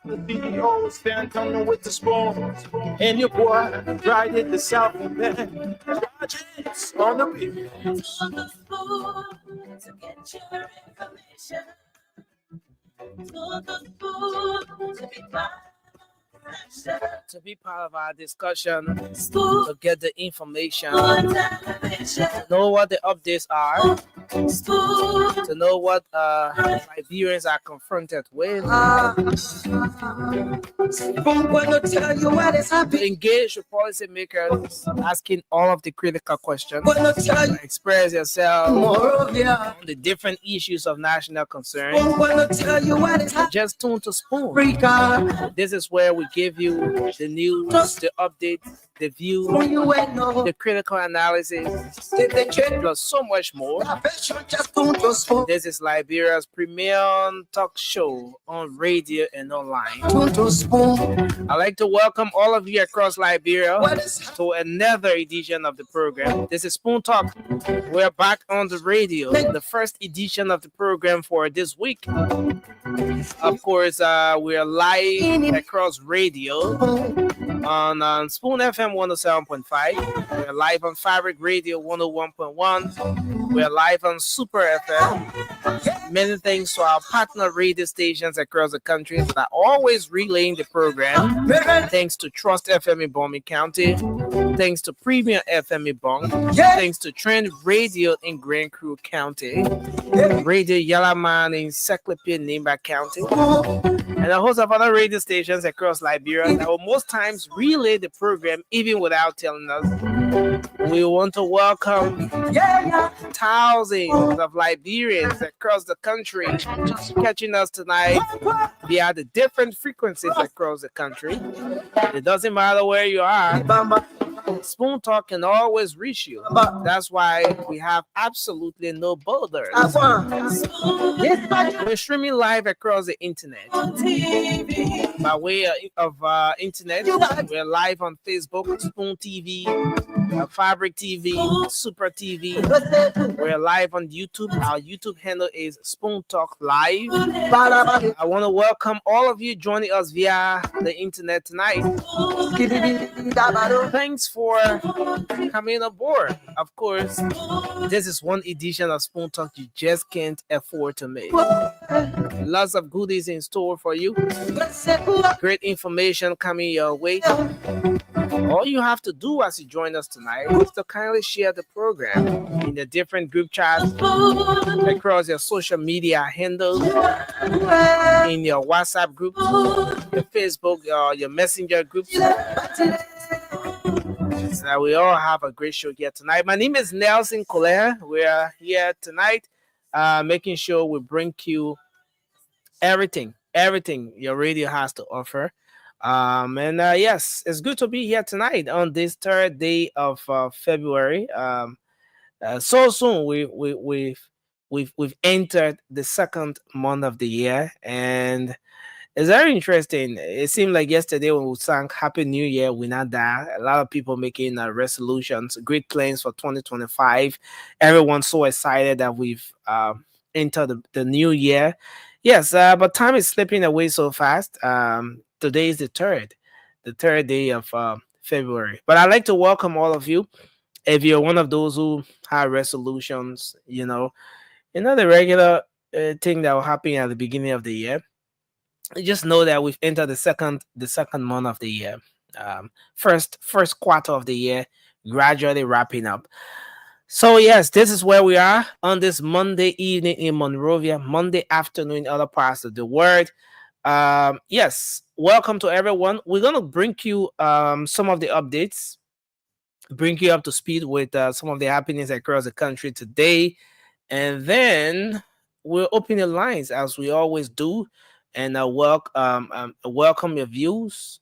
The CEO stand coming with the spoon, and your boy right in the south and then projects on the beat. To get your information, to be part of our discussion, to get the information, to know what the updates are, to know what Liberians are confronted with, to engage with policymakers, asking all of the critical questions, express yourself on the different issues of national concern. Just tune to Spoon. This is where we give you the news, the updates, the view, the critical analysis, plus so much more. This is Liberia's premier talk show on radio and online. I'd like to welcome all of you across Liberia to another edition of the program. This is Spoon Talk. We're back on the radio, the first edition of the program for this week. Of course, we're live across radio on Spoon FM 107.5. We're live on Fabric Radio 101.1. We're live on Super FM. Many thanks to our partner radio stations across the country that are always relaying the program. Thanks to Trust FM in Bombay County. Thanks to Premium FM in Bong. Thanks to Trend Radio in Grand Crew County. Radio Yalaman in Seclipia, Nimba County. And a host of other radio stations across Liberia that will most times relay the program even without telling us. We want to welcome thousands of Liberians across the country catching us tonight via the different frequencies across the country. It doesn't matter where you are. Spoon Talk can always reach you. That's why we have absolutely no borders. We're streaming live across the internet. By way of internet, we're live on Facebook, Spoon TV, Fabric TV, Super TV. We're live on YouTube. Our YouTube handle is Spoon Talk Live. I want to welcome all of you joining us via the internet tonight. Thanks for coming aboard. Of course, this is one edition of Spoon Talk you just can't afford to miss. Lots of goodies in store for you. Great information coming your way. All you have to do as you join us tonight is to kindly share the program in the different group chats across your social media handles, in your WhatsApp groups, your Facebook, your Messenger groups. So we all have a great show here tonight. My name is Nelson Colère. We are here tonight making sure we bring you everything your radio has to offer. Yes, it's good to be here tonight on this third day of February. So soon we've entered the second month of the year, and it's very interesting. It seemed like yesterday when we sang Happy New Year, we're not there. A lot of people making resolutions, great plans for 2025. Everyone's so excited that we've entered the new year. Yes, but time is slipping away so fast. Today is the third day of February. But I'd like to welcome all of you. If you're one of those who have resolutions, the regular thing that will happen at the beginning of the year. Just know that we've entered the second month of the year. First quarter of the year, gradually wrapping up. So yes, this is where we are on this Monday evening in Monrovia, Monday afternoon in other parts of the world. Yes, welcome to everyone. We're gonna bring you some of the updates, bring you up to speed with some of the happenings across the country today, and then we'll open the lines as we always do, and welcome your views,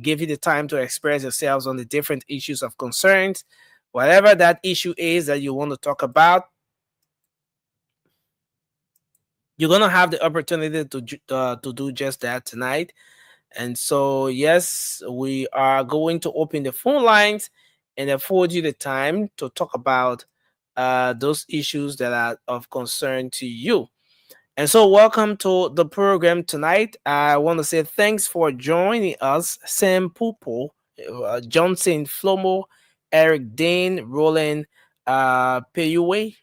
give you the time to express yourselves on the different issues of concerns, whatever that issue is that you want to talk about. You're gonna have the opportunity to do just that tonight. And so, yes, we are going to open the phone lines and afford you the time to talk about those issues that are of concern to you. And so, welcome to the program tonight. I want to say thanks for joining us, Sam Pupo, Johnson Flomo, Eric Dane, Roland Peyue,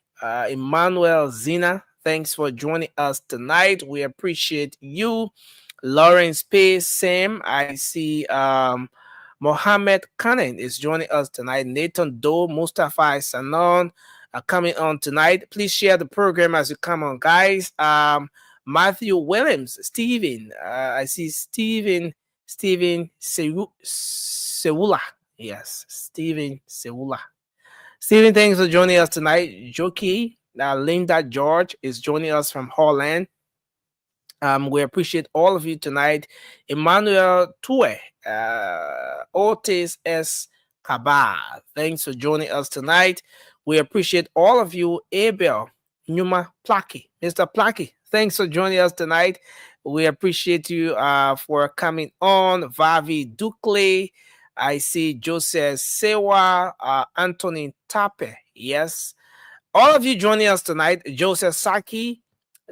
Emmanuel Zina. Thanks for joining us tonight. We appreciate you. Lawrence P. Sam, I see Mohammed Kanen is joining us tonight. Nathan Doe, Mustafa Sanon coming on tonight. Please share the program as you come on, guys. Matthew Williams, Stephen. I see Stephen Seula. Yes, Stephen Seula. Stephen, thanks for joining us tonight. Joki, Linda George is joining us from Holland. We appreciate all of you tonight. Emmanuel Tue, Otis S. Kaba, thanks for joining us tonight. We appreciate all of you. Abel Numa Plaki, Mr. Plaki, thanks for joining us tonight. We appreciate you for coming on. Vavi Dukle, I see Joseph Sewa, Anthony Tape, yes. All of you joining us tonight. Joseph Saki,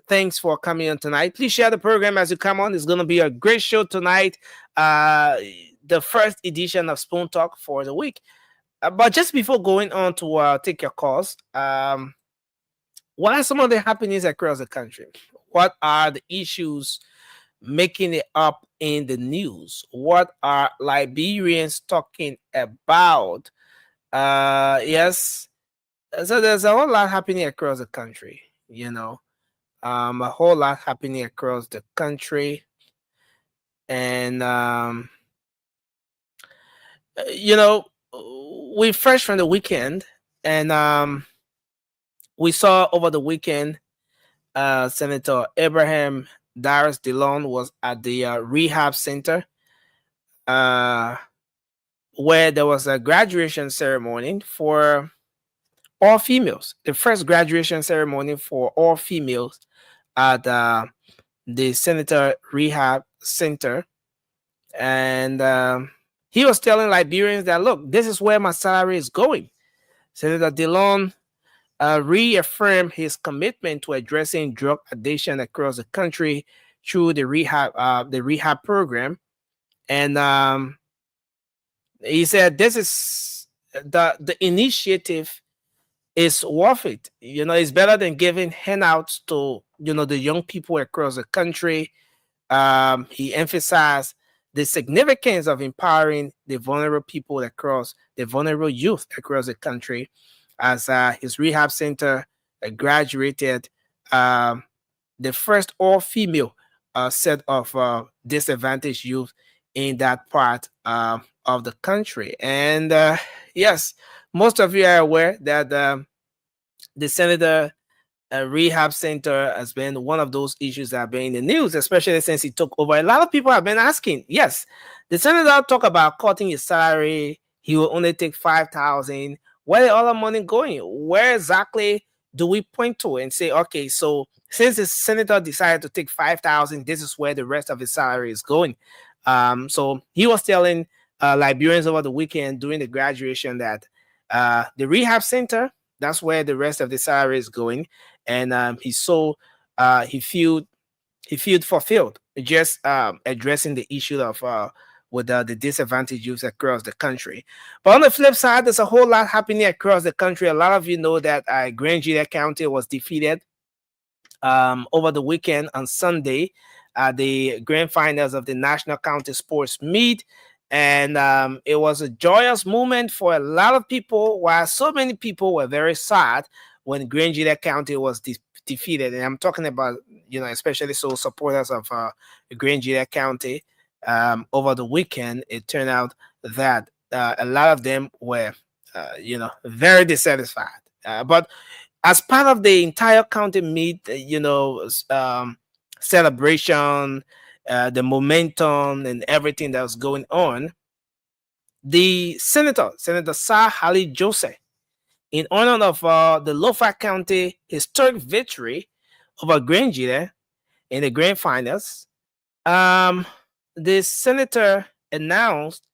thanks for coming on tonight. Please share the program as you come on. It's going to be a great show tonight. The first edition of Spoon Talk for the week. But just before going on to take your calls, what are some of the happenings across the country? What are the issues making it up in the news? What are Liberians talking about? Yes. So there's a whole lot happening across the country, a whole lot happening across the country. And, we fresh from the weekend, and we saw over the weekend Senator Abraham Darius DeLon was at the Rehab Center where there was a graduation ceremony for all females, the first graduation ceremony for all females at the Senator Rehab Center. And he was telling Liberians that, look, this is where my salary is going. Senator DeLon reaffirmed his commitment to addressing drug addiction across the country through the rehab program. And he said this is the initiative is worth it. It's better than giving handouts to the young people across the country. He emphasized the significance of empowering the vulnerable people the vulnerable youth across the country, as his rehab center graduated the first all-female set of disadvantaged youth in that part of the country. And yes, most of you are aware that the Senator Rehab Center has been one of those issues that have been in the news, especially since he took over. A lot of people have been asking, yes, the senator talk about cutting his salary. He will only take 5,000. Where is all the money going? Where exactly do we point to and say, okay, so since the senator decided to take 5,000, this is where the rest of his salary is going. So he was telling Liberians over the weekend during the graduation that the rehab center, that's where the rest of the salary is going. And he felt fulfilled just addressing the issue of with the disadvantaged youth across the country. But on the flip side, there's a whole lot happening across the country. A lot of you know that Gedepoh County was defeated over the weekend on Sunday at the grand finals of the National County Sports Meet. And it was a joyous moment for a lot of people, while so many people were very sad when Gedepoh County was defeated. And I'm talking about, especially so supporters of Gedepoh County. Over the weekend, it turned out that a lot of them were, very dissatisfied. But as part of the entire county meet, celebration, the momentum and everything that was going on, the Senator Sir Hali Jose, in honor of the Lofa County historic victory over Gedepoh in the grand finals, the senator announced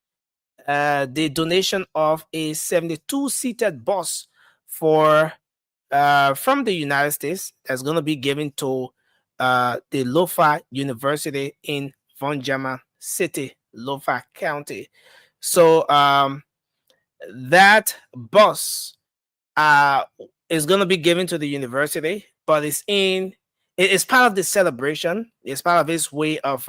the donation of a 72-seated bus for from the United States that's going to be given to the Lofa University in Vonjama City, Lofa County. So that bus uh, is going to be given to the university, but it's part of the celebration. It's part of its way of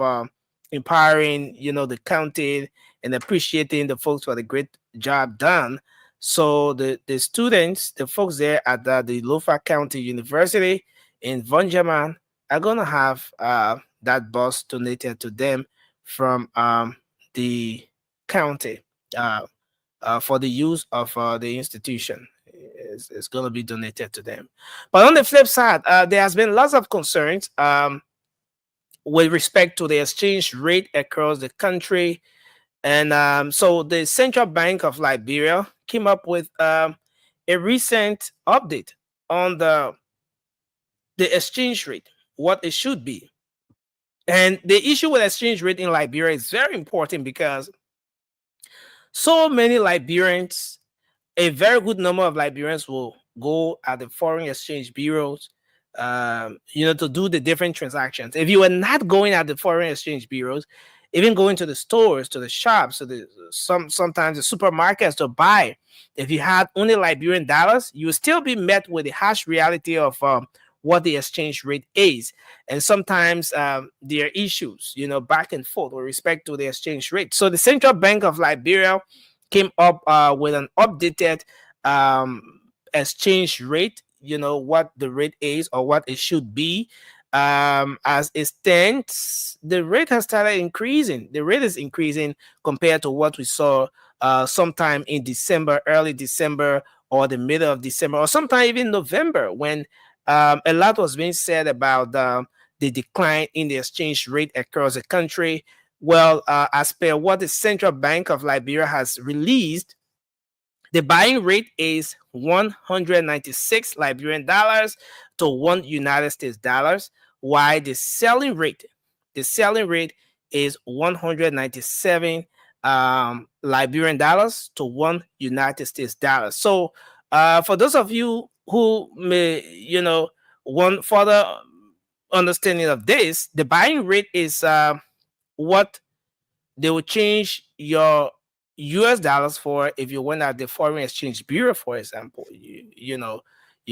empowering, the county and appreciating the folks for the great job done. So the students, the folks there at the Lofa County University in Vonjaman are going to have that bus donated to them from the county. For the use of the institution. It's going to be donated to them. But on the flip side, there has been lots of concerns with respect to the exchange rate across the country. And so the Central Bank of Liberia came up with a recent update on the exchange rate, what it should be. And the issue with exchange rate in Liberia is very important because so many Liberians, a very good number of Liberians will go at the foreign exchange bureaus, to do the different transactions. If you are not going at the foreign exchange bureaus, even going to the stores, to the shops, to the sometimes the supermarkets to buy, if you had only Liberian dollars, you will still be met with the harsh reality of what the exchange rate is. And sometimes there are issues, back and forth with respect to the exchange rate. So the Central Bank of Liberia came up with an updated exchange rate, what the rate is or what it should be. As it stands, the rate has started increasing. The rate is increasing compared to what we saw sometime in December, early December, or the middle of December, or sometime even November, when a lot was being said about the decline in the exchange rate across the country. Well, as per what the Central Bank of Liberia has released, the buying rate is 196 Liberian dollars to one United States dollars, while the selling rate is 197 Liberian dollars to one United States dollar. So, for those of you who may, want further understanding of this, the buying rate is what they will change your US dollars for if you went at the foreign exchange bureau, for example. You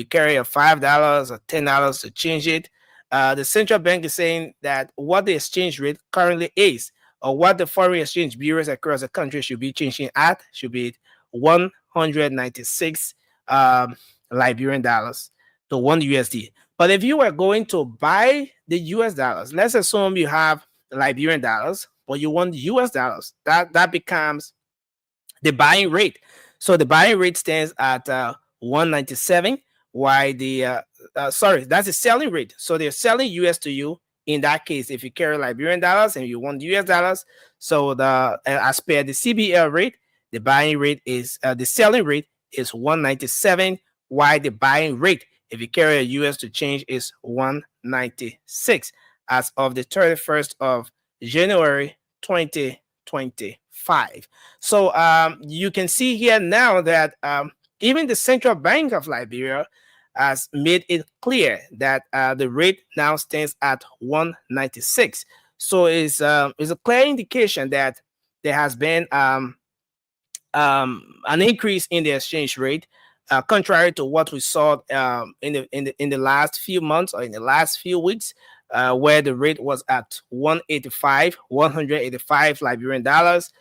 carry a $5 or $10 to change it. The central bank is saying that what the exchange rate currently is, or what the foreign exchange bureaus across the country should be changing at, should be 196 Liberian dollars to one USD. But if you were going to buy the US dollars, let's assume you have Liberian dollars, but you want US dollars, that becomes the buying rate. So the buying rate stands at 197, while that's the selling rate. So they're selling US to you. In that case, if you carry Liberian dollars and you want US dollars, so as per the CBL rate, the buying rate is the selling rate is 197, while the buying rate, if you carry a US to change, is 196 as of the 31st of January 2025. So you can see here now that even the Central Bank of Liberia has made it clear that the rate now stands at 196. So it's a clear indication that there has been an increase in the exchange rate, contrary to what we saw in the last few months or in the last few weeks, where the rate was at 185 Liberian dollars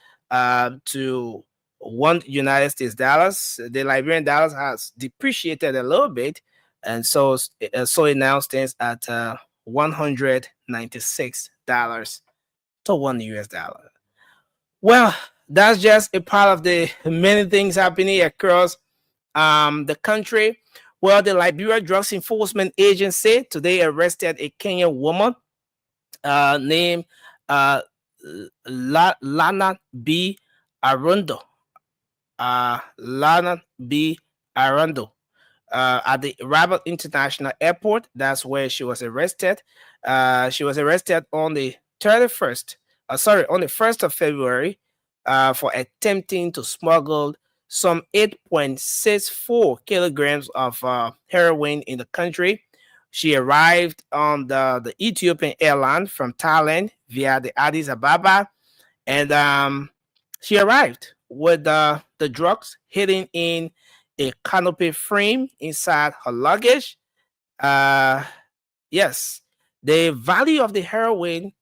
to one United States dollars. The Liberian dollars has depreciated a little bit, and so it now stands at $196 to one US dollar. Well, that's just a part of the many things happening across the country. Well, the Liberia Drugs Enforcement Agency today arrested a Kenyan woman named Lana B. Arundo. Lana B. Arundo. At the Rabat International Airport. That's where she was arrested. She was arrested on the 31st on the 1st of February, for attempting to smuggle some 8.64 kilograms of heroin in the country. She arrived on the Ethiopian airline from Thailand via the Addis Ababa, and she arrived with the drugs hidden in a canopy frame inside her luggage. Uh, yes, the value of the heroin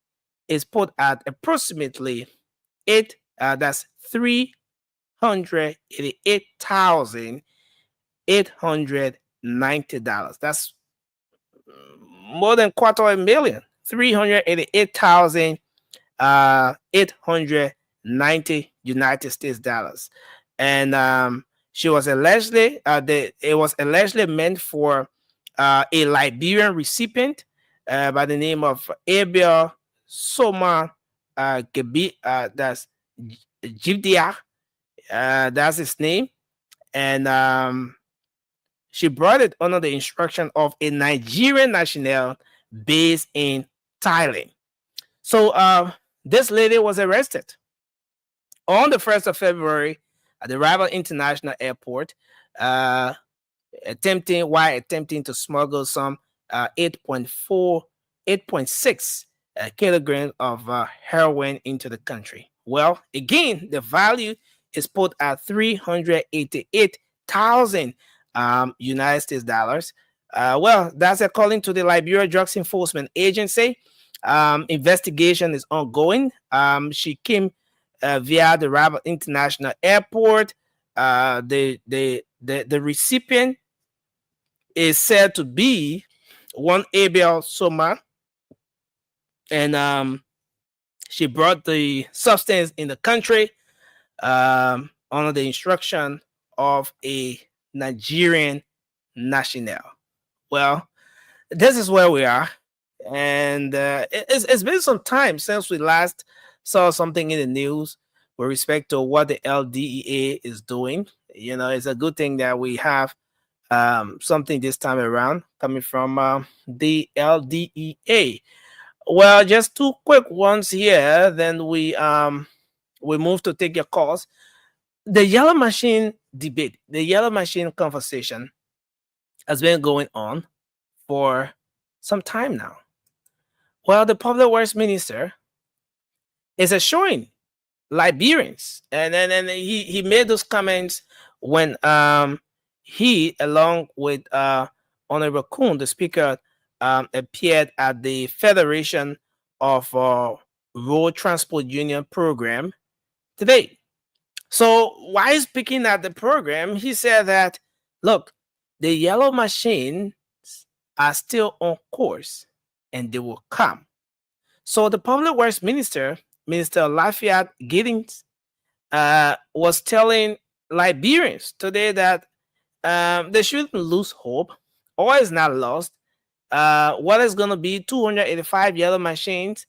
is put at approximately that's $388,890. That's more than quarter of a million. 388,000 890 United States dollars. And she was allegedly it was allegedly meant for a Liberian recipient by the name of Abel Soma that's Jibdia, that's his name. And she brought it under the instruction of a Nigerian national based in Thailand. So this lady was arrested on the 1st of February at the Rehab International Airport, attempting to smuggle some 8.6 kilograms of heroin into the country. Well, again, the value is put at 388,000 United States dollars. Well, that's according to the Liberia Drugs Enforcement Agency. Investigation is ongoing. She came via the Rehab International Airport. The recipient is said to be one Abel Soma, and she brought the substance in the country under the instruction of a Nigerian national. Well, this is where we are. And it's been some time since we last saw something in the news with respect to what the LDEA is doing. You know, it's a good thing that we have something this time around coming from the LDEA. Well, just two quick ones here, then we move to take your calls. The yellow machine debate, the yellow machine conversation has been going on for some time now. Well, the public works minister is assuring Liberians, and then he made those comments when he, along with Honorable Kuhn, the speaker, appeared at the Federation of Road Transport Union program today. So while speaking at the program, he said that, look, the yellow machines are still on course and they will come. So the public works minister, Minister Lafayette Giddings, was telling Liberians today that they shouldn't lose hope. All is not lost. What is going to be 285 yellow machines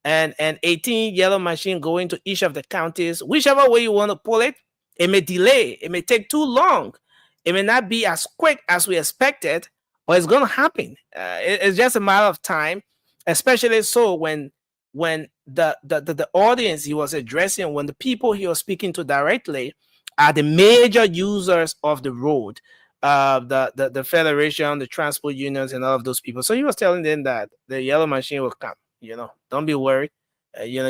and 18 yellow machines going to each of the counties, whichever way you want to pull it. It may delay. It may take too long. It may not be as quick as we expected, but it's going to happen. It's just a matter of time, especially so when the audience he was addressing, when the people he was speaking to directly are the major users of the road, the federation, the transport unions, and all of those people. So he was telling them that the yellow machine will come. You know, don't be worried.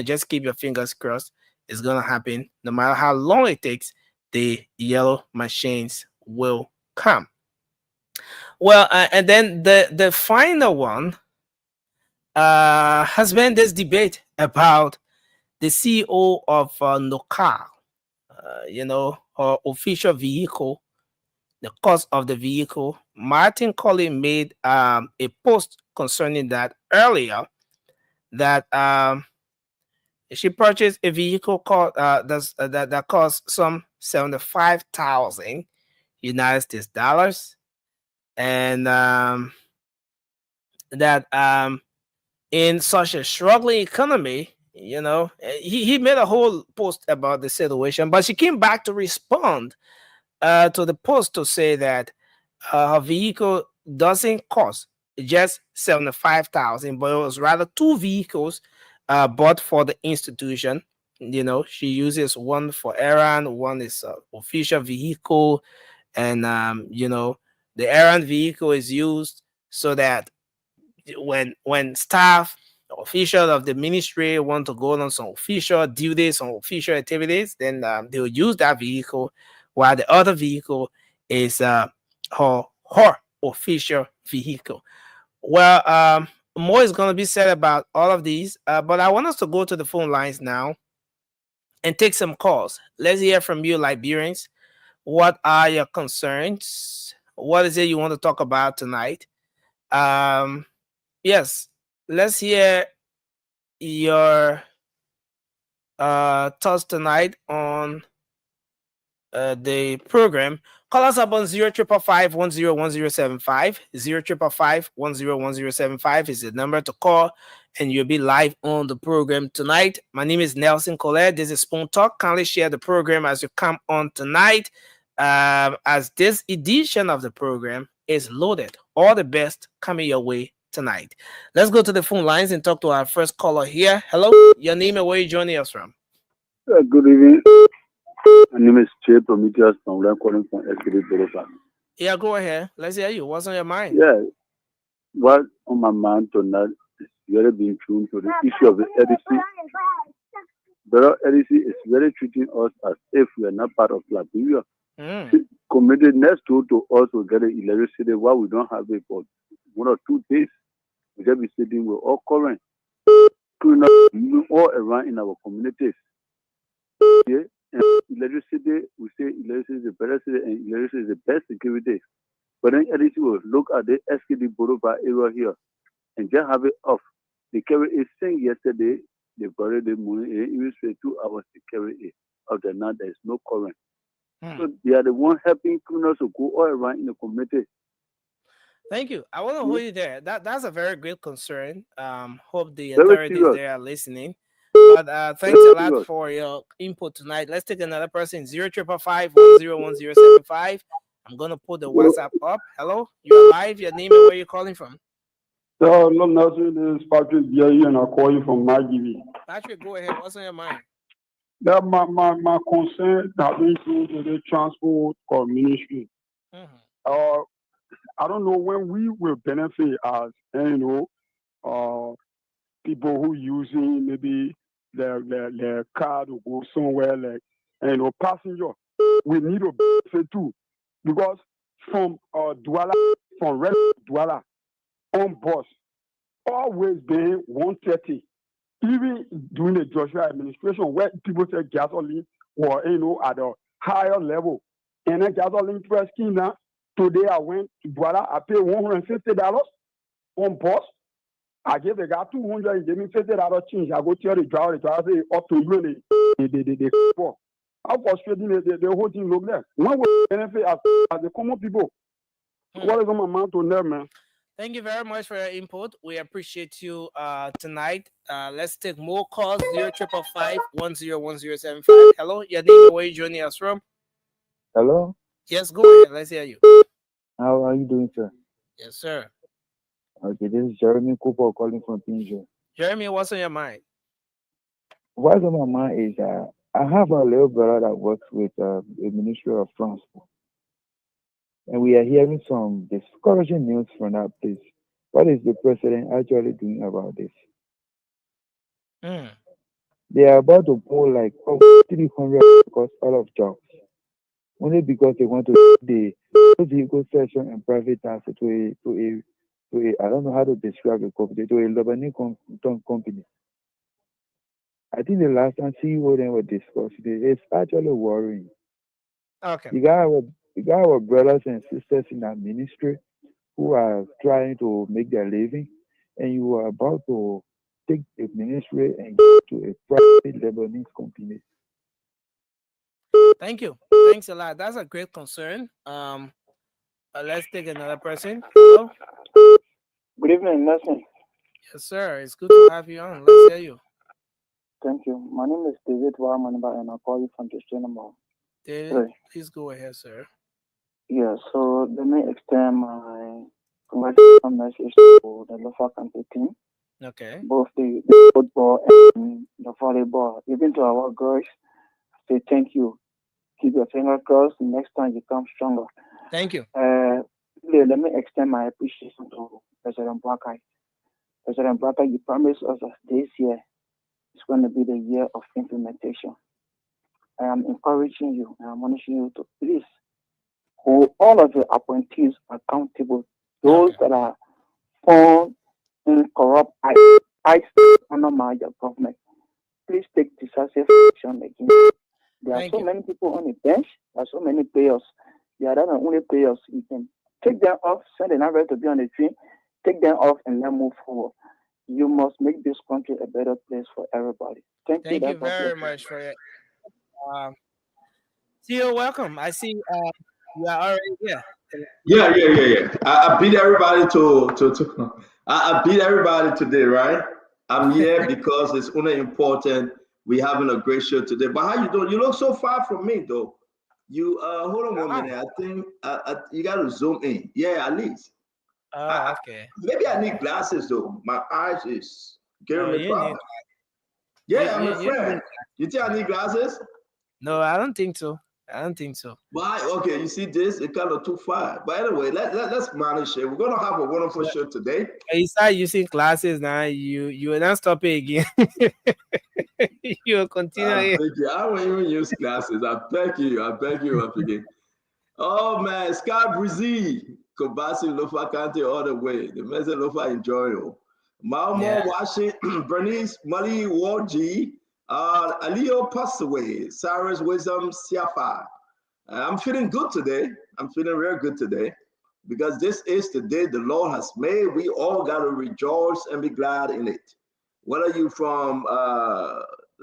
Just keep your fingers crossed. It's gonna happen. No matter how long it takes, the yellow machines will come. Well, and then the final one has been this debate about the CEO of Nokal, her official vehicle, the cost of the vehicle. Martin Collin made a post concerning that earlier, that she purchased a vehicle called that cost some 75,000 United States dollars, and that in such a struggling economy, he made a whole post about the situation, but she came back to respond to the post to say that her vehicle doesn't cost just 75,000, but it was rather two vehicles bought for the institution. You know, she uses one for errand, one is official vehicle, and the errand vehicle is used so that when staff officials of the ministry want to go on some official duties, some official activities, then they will use that vehicle, while the other vehicle is her official vehicle. Well, more is going to be said about all of these, but I want us to go to the phone lines now and take some calls. Let's hear from you, Liberians. What are your concerns? What is it you want to talk about tonight? Um, yes, let's hear your thoughts tonight on the program. Call us up on 0555 0555 is the number to call, and you'll be live on the program tonight. My name is Nelson Colette. This is Spoon Talk. Kindly share the program as you come on tonight, as this edition of the program is loaded. All the best coming your way tonight. Let's go to the phone lines and talk to our first caller here. Hello, your name and where you joining us from? Good evening. My name is Jay Prometheus from I'm calling from Gedepoh. Yeah, go ahead. Let's hear you. What's on your mind? Yeah, what on my mind tonight is very being tuned to the issue of the EDC. The EDC is very treating us as if we are not part of Liberia. Committed next door to us will get an electricity while we don't have it for 1 or 2 days. We just be sitting with all current, moving all around in our communities. Yeah. And electricity, we say electricity is the better city and electricity is the best security. But then EDC will look at the SKD Boulevard area here and just have it off. The carry is saying yesterday they buried the money even straight 2 hours to carry it. After now there is no current. So they are the one helping criminals to go all around in the community. Thank you. I want to hold you there. That's a very great concern. Hope the Very authorities serious. there are listening. But thanks a lot for your input tonight. Let's take another person. 0555 I'm gonna put the WhatsApp up. Hello, you're live. Your name and where you're calling from. So, no, nothing. This is Patrick Biayi, and I call you from Maggie. Patrick, go ahead. What's on your mind? That my concern has been to the transport ministry. I don't know when we will benefit as people who using maybe their car to go somewhere like passenger. We need to benefit too because from Douala, from Red Douala on bus always been 130. Even during the Joshua administration, where people say gasoline was at a higher level, and then gasoline price came down. Today I went to Douala, I paid $150 on bus. I gave the guy 200, he gave me $50 change. I go tell the driver say up to you the how frustrating the whole thing look there. When we benefit as the common people, what is on my mind to them, man? Thank you very much for your input. We appreciate you tonight. Let's take more calls. 0555 Hello, your name and where you joining us from? Hello? Yes, go ahead. Let's hear you. How are you doing, sir? Yes, sir. Okay, this is Jeremy Cooper calling from Pinjo. Jeremy, what's on your mind? What's on my mind is I have a little brother that works with the Ministry of Transport. And we are hearing some discouraging news from that place. What is the president actually doing about this? They are about to pull like 300 because all of jobs. Only because they want to the vehicle section and private taxi to a I don't know how to describe the company, to a Lebanese company. I think the last time CEO then were discussing it, it's actually worrying. Okay. You got our brothers and sisters in our ministry who are trying to make their living, and you are about to take the ministry and go to a private Lebanese company. Thank you. Thanks a lot. That's a great concern. Let's take another person. Hello. Good evening, Nelson. Yes, sir. It's good to have you on. Let's hear you. Thank you. My name is David Wamanba, and I call you from Justinamo. David, please go ahead, sir. Yeah, so let me extend my congratulations message to the local campaign team Okay. both the football and the volleyball. Even to our girls, say thank you. Keep your finger crossed. Next time you come stronger. Thank you. Let me extend my appreciation to President Bwakai. President Bwakai, you promised us that this year is going to be the year of implementation. I am encouraging you and I'm admonishing you to please hold all of your appointees accountable. Those Okay. that are found in corrupt acts under my government, please take decisive action against. There are Thank so you. many people on the bench. There are so many players. They are not the only players. You can take them off, send an average to be on the team, take them off, and then move forward. You must make this country a better place for everybody. Thank you. Thank you That's my very blessing. much for it. Um, CEO, welcome. I see you are already here. Yeah. I beat everybody to I beat everybody today, right? I'm here because it's only important. We having a great show today. But how you doing? You look so far from me though. You hold on one Ah, minute. I think you got to zoom in. Yeah, at least. oh, okay. Maybe I need glasses though. My eyes is giving Oh, me you need problem. you Yeah, I'm you, a you friend. need You think I need glasses? no, I don't think so. I don't think so. Why? Okay, you see this? It kind of too far. But anyway, let's manage it. We're gonna have a wonderful But show today. you start using glasses now. You will not stop it again. You will continue I it. beg you. I won't even use glasses. I beg you. I beg you up again. Oh man, Scott Brizzy, Kobasi Lofa Kante all the way. The message Lofa enjoy you. Yeah. Malmo Washington, Bernice Mali Warji, Alio passed away. Cyrus Wisdom Siafa. I'm feeling good today. I'm feeling real good today because this is the day the Lord has made. We all got to rejoice and be glad in it. Whether you from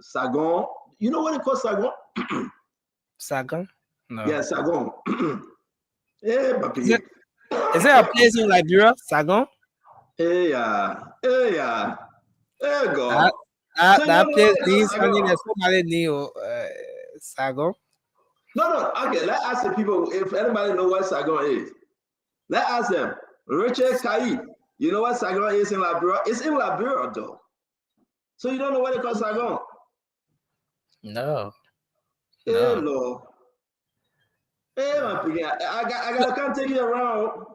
Sagon, you know what it called Sagon? Sagan? No. Yeah, Sagon. Yeah, Is it papi. is it a place in Liberia? Sagon? Hey, hey, there you That go. that, So you don't that know place what it called needs something Sagon? that's somebody new. Sagon. No. Okay, let's ask the people if anybody know what Sagon is. Let's ask them. Richard Kai, you know what Sagon is in Liberia? It's in Liberia though. So you don't know what they call Sagon? No. Hey, No. Lord. Hey, my No. piggy. I can't take you around.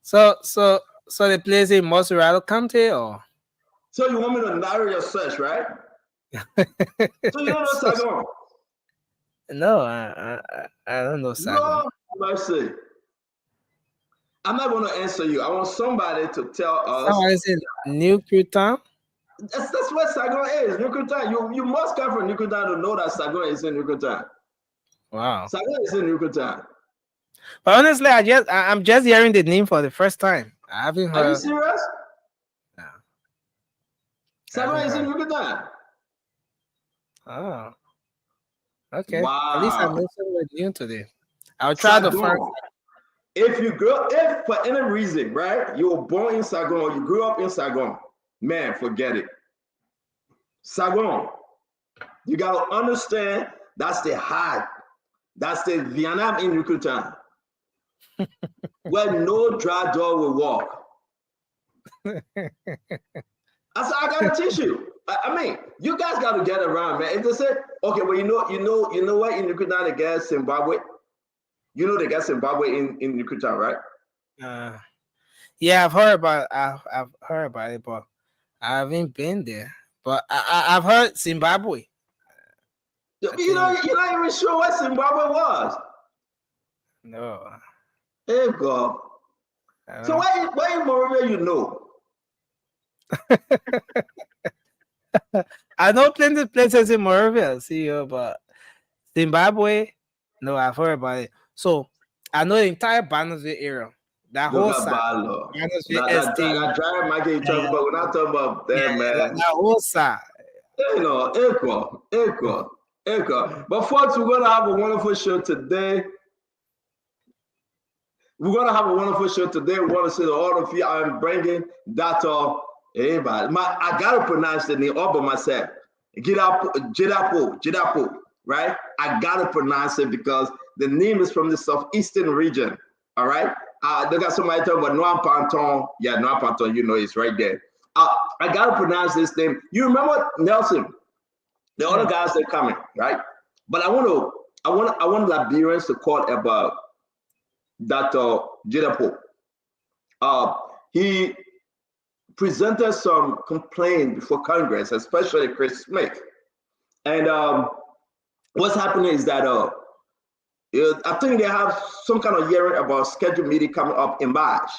So so so the place in Moserado County or So you want me to narrow your search, right? So you don't know so, Sagon? no, I don't know Sagon. No, mercy. I'm not going to answer you. I want somebody to tell us. Somebody said New Town. That's what Sagon is, Nukutan. You must come from Nukutan to know that Sagon is in Nukutan. Wow. Sagon is in Nukutan. But honestly, I'm just hearing the name for the first time. I haven't Are you heard. serious? No, I haven't Sagon is in heard. Nukutan. Oh, okay. At least I Wow. know something new today. I'll try to find. Sagon. If for any reason, right, you were born in Sagon or you grew up in Sagon, man, forget it. Sagon, you got to understand that's the heart. That's the Vietnam in Nukutan, where no dry dog will walk. I gotta teach you. I mean, you guys gotta get around, man. If they say, okay, well, you know what in Nukutan they got Zimbabwe? You know they got Zimbabwe in Nukutan, right? Uh, yeah, I've heard about it, but I haven't been there. But I've heard Zimbabwe. I think You're not even sure what Zimbabwe was. no. Hey God. I So don't. why in Moravia you know? I know plenty of places in Moravia, CEO, but Zimbabwe, no, I've heard about it. So I know the entire Barnesville area, that Look whole at side, Balo. Barnesville That Estate, drive market you talk uh, about, we're not talking about yeah, there, man. that whole side. You know, equal. But folks, we're gonna have a wonderful show today. We're gonna have a wonderful show today. We want to say to all of you, I'm bringing Dr. Everybody. I gotta pronounce the name all by myself. Gedepoh, right? I gotta pronounce it because the name is from the southeastern region. All right. They got somebody talking about Noam Panton. Yeah, Noam Panton, you know, it's right there. I gotta pronounce this name. You remember Nelson? The other Hmm. guys that coming, right? But I want Liberians to call about Dr. Gedepoh. He presented some complaint before Congress, especially Chris Smith. And what's happening is that I think they have some kind of hearing about scheduled meeting coming up in March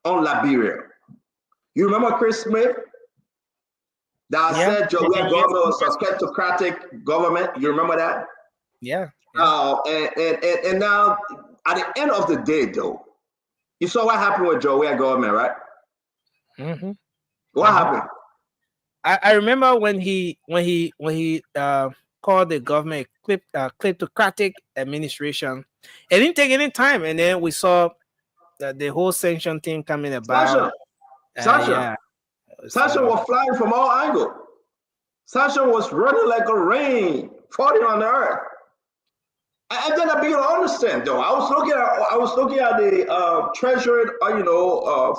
on Liberia. You remember Chris Smith? That Yeah. said Yeah. Jovial Yes. government was a kleptocratic government. You remember that? Yeah. Yeah. And now at the end of the day, though, you saw what happened with Jovial government, right? Mm-hmm. What Mm-hmm. happened? I remember when he called the government kleptocratic administration. It didn't take any time, and then we saw the whole sanction thing coming about. Sanction, sanction, Yeah. sanction So was flying from all angles. Sanction was running like a rain falling on the earth. And then I began to understand, though. I was looking at the treasury,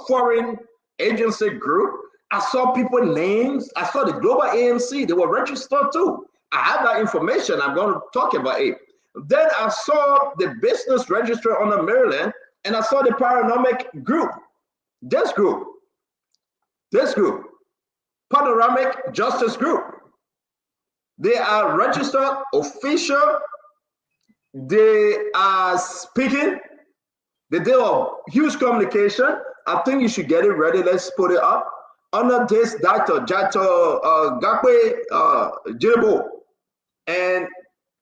foreign agency group. I saw people names. I saw the global ANC. They were registered too. I have that information. I'm going to talk about it. Then I saw the business register on the Maryland, and I saw the paranormal group. This group, panoramic justice group. They are registered official. They are speaking. They did a huge communication. I think you should get it ready. Let's put it up. Under this Dr. Gedepoh. And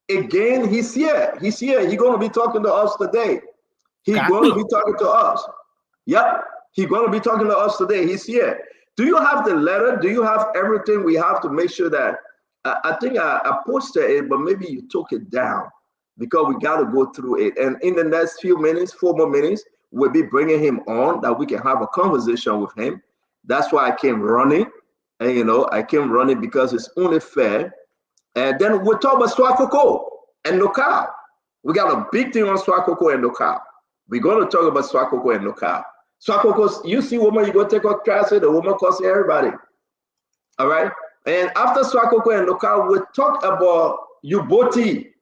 again, he's here. He's here. He's going to be talking to us today. He's going to be talking to us. Yep. He's going to be talking to us today. He's here. Do you have the letter? Do you have everything? We have to make sure that I think I posted it, but maybe you took it down because we got to go through it. And in the next few minutes, 4 more minutes, we'll be bringing him on that we can have a conversation with him. That's why I came running. And, I came running because it's only fair. And then we'll talk about Swakoko and Nokal. We got a big thing on Swakoko and Nokal. We're going to talk about Swakoko and Nokal. Swakoko, you see woman, you go take a class, the woman costing everybody. All right? And after Swakoko and Nokal, we'll talk about Uboti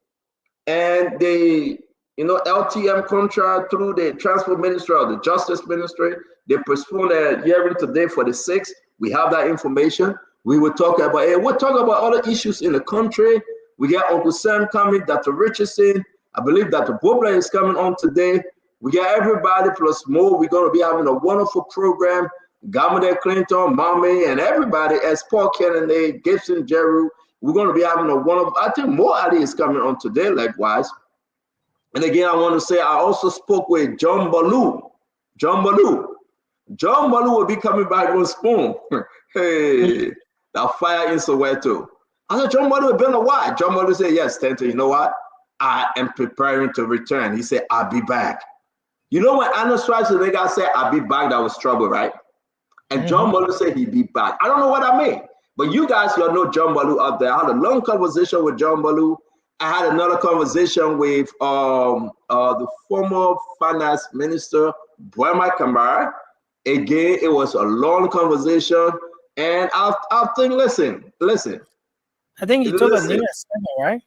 and the LTM contract through the Transport Ministry or the Justice Ministry. They postponed a hearing today for the 6th. We have that information. We will talk about it. We'll talk about other issues in the country. We got Uncle Sam coming, Dr. Richardson. I believe Dr. Bobla is coming on today. We got everybody plus more. We're going to be having a wonderful program. Governor Clinton, Mommy, and everybody, as Paul Kennedy, Gibson, Jeru. We're going to be having a wonderful, I think more Ali is coming on today, likewise. And again, I want to say I also spoke with John Baloo. John Baloo will be coming back with Spoon. Hey, that fire in Soweto. I said, John Baloo, it's been a while. John Baloo said, yes, Tento, you know what? I am preparing to return. He said, I'll be back. You know when Arnold Schwarzenegger said, I'll be back, that was trouble, right? And John Baloo said he'd be back. I don't know what I mean. But you guys, y'all know John Baloo out there. I had a long conversation with John Baloo. I had another conversation with the former finance minister, Boema Kamara. Again, it was a long conversation. And I think, listen. I think he took a new assignment, right?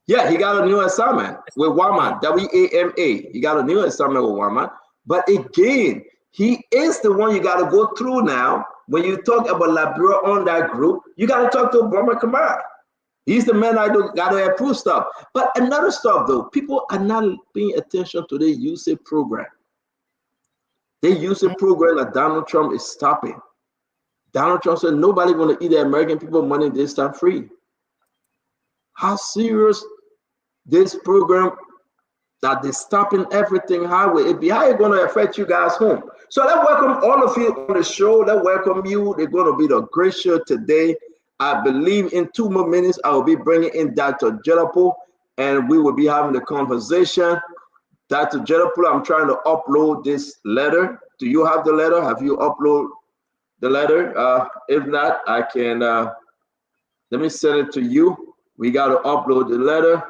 Yeah, he got a new assignment with WAMA, W-A-M-A. He got a new assignment with WAMA. But again, he is the one you got to go through now. When you talk about Liberia on that group, you got to talk to Boema Kamara. He's the man I got to approve stuff. But another stuff, though, people are not paying attention to the USAID program. The USAID program that Donald Trump is stopping. Donald Trump said nobody going to eat the American people money this time free. How serious this program that they're stopping everything, how will it be? How it going to affect you guys home? So let's welcome all of you on the show. Let's welcome you. They're going to be the great show today. I believe in 2 more minutes, I will be bringing in Dr. Gedepoh, and we will be having a conversation. Dr. Gedepoh, I'm trying to upload this letter. Do you have the letter? Have you uploaded the letter? If not, I can, let me send it to you. We got to upload the letter.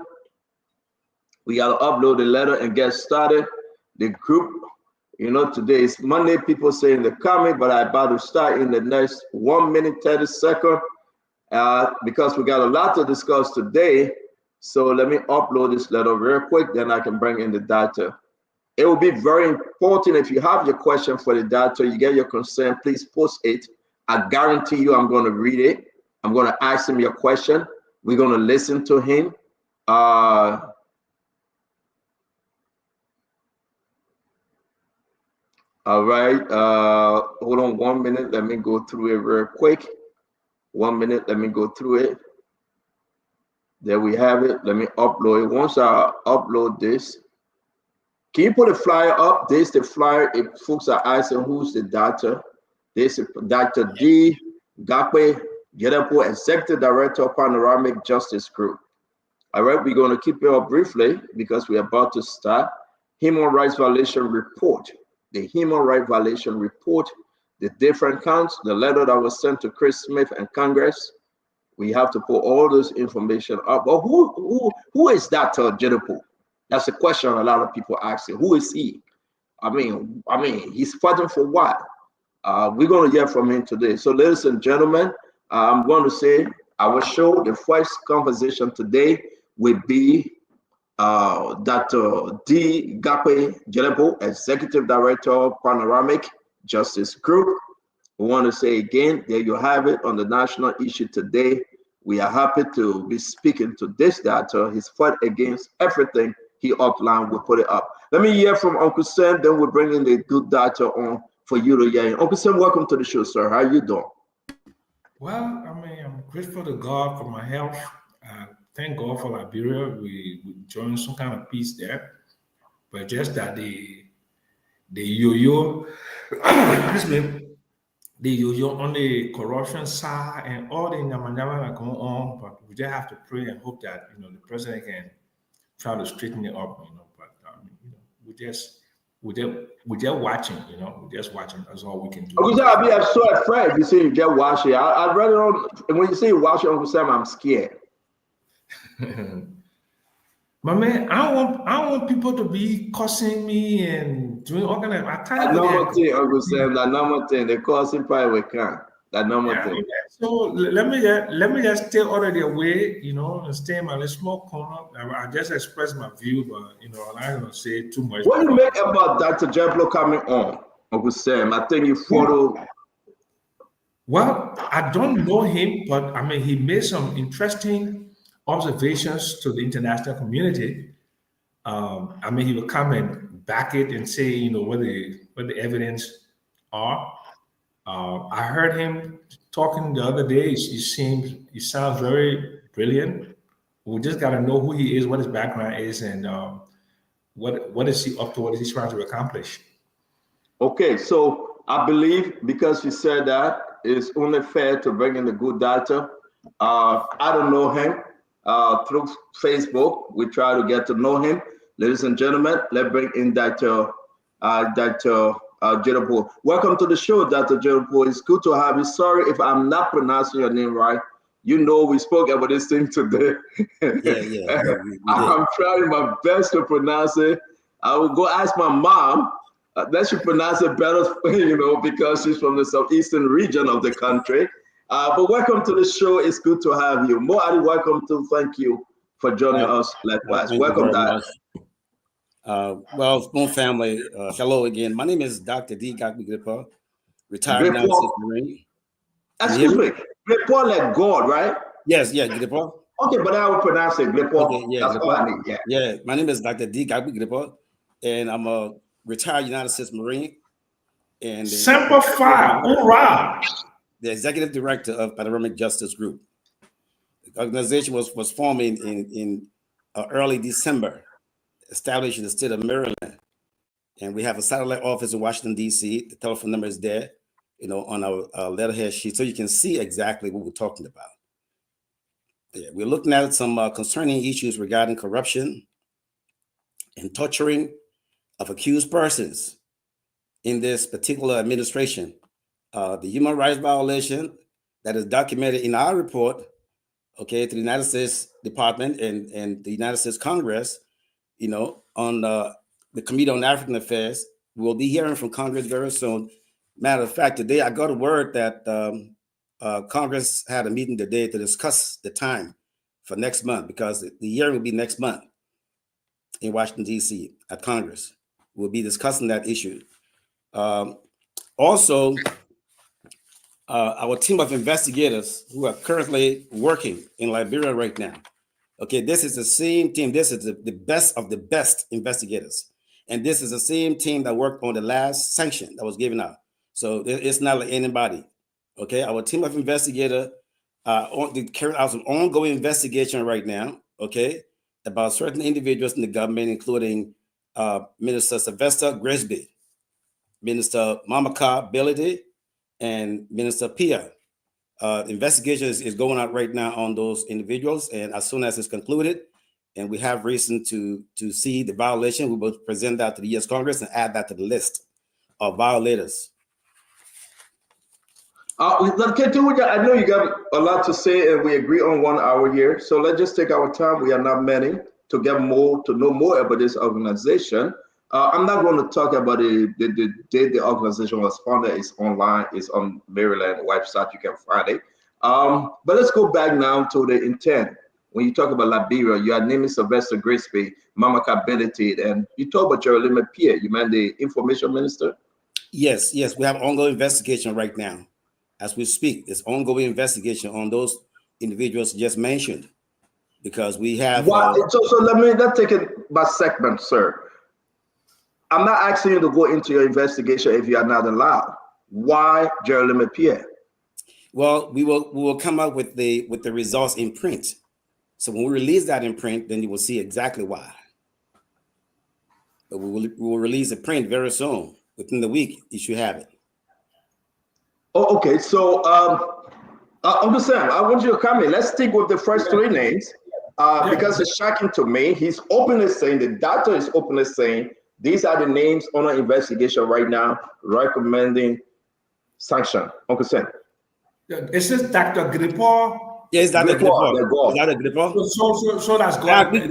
We got to upload the letter and get started. The group You know, today is Monday. People say in the comment, but I'm about to start in the next 1 minute 30 seconds because we got a lot to discuss today. So let me upload this letter real quick, then I can bring in the data. It will be very important if you have your question for the data, you get your concern, please post it. I guarantee you I'm going to read it. I'm going to ask him your question. We're going to listen to him. All right. Hold on 1 minute. Let me go through it real quick. 1 minute. Let me go through it. There we have it. Let me upload it. Once I upload this, can you put a flyer up? This the flyer. If folks are asking who's the doctor, this is Dr. D. Gedepoh, Executive Director of Panoramic Justice Group. All right, we're going to keep it up briefly because we're about to start. Human Rights Violation Report. The Human Rights Violation Report, the different counts, the letter that was sent to Chris Smith and Congress. We have to put all this information up. But who is Dr. Gedepoh? That's a question a lot of people asking. Who is he? I mean, he's fighting for what? We're going to hear from him today. So, ladies and gentlemen, I'm going to say our show, the first conversation today will be Dr. D. Gedepoh, Executive Director of Panoramic Justice Group. We want to say again, there you have it on the national issue today. We are happy to be speaking to this data. His fight against everything he outlined, we'll put it up. Let me hear from Uncle Sam, then we'll bring in the good data on for you to hear. Uncle Sam, welcome to the show, sir. How you doing? Well, I'm grateful to God for my health. Thank God for Liberia. We joined some kind of peace there. But just that the yo-yo, excuse me, the yo-yo on the corruption side and all the nyama that going on, but we just have to pray and hope that the president can try to straighten it up. But we're just watching. We're just watching. That's all we can do. Uncle Sam, I'm so afraid. You say you just watch it. I'd rather when you say watch it, Uncle Sam, I'm scared. My man, I don't want people to be cussing me and doing all kind of. I That number thing, Uncle Sam, that number thing, they causing probably we can't. That number thing. So let me just stay out of their way, and stay in my little small corner. I just express my view, but I'm not gonna say too much. What do you make about Dr. Gedepoh coming on, Uncle Sam? I think you follow. Well, I don't know him, but he made some interesting observations to the international community. He will come and back it and say, what the evidence are. I heard him talking the other day. He sounds very brilliant. We just got to know who he is, what his background is, and what is he up to, what is he trying to accomplish. Okay, so I believe because you said that, it's only fair to bring in the good data. I don't know him. Through Facebook, we try to get to know him. Ladies and gentlemen, let's bring in Dr. Gedepoh. Welcome to the show, Dr. Gedepoh. It's good to have you. Sorry if I'm not pronouncing your name right. We spoke about this thing today. Yeah. I'm trying my best to pronounce it. I will go ask my mom. That should pronounce it better, because she's from the southeastern region of the country. But welcome to the show. It's good to have you. Mo Ali, welcome to. Thank you for joining us. Likewise. Welcome, Dad. Well, Spoon family, hello again. My name is Dr. D. Gedepoh, retired United States Marine. Excuse me. Gedepoh like God, right? Yes, Gedepoh. Okay, but I will pronounce it Gedepoh. Okay, that's all I need. Yeah, my name is Dr. D. Gedepoh, and I'm a retired United States Marine. And Semper Fi, hoorah! The Executive Director of Panoramic Justice Group. The organization was formed in early December, established in the state of Maryland. And we have a satellite office in Washington, D.C. The telephone number is there, on our letterhead sheet, so you can see exactly what we're talking about. Yeah, we're looking at some concerning issues regarding corruption and torturing of accused persons in this particular administration. The human rights violation that is documented in our report, to the United States Department and the United States Congress, on the Committee on African Affairs, we'll be hearing from Congress very soon. Matter of fact, today I got a word that Congress had a meeting today to discuss the time for next month, because the hearing will be next month in Washington, D.C. at Congress. We'll be discussing that issue. Also, our team of investigators who are currently working in Liberia right now. Okay, this is the same team. This is the best of the best investigators. And this is the same team that worked on the last sanction that was given out. So it's not like anybody. Okay, our team of investigators they carry out some ongoing investigation right now, okay, about certain individuals in the government, including Minister Sylvester Grisby, Minister Mamaka Belity, and Minister Pia. Investigation is going out right now on those individuals, and as soon as it's concluded and we have reason to see the violation, we will present that to the U.S. Congress and add that to the list of violators. I know you got a lot to say, and we agree on 1 hour here. So let's just take our time. We are not many to get more, to know more about this organization. I'm not going to talk about the date the organization was founded. It's online. It's on Maryland website. You can find it. But let's go back now to the intent. When you talk about Liberia, you are naming Sylvester Grisby, Mamaka Belity, and you talk about Jeremy Pierre. You meant the information minister? Yes. We have ongoing investigation right now. As we speak, it's ongoing investigation on those individuals just mentioned, because we have. So let's take it by segment, sir. I'm not asking you to go into your investigation if you are not allowed. Why Jeremy Pierre? Well, we will come up with the results in print. So when we release that in print, then you will see exactly why. But we will release the print very soon. Within the week, you should have it. Oh, okay. So understand. I want you to come in. Let's stick with the first three names because it's shocking to me. He's openly saying, the doctor is openly saying, these are the names on an investigation right now, recommending sanction. Uncle Sam. Is this Dr. Gedepoh? Yes, Dr. Gedepoh. Is that a Gedepoh? So that's God. We're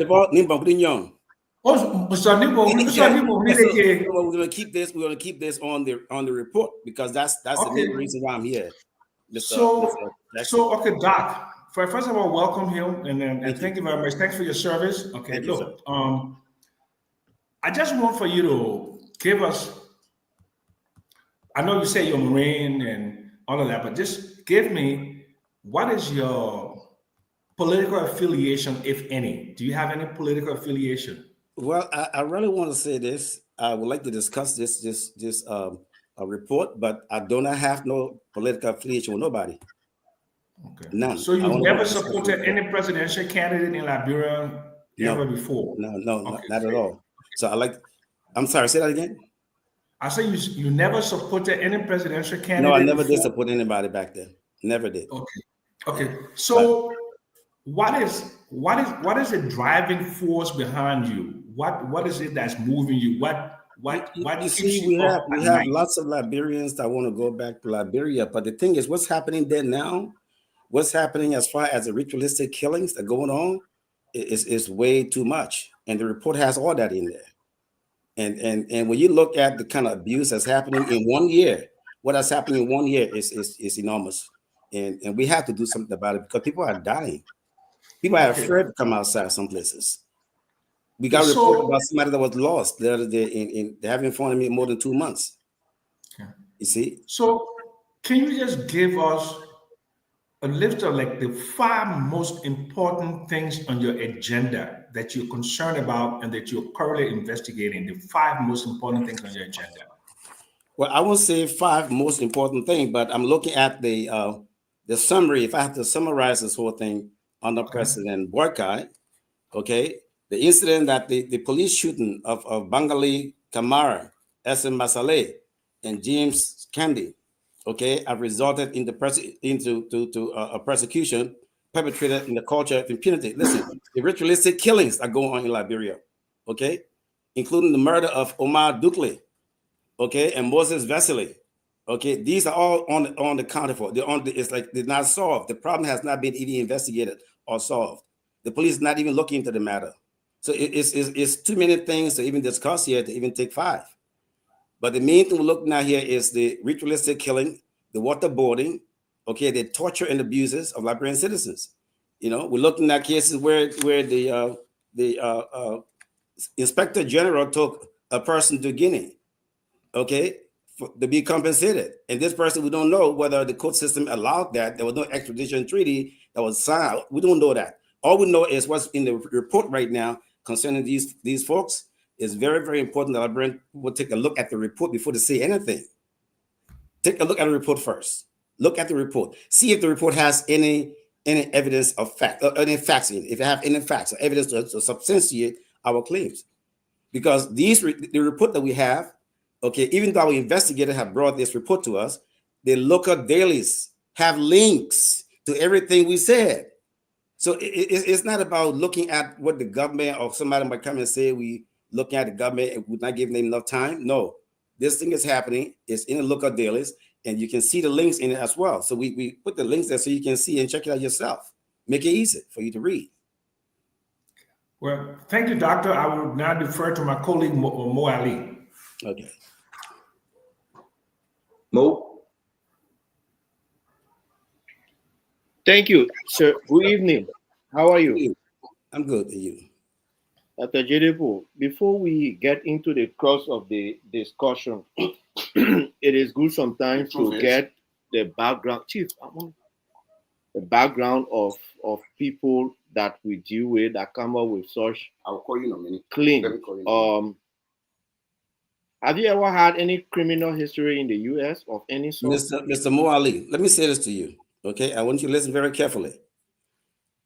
gonna keep this. We're gonna keep this on the report, because that's the main reason why I'm here. So okay, Doc. First of all, welcome him, and thank you very much. Thanks for your service. Okay, look, I just want for you to give us. I know you say you're Marine and all of that, but just give me, what is your political affiliation, if any? Do you have any political affiliation? Well, I really want to say this. I would like to discuss this report, but I do not have no political affiliation with nobody. Okay. None. So you never supported any presidential candidate in Liberia ever before? No, not at all. So I'm sorry, say that again. I say you never supported any presidential candidate. No, I never did support anybody back then. Never did. Okay. So what is the driving force behind you? What is it that's moving you? What you see, we have lots of Liberians that want to go back to Liberia, but the thing is, what's happening there now? What's happening as far as the ritualistic killings that are going on is way too much, and the report has all that in there. And when you look at the kind of abuse that's happening in 1 year, what has happened in 1 year is enormous, and we have to do something about it, because people are dying. People are afraid to come outside some places. We got a report about somebody that was lost the other day. They haven't found him in more than 2 months. Okay. You see? So can you just give us a list of like the 5 most important things on your agenda that you're concerned about and that you're currently investigating? The 5 most important things on your agenda. Well, I won't say 5 most important things, but I'm looking at the summary. If I have to summarize this whole thing under President Boykai, okay, the incident that the police shooting of Bangali Kamara, SM Masale, and James Candy, okay, have resulted in a persecution perpetrated in the culture of impunity. Listen, the ritualistic killings are going on in Liberia, okay, including the murder of Omar Dukle, okay, and Moses Vesely, okay. These are all on the counter for. It's like they're not solved. The problem has not been even investigated or solved. The police is not even looking into the matter. So it's too many things to even discuss here to even take 5. But the main thing we're looking at here is the ritualistic killing, the waterboarding, okay, the torture and abuses of Liberian citizens. You know, we're looking at cases where the Inspector General took a person to Guinea, okay, to be compensated. And this person, we don't know whether the court system allowed that. There was no extradition treaty that was signed. We don't know that. All we know is what's in the report right now concerning these folks. Is very, very important that Liberian people take a look at the report before they say anything. Take a look at the report first. Look at the report. See if the report has any evidence of fact, or any facts in it. If it have any facts or evidence to substantiate our claims. Because the report that we have, okay, even though our investigators have brought this report to us, the local dailies have links to everything we said. So it's not about looking at what the government or somebody might come and say we looking at the government and would not give them enough time. No, this thing is happening. It's in the local dailies, and you can see the links in it as well. So we put the links there so you can see and check it out yourself. Make it easy for you to read. Well, thank you, Doctor. I will now defer to my colleague, Mo Ali. Okay. Mo? Thank you, sir. Good evening. How are you? I'm good. And you? Dr. Gedepoh, before we get into the crux of the discussion, it is good sometimes to get the background, Chief, the background of people that we deal with that come up with such claims. Have you ever had any criminal history in the U.S. of any sort? Mr. Mo Ali, let me say this to you, okay? I want you to listen very carefully.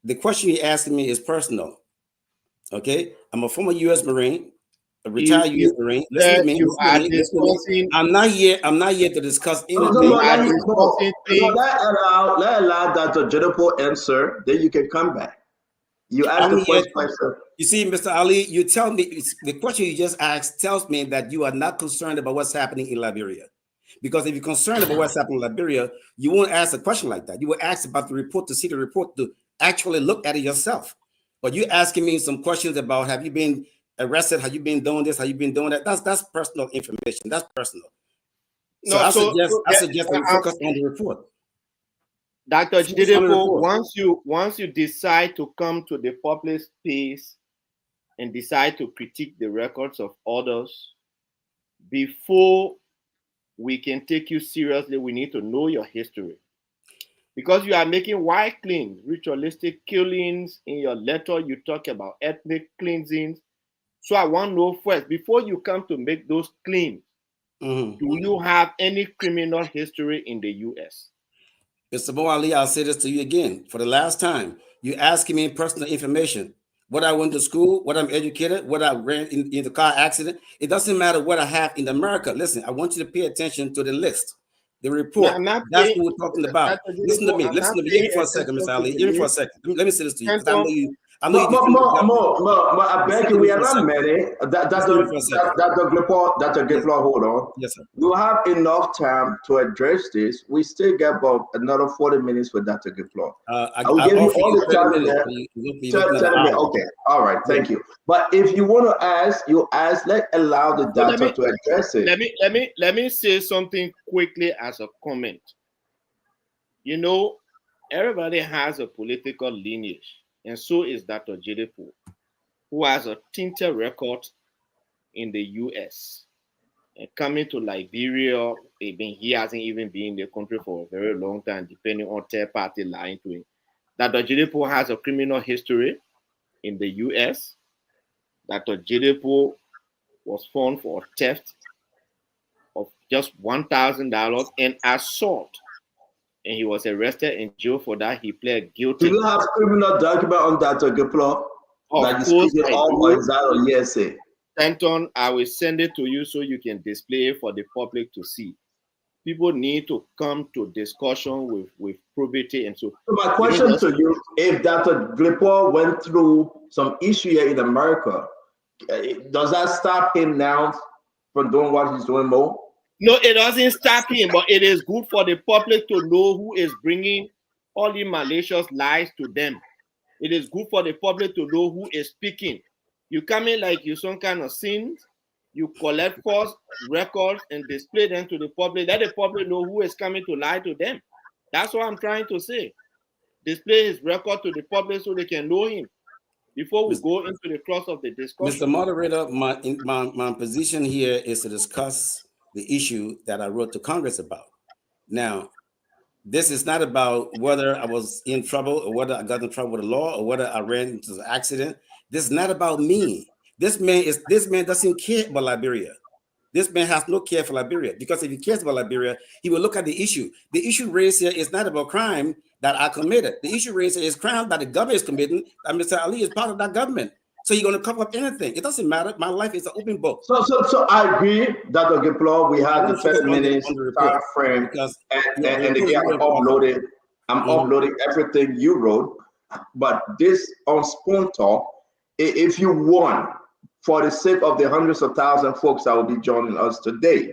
The question you're asking me is personal, okay? I'm a former U.S. Marine, a retired U.S. Marine. Listen to me. I'm not here to discuss anything. Let allow Dr. Gedepoh answer, then you can come back. You ask the first question. You see, Mr. Ali, you tell me, the question you just asked tells me that you are not concerned about what's happening in Liberia. Because if you're concerned about what's happening in Liberia, you won't ask a question like that. You will ask about the report, to see the report, to actually look at it yourself. But you're asking me some questions about, have you been arrested? Have you been doing this? Have you been doing that? That's personal information. That's personal. So I suggest we focus on the report. Dr. Gedepoh, once you decide to come to the public space and decide to critique the records of others, before we can take you seriously, we need to know your history. Because you are making wide claims, ritualistic killings. In your letter, you talk about ethnic cleansings. So I want to know first, before you come to make those claims, do you have any criminal history in the U.S.? Mr. Mo Ali, I'll say this to you again. For the last time, you're asking me personal information. What I went to school, what I'm educated, what I ran in the car accident. It doesn't matter what I have in America. Listen, I want you to pay attention to the list. The report. That's what we're talking about. Listen to me. Listen to me. Give me for a second, Mr. Ali. Give me for a second. Let me say this to you. Because I know you. I beg you, we are not many. Dr. Gedepoh, hold on. Yes, sir. You have enough time to address this. We still get about another 40 minutes for Dr. Gedepoh. I will give you all the time there. Okay, all right, thank you. But if you want to ask, you ask. Let's allow the doctor to address it. Let me say something quickly as a comment. You know, everybody has a political lineage. And so is Dr. Gedepoh, who has a tainted record in the U.S. And coming to Liberia, he hasn't even been in the country for a very long time, depending on third party lying to him. Dr. Gedepoh has a criminal history in the U.S. Dr. Gedepoh was found for theft of just $1,000 and assault. And he was arrested and jailed for that. He pled guilty. Do you have criminal document on Dr. Gedepoh? Of course, yes, Stanton, I will send it to you so you can display it for the public to see. People need to come to discussion with probity and so. So my question to you: if Dr. Gedepoh went through some issue here in America, does that stop him now from doing what he's doing more? No, it doesn't stop him, but it is good for the public to know who is bringing all the malicious lies to them. It is good for the public to know who is speaking. You come in like you some kind of sins, You collect false records and display them to the public. Let the public know who is coming to lie to them. That's what I'm trying to say. Display his record to the public so they can know him before we go into the cross of the discussion. Mr. Moderator, my position here is to discuss the issue that I wrote to Congress about. Now, this is not about whether I was in trouble or whether I got in trouble with the law or whether I ran into an accident. This is not about me. This man doesn't care about Liberia. This man has no care for Liberia, because if he cares about Liberia, he will look at the issue. The issue raised here is not about crime that I committed. The issue raised here is crime that the government is committing, that Mr. Ali is part of that government. So you're going to cover up anything. It doesn't matter. My life is an open book. So I agree, Dr. Gedepoh, we have the 30 minutes time frame, and again, I'm uploading everything you wrote. But this on Spoon Talk, if you want, for the sake of the hundreds of thousands of folks that will be joining us today,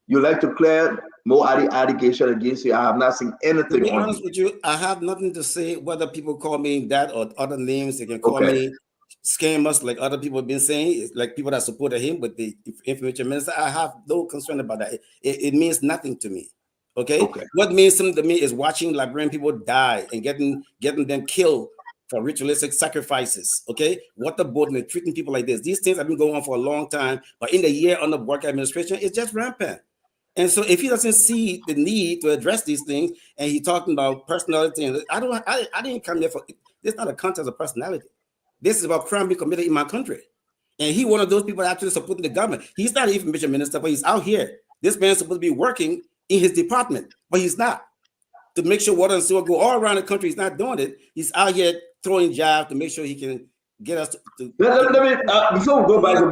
you like to clear more allegation against you. I have not seen anything. To be honest with you, I have nothing to say whether people call me that or other names. They can call me scammers, like other people have been saying, like people that supported him with the information minister. I have no concern about that. It means nothing to me. Okay? What means something to me is watching Liberian people die and getting them killed for ritualistic sacrifices. Okay, waterboarding and treating people like this. These things have been going on for a long time, but in the year under Buck administration, it's just rampant. And so if he doesn't see the need to address these things, and he's talking about personality, and I didn't come here for this. Is not a contest of personality. This is about crime being committed in my country. And he one of those people actually supporting the government. He's not even information minister, but he's out here. This man's supposed to be working in his department, but he's not. To make sure water and sewer go all around the country, he's not doing it. He's out here throwing jabs to make sure he can get us to let me before we go back to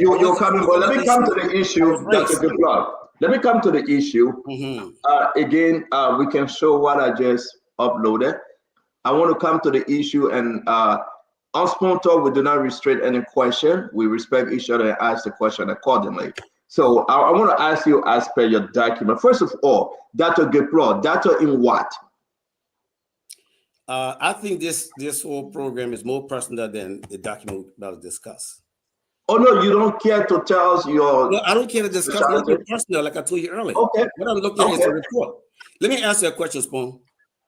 you're coming, but let me come to the issue, Dr. Gedepoh. Let me come to the issue. Again, we can show what I just uploaded. I want to come to the issue, and on Spoon Talk, we do not restrict any question. We respect each other and ask the question accordingly. So I want to ask you, as per your document, first of all, Dr. Gedepoh, data in what? I think this whole program is more personal than the document that was discussed. Oh no, you don't care to tell us your... No, I don't care to discuss anything personal, like I told you earlier. Okay. What I'm looking at is a report. Let me ask you a question, Spoon.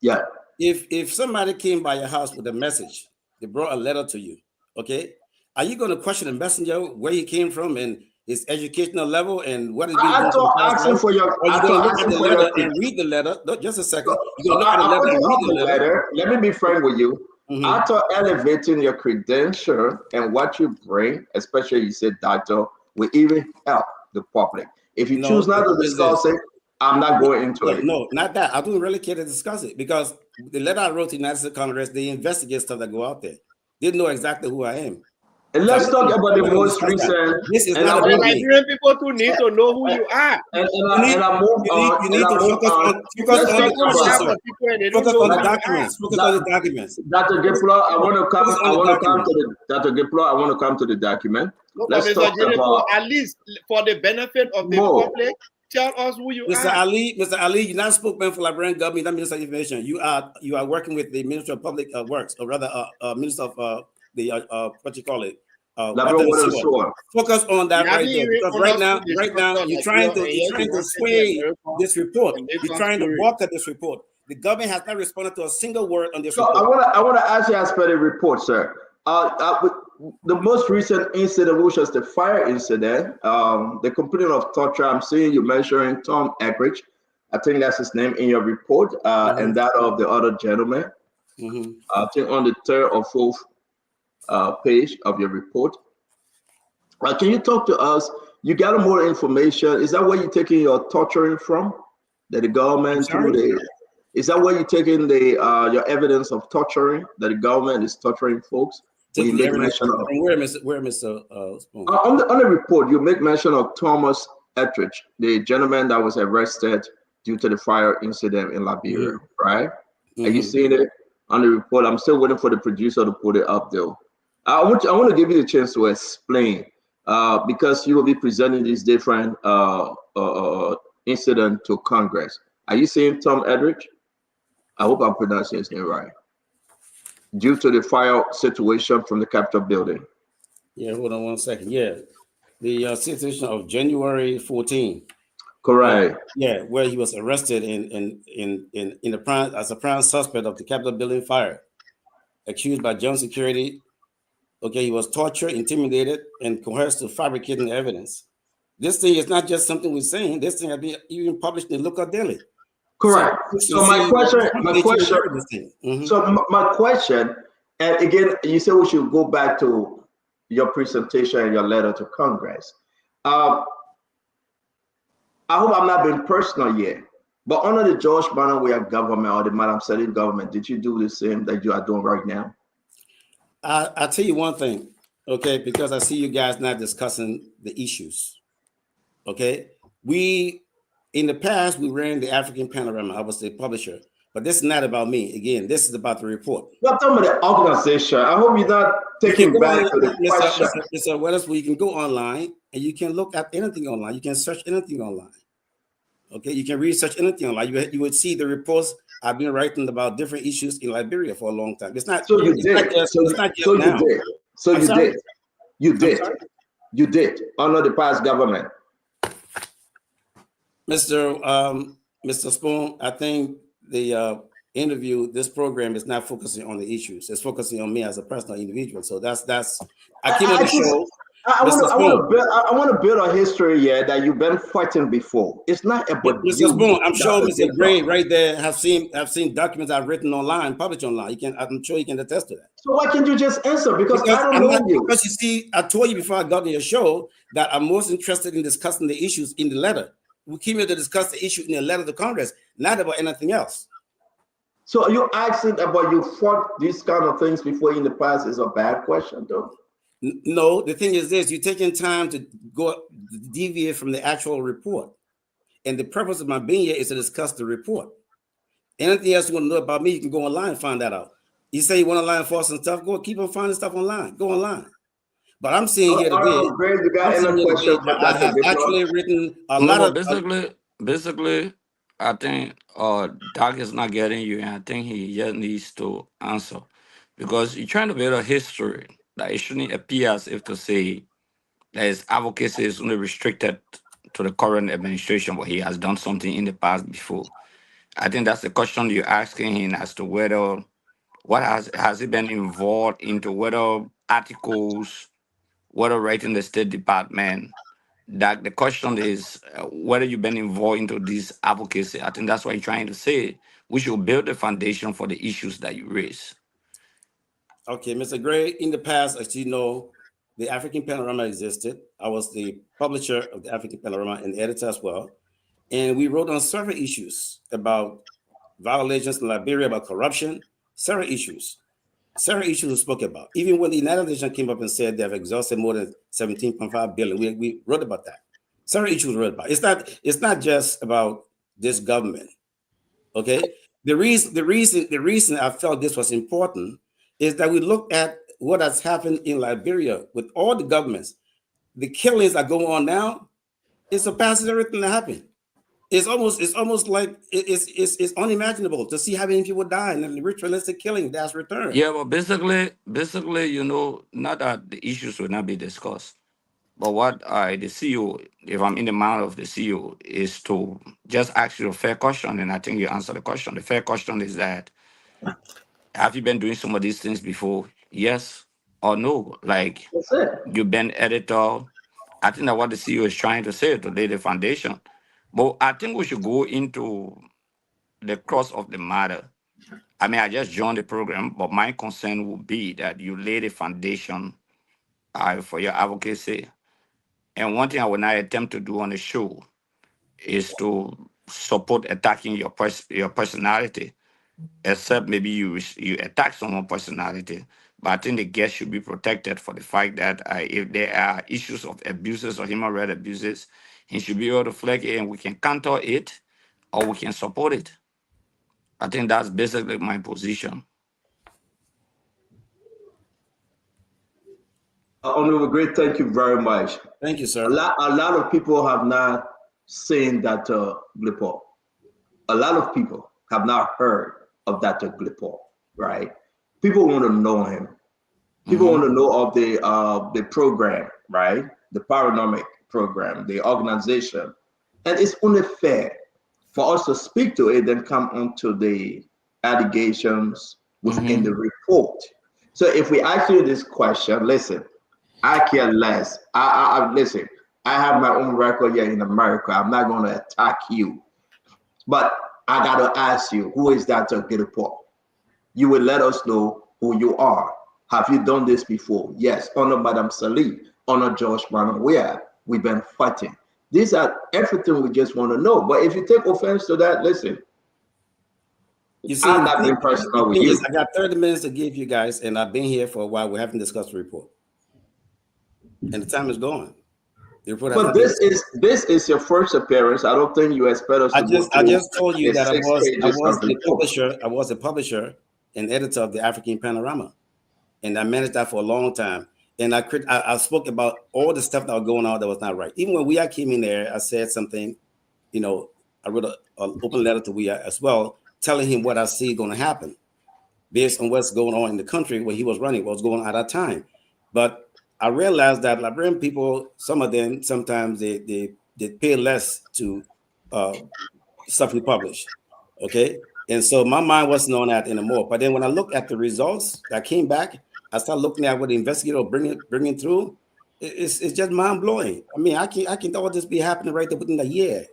Yeah. If somebody came by your house with a message, they brought a letter to you, okay? Are you going to question the messenger, where he came from and his educational level and what is being done? Asking for your... Or you going to look at the letter and read the letter? No, just a second. You're going to look at the letter and read the letter. Let me be frank with you. After elevating your credential and what you bring, especially you said doctor, will even help the public. If you choose not to discuss it, I'm not going into it. No, not that. I don't really care to discuss it, because the letter I wrote to the United States Congress, they investigate stuff that go out there. They know exactly who I am. And let's talk about the most recent. This is not about Nigerian people too need to know who you are. You need to focus on the documents. Focus on the documents. Dr. Gedepoh, I want to come to the document. Let's talk about, at least for the benefit of the public. Tell us who you Mr. are. Mr. Ali, you're not spokesman for Liberian government, not Minister of Information. You are working with the Minister of Public Works, or rather, Minister of the what you call it? Focus on that right there, because right now you're trying to sway this report. You're trying to walk at this report. The government has not responded to a single word on this report. I want to ask you as per the report, sir. The most recent incident, which was the fire incident, the complaint of torture, I'm seeing you mentioning Tom Eckridge. I think that's his name in your report, and that of the other gentleman. I think on the third or fourth page of your report. Can you talk to us? You got more information. Is that where you're taking your torturing from? That the government through the... Is that where you're taking the your evidence of torturing, that the government is torturing folks? You make mention of, where Mr. Spoon? On the report, you make mention of Thomas Eckridge, the gentleman that was arrested due to the fire incident in Liberia, right? Are you seeing it on the report? I'm still waiting for the producer to put it up, though. I want to give you the chance to explain, because you will be presenting these different incidents to Congress. Are you seeing Tom Eckridge? I hope I'm pronouncing his name right. Due to the fire situation from the Capitol building. Yeah, hold on one second. Yeah, the situation of January 14. Correct. Yeah, where he was arrested in the prime as a prime suspect of the Capitol building fire, accused by Jones Security. Okay, he was tortured, intimidated, and coerced to fabricating evidence. This thing is not just something we're saying. This thing has been even published in the Lookout Daily. Correct. So my question, Mm-hmm. So my question, and again, you said we should go back to your presentation and your letter to Congress. I hope I'm not being personal yet, but under the George Banaway government or the Madam Salim government, did you do the same that you are doing right now? I'll tell you one thing, okay, because I see you guys not discussing the issues. Okay, in the past we ran the African Panorama. I was the publisher, but this is not about me. Again, this is about the report. You're talking about the organization. I hope you're not taking back to the question. Mr. Weatherspoon, you can go online and you can look at anything online. You can search anything online. Okay, you can research anything online. You would see the reports I've been writing about different issues in Liberia for a long time. It's not. So you did. You did under the past government. Mr. Spoon, I think the interview, this program is not focusing on the issues. It's focusing on me as a personal individual. So that's. I came on the show. I want to build a history here that you've been fighting before. It's not about Mr. Spoon. I'm sure Mr. Gray right there have seen documents I've written online, published online. I'm sure you can attest to that. So why can't you just answer? Because I don't know you. Because you see, I told you before I got on your show that I'm most interested in discussing the issues in the letter. We came here to discuss the issue in the letter to Congress, not about anything else. So are you asking about you fought these kind of things before in the past is a bad question, though? No, the thing is this: you're taking time to go deviate from the actual report, and the purpose of my being here is to discuss the report. Anything else you want to know about me, you can go online and find that out. You say you want to line for some stuff, go keep on finding stuff online. Go online. But I'm saying here today, I have actually written a lot of basically. I think Doc is not getting you, and I think he just needs to answer because you're trying to build a history that it shouldn't appear as if to say that his advocacy is only restricted to the current administration, but he has done something in the past before. I think that's the question you're asking him as to whether what has he been involved into, whether articles, whether writing the State Department. That the question is whether you've been involved into this advocacy. I think that's what you're trying to say. We should build the foundation for the issues that you raise. Okay, Mr. Gray, in the past, as you know, the African Panorama existed. I was the publisher of the African Panorama and the editor as well. And we wrote on several issues about violations in Liberia, about corruption, several issues we spoke about. Even when the United Nations came up and said they have exhausted more than 17.5 billion, we wrote about that. Several issues we wrote about. It's not just about this government. Okay. The reason I felt this was important is that we look at what has happened in Liberia with all the governments. The killings that go on now, it surpasses everything that happened. It's almost like it's unimaginable to see how many people die in the ritualistic killing that's returned. Yeah, but basically, not that the issues will not be discussed, but what the CEO, if I'm in the mind of the CEO, is to just ask you a fair question, and I think you answer the question. The fair question is that have you been doing some of these things before? Yes or no? Like you've been editor. I think that what the CEO is trying to say to lay the foundation. But I think we should go into the crux of the matter. I mean, I just joined the program, but my concern would be that you lay the foundation for your advocacy. And one thing I will not attempt to do on the show is to support attacking your personality, except maybe you attack someone's personality. But I think the guest should be protected for the fact that if there are issues of abuses or human rights abuses, he should be able to flag it and we can counter it or we can support it. I think that's basically my position. Honorable Great, thank you very much. Thank you, sir. A lot of people have not seen that Gedepoh. A lot of people have not heard of that Gedepoh, right? People want to know him. People want to know of the program, right? the paranormal program, the organization. And it's only fair for us to speak to it, then come onto the allegations within the report. So if we ask you this question, listen, I care less. Listen, I have my own record here in America. I'm not going to attack you. But I got to ask you, who is Dr. Gedepoh? You will let us know who you are. Have you done this before? Yes. Honor Madam Salih, honor George Brown. We've been fighting. These are everything we just want to know. But if you take offense to that, listen. You see, I'm not being personal with you. I got 30 minutes to give you guys, and I've been here for a while. We haven't discussed the report. And the time is gone. But this is your first appearance. I don't think you expect us to I just told you that I was a the publisher and editor of the African Panorama, and I managed that for a long time. And I spoke about all the stuff that was going on that was not right. Even when we came in there, I said something. You know, I wrote an open letter to we as well, telling him what I see going to happen, based on what's going on in the country where he was running, what was going on at that time. But I realized that Liberian people, some of them, sometimes they pay less to stuff we publish, okay? And so my mind wasn't on that anymore. But then when I look at the results that came back, I started looking at what the investigator bringing through. It's just mind blowing. I mean, I can all this be happening right there within a year.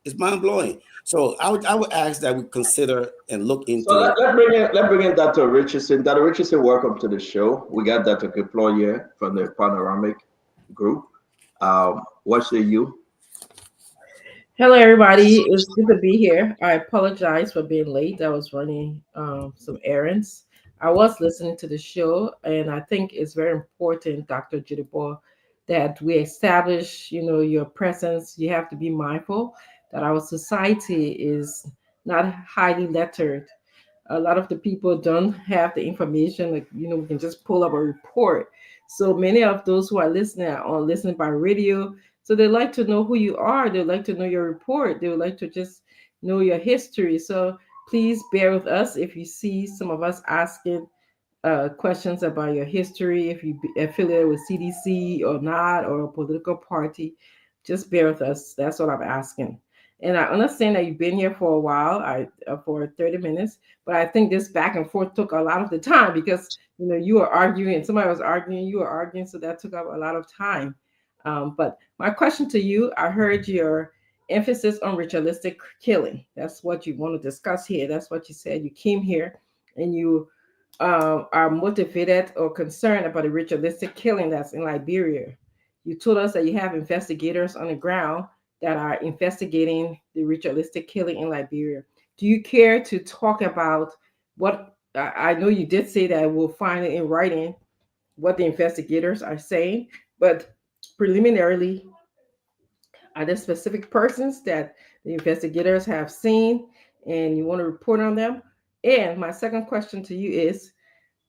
It's mind blowing. So I would ask that we consider and look into. So let's bring in Dr. Richardson. Dr. Richardson, welcome to the show. We got Dr. Gedepoh here from the Panoramic Group. What say you? Hello, everybody. It's good to be here. I apologize for being late. I was running some errands. I was listening to the show, and I think it's very important, Dr. Gedepoh, that we establish, your presence. You have to be mindful that our society is not highly lettered. A lot of the people don't have the information, like, we can just pull up a report. So many of those who are listening by radio. So they like to know who you are. They like to know your report. They would like to just know your history. So please bear with us if you see some of us asking questions about your history, if you affiliated with CDC or not, or a political party. Just bear with us. That's what I'm asking. And I understand that you've been here for a while, for 30 minutes, but I think this back and forth took a lot of the time because, you were arguing and somebody was arguing, you were arguing, so that took up a lot of time. But my question to you, I heard your emphasis on ritualistic killing. That's what you want to discuss here. That's what you said. You came here and you are motivated or concerned about the ritualistic killing that's in Liberia. You told us that you have investigators on the ground that are investigating the ritualistic killing in Liberia. Do you care to talk about what, I know you did say that we'll find it in writing, what the investigators are saying, but preliminarily, are there specific persons that the investigators have seen and you want to report on them? And my second question to you is,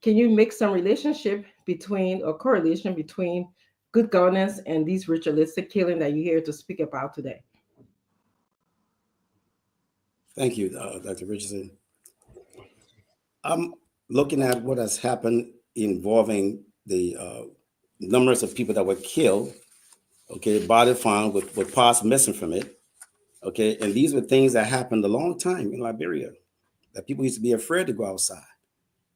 can you make some relationship between or correlation between good governance and these ritualistic killing that you're here to speak about today? Thank you, Dr. Richardson. I'm looking at what has happened involving the numbers of people that were killed, okay, body found with parts missing from it, okay, and these were things that happened a long time in Liberia, that people used to be afraid to go outside,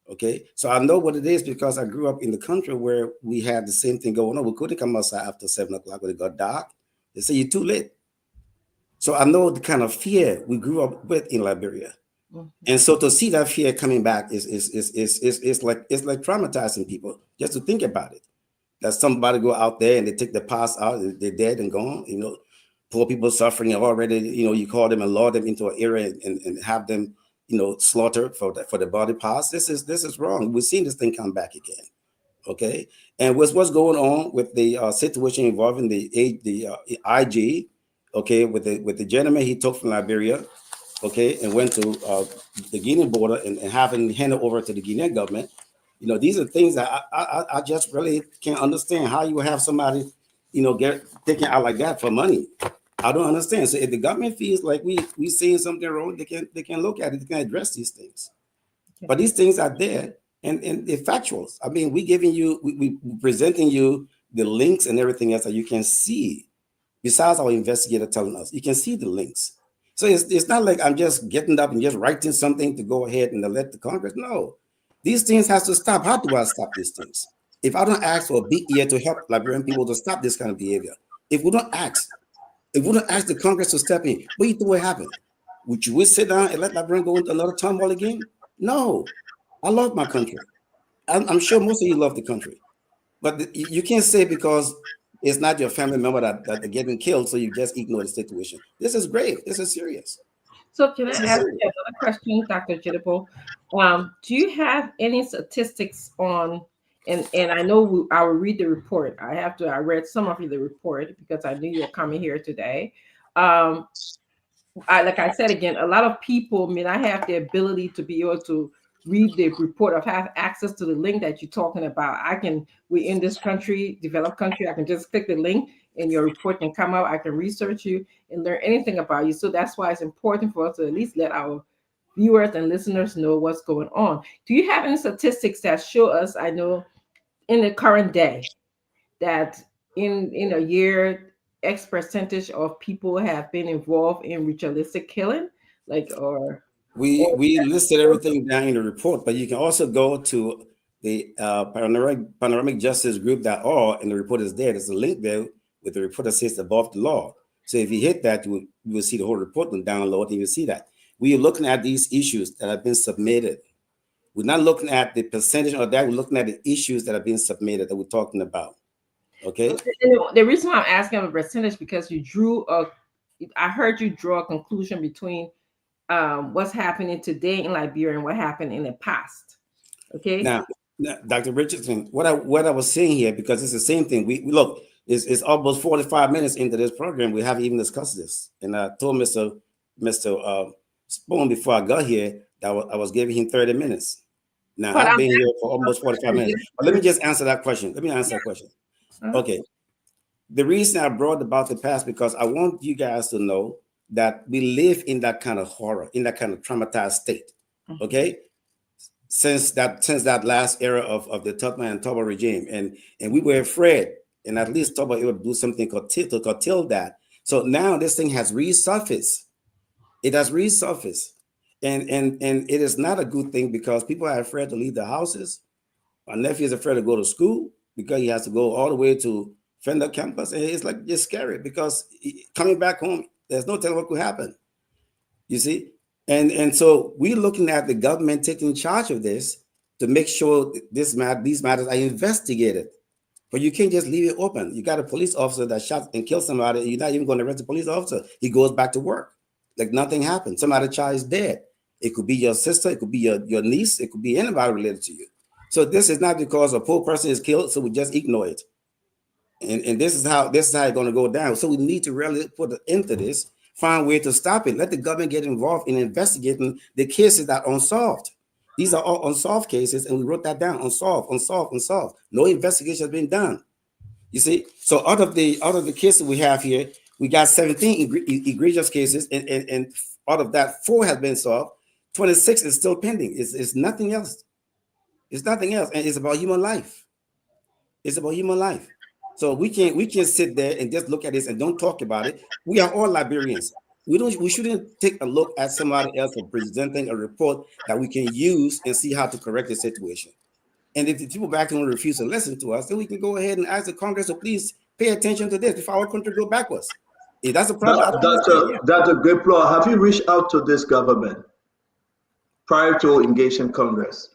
okay? So I know what it is because I grew up in the country where we had the same thing going on. We couldn't come outside after 7 o'clock when it got dark. They say you're too late. So I know the kind of fear we grew up with in Liberia. And so to see that fear coming back is like traumatizing people just to think about it. That somebody go out there and they take the past out, they're dead and gone. Poor people suffering already. You call them and lure them into an area and have them, slaughtered for the body parts. This is wrong. We're seeing this thing come back again. Okay, and what's going on with the situation involving the IG? Okay, with the gentleman he took from Liberia. Okay, and went to the Guinean border and having handed over to the Guinean government. These are things that I just really can't understand how you have somebody, get taken out like that for money. I don't understand. So if the government feels like we seeing something wrong, they can look at it, they can address these things. Okay. But these things are there and they're factuals. I mean, we presenting you the links and everything else that you can see. Besides our investigator telling us, you can see the links. So it's not like I'm just getting up and just writing something to go ahead and let the Congress know. These things has to stop. How do I stop these things? If I don't ask for a big ear to help Liberian people to stop this kind of behavior, if we don't ask the Congress to step in, what do you think will happen? Would you sit down and let Liberian go into another turmoil again? No. I love my country. I'm sure most of you love the country. But you can't say because it's not your family member that they're getting killed, so you just ignore the situation. This is grave. This is serious. So can I ask you another question, Dr. Gedepoh? Do you have any statistics on, and I know I will read the report. I read some of the report because I knew you were coming here today. Like I said again, a lot of people may not have the ability to be able to read the report or have access to the link that you're talking about. We in this country, developed country, I can just click the link and your report can come out. I can research you and learn anything about you. So that's why it's important for us to at least let our viewers and listeners know what's going on. Do you have any statistics that show us, I know in the current day, that in a year, X percentage of people have been involved in ritualistic killing, we listed everything down in the report, but you can also go to the panoramic justice group.org, and the report is there. There's a link there with the report that says above the law. So if you hit that, you will see the whole report and download, and you'll see that. We are looking at these issues that have been submitted. We're not looking at the percentage of that. We're looking at the issues that have been submitted that we're talking about. Okay. The reason why I'm asking a percentage because I heard you draw a conclusion between what's happening today in Liberia and what happened in the past. Okay. Now, Dr. Richardson, what I was saying here, because it's the same thing. We look, it's almost 45 minutes into this program. We haven't even discussed this. And I told Mr. Spoon before I got here that I was giving him 30 minutes. Now I've been here for almost 45 minutes. But let me just answer that question. Let me answer that question. Okay. The reason I brought about the past, because I want you guys to know that we live in that kind of horror, in that kind of traumatized state. Okay. Since that last era of the Tubman and Toba regime. And we were afraid, and at least Toba would do something to curtail that. So now this thing has resurfaced. It has resurfaced. And it is not a good thing because people are afraid to leave their houses. My nephew is afraid to go to school because he has to go all the way to Fender campus. And it's like just scary because coming back home, there's no telling what could happen. You see? And so we're looking at the government taking charge of this to make sure these matters are investigated. But you can't just leave it open. You got a police officer that shot and killed somebody. You're not even going to arrest the police officer. He goes back to work like nothing happened. Somebody child is dead. It could be your sister. It could be your niece. It could be anybody related to you. So this is not because a poor person is killed, so we just ignore it. And this is how it's going to go down. So we need to really put an end to this, find a way to stop it. Let the government get involved in investigating the cases that are unsolved. These are all unsolved cases, and we wrote that down: unsolved. No investigation has been done. You see, so out of the cases we have here, we got 17 egregious cases, and out of that, 4 have been solved. 26 is still pending. It's nothing else. It's nothing else, and it's about human life. It's about human life. So we can't sit there and just look at this and don't talk about it. We are all Liberians. We shouldn't take a look at somebody else for presenting a report that we can use and see how to correct the situation. And if the people back home refuse to listen to us, then we can go ahead and ask the Congress to please pay attention to this before our country go backwards. If that's a problem, Dr. Gedepoh, have you reached out to this government prior to engaging Congress?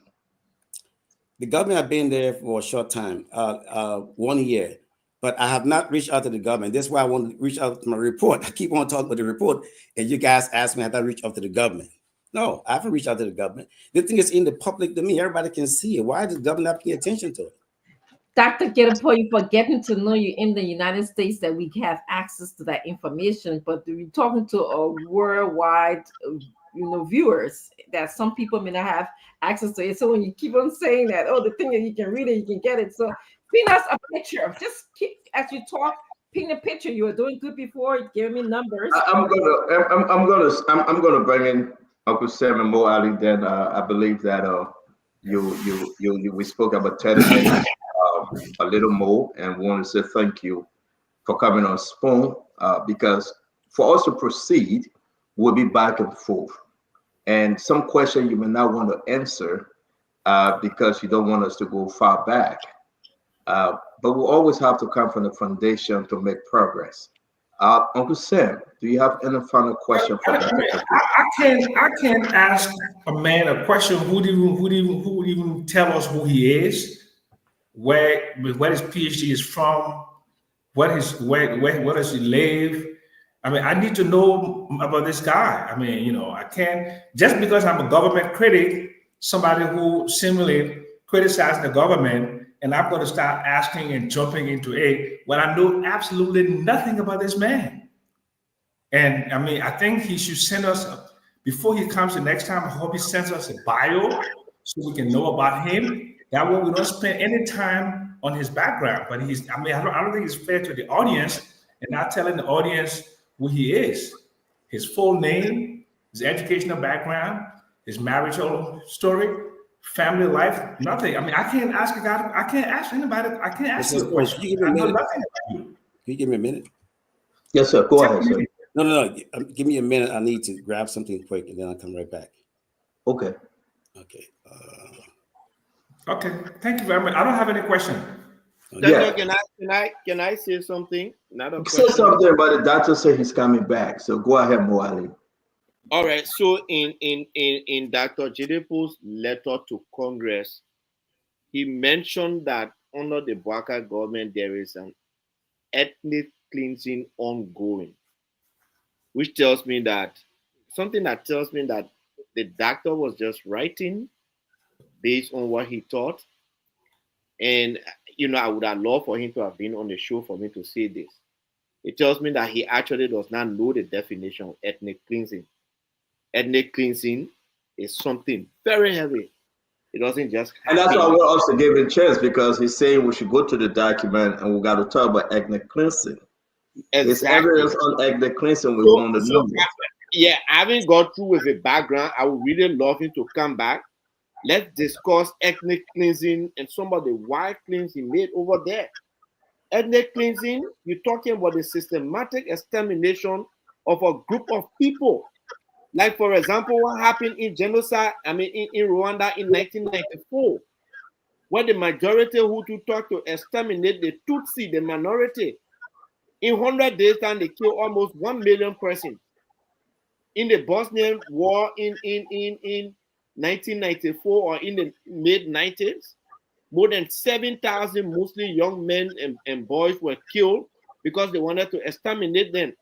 The government have been there for a short time, 1 year, but I have not reached out to the government. That's why I want to reach out to my report. I keep on talking about the report, and you guys ask me, have I reached out to the government? No, I haven't reached out to the government. The thing is in the public domain. Everybody can see it. Why does the government not pay attention to it? Dr. Gedepoh, you for getting to know you in the United States that we have access to that information, but we're talking to a worldwide, viewers that some people may not have access to it. So when you keep on saying that, the thing that you can read it, you can get it. So paint us a picture of just keep as you talk. Paint a picture. You were doing good before. Give me numbers. I'm gonna bring in Uncle Sam and Mo Ali. Then I believe that we spoke about 30 minutes. a little more, and we want to say thank you for coming on Spoon, because for us to proceed, we'll be back and forth. And some question you may not want to answer because you don't want us to go far back. But we'll always have to come from the foundation to make progress. Uncle Sam, do you have any final question for Dr. I can't ask a man a question who would even tell us who he is, where his PhD is from, where does he live. I mean, I need to know about this guy. I mean, you know, I can't just because I'm a government critic, somebody who similarly criticizes the government, and I'm going to start asking and jumping into it when I know absolutely nothing about this man. And I mean, I think he should send us before he comes the next time. I hope he sends us a bio so we can know about him. That way, we don't spend any time on his background. But I don't think it's fair to the audience and not telling the audience who he is, his full name, his educational background, his marital story, family life, nothing. I mean, I can't ask a guy. I can't ask anybody. I can't ask you a question. I know nothing about you. Can you give me a minute? Yes, sir. Go ahead, sir. No. Give me a minute. I need to grab something quick, and then I'll come right back. Okay. Okay. Okay. Thank you very much. I don't have any question. Yeah. Can I say something? Not a say something, but the doctor said he's coming back. So go ahead, Moali. All right. So in Dr. Gedepoh's letter to Congress, he mentioned that under the Bouaka government there is an ethnic cleansing ongoing, which tells me that the doctor was just writing based on what he thought. And, you know, I would have loved for him to have been on the show for me to say this. It tells me that he actually does not know the definition of ethnic cleansing. Ethnic cleansing is something very heavy. It doesn't just happen. And that's why I want us to give it a chance, because he's saying we should go to the document and we got to talk about ethnic cleansing. Exactly. It's evidence on ethnic cleansing we want to know. Yeah, having gone through with a background, I would really love him to come back. Let's discuss ethnic cleansing and some of the wild claims he made over there. Ethnic cleansing, you're talking about the systematic extermination of a group of people. Like, for example, what happened in genocide, in Rwanda in 1994, where the majority Hutu thought to exterminate the Tutsi, the minority. In 100 days time, they killed almost 1 million persons. In the Bosnian War in 1994 or in the mid-90s, more than 7,000 mostly young men and boys were killed because they wanted to exterminate them.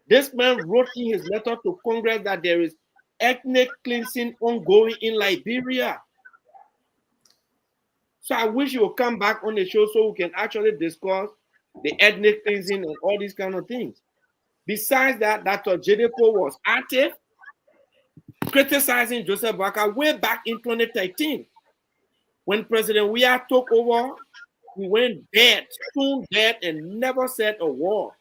This man wrote in his letter to Congress that there is ethnic cleansing ongoing in Liberia. So I wish you would come back on the show so we can actually discuss the ethnic cleansing and all these kind of things. Besides that, Dr. Gedepoh was active criticizing Joseph Bouaka way back in 2013. When President Weah took over, he went dead, stone dead, and never said a word.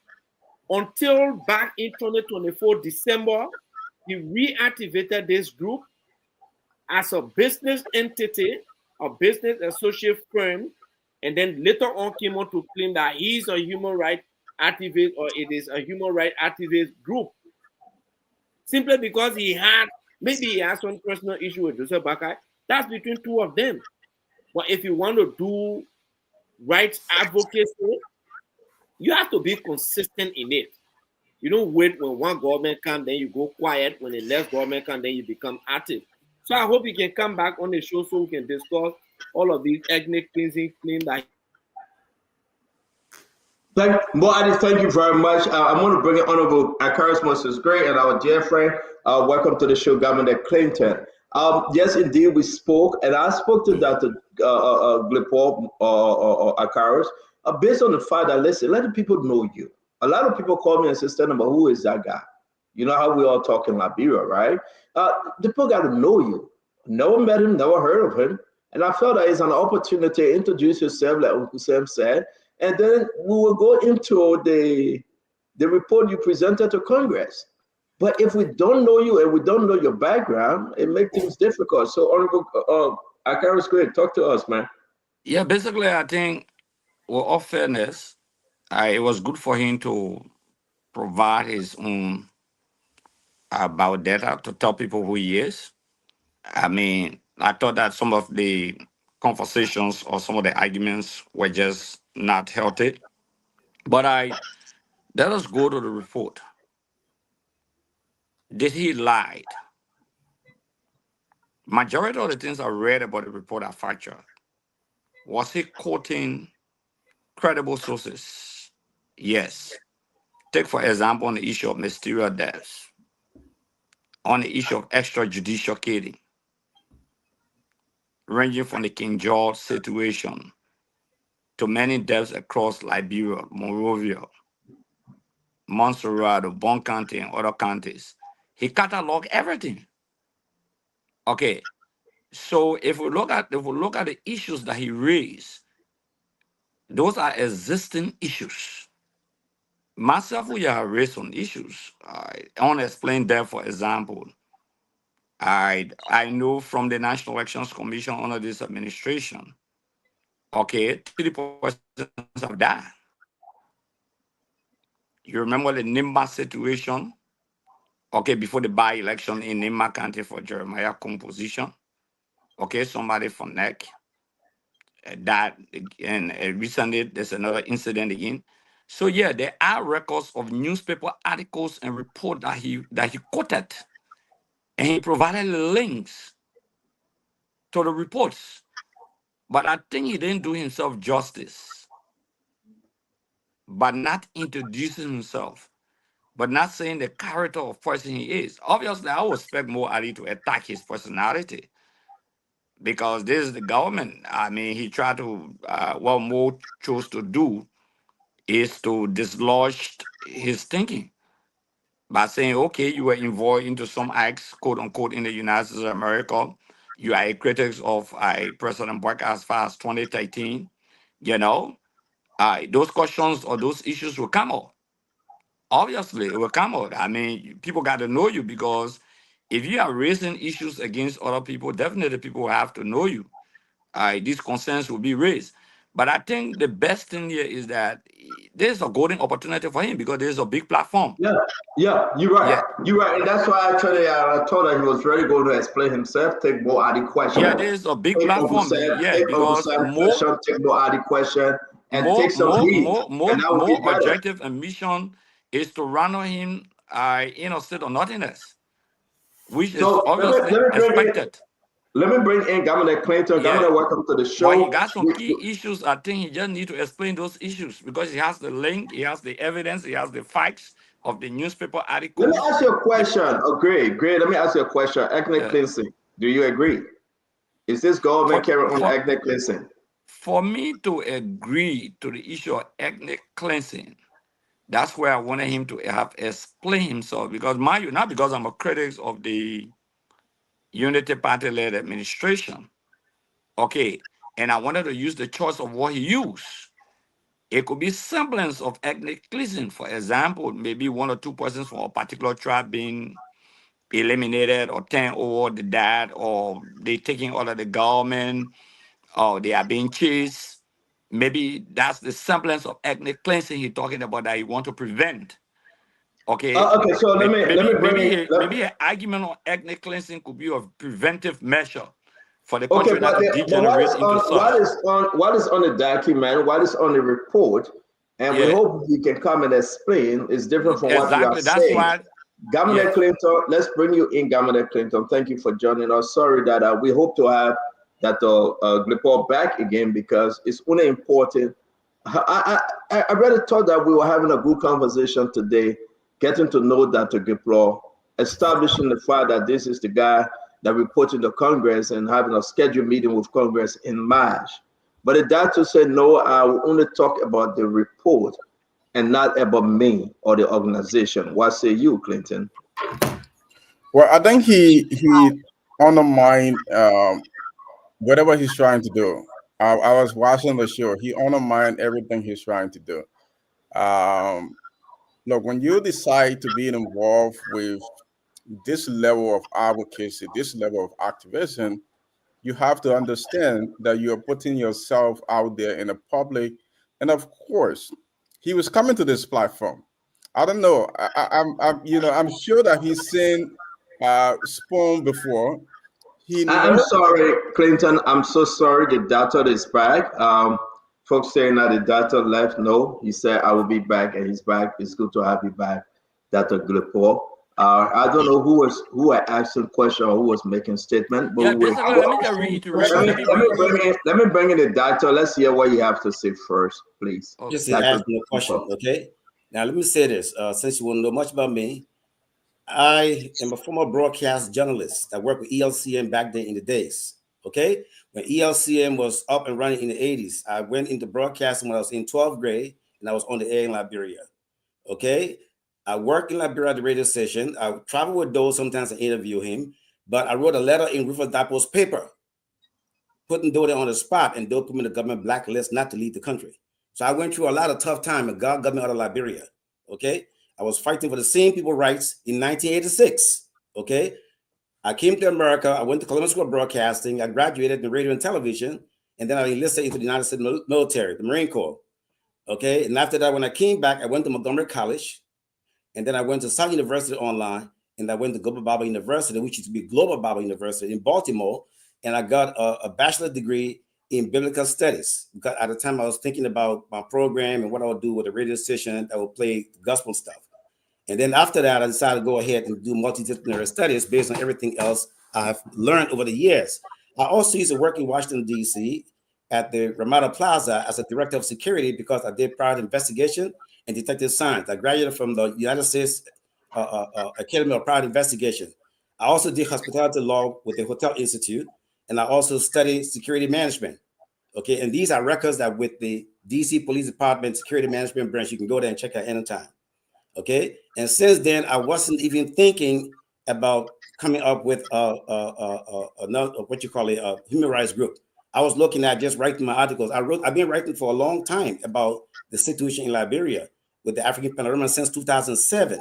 Until back in 2024, December, he reactivated this group as a business entity, a business associate firm, and then later on came on to claim that he's a human rights activist, or it is a human rights activist group. Simply because maybe he has some personal issue with Joseph Bouaka. That's between two of them. But if you want to do rights advocacy, you have to be consistent in it. You don't wait when one government comes, then you go quiet. When the next government comes, then you become active. So I hope you can come back on the show so we can discuss all of these ethnic cleansing claims that. Thank you very much. I'm going to bring in Honorable Akaris Moses Gray and our dear friend. Welcome to the show, Governor Clinton. Yes, indeed, we spoke, and I spoke to Dr. Gedepoh Akaris based on the fact that, listen, let the people know you. A lot of people call me and say, "Stanley, who is that guy?" You know how we all talk in Liberia, right? The people got to know you. Never met him, never heard of him. And I felt that it's an opportunity to introduce yourself, like Uncle Sam said. And then we will go into the report you presented to Congress. But if we don't know you and we don't know your background, it makes things difficult. So, Honorable Akaris, go ahead, talk to us, man. Yeah, basically, I think Well, all fairness, it was good for him to provide his own about data to tell people who he is. I mean, I thought that some of the conversations or some of the arguments were just not healthy. But let us go to the report. Did he lie? Majority of the things I read about the report are factual. Was he quoting credible sources? Yes. Take for example on the issue of mysterious deaths, on the issue of extrajudicial killing, ranging from the King George situation to many deaths across Liberia, Monrovia, Montserrat, Bon County, and other counties. He cataloged everything. Okay, so if we look at the issues that he raised, those are existing issues. Myself, we have raised some issues. I want to explain that. For example, I know from the National Elections Commission under this administration, okay, 3 persons have died. You remember the Nimba situation? Okay, before the by-election in Nimba County for Jeremiah Kung position. Okay, somebody from NEC died, and recently there's another incident again. So yeah, there are records of newspaper articles and report that he quoted, and he provided links to the reports. But I think he didn't do himself justice by not introducing himself, but not saying the character of person he is. Obviously, I would expect more Ali to attack his personality because this is the government. I mean, he tried to, what Mo chose to do is to dislodge his thinking by saying, okay, you were involved into some acts, quote unquote, in the United States of America. You are a critic of President Bush as far as 2013. You know, those questions or those issues will come up. Obviously, it will come out. I mean, people got to know you because if you are raising issues against other people, definitely people will have to know you. These concerns will be raised. But I think the best thing here is that there's a golden opportunity for him because there's a big platform. Yeah, yeah, you're right. Yeah, You're right. And that's why actually I told her he was ready going to explain himself, take more out the question. yeah, there's a big Take Uncle platform. Sam, Yeah, take Uncle because Sam question, take more out the question, and take some heat. And that would be more better. objective and mission is to run on him in a state of nothingness, which is So obviously expected. let me bring in Governor Clinton. Yeah. Governor, welcome to the But he show. got some key issues. I think he just need to explain those issues because he has the link, he has the evidence, he has the facts of the newspaper Let me articles. ask you a question. Oh, great, great. Let me ask you a question. Ethnic Yeah. cleansing. Do you agree? Is this government For, carrying on for ethnic cleansing? for me to agree to the issue of ethnic cleansing, that's where I wanted him to have explained himself. Because mind you, not because I'm a critic of the Unity Party-led administration, okay, and I wanted to use the choice of what he used. It could be semblance of ethnic cleansing. For example, maybe 1 or 2 persons from a particular tribe being eliminated or turned over the dad, or they taking out of the government, or they are being chased. Maybe that's the semblance of ethnic cleansing he's talking about that he want to prevent. Okay. Okay, so let me bring in. Maybe an argument on ethnic cleansing could be a preventive measure for the Okay, country not to but degenerate into such. what is on the document? What is on the report? And we Yeah, hope you can come and explain. It's different from what you are exactly. That's saying. why. Governor Yeah. Clinton, let's bring you in, Governor Clinton. Thank you for joining us. Sorry that we hope to have that Gedepoh back again because it's only important. I really thought that we were having a good conversation today, getting to know Dr. Gedepoh, establishing the fact that this is the guy that reported to Congress and having a scheduled meeting with Congress in March. But the doctor said, no, I will only talk about the report and not about me or the organization. What say you, Clinton? Well, I think he undermined whatever he's trying to do. I was watching the show. He undermined everything he's trying to do. Um, Look, when you decide to be involved with this level of advocacy, this level of activism, you have to understand that you are putting yourself out there in the public And of course, he was coming to this platform. I don't know. I'm sure that he's seen Spoon before. He I'm knows. sorry, Clinton. I'm so sorry. The doctor is back. Folks saying that the doctor left. No, he said I will be back, and he's back. It's good to have you back, Dr. Gedepoh. I don't know who I asked the question or who was making statement, but Yeah, we basically, let me just reiterate. let me Let me reiterate. let me bring in the doctor. Let's hear what you have to say first, please. Just Okay. to Dr. ask you a question, Gedepoh. okay? Now let me say this. Since you won't know much about me, I am a former broadcast journalist. I worked with ELCM back then in the days. Okay, when ELCM was up and running in the 80s, I went into broadcasting when I was in 12th grade, and I was on the air in Liberia. Okay, I worked in Liberia at the radio station. I traveled with Doe sometimes and interview him, but I wrote a letter in Rufus Dapo's paper, putting Doe there on the spot, and Doe put me in the government blacklist not to leave the country. So I went through a lot of tough time, and God got me out of Liberia. Okay, I was fighting for the same people's rights in 1986. Okay, I came to America. I went to Columbia School of Broadcasting. I graduated in radio and television, and then I enlisted into the United States military, the Marine Corps. Okay, and after that, when I came back, I went to Montgomery College, and then I went to South University online, and I went to Global Bible University, which used to be Global Bible University in Baltimore, and I got a bachelor's degree in biblical studies. Because at the time, I was thinking about my program and what I would do with a radio station that would play gospel stuff. And then after that, I decided to go ahead and do multidisciplinary studies based on everything else I've learned over the years. I also used to work in Washington, D.C. at the Ramada Plaza as a director of security because I did private investigation and detective science. I graduated from the United States Academy of Private Investigation. I also did hospitality law with the Hotel Institute, and I also studied security management. Okay, and these are records that with the D.C. Police Department Security Management Branch, you can go there and check out anytime. Okay, and since then I wasn't even thinking about coming up with another what you call a human rights group. I was looking at just writing my articles. I've been writing for a long time about the situation in Liberia with the African Panorama since 2007.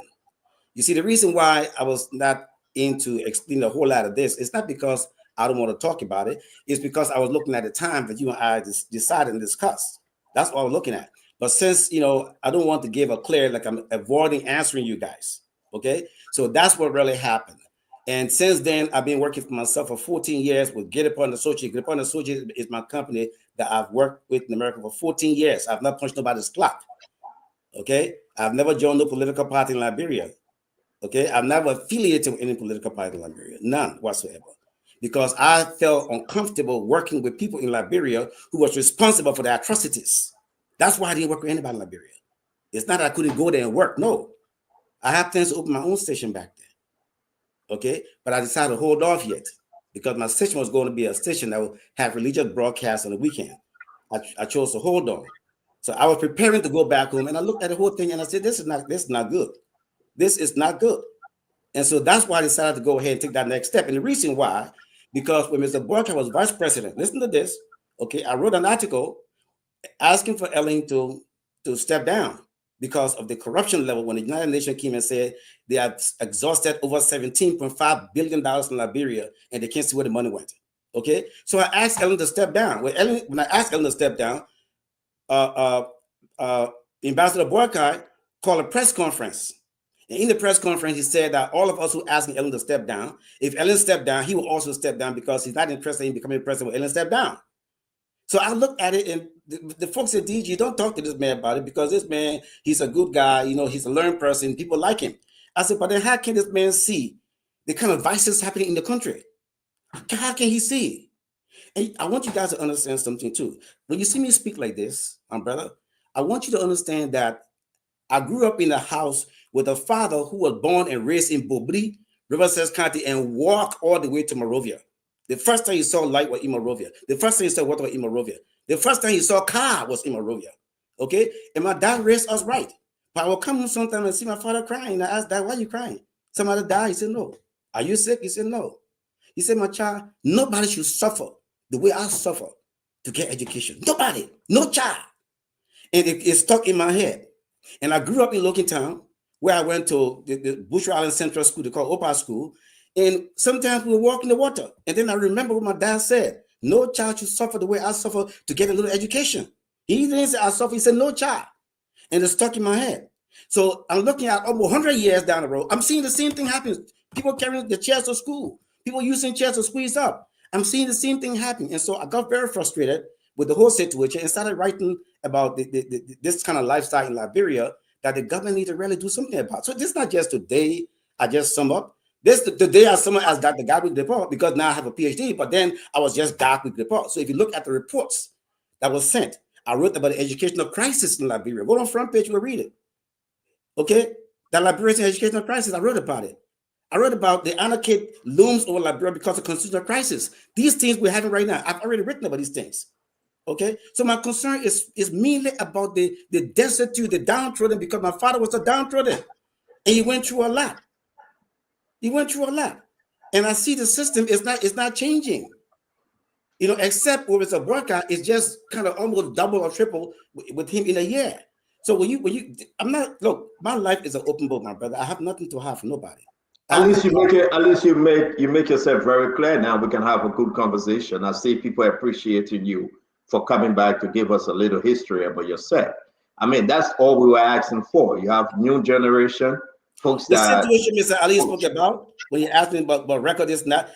You see, the reason why I was not into explaining a whole lot of this is not because I don't want to talk about it. It's because I was looking at the time that you and I decided and discussed. That's what I was looking at. But since, I don't want to give a clear, like I'm avoiding answering you guys. Okay. So that's what really happened. And since then, I've been working for myself for 14 years with Gedepoh and Associates. Gedepoh and Associates is my company that I've worked with in America for 14 years. I've not punched nobody's clock. Okay. I've never joined no political party in Liberia. Okay. I've never affiliated with any political party in Liberia. None whatsoever. Because I felt uncomfortable working with people in Liberia who was responsible for the atrocities. That's why I didn't work with anybody in Liberia. It's not that I couldn't go there and work. No. I have plans to open my own station back there. Okay. But I decided to hold off yet because my station was going to be a station that would have religious broadcasts on the weekend. I chose to hold on. So I was preparing to go back home and I looked at the whole thing and I said, this is not good. This is not good. And so that's why I decided to go ahead and take that next step. And the reason why, because when Mr. Boyka was vice president, listen to this. Okay. I wrote an article asking for Ellen to step down because of the corruption level when the United Nations came and said they have exhausted over $17.5 billion in Liberia and they can't see where the money went. Okay. So I asked Ellen to step down. When I asked Ellen to step down, Ambassador Boyka called a press conference. And in the press conference, he said that all of us who asking Ellen to step down, if Ellen stepped down, he will also step down because he's not interested in becoming president when Ellen stepped down. So I looked at it and the folks said, DG, don't talk to this man about it because this man, he's a good guy. He's a learned person. People like him. I said, but then how can this man see the kind of vices happening in the country? How can he see? And I want you guys to understand something too. When you see me speak like this, brother, I want you to understand that I grew up in a house with a father who was born and raised in Bobri, Riverside County, and walked all the way to Monrovia. The first time he saw light was in Monrovia. The first time he saw water was in Monrovia. The first time he saw car was in Monrovia. Okay? And my dad raised us right. But I will come home sometime and see my father crying. I asked, Dad, why are you crying? Somebody died. He said, no. Are you sick? He said, no. He said, my child, nobody should suffer the way I suffer to get education. Nobody. No child. And it stuck in my head. And I grew up in Logan Town, where I went to the Bushra Island Central School, they call Opa School. And sometimes we would walk in the water. And then I remember what my dad said. No child should suffer the way I suffer to get a little education. He didn't say I suffer. He said no child, and it's stuck in my head. So I'm looking at almost 100 years down the road. I'm seeing the same thing happen. People carrying the chairs to school. People using chairs to squeeze up. I'm seeing the same thing happen. And so I got very frustrated with the whole situation and started writing about this kind of lifestyle in Liberia that the government need to really do something about. So this is not just today I just sum up. This the day I sum up as Dr. Gabriel Gedepoh, because now I have a PhD, but then I was just Dr. Gedepoh. So if you look at the reports that was sent, I wrote about the educational crisis in Liberia. Go on front page, we'll read it. Okay? The Liberian educational crisis, I wrote about it. I wrote about the anarchy looms over Liberia because of constitutional crisis. These things we're having right now, I've already written about these things. Okay, so my concern is mainly about the destitute, the downtrodden, because my father was a downtrodden, and he went through a lot. He went through a lot, and I see the system is not changing. You know, except with a workout, it's just kind of almost double or triple with him in a year. So when you, I'm not look. My life is an open book, my brother. I have nothing to hide from nobody. At least you make yourself very clear now. We can have a good conversation. I see people appreciating you for coming back to give us a little history about yourself. I mean, that's all we were asking for. You have new generation folks the that situation Mr. Ali spoke about when he asked me about record this and that.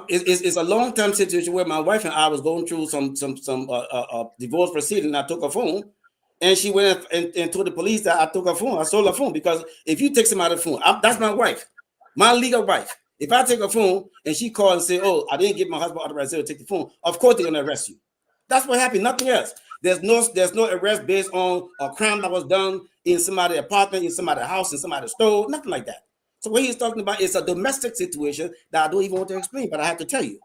It's a long-term situation where my wife and I was going through some divorce proceeding. I took her phone, and she went and told the police that I took her phone. I stole her phone, because if you take somebody's phone, that's my wife. My legal wife. If I take a phone and she called and say, "Oh, I didn't give my husband authorization to take the phone," of course they're gonna arrest you. That's what happened. Nothing else. There's no arrest based on a crime that was done in somebody's apartment, in somebody's house, in somebody's store. Nothing like that. So what he's talking about is a domestic situation that I don't even want to explain, but I have to tell you.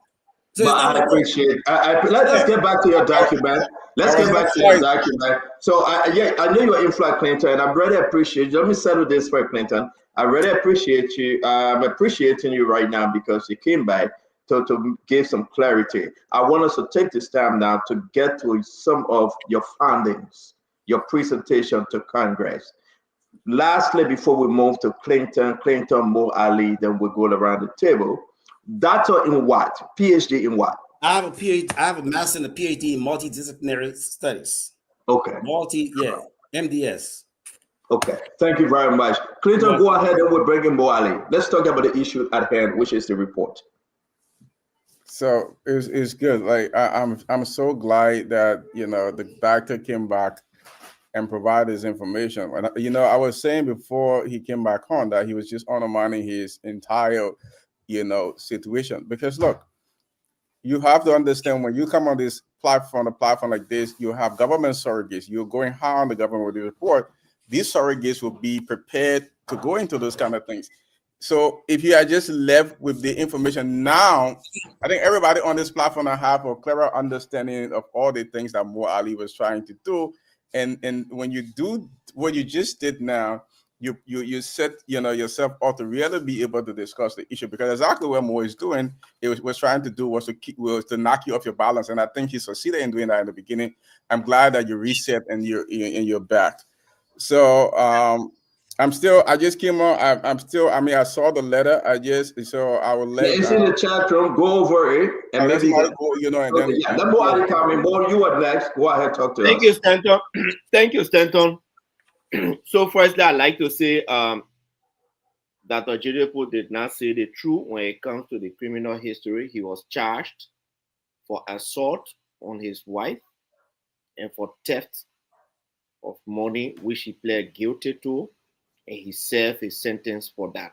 So but I appreciate. Let's get back to your document. Let's get back to your document. So I know you're in flight, Clinton, and I really appreciate you. Let me settle this for Clinton. I really appreciate you. I'm appreciating you right now because you came back to give some clarity. I want us to take this time now to get to some of your findings, your presentation to Congress. Lastly, before we move to Clinton, Mo Ali, then we'll go around the table. Doctor in what? PhD in what? I have a PhD. I have a master and a PhD in multidisciplinary studies. Okay. MDS. Okay. Thank you very much. Clinton, go ahead and we'll bring in Mo Ali. Let's talk about the issue at hand, which is the report. So it's good. Like I'm so glad that the doctor came back and provide his information. And I was saying before he came back on that he was just undermining his entire situation, because look, you have to understand, when you come on this platform, a platform like this, you have government surrogates. You're going high on the government with the report. These surrogates will be prepared to go into those kind of things. So if you are just left with the information now, I think everybody on this platform will have a clearer understanding of all the things that Mo Ali was trying to do. And when you do what you just did now, you set yourself up to really be able to discuss the issue, because exactly what Mo is doing, was trying to do was to knock you off your balance, and I think he succeeded in doing that in the beginning. I'm glad that you reset and you're back. So I just came on. I saw the letter. I will let. It's in the chat room. Go over it and maybe go, and then let Mo Ali come in. Mo, you are next. Go ahead, talk to us. Thank you, Stanton. Thank you, Stanton. So firstly, I'd like to say that Gedepoh did not say the truth when it comes to the criminal history. He was charged for assault on his wife and for theft of money, which he pled guilty to, and he served his sentence for that.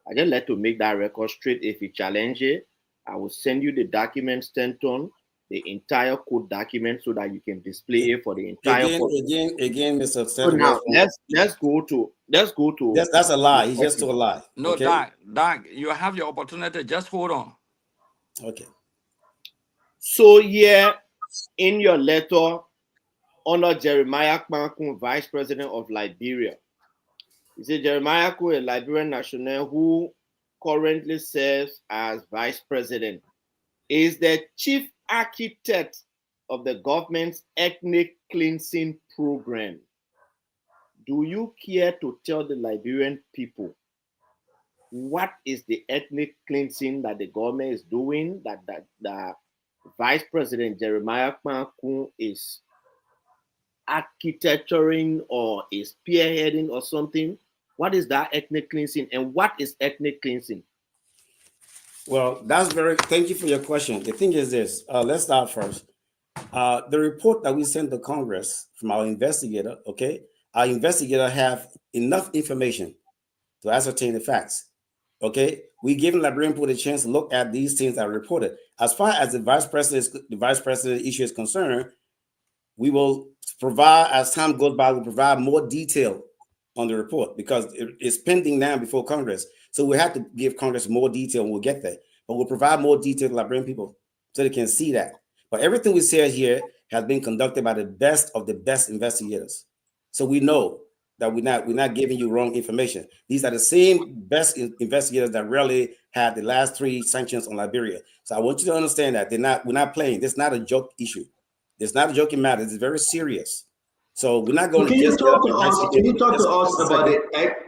I just like to make that record straight. If he challenge it, I will send you the document, Stanton, the entire code document, so that you can display it for the entire again, Mr. So now let's go to that's a lie. He just told a lie. No, okay? Doc, you have your opportunity. Just hold on. Okay. So here in your letter, under Jeremiah Kpankun, Vice President of Liberia, you say Jeremiah Kpankun, a Liberian national who currently serves as Vice President, is the chief architect of the government's ethnic cleansing program. Do you care to tell the Liberian people what is the ethnic cleansing that the government is doing, that Vice President Jeremiah Kpankun is architecturing or is spearheading or something? What is that ethnic cleansing, and what is ethnic cleansing? Well, thank you for your question. The thing is this, let's start first. The report that we sent to Congress from our investigator, okay, our investigator have enough information to ascertain the facts, okay? We give Liberian people a chance to look at these things that are reported. As far as the vice president issue is concerned, we will provide, as time goes by, we'll provide more detail on the report because it's pending now before Congress. So we have to give Congress more detail and we'll get there. But we'll provide more detail to Liberian people so they can see that. But everything we say here has been conducted by the best of the best investigators. So we know that we're not giving you wrong information. These are the same best investigators that really had the last 3 sanctions on Liberia. So I want you to understand that we're not playing. This is not a joke issue. It's not a joking matter. It's very serious. So we're not going Can to you just talk to us? Can you talk to us about it?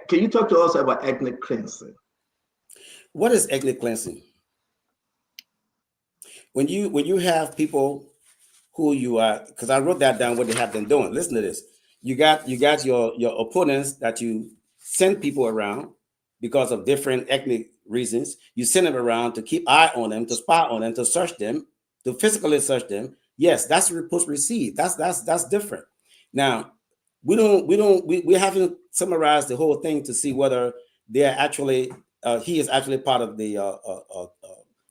Can you talk to us about ethnic cleansing? What is ethnic cleansing? When you have people who you are, because I wrote that down what they have been doing. Listen to this. You got your opponents that you send people around because of different ethnic reasons. You send them around to keep eye on them, to spy on them, to search them, to physically search them. Yes, that's reports received. That's different. Now, we haven't summarized the whole thing to see whether they're actually he is actually part of the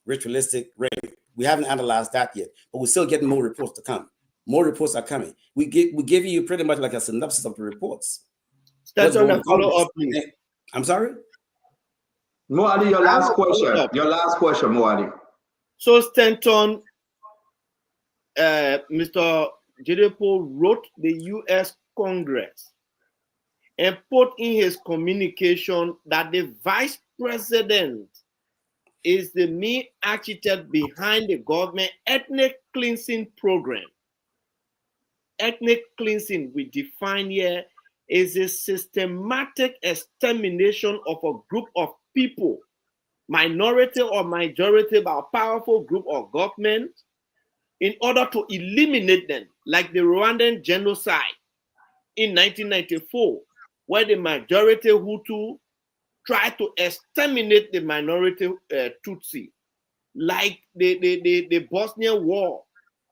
ritualistic rape. We haven't analyzed that yet, but we're still getting more reports to come. More reports are coming. We give you pretty much like a synopsis of the reports. That's on the follow-up, please. I'm sorry? Moali, your last question. Your last question, Moali. So Stanton, Mr. Gedepoh wrote the U.S. Congress and put in his communication that the vice president is the main architect behind the government ethnic cleansing program. Ethnic cleansing, we define here, is a systematic extermination of a group of people, minority or majority, by a powerful group or government, in order to eliminate them, like the Rwandan genocide in 1994, where the majority Hutu tried to exterminate the minority Tutsi, like the Bosnian War,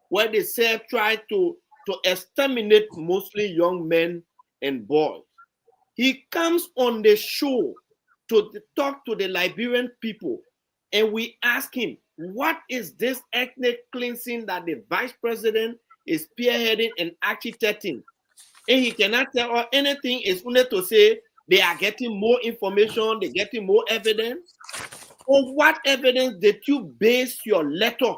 where they said tried to exterminate mostly young men and boys. He comes on the show to talk to the Liberian people, and we ask him, what is this ethnic cleansing that the vice president is spearheading and architecting? And he cannot tell us anything. It's only to say they are getting more information, they're getting more evidence. On what evidence did you base your letter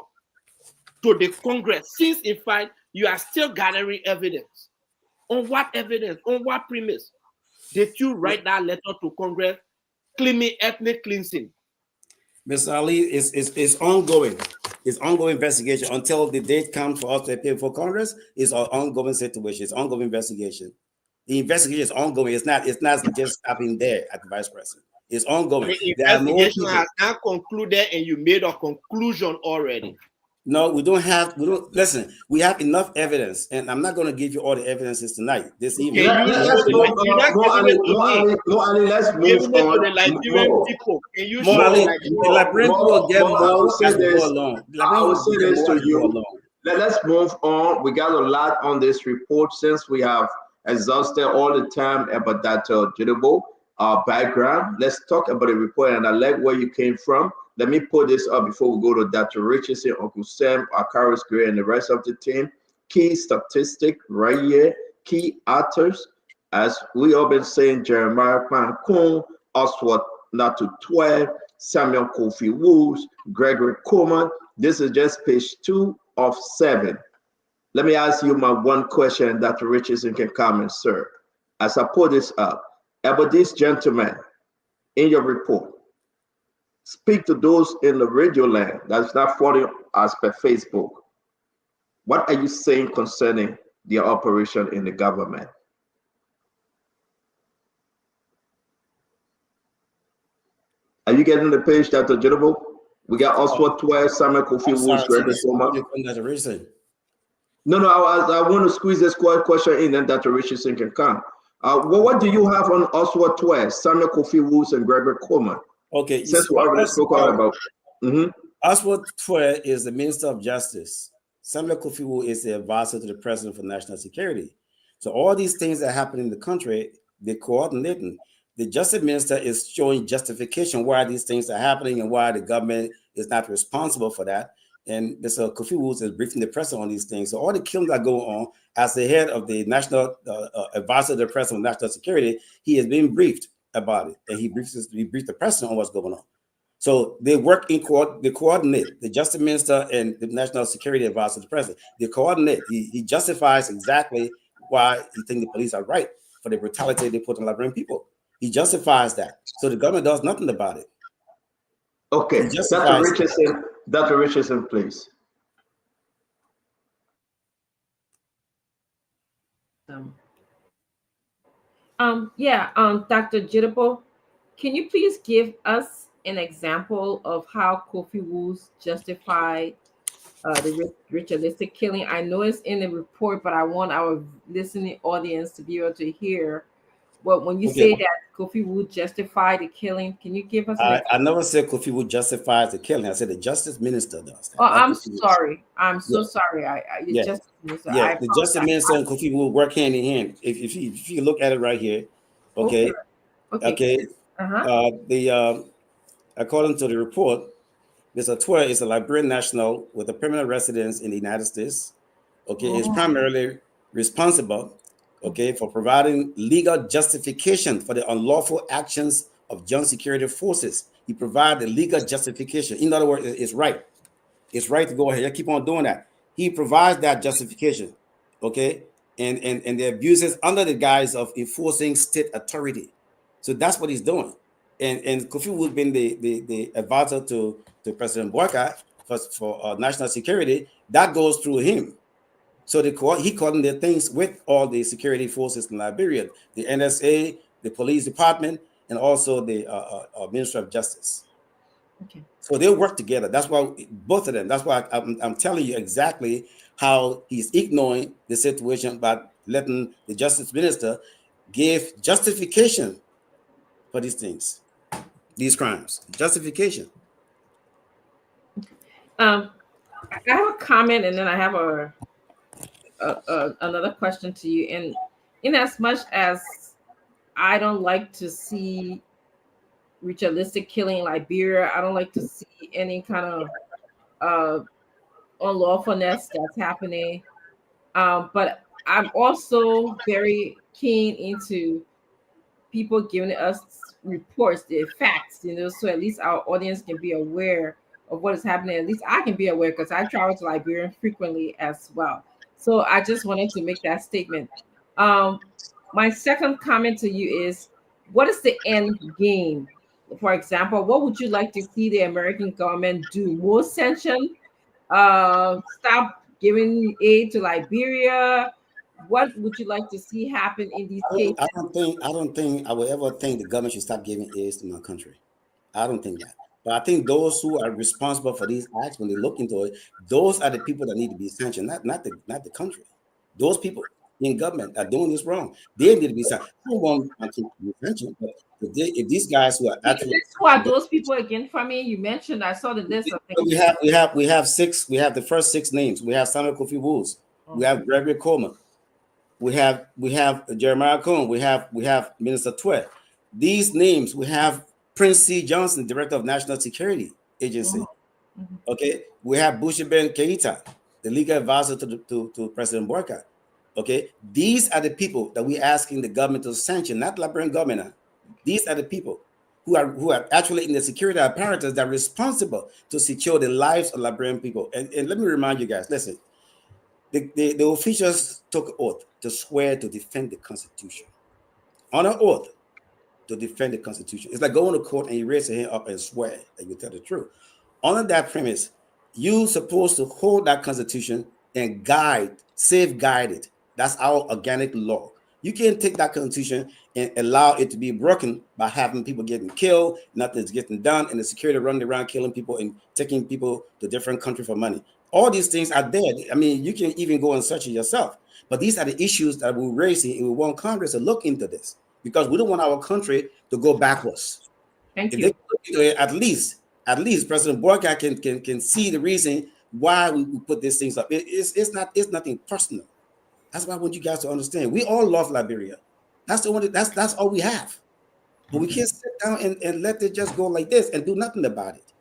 to the Congress, since in fact you are still gathering evidence? On what evidence, on what premise did you write that letter to Congress claiming ethnic cleansing? Mr. Ali, it's ongoing. It's ongoing investigation until the date comes for us to appear before Congress. It's an ongoing situation. It's ongoing investigation. The investigation is ongoing. It's not just stopping there at the vice president. It's ongoing. The investigation has now concluded, and you made a conclusion already. No, we don't. Listen, we have enough evidence, and I'm not going to give you all the evidences tonight, this evening. Let's move on. Let's move on. The Liberian people. Can you show the Liberian people get more as we go along. I will say this to you. Let's move on. We got a lot on this report since we have exhausted all the time about that Gedepoh background. Let's talk about the report, and I like where you came from. Let me put this up before we go to Dr. Richardson, Uncle Sam, Akaris Gray, and the rest of the team. Key statistic right here, key authors, as we all been saying, Jeremiah Pankun, Oswald Natu 12, Samuel Kofi Woods, Gregory Coleman. This is just page 2 of 7. Let me ask you my one question, and Dr. Richardson can comment, sir. As I put this up, about this gentleman in your report, speak to those in the radio land that's not following us per Facebook. What are you saying concerning their operation in the government? Are you getting the page, Dr. Gedepoh? We got Oswald 12, Samuel Kofi Woods, Gregory Coleman. No, I want to squeeze this question in, and Dr. Richardson can come. What do you have on Oswald Twist, Samuel Kofi Woods, and Gregory Coleman? Okay, you Since see, we already spoke out about. Oswald Twere is the Minister of Justice. Samuel Kofi Woods is the advisor to the President for National Security. So all these things that happen in the country, they're coordinating. The Justice Minister is showing justification why these things are happening and why the government is not responsible for that. And Mr. Kofi Woods is briefing the president on these things. So all the killings that go on, as the head of the national advisor to the president of national security, he has been briefed about it, and he briefed the president on what's going on. So they work they coordinate. The Justice Minister and the National Security Advisor to the president, they coordinate. He justifies exactly why he thinks the police are right for the brutality they put on Liberian people. He justifies that. So the government does nothing about it. Okay, Dr. Richardson, please. Dr. Gedepoh, can you please give us an example of how Kofi Woods justified the ritualistic killing? I know it's in the report, but I want our listening audience to be able to hear. Well, when you say that Kofi Woods justified the killing, can you give us an example? I never said Kofi Woods justifies the killing. I said the Justice Minister does that. Oh, I'm sorry. I'm so sorry. The Justice Minister. The Justice Minister and Kofi Woods work hand in hand. If you look at it right here, okay. According to the report, Mr. Twere is a Liberian national with a permanent residence in the United States. Okay, is primarily responsible, for providing legal justification for the unlawful actions of joint security forces. He provides the legal justification. In other words, it's right. It's right to go ahead. Keep on doing that. He provides that justification, and the abuses under the guise of enforcing state authority. So that's what he's doing. And Kofi Woods been the advisor to President Boyka for national security. That goes through him. So he coordinated things with all the security forces in Liberia, the NSA, the police department, and also the Ministry of Justice. Okay. So they work together. That's why both of them. That's why I'm telling you exactly how he's ignoring the situation by letting the Justice Minister give justification for these things, these crimes. Justification. I have a comment, and then I have another question to you. And in as much as I don't like to see ritualistic killing in Liberia, I don't like to see any kind of unlawfulness that's happening. But I'm also very keen into people giving us reports, the facts, so at least our audience can be aware of what is happening. At least I can be aware because I travel to Liberia frequently as well. So I just wanted to make that statement. My second comment to you is, what is the end game? For example, what would you like to see the American government do? More sanction? Stop giving aid to Liberia? What would you like to see happen in these cases? I don't think I would ever think the government should stop giving aid to my country. I don't think that. But I think those who are responsible for these acts, when they look into it, those are the people that need to be sanctioned, not the country. Those people in government are doing this wrong. They need to be sanctioned. I don't want my country to be sanctioned, but if these guys who are actually who are those people again for me? You mentioned, I saw the list of things. We have six. We have the first six names. We have Samuel Kofi Woods. We have Gregory Coleman. We have Jeremiah Cohn. We have Minister Twere. These names, we have Prince C. Johnson, Director of National Security Agency. Okay, we have Bushi Ben Keita, the legal advisor to President Boyka. Okay, these are the people that we're asking the government to sanction, not Liberian government. These are the people who are actually in the security apparatus that are responsible to secure the lives of Liberian people. And let me remind you guys, listen. The officials took oath to swear to defend the Constitution. On an oath to defend the Constitution. It's like going to court and you raise your hand up and swear that you tell the truth. On that premise, you're supposed to hold that Constitution and safeguard it. That's our organic law. You can't take that Constitution and allow it to be broken by having people getting killed, nothing's getting done, and the security running around killing people and taking people to different countries for money. All these things are there. I mean, you can even go and search it yourself. But these are the issues that we're raising, and we want Congress to look into this because we don't want our country to go backwards. Thank If you. they look into it, at least President Borka can see the reason why we put these things up. It's nothing personal. That's why I want you guys to understand. We all love Liberia. That's all we have. But we can't sit down and let it just go like this and do nothing about it.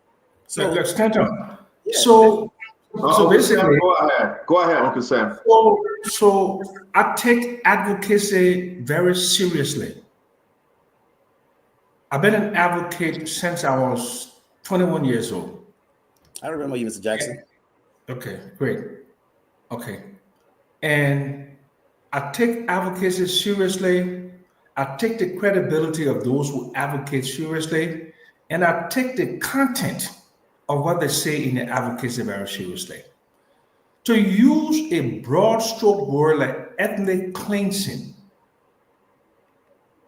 So Let's Stanton. yeah. So Uncle basically, Sam, go ahead. Go ahead, Uncle Sam. so I take advocacy very seriously. I've been an advocate since I was 21 years old. I remember you, Mr. Jackson. Okay, great. Okay. And I take advocacy seriously. I take the credibility of those who advocate seriously. And I take the content of what they say in the advocacy very seriously. To use a broad stroke word like ethnic cleansing,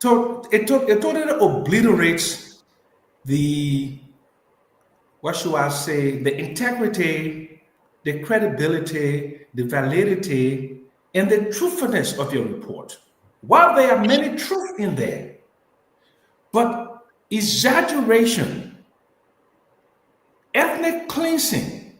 so it totally obliterates the, what should I say, the integrity, the credibility, the validity, and the truthfulness of your report. While there are many truths in there, but exaggeration, ethnic cleansing,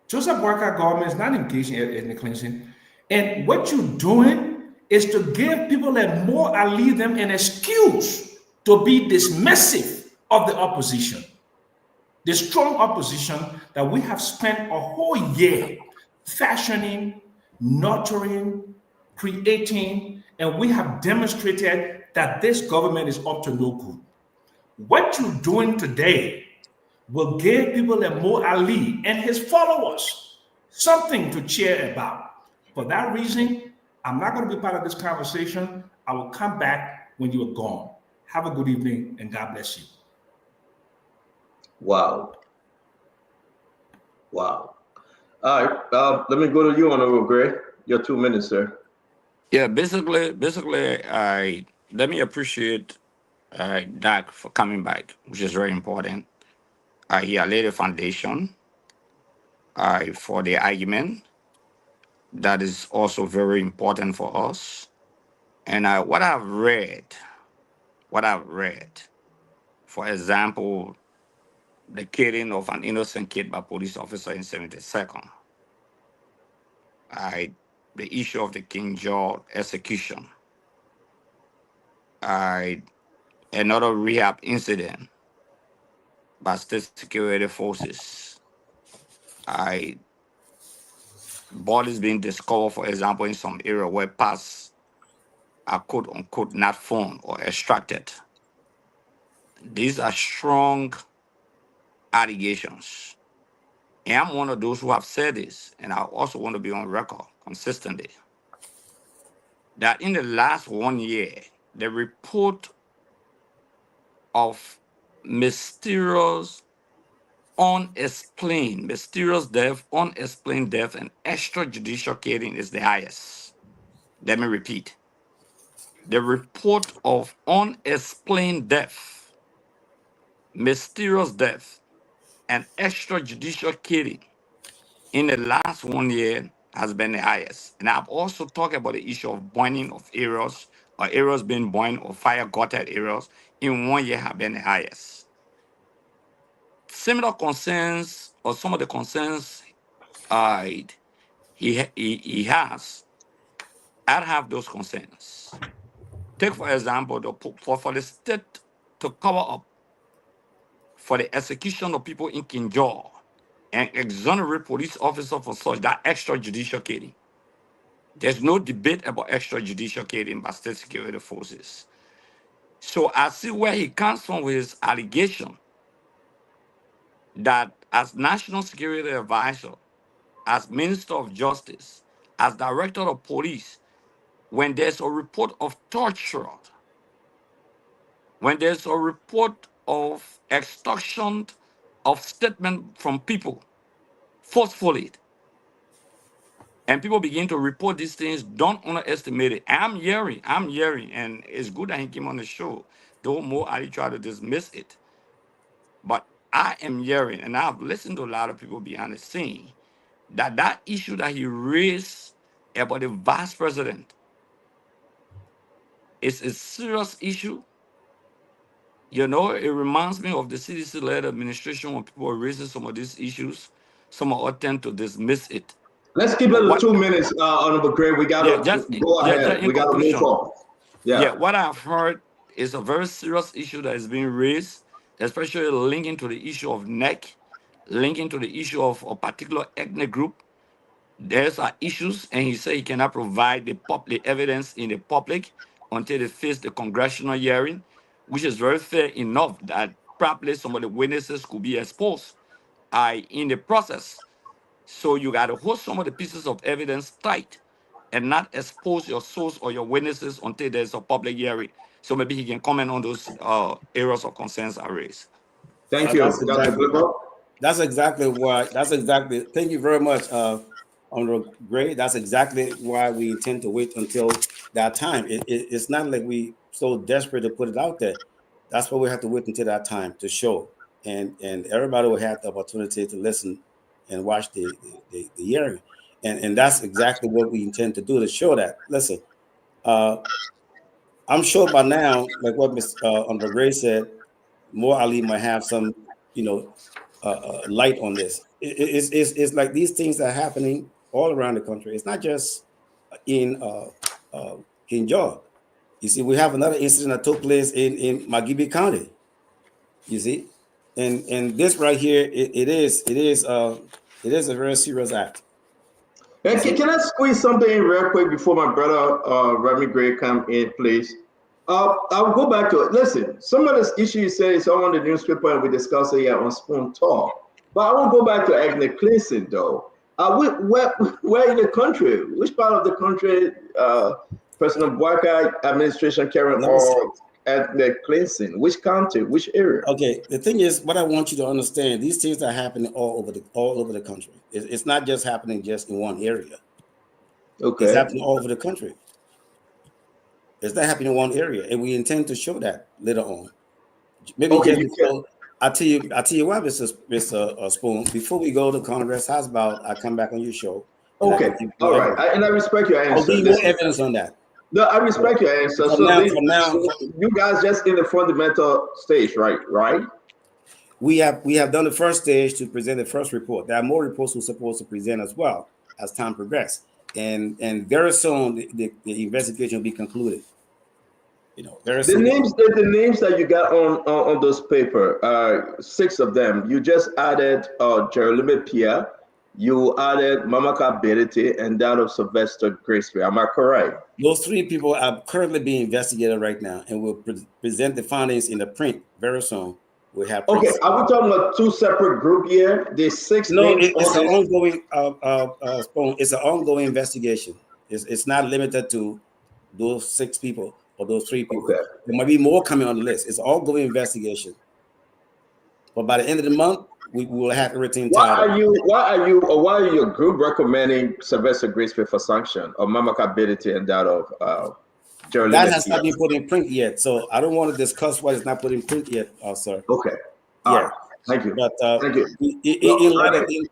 Joseph Boycott government is not engaged in ethnic cleansing. And what you're doing is to give people a more lead them an excuse to be dismissive of the opposition. The strong opposition that we have spent a whole year fashioning, nurturing, creating, and we have demonstrated that this government is up to no good. What you're doing today will give people a more Ali and his followers something to cheer about. For that reason, I'm not going to be part of this conversation. I will come back when you are gone. Have a good evening and God bless you. Wow. Wow. All right. Let me go to you, Honorable Gray. Your 2 minutes, sir. Yeah, basically, I let me appreciate Doc for coming back, which is very important. He laid a foundation for the argument that is also very important for us. And what I've read, for example, the killing of an innocent kid by police officer in 72nd, I, the issue of the King George execution, I, another rehab incident by state security forces, I, bodies being discovered, for example, in some area where parts are quote unquote not found or extracted. These are strong allegations. And I'm one of those who have said this, and I also want to be on record consistently that in the last 1 year, the report of mysterious, mysterious death, unexplained death, and extrajudicial killing is the highest. Let me repeat. The report of unexplained death, mysterious death, and extrajudicial killing in the last 1 year has been the highest. And I've also talked about the issue of burning of areas or areas being burned or fire gutted areas in 1 year have been the highest. Similar concerns or some of the concerns uh, he has, I have those concerns. Take, for example, for the state to cover up for the execution of people in Kinjor and exonerate police officers for such that extrajudicial killing. There's no debate about extrajudicial killing by state security forces. So I see where he comes from with his allegation that as National Security Advisor, as Minister of Justice, as Director of Police, when there's a report of torture, when there's a report of extortion of statement from people forcefully, and people begin to report these things, don't underestimate it. I'm hearing, and it's good that he came on the show. Don't more I try to dismiss it. But I am hearing, and I've listened to a lot of people behind the scene, that issue that he raised about the vice president is a serious issue. You know, it reminds me of the CDC-led administration when people are raising some of these issues. Some of us tend to dismiss it. Let's keep it But to what, 2 minutes, Honorable Gray. We got yeah, to go just ahead. in We got to move conclusion, on. yeah, Yeah. what I've heard is a very serious issue that is being raised, especially linking to the issue of neck, linking to the issue of a particular ethnic group. There's are issues, and he said he cannot provide the public evidence in the public until they face the congressional hearing, which is very fair enough that probably some of the witnesses could be exposed in the process. So you got to hold some of the pieces of evidence tight and not expose your source or your witnesses until there's a public hearing. So maybe he can comment on those areas of concerns I raised. Thank That's you, Dr. exactly. Gedepoh. That's exactly why. That's exactly. Thank you very much, Honorable Gray. That's exactly why we intend to wait until that time. It's not like we so desperate to put it out there. That's why we have to wait until that time to show, and everybody will have the opportunity to listen and watch the hearing, and that's exactly what we intend to do to show that. Listen, I'm sure by now, like what Ms. Honorable Gray said, more Ali might have some, you know, light on this. It's like these things are happening all around the country. It's not just in King George. You see, we have another incident that took place in Magibi County. You see, and this right here, it is a very serious act. Hey, can I squeeze something in real quick before my brother Remy Gray come in, please? I'll go back to it. Listen, some of this issue you say is on the newspaper and we discuss it here on Spoon Talk. But I want to go back to ethnic cleansing, though. Where in the country? Which part of the country, President Bwaka administration carrying on ethnic cleansing? Which county? Which area? Okay, the thing is, what I want you to understand, these things are happening all over the country. It's not just happening just in one area. Okay, it's happening all over the country. It's not happening in one area, and we intend to show that later on. Maybe okay, just before, I tell you what, Mr. Spoon. Before we go to Congress, how's about I come back on your show? Okay, all right, and I respect your answer. I'll give you more evidence on that. No, I respect your answer. So you guys just in the fundamental stage, right? Right. We have done the first stage to present the first report. There are more reports we're supposed to present as well as time progresses, and very soon the investigation will be concluded. You know, very soon. The names that you got on those paper, 6 of them. You just added Jeremy Pierre. You added Mamaka Berete and that of Sylvester Graceway. Am I correct? Those 3 people are currently being investigated right now, and we'll present the findings in the print very soon. We have okay. Are we talking about 2 separate groups here? There's 6 No, names. it's an ongoing. It's an ongoing investigation. It's not limited to those 6 people or those 3 people. Okay. There might be more coming on the list. It's an ongoing investigation. But by the end of the month, we will have everything tied up. Why are your group recommending Sylvester Graceway for sanction or Mamaka Berete and that of Jeremy? That has not been put in print yet, so I don't want to discuss what is not put in print yet, sir. Okay. Yeah. Right. Thank you. But thank you.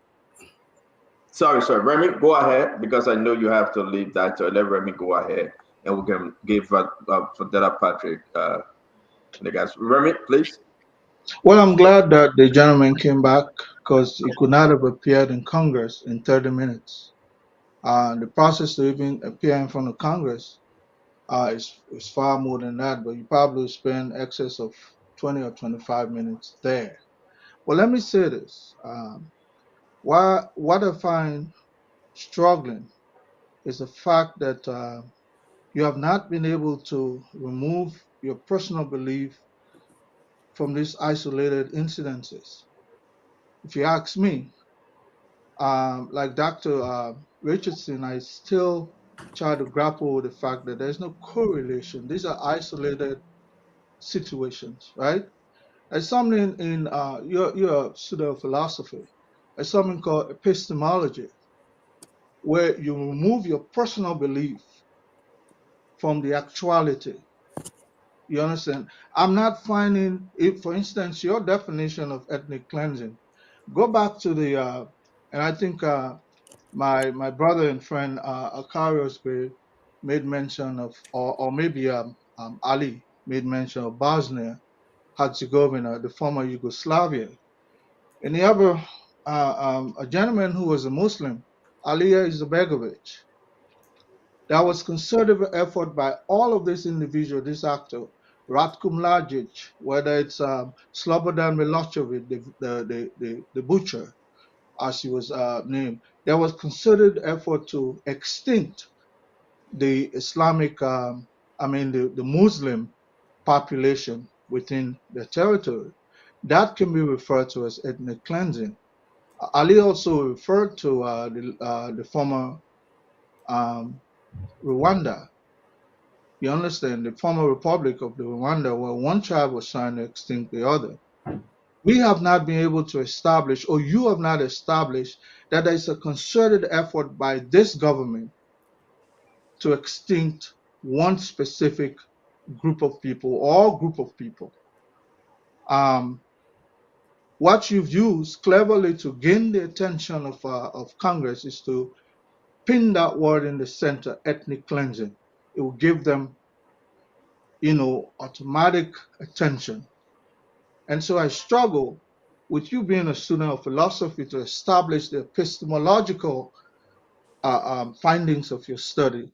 Sorry, Remy, go ahead because I know you have to leave that. So let Remy go ahead, and we can give for that Patrick. The guys, Remy, please. Well, I'm glad that the gentleman came back because he could not have appeared in Congress in 30 minutes. The process to even appear in front of Congress is far more than that, but you probably spend excess of 20 or 25 minutes there. Well, let me say this. What I find struggling is the fact that you have not been able to remove your personal belief from these isolated incidences. If you ask me, like Dr. Richardson, I still try to grapple with the fact that there's no correlation. These are isolated situations, right? There's something in your pseudo philosophy. There's something called epistemology, where you remove your personal belief from the actuality. You understand? I'm not finding, if, for instance, your definition of ethnic cleansing. Go back to the, and I think my brother and friend Akarios made mention of, or maybe Ali made mention of Bosnia Herzegovina, the former Yugoslavia, and the other a gentleman who was a Muslim, Alija Izetbegovic. There was concerted effort by all of these individuals, this actor, Ratko Mladic, whether it's Slobodan Milosevic, the butcher, as he was named. There was concerted effort to extinct the Islamic, the Muslim population within the territory. That can be referred to as ethnic cleansing. Ali also referred to the former um, Rwanda. You understand, the former Republic of the Rwanda, where one tribe was trying to extinct the other. We have not been able to establish, or you have not established, that there is a concerted effort by this government to extinct one specific group of people or group of people. What you've used cleverly to gain the attention of Congress is to pin that word in the center, ethnic cleansing. It will give them, automatic attention. And so I struggle with you being a student of philosophy to establish the epistemological findings of your study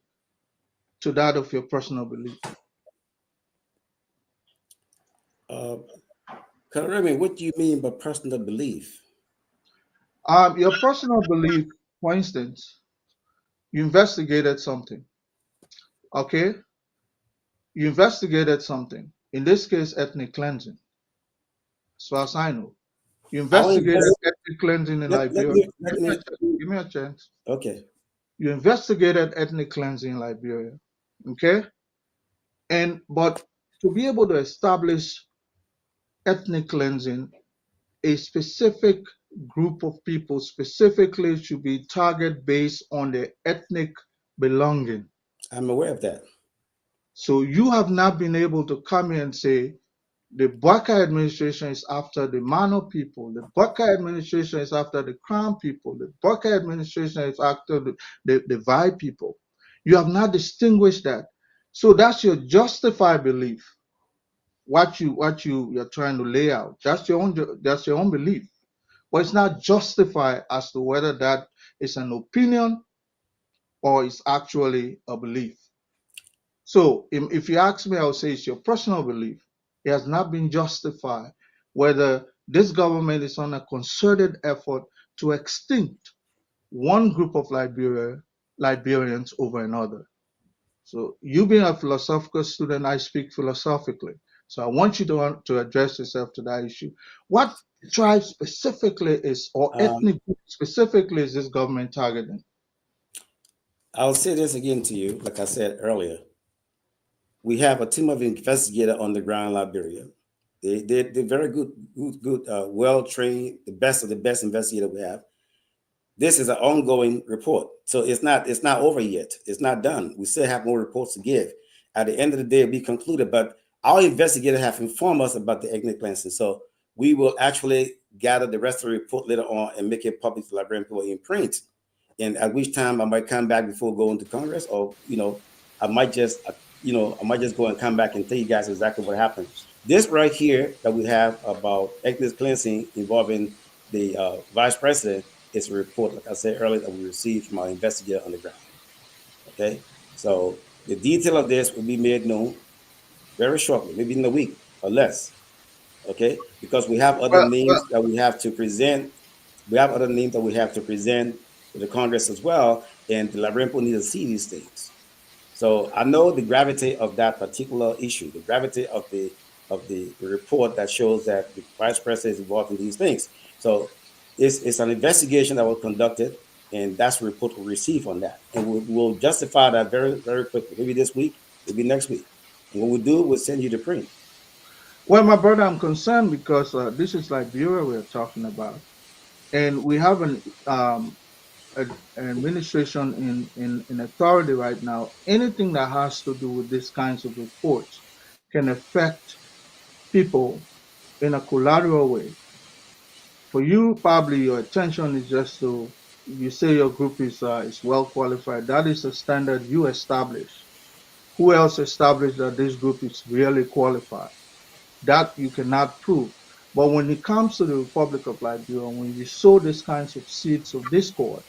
to that of your personal belief. Karemi, what do you mean by personal belief? Your personal belief, for instance, you investigated something, okay? You investigated something, in this case, ethnic cleansing, as far as I know. You investigated ethnic cleansing in Liberia. Give me a chance. Okay. You investigated ethnic cleansing in Liberia, okay? But to be able to establish ethnic cleansing, a specific group of people specifically should be targeted based on their ethnic belonging. I'm aware of that. So you have not been able to come here and say the Baka administration is after the Mano people, the Baka administration is after the Crown people, the Baka administration is after the Vai people. You have not distinguished that. So that's your justified belief. What you're trying to lay out. That's your own belief. But it's not justified as to whether that is an opinion or is actually a belief. So if you ask me, I would say it's your personal belief. It has not been justified whether this government is on a concerted effort to extinct one group of Liberians over another. So you being a philosophical student, I speak philosophically. So I want you to address yourself to that issue. What tribe specifically is, or ethnic group specifically is this government targeting? I'll say this again to you, like I said earlier. We have a team of investigators on the ground in Liberia. They're very good, well trained, the best of the best investigators we have. This is an ongoing report, so it's not over yet. It's not done. We still have more reports to give. At the end of the day, it'll be concluded. But our investigators have informed us about the ethnic cleansing, so we will actually gather the rest of the report later on and make it public to Liberian people in print. And at which time I might come back before going to Congress, or I might just go and come back and tell you guys exactly what happened. This right here that we have about ethnic cleansing involving the vice president is a report, like I said earlier, that we received from our investigator on the ground. Okay, so the detail of this will be made known very shortly, maybe in a week or less. Okay, because we have other names that we have to present. We have other names that we have to present to the Congress as well, and the Liberian people need to see these things. So I know the gravity of that particular issue, the gravity of the report that shows that the vice president is involved in these things. So it's an investigation that was conducted, and that's the report we'll receive on that, and we'll justify that very, very quickly. Maybe this week, maybe next week. And what we do, we'll send you the print. Well, my brother, I'm concerned because this is Liberia we're talking about, and we have an administration in authority right now. Anything that has to do with these kinds of reports can affect people in a collateral way. For you, probably your attention is just to you say your group is well qualified. That is a standard you establish. Who else established that this group is really qualified? That you cannot prove. But when it comes to the Republic of Liberia, when you sow these kinds of seeds of discord,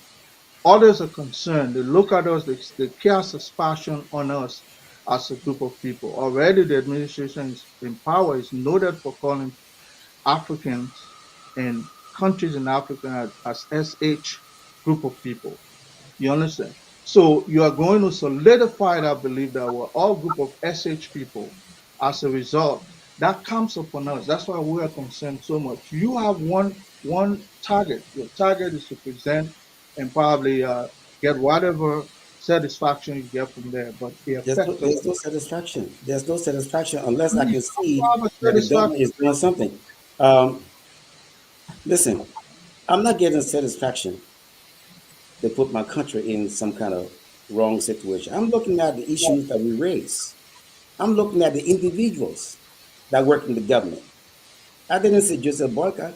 others are concerned. They look at us, they cast aspersion on us as a group of people. Already the administration is in power, is noted for calling Africans and countries in Africa as SH group of people. You understand? So you are going to solidify that belief that we're all group of SH people. As a result, that comes upon us. That's why we are concerned so much. You have one target. Your target is to present and probably get whatever satisfaction you get from there. But the effect of There's no satisfaction. There's no satisfaction unless I you can see have a that the government satisfaction. is doing something. Um, Listen, I'm not getting satisfaction to put my country in some kind of wrong situation. I'm looking at the issues that we raise. I'm looking at the individuals that work in the government. I didn't say Joseph Boycott.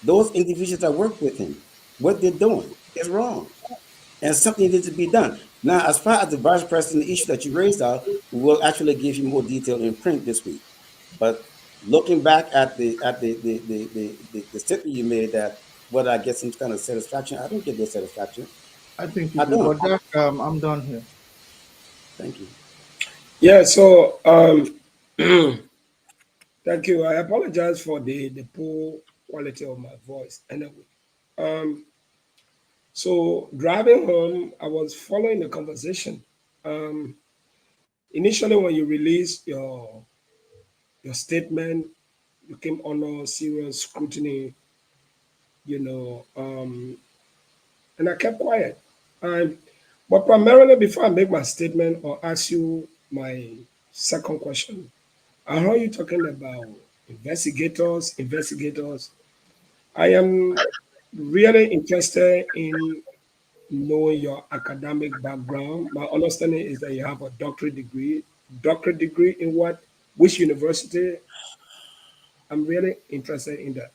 Those individuals that work with him, what they're doing is wrong. And something needs to be done. Now, as far as the vice president, the issue that you raised out, we'll actually give you more detail in print this week. But looking back at the statement you made that whether I get some kind of satisfaction, I don't get no satisfaction. I think you I do. don't. But that I'm done here. Thank you. Yeah, so thank you. I apologize for the poor quality of my voice. Anyway, um, so driving home, I was following the conversation. Um, Initially, when you released your statement, you came under serious scrutiny, you know, and I kept quiet. Um, but primarily, before I make my statement or ask you my second question, I heard you talking about investigators. I am really interested in knowing your academic background. My understanding is that you have a doctorate degree. Doctorate degree in what? Which university? I'm really interested in that.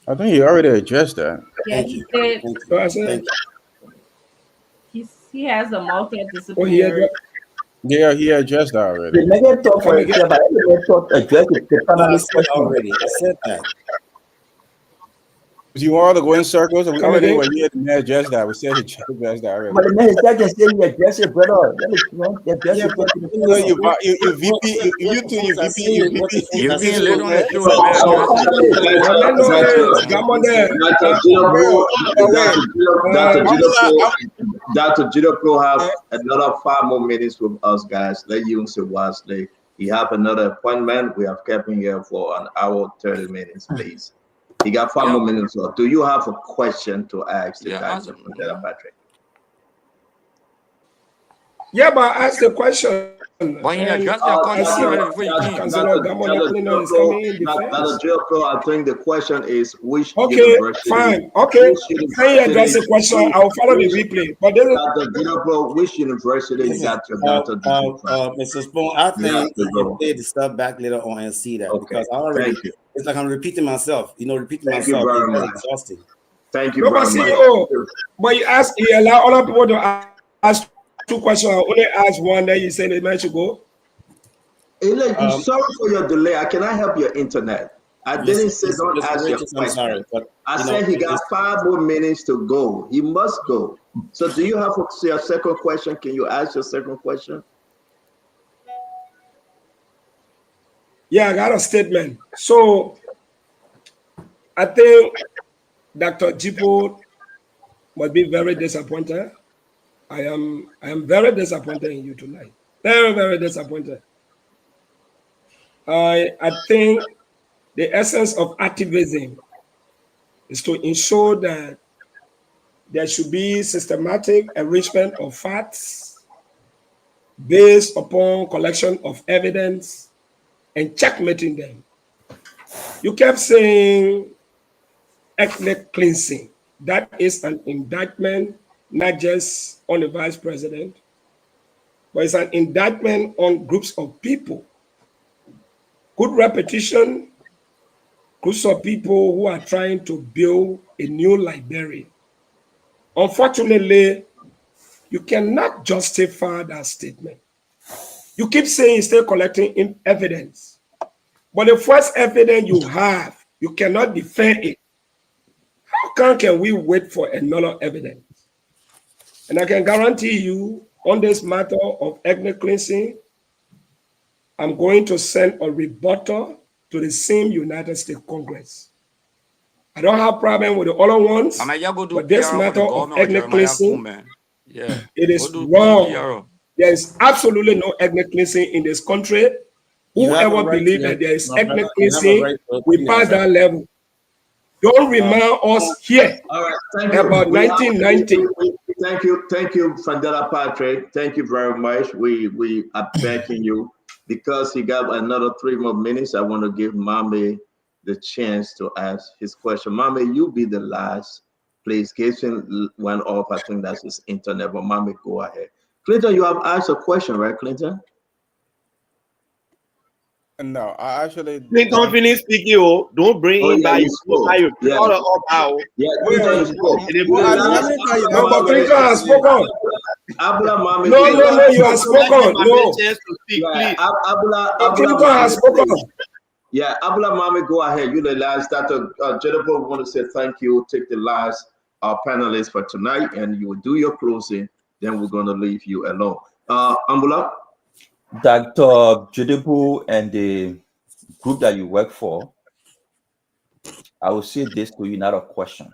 I think he already addressed that. Yeah, Thank he you. said Thank you. So I said, Thank you. he has a oh, he multidisciplinary. addressed. Yeah, he addressed that already. The negative talk Come for again. itself, but let me talk address the No, I panelist said question. already. I said that. Do you want to go in circles? We Come already again. were here to address that. We said he addressed that already. But the man can say you address it, brother. Let me address Yeah, it, but get to the you No, point. know, you VP, you two, you are VP, saying, what the things You are being saying, late on the right? show, It's let me not Our address it. panelist, Let no come on there. Dr. Well, Dr. uh, Dr. Gedepoh have another 5 more minutes with us, guys. Let you say wisely. He have another appointment. We have kept him here for an hour, 30 minutes, please. He got 5 more Yeah, minutes. So do you have a question to ask the yeah, guy, as, Patrick? yeah, but ask the question. but he And addressed your I question see already before you came. Councilor Gamonekune is coming in defense. I think the question is which Okay, university, fine. Okay. which Can you address university, the question? I'll follow the replay. But this is Dr. Gedepoh, which university you Listen, got your doctor degree from? Mr. Spoon, I You have think to you can go. play the stuff back later on and see that Okay, because I already, thank you. it's like I'm repeating myself. You know, repeating Thank you myself is very very much. exhausting. Thank you no, but very much. CEO. But you allow other people to ask 2 questions. I only ask one. Then you say the man should go. Elijah, sorry for your delay. I cannot help your internet. I didn't say don't Mr. ask your Richards, I'm sorry, question. but I you know, said he got 5 more minutes to go. He must go. So do you have your second question? Can you ask your second question? Yeah, I got a statement. So I think Dr. Jipo must be very disappointed. I am very disappointed in you tonight. Very, very disappointed. I think the essence of activism is to ensure that there should be systematic enrichment of facts based upon collection of evidence and checkmating them. You kept saying ethnic cleansing. That is an indictment not just on the vice president, but it's an indictment on groups of people. Good repetition groups of people who are trying to build a new Liberia. Unfortunately, you cannot justify that statement. You keep saying you're still collecting evidence, but the first evidence you have, you cannot defend it. How can we wait for another evidence? And I can guarantee you, on this matter of ethnic cleansing, I'm going to send a rebuttal to the same United States Congress. I don't have problem with the other ones, I mean, y'all go do but this PR for matter the of government or ethnic Jeremiah cleansing, Kuhlman. Yeah. it is Go do wrong. PR. There is absolutely no ethnic cleansing in this country. You have a Whoever right believes to that there is my brother. ethnic You have a cleansing, right to we opinion pass on that. that level. Don't remind us here All right, thank you. about 1990. Thank you, Fandela Patrick. Thank you very much. We are thanking you because he got another 3 more minutes. I want to give Mame the chance to ask his question. Mame, you be the last. Please, Jason went off. I think that's his internet, but Mame, go ahead. Clinton, you have asked a question, right, Clinton? No, I actually Clinton finish speaking. Oh, don't bring Oh him yeah, back. you You spoke. you Yeah, shut up now. yeah, wait, Clinton, you wait, spoke. who The asked me? last Let me tell you. No, Let me but tell you Clinton has something. spoken. Abula Mame, No, please. you have Let spoken. him have a No, chance to speak, Yeah, please. but Clinton Mame, has spoken. please. Yeah, Abula Mame, go ahead. You the last. Dr. Gedepoh, we want to say thank you. Take the last panelist for tonight, and you will do your closing. Then we're going to leave you alone. Ambula? Dr. Gedepoh and the group that you work for, I will say this to you, not a question.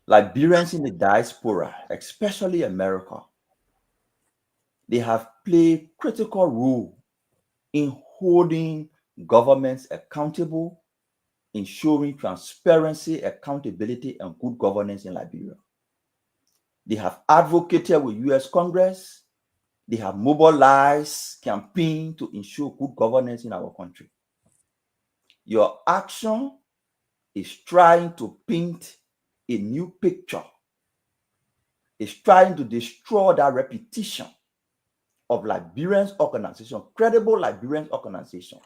Liberians in the diaspora, especially America, they have played critical role in holding governments accountable, ensuring transparency, accountability, and good governance in Liberia. They have advocated with U.S. Congress. They have mobilized campaign to ensure good governance in our country. Your action is trying to paint a new picture. It's trying to destroy that reputation of Liberians organization, credible Liberians organization,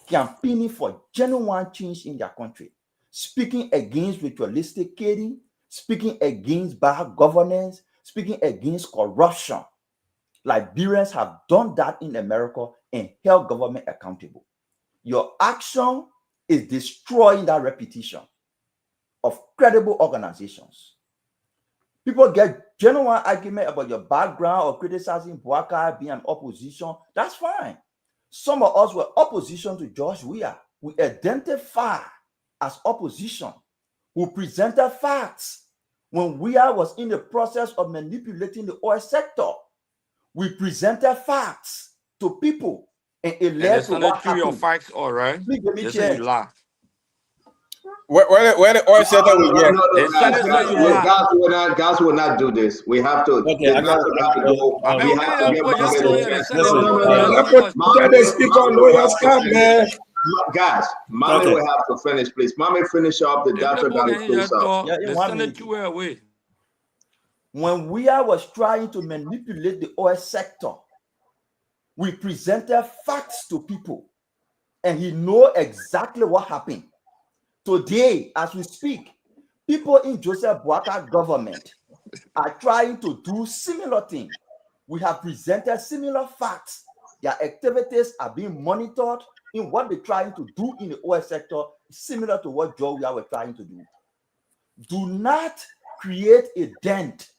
campaigning for genuine change in their country, speaking against ritualistic killing, speaking against bad governance, speaking against corruption. Liberians have done that in America and held government accountable. Your action is destroying that reputation of credible organizations. People get genuine argument about your background or criticizing Boakai being an opposition. That's fine. Some of us were opposition to George Weah. We identify as opposition. We presented facts. When Weah was in the process of manipulating the oil sector, we presented facts to people, and it And they led to send what it through your happened. facts, all right? Please give me They say you chance. laugh. Where the oil sector we get? They send it so you laugh. Guys will not do this. We have to. Okay, The I got doctor have to go. I mean, We we have can't to let get people just Mame sit the here and chance. send it No, to no, you. no, You no, just no. send us. Let the speaker know your stuff, man. Guys, Mame Okay. will have to finish, please. Mame, finish up. The If the doctor book got to can close just out. talk, Yeah, in they 1 send it minute. you away. When Weah was trying to manipulate the oil sector, we presented facts to people, and he know exactly what happened. Today, as we speak, people in Joseph Boakai government are trying to do similar thing. We have presented similar facts. Their activities are being monitored in what they're trying to do in the oil sector, similar to what Joe Weah were trying to do. Do not create a dent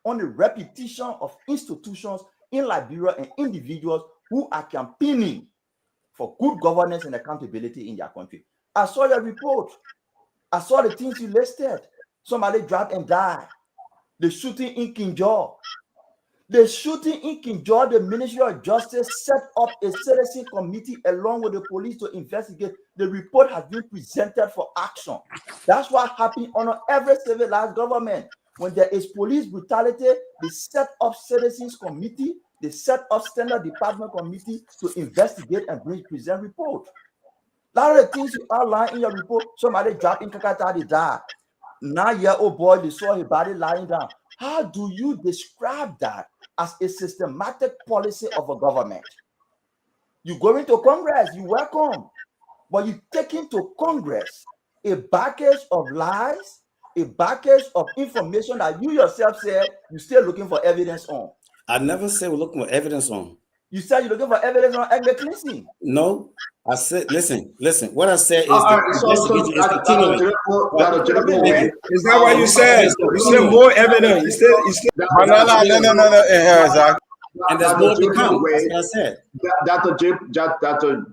on the reputation of institutions in Liberia and individuals who are campaigning for good governance and accountability in their country. I saw your report. I saw the things you listed. Somebody dropped and died. The shooting in Kinjor. The shooting in Kinjor, the Ministry of Justice set up a citizen committee along with the police to investigate. The report has been presented for action. That's what happened under every civilized government. When there is police brutality, they set up citizens committee, they set up standard department committee to investigate and present report. A lot of the things you outline in your report, somebody dropped in Kakata, they died. 9-year-old boy, they saw his body lying down. How do you describe that as a systematic policy of a government? You go into Congress, you welcome. but you take into Congress a package of lies, a package of information that you yourself said you're still looking for evidence on. I never said we're looking for evidence on. You said you're looking for evidence on ethnic cleansing. No, I said, listen. What I said is the investigation is continuing. Is that what you said? You said more evidence. You said No, Zach. And there's more to come. That's what I said. Dr.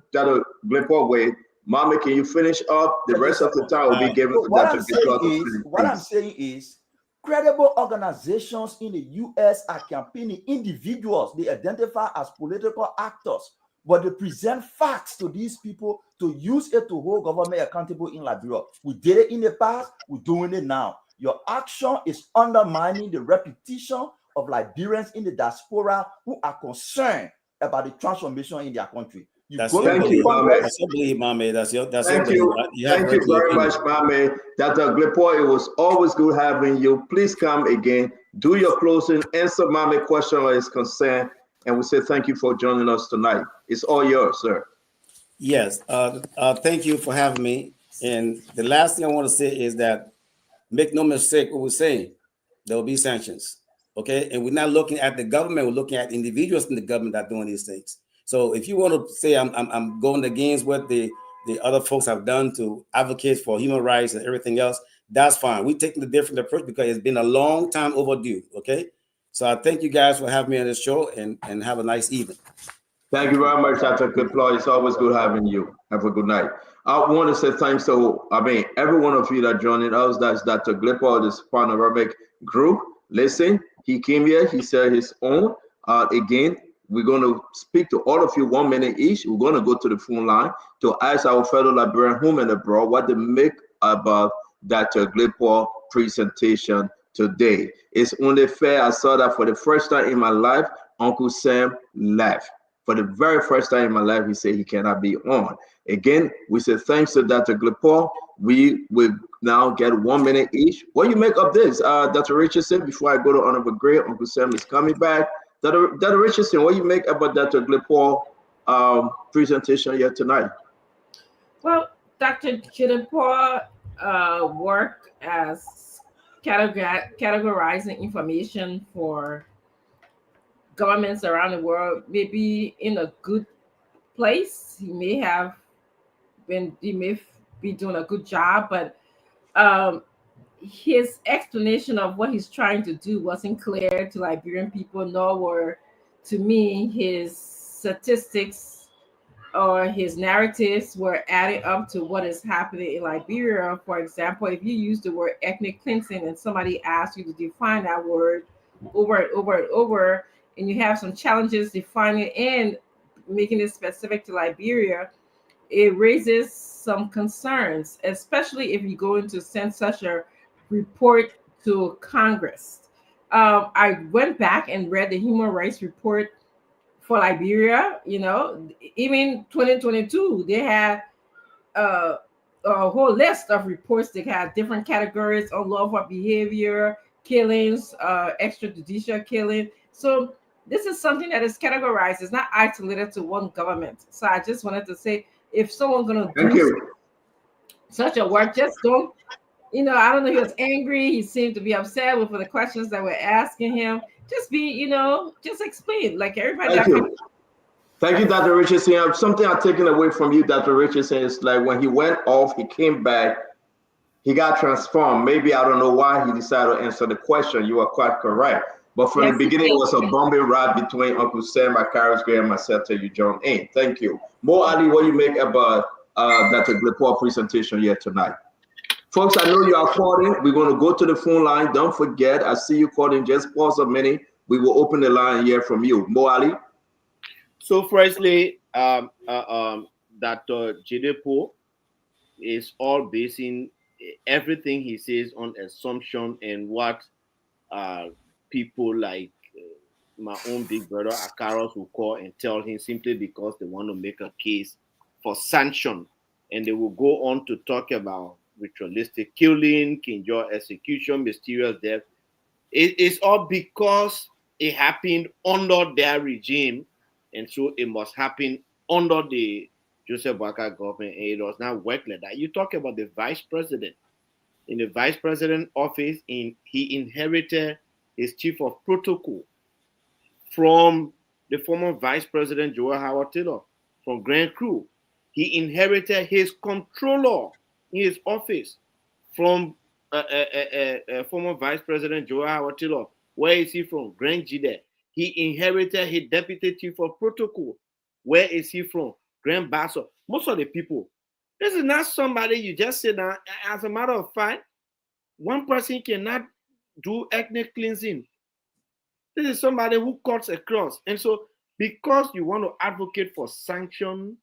Gedepoh Wade, Mama, can you finish up? The rest of the time will be given to Dr. Gedepoh. What I'm saying is, credible organizations in the U.S. are campaigning individuals they identify as political actors, but they present facts to these people to use it to hold government accountable in Liberia. We did it in the past, we're doing it now. Your action is undermining the reputation of Liberians in the diaspora who are concerned about the transformation in their country. Thank you, Mame. That's your belief, Mame. Thank you. Thank you very much, Mame. Dr. Gedepoh, it was always good having you. Please come again. Do your closing, answer Mame's question or his concern, and we say thank you for joining us tonight. It's all yours, sir. Yes. Thank you for having me. And the last thing I want to say is that make no mistake what we're saying. There will be sanctions. Okay. And we're not looking at the government, we're looking at individuals in the government that are doing these things. So if you want to say I'm going against what the other folks have done to advocate for human rights and everything else, that's fine. We're taking a different approach because it's been a long time overdue. Okay. So I thank you guys for having me on this show and have a nice evening. Thank you very much, Dr. Gedepoh. It's always good having you. Have a good night. I want to say thanks to, every one of you that joined us. That's Dr. Gedepoh, this panoramic group. Listen, he came here, he said his own. Again, we're going to speak to all of you 1 minute each. We're going to go to the phone line to ask our fellow Liberian home and abroad what they make about Dr. Gedepoh presentation today. It's only fair. I saw that for the first time in my life, Uncle Sam left. For the very first time in my life, he said he cannot be on. Again, we say thanks to Dr. Gedepoh. We will now get 1 minute each. What do you make of this, Dr. Richardson? Before I go to Honorable Gray, Uncle Sam is coming back. Dr. Richardson, what do you make about Dr. Gedepoh presentation here tonight? Well, Dr. Gedepoh work as categorizing information for governments around the world may be in a good place. He may be doing a good job, but his explanation of what he's trying to do wasn't clear to Liberian people, nor were, to me, his statistics or his narratives were adding up to what is happening in Liberia. For example, if you use the word ethnic cleansing and somebody asks you to define that word over and over and over, and you have some challenges defining and making it specific to Liberia, it raises some concerns, especially if you're going to send such a report to Congress. I went back and read the human rights report for Liberia. Even 2022, they had a whole list of reports that had different categories: unlawful behavior, killings, extrajudicial killing. So this is something that is categorized. It's not isolated to one government. So I just wanted to say, if someone's going to do such a work, just don't, I don't know, he was angry. He seemed to be upset with the questions that were asking him. Just be, just explain like everybody. Thank you, Dr. Richardson. Something I've taken away from you, Dr. Richardson, is like when he went off, he came back, he got transformed. Maybe I don't know why he decided to answer the question. You are quite correct. But from the beginning, it was a bumping ride between Uncle Sam, Akaris Gray, and myself till you joined in. Thank you. Mo Ali, what do you make about Dr. Gedepoh presentation here tonight? Folks, I know you are calling. We're going to go to the phone line. Don't forget, I see you calling. Just pause a minute. We will open the line and hear from you. Mo Ali? So firstly, Dr. Gedepoh is all basing everything he says on assumption and what people like my own big brother Akaros will call and tell him simply because they want to make a case for sanction. And they will go on to talk about ritualistic killing, kinjor execution, mysterious death. It's all because it happened under their regime, and so it must happen under the Joseph Boakai government, and it does not work like that. You talk about the vice president. In the vice president office, he inherited his chief of protocol from the former vice president Joel Howard Taylor from Grand Crew. He inherited his controller in his office from former vice president Joel Howard Taylor. Where is he from? Grand Gide. He inherited his deputy chief of protocol. Where is he from? Grand Basso. Most of the people. This is not somebody you just sit down. As a matter of fact, one person cannot do ethnic cleansing. This is somebody who cuts across. And so, because you want to advocate for sanction,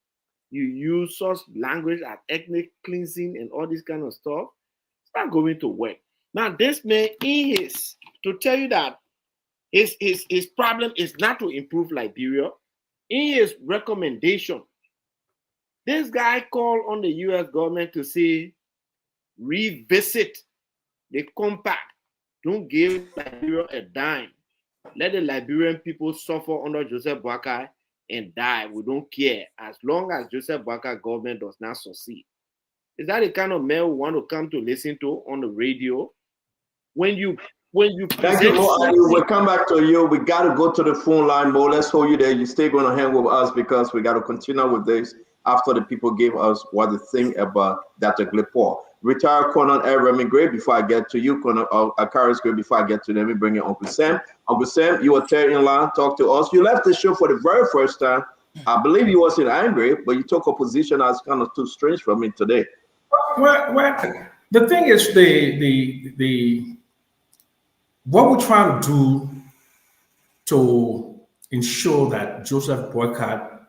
you use such language as ethnic cleansing and all this kind of stuff, it's not going to work. Now, this man, to tell you that his problem is not to improve Liberia. In his recommendation, this guy called on the US government to say, revisit the compact. Don't give Liberia a dime. Let the Liberian people suffer under Joseph Boakai and die. We don't care as long as Joseph Boakai government does not succeed. Is that the kind of man we want to come to listen to on the radio? When you Thank you, Mo. We'll come back to you. We got to go to the phone line, Mo. Let's hold you there. You stay going to hang with us because we got to continue with this after the people gave us what they think about Dr. Gedepoh. Retired Colonel Remy Gray, before I get to you, Colonel Akaris Gray, before I get to them, let me bring in Uncle Sam. Uncle Sam, you were third in line, talk to us. You left the show for the very first time. I believe you wasn't angry, but you took a position that's kind of too strange for me today. Well, the thing is, what we're trying to do to ensure that Joseph Boycott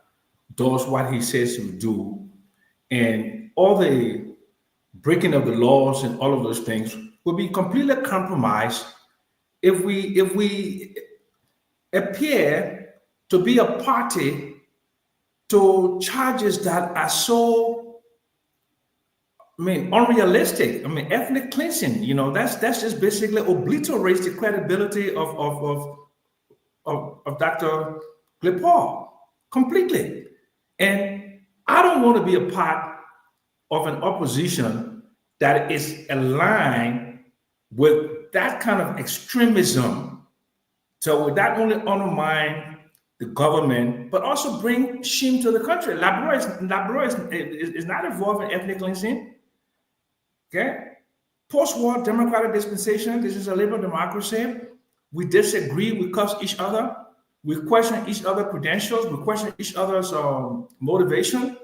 does what he says he will do, and all the breaking of the laws and all of those things will be completely compromised if we appear to be a party to charges that are so, unrealistic. Ethnic cleansing, that's just basically obliterates the credibility of Dr. Gedepoh completely. And I don't want to be a part of an opposition that is aligned with that kind of extremism. So would that only undermine the government, but also bring shame to the country? Liberia is not involved in ethnic cleansing. Okay? Post-war democratic dispensation, this is a liberal democracy. We disagree, we curse each other, we question each other's credentials, we question each other's motivation.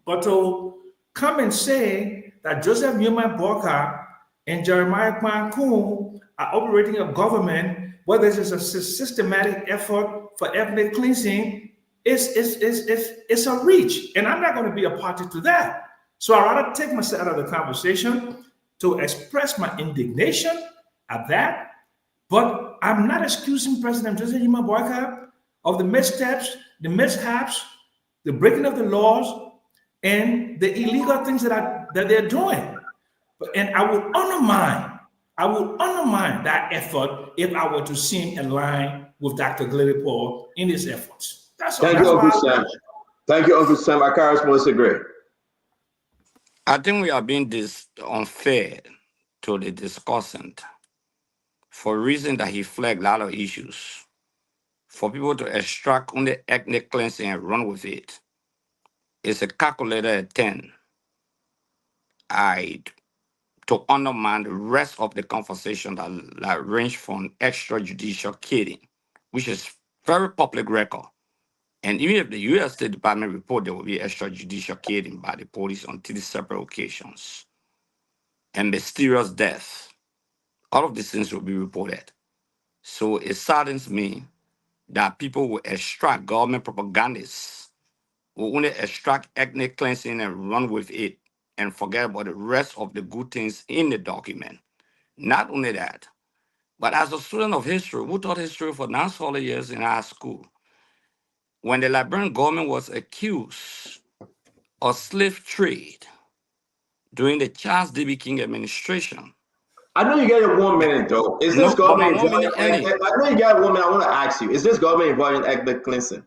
But to come and say that Joseph Newman Boakai and Jeremiah Kwan-Kun are operating a government where there is a systematic effort for ethnic cleansing is a reach. And I'm not going to be a party to that. So I'd rather take myself out of the conversation to express my indignation at that. But I'm not excusing President Joseph Newman Boakai of the missteps, the mishaps, the breaking of the laws, and the illegal things that they're doing. And I would undermine that effort if I were to seem in line with Dr. Gedepoh in his efforts. Thank you, Uncle Sam. Thank you, Uncle Sam. Akaris most great. I think we are being unfair to the discussant for a reason that he flagged a lot of issues. For people to extract only ethnic cleansing and run with it, it's a calculated attempt to undermine the rest of the conversation that range from extrajudicial killing, which is very public record. And even if the U.S. State Department report there will be extrajudicial killing by the police on 3 separate occasions, and mysterious death, all of these things will be reported. So it saddens me that people will extract government propagandists, will only extract ethnic cleansing and run with it and forget about the rest of the good things in the document. Not only that, but as a student of history, who taught history for 9 solid years in high school, when the Liberian government was accused of slave trade during the Charles D.B. King administration. I know you got 1 minute though. Is this government involved? I know you got 1 minute. I want to ask you: is this government involved in ethnic cleansing?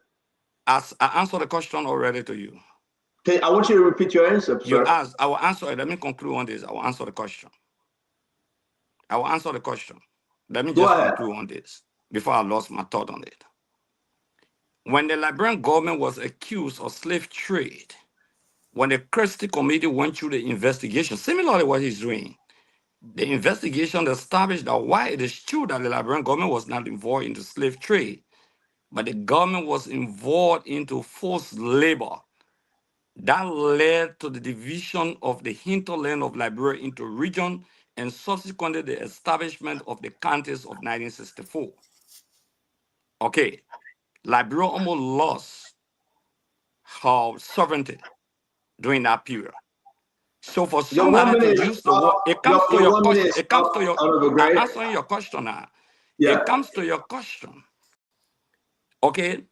As I answered the question already to you. Okay, I want you to repeat your answer, You sir. asked, I will answer it. Let me conclude on this. I will answer the question. I will answer the question. Let me Go just ahead. conclude on this before I lost my thought on it. When the Liberian government was accused of slave trade, when the Christie Committee went through the investigation, similarly what he's doing, the investigation established that while it is true that the Liberian government was not involved into slave trade, but the government was involved into forced labor. That led to the division of the hinterland of Liberia into region and subsequently the establishment of the counties of 1964. Okay, Liberia almost lost her sovereignty during that period. So for Your 1 somebody to minute is use the up. word, it comes to Your your 1 minute question. is It comes up. to your. Honorable I'm Gray. answering your question now. Yeah. It comes to your question. Okay,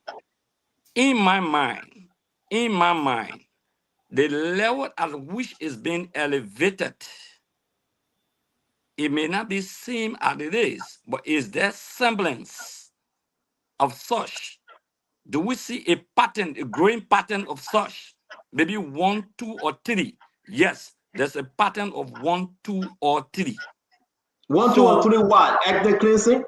in my mind, the level at which is being elevated, it may not be same as it is, but is there semblance of such? Do we see a pattern, a growing pattern of such? Maybe 1, 2, or 3. Yes, there's a pattern of 1, 2, or 3. 1, 2, or So 3 what? Ethnic cleansing?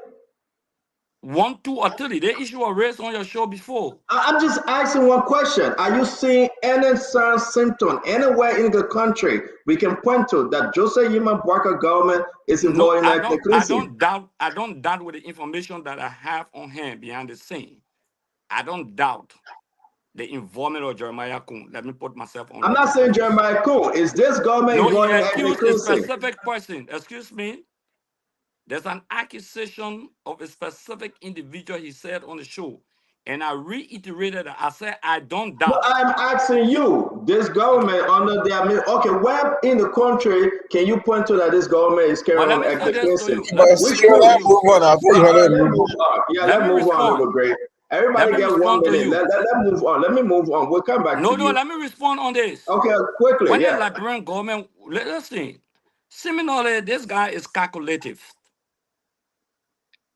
1, 2, or 3. The issue was raised on your show before. I'm just asking one question. Are you seeing any certain symptom anywhere in the country we can point to that Joseph Yima Barker government is No, involved in ethnic cleansing? I don't doubt with the information that I have on hand behind the scene. I don't doubt the involvement of Jeremiah Kuhn. Let me put myself on I'm not record for saying this. Jeremiah Kuhn. Is this government No, he involved in ethnic accused a cleansing? specific person. Excuse me. There's an accusation of a specific individual, he said on the show. And I reiterated that. I said, I don't No, doubt. I'm asking you, this government under their okay, where in the country can you point to that this government is But carrying let on me say ethnic this to cleansing? you. Let me But say Which this still, to place? let's you. move on. I thought you wanted to Let's move move on. on. Yeah, Let let's me move on, respond. Honorable Great. Let Everybody me get 1 respond to minute. you. Let move on. Let me move on. We'll come back No, to no, you. let me respond on this. Okay, quickly, When the yeah. Liberian government, listen, similarly, this guy is calculative.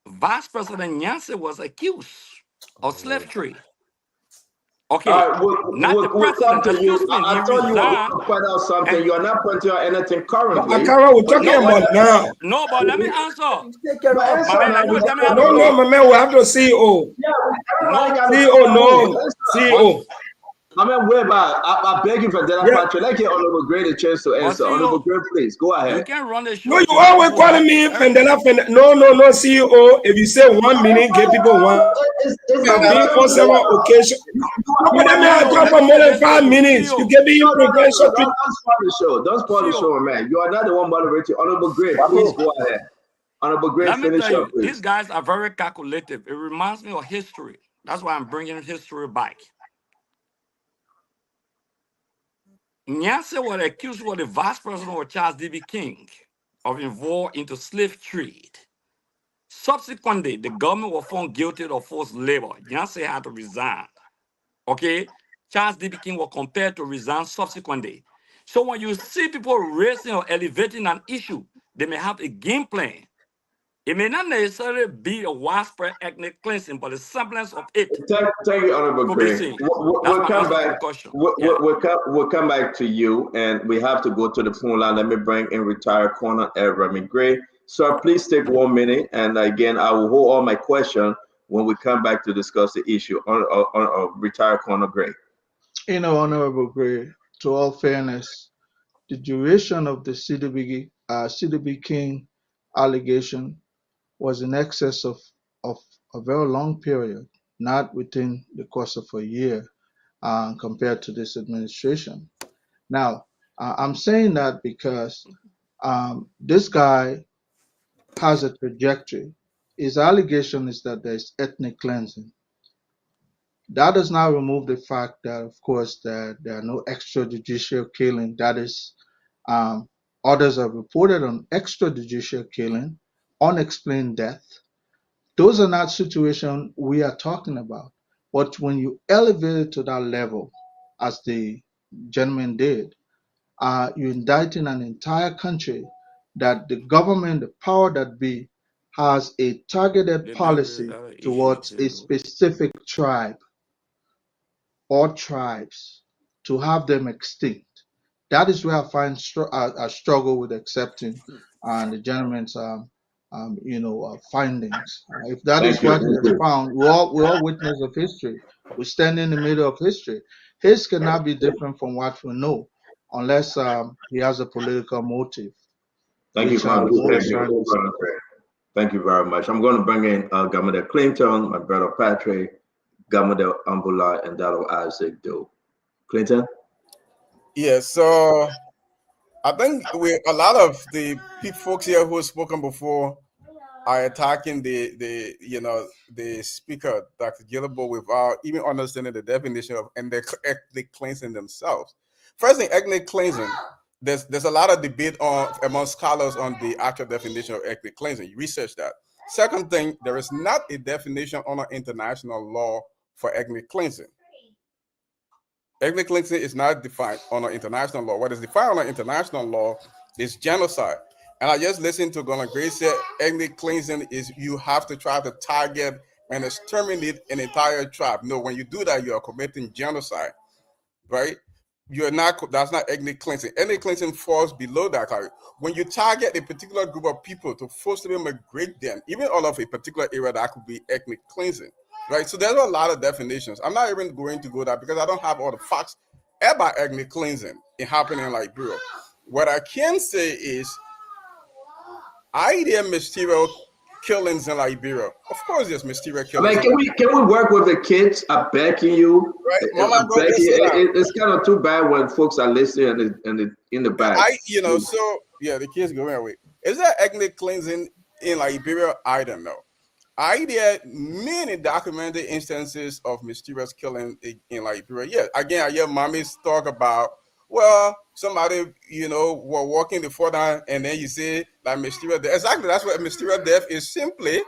Vice President Nyanse was accused of slave trade. All Okay, right, not the we'll come president. to you. Excuse me, he I thought you were going resigned. to point out something. And You are not pointing out anything But currently. Akara, we're But talking no, yeah, but about now. no, but let me answer. Take care but of My answer man, now. are you We gonna got tell me how to No, talk? my man, we have to CEO. yeah, everybody No, got to CEO, move. no. Answer. but CEO. I mean, wait, I beg you for that, Yeah. Patrick. Let's get Honorable Great a chance to but answer. Honorable CEO, Great, please go you ahead. can run the No, show you to let always people calling have me everything. Fendela Fendela. No, CEO. If you say 1 minute, give people one. It's not your Being turn for to several talk. occasions. You No, are that one mean I minute. CEO, talk let for me more say than this to 5 you. minutes. You CEO, give me No, prevention. don't spoil the show. Don't spoil the CEO, show, man. You are not the one moderating. Honorable Great, please go ahead. Honorable Great, let me finish tell up, you, these please. guys are very calculative. It reminds me of history. That's why I'm bringing history back. Nyanse was accused of the vice president of Charles D.B. King of involved into slave trade. Subsequently, the government was found guilty of forced labor. Nyanse had to resign. Okay? Charles D.B. King was compelled to resign subsequently. So when you see people raising or elevating an issue, they may have a game plan. It may not necessarily be a widespread ethnic cleansing, but a semblance of it Thank you, Honorable could be Gray. seen. That's We'll my come answer to back. the question. Yeah. We'll come back to you, and we have to go to the phone line. Let me bring in retired corner Remy Gray. Sir, please take 1 minute, and again, I will hold all my questions when we come back to discuss the issue on retired corner Gray. Honorable Gray, to all fairness, the duration of the CDB King allegation was in excess of a very long period, not within the course of a year compared to this administration. Now, I'm saying that because this guy has a trajectory. His allegation is that there's ethnic cleansing. That does not remove the fact that, of course, that there are no extrajudicial killing. That is, others have reported on extrajudicial killing, unexplained death. Those are not situations we are talking about. But when you elevate it to that level, as the gentleman did, you're indicting an entire country that the government, the power that be, has a targeted Liberian, policy that issue towards too, a though. specific tribe or tribes to have them extinct. That is where I find I struggle with accepting the gentleman's findings. If that Thank is you. what he Thank has you. found, we all witness of history. We stand in the middle of history. His cannot be different from what we know, unless he has a political motive, Thank you, which Congress. what he's trying to say. Thank you very much. I'm going to bring in Governor Clinton, my brother Patrick, Governor Ambula, and Dado Isaac Do. Clinton? Yeah, so I think a lot of the folks here who have spoken before are attacking the speaker, Dr. Gedepoh, without even understanding the definition of ethnic cleansing themselves. First thing, ethnic cleansing, there's a lot of debate among scholars on the actual definition of ethnic cleansing. You research that. Second thing, there is not a definition under international law for ethnic cleansing. Ethnic cleansing is not defined under international law. What is defined under international law is genocide. And I just listened to Governor Grace say ethnic cleansing is you have to try to target and exterminate an entire tribe. No, when you do that, you are committing genocide, right? You're not. That's not ethnic cleansing. Ethnic cleansing falls below that. When you target a particular group of people to forcibly migrate them, even all of a particular area, that could be ethnic cleansing, right? So there's a lot of definitions. I'm not even going to go there because I don't have all the facts about ethnic cleansing happening in Liberia. What I can say is, I there mysterious killings in Liberia. Of course, there's mysterious I killings. mean, can we work with the kids? I'm begging you. Right, I'm Mama, go begging sit you. down. It's kind of too bad when folks are listening and in the back. So yeah, the kids going away. Is there ethnic cleansing in Liberia? I don't know. There many documented instances of mysterious killing in Liberia. Yeah, again, I hear mommies talk about, well, somebody, were walking the down, and then you say like mysterious death. Exactly, that's what mysterious death is. Simply,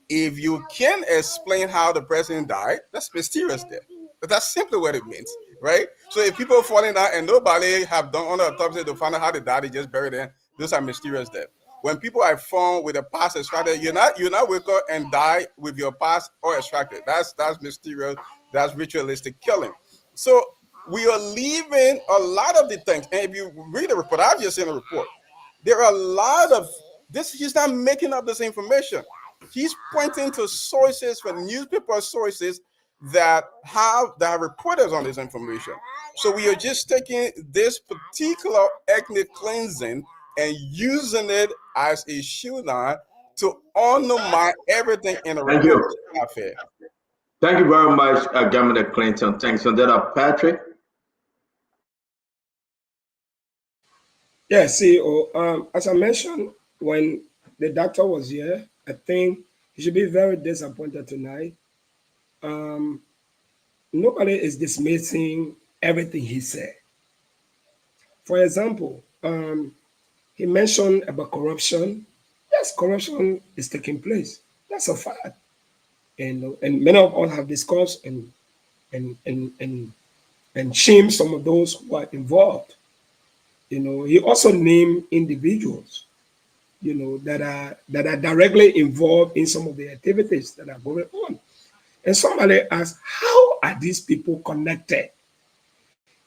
if you can explain how the person died, that's mysterious death. But that's simply what it means, right? So if people falling down and nobody have done on the autopsy to find out how they died, they just buried them, those are mysterious death. When people are found with a past extracted, you're not wake up and die with your past or extracted. That's mysterious. That's ritualistic killing. So we are leaving a lot of the things. And if you read the report, I've just seen a report. There are a lot of this. He's not making up this information. He's pointing to sources from newspaper sources that have reporters on this information. So we are just taking this particular ethnic cleansing and using it as a shield to undermine everything in a Thank report. you. Thank you very much, Governor Clinton. Thanks. And then Patrick. Yeah, CEO. As I mentioned, when the doctor was here, I think he should be very disappointed tonight. Nobody is dismissing everything he said. For example, he mentioned about corruption. Yes, corruption is taking place. That's a fact. And many of us have discussed and shamed some of those who are involved. He also named individuals, that are directly involved in some of the activities that are going on. And somebody asked, how are these people connected?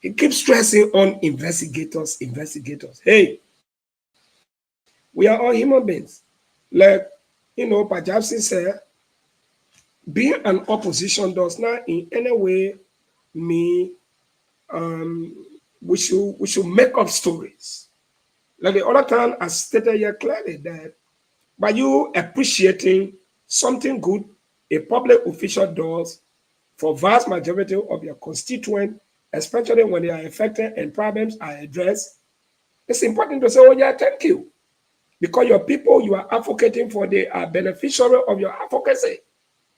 He keeps stressing on investigators. Hey, we are all human beings. Like, Pajapsi said, being an opposition does not in any way mean we should make up stories. Like the other time, I stated here clearly that by you appreciating something good a public official does for vast majority of your constituent, especially when they are affected and problems are addressed, it's important to say, oh yeah, thank you. Because your people you are advocating for, they are beneficiary of your advocacy.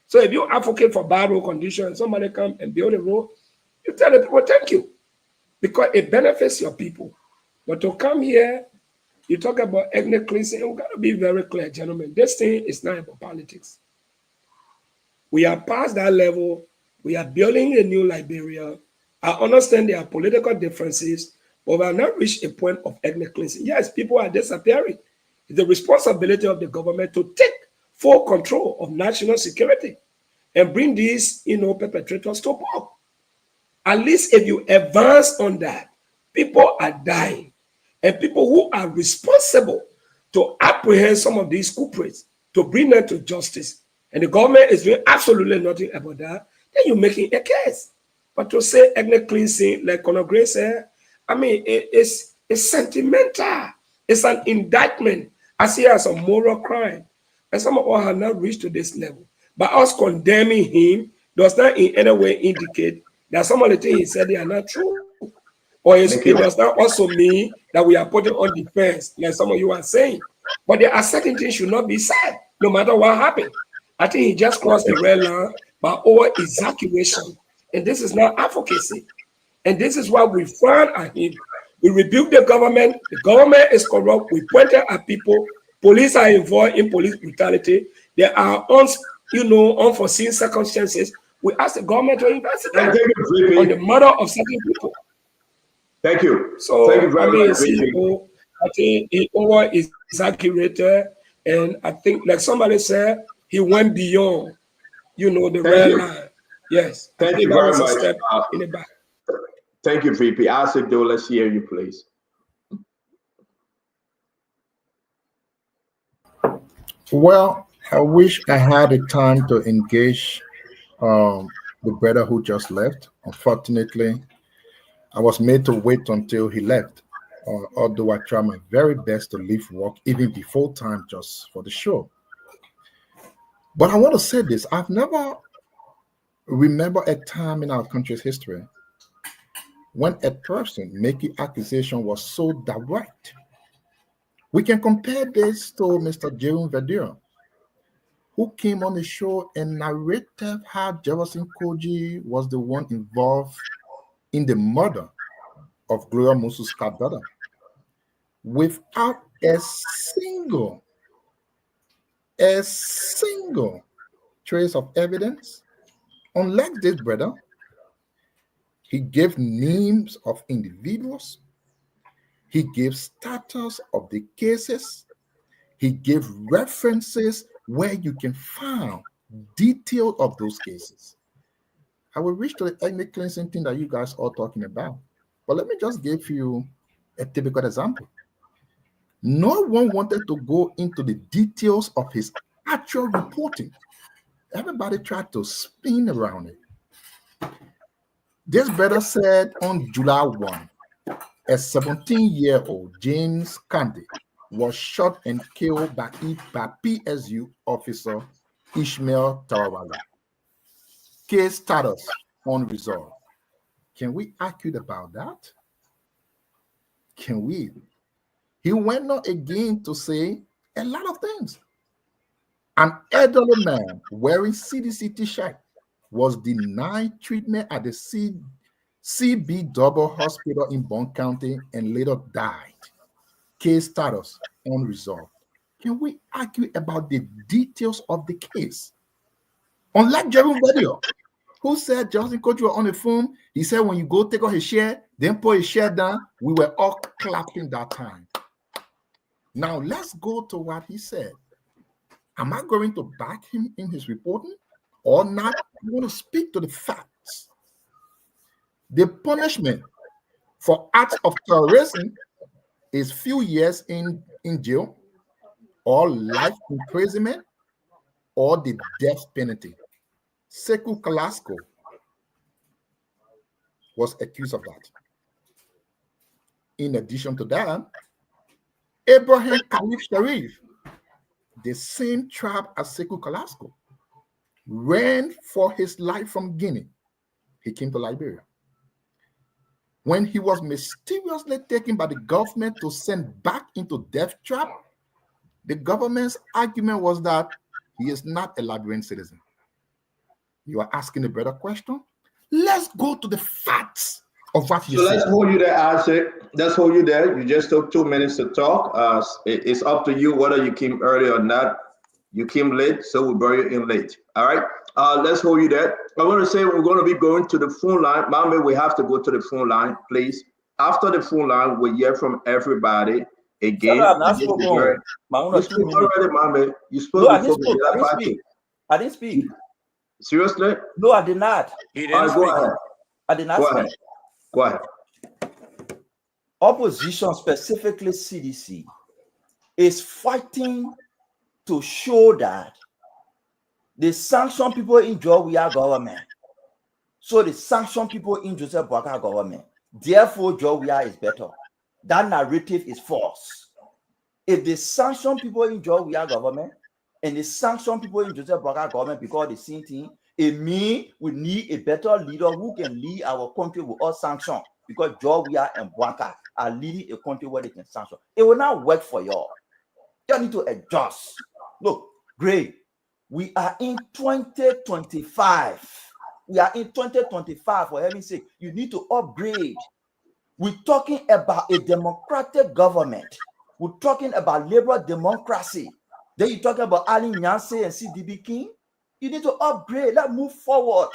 So if you advocate for bad road conditions, somebody come and build a road, you tell the people, thank you. Because it benefits your people. But to come here, you talk about ethnic cleansing, we've got to be very clear, gentlemen. This thing is not about politics. We are past that level. We are building a new Liberia. I understand there are political differences, but we have not reached a point of ethnic cleansing. Yes, people are disappearing. It's the responsibility of the government to take full control of national security and bring these, perpetrators to book. At least if you advance on that, people are dying. And people who are responsible to apprehend some of these culprits, to bring them to justice, and the government is doing absolutely nothing about that, then you're making a case. But to say ethnic cleansing, like Conor Gray said, I mean, it's sentimental. It's an indictment. I see it as a moral crime. And some of us have not reached to this level. But us condemning him does not in any way indicate that some of the things he said they are not true. Or it does not also mean that we are putting on defense, like some of you are saying. But there are certain things should not be said, no matter what happened. I think he just crossed the red line by over exaggeration. And this is not advocacy. And this is why we frown at him. We rebuke the government. The government is corrupt. We pointed at people. Police are involved in police brutality. There are unforeseen circumstances. We ask the government to investigate on the murder of certain people. Thank you. So, thank you very much. CEO, I think he over exaggerated, and I think, like somebody said, he went beyond, the red line. Yes. Thank you very much. Step in the back. Thank you, VP. Asido, let's hear you, please. Well, I wish I had the time to engage the brother who just left. Unfortunately, I was made to wait until he left, although I tried my very best to leave work even before time just for the show. But I want to say this. I've never remembered a time in our country's history when a person making accusation was so direct. We can compare this to Mr. Jerome Verdure, who came on the show and narrated how Jefferson Koji was the one involved in the murder of Gloria Musu's stepdaughter, without a single trace of evidence. Unlike this brother, he gave names of individuals, he gave status of the cases, he gave references where you can find detail of those cases. I will reach to the ethnic cleansing thing that you guys are talking about. But let me just give you a typical example. No one wanted to go into the details of his actual reporting. Everybody tried to spin around it. This brother said on July 1, a 17-year-old James Candy was shot and killed by PSU officer Ishmael Tarawala. Case status unresolved. Can we argue about that? Can we? He went on again to say a lot of things. An elderly man wearing CDC t-shirt was denied treatment at the CB Double Hospital in Bond County and later died. Case status unresolved. Can we argue about the details of the case? Unlike Jerome Video, who said Justin Coach was on the phone, he said when you go take off his share, then put his share down, we were all clapping that time. Now let's go to what he said. Am I going to back him in his reporting or not? I want to speak to the facts. The punishment for acts of terrorism is few years in jail or life imprisonment or the death penalty. Sekou Kalasko was accused of that. In addition to that, Abraham Khalif Sharif, the same tribe as Sekou Kalasko, ran for his life from Guinea. He came to Liberia. When he was mysteriously taken by the government to send back into death trap, the government's argument was that he is not a Liberian citizen. You are asking a better question? Let's go to the facts of what he said. So let's hold you there, Isaac. Let's hold you there. You just took 2 minutes to talk. It's up to you whether you came early or not. You came late, so we'll bring you in late. All right. Let's hold you there. I want to say we're going to be going to the phone line. Mama, we have to go to the phone line, please. After the phone line, we'll hear from everybody again. You spoke already, Mama. You spoke before. I didn't speak. Seriously? No, I did not. He didn't speak. Go ahead. I did not Go speak. ahead. Go ahead. Opposition, specifically CDC, is fighting to show that the sanction people in Georgia government. So the sanction people in Joseph Boakai government. Therefore, Georgia is better. That narrative is false. If the sanction people in Georgia government and the sanction people in Joseph Boakai government because the same thing, it means we need a better leader who can lead our country with all sanction because Georgia and Boakai are leading a country where they can sanction. It will not work for y'all. You need to adjust. Look, great. We are in 2025. We are in 2025, for heaven's sake. You need to upgrade. We're talking about a democratic government. We're talking about liberal democracy. Then you're talking about Ali Nyanse and CDB King. You need to upgrade. Let's move forward.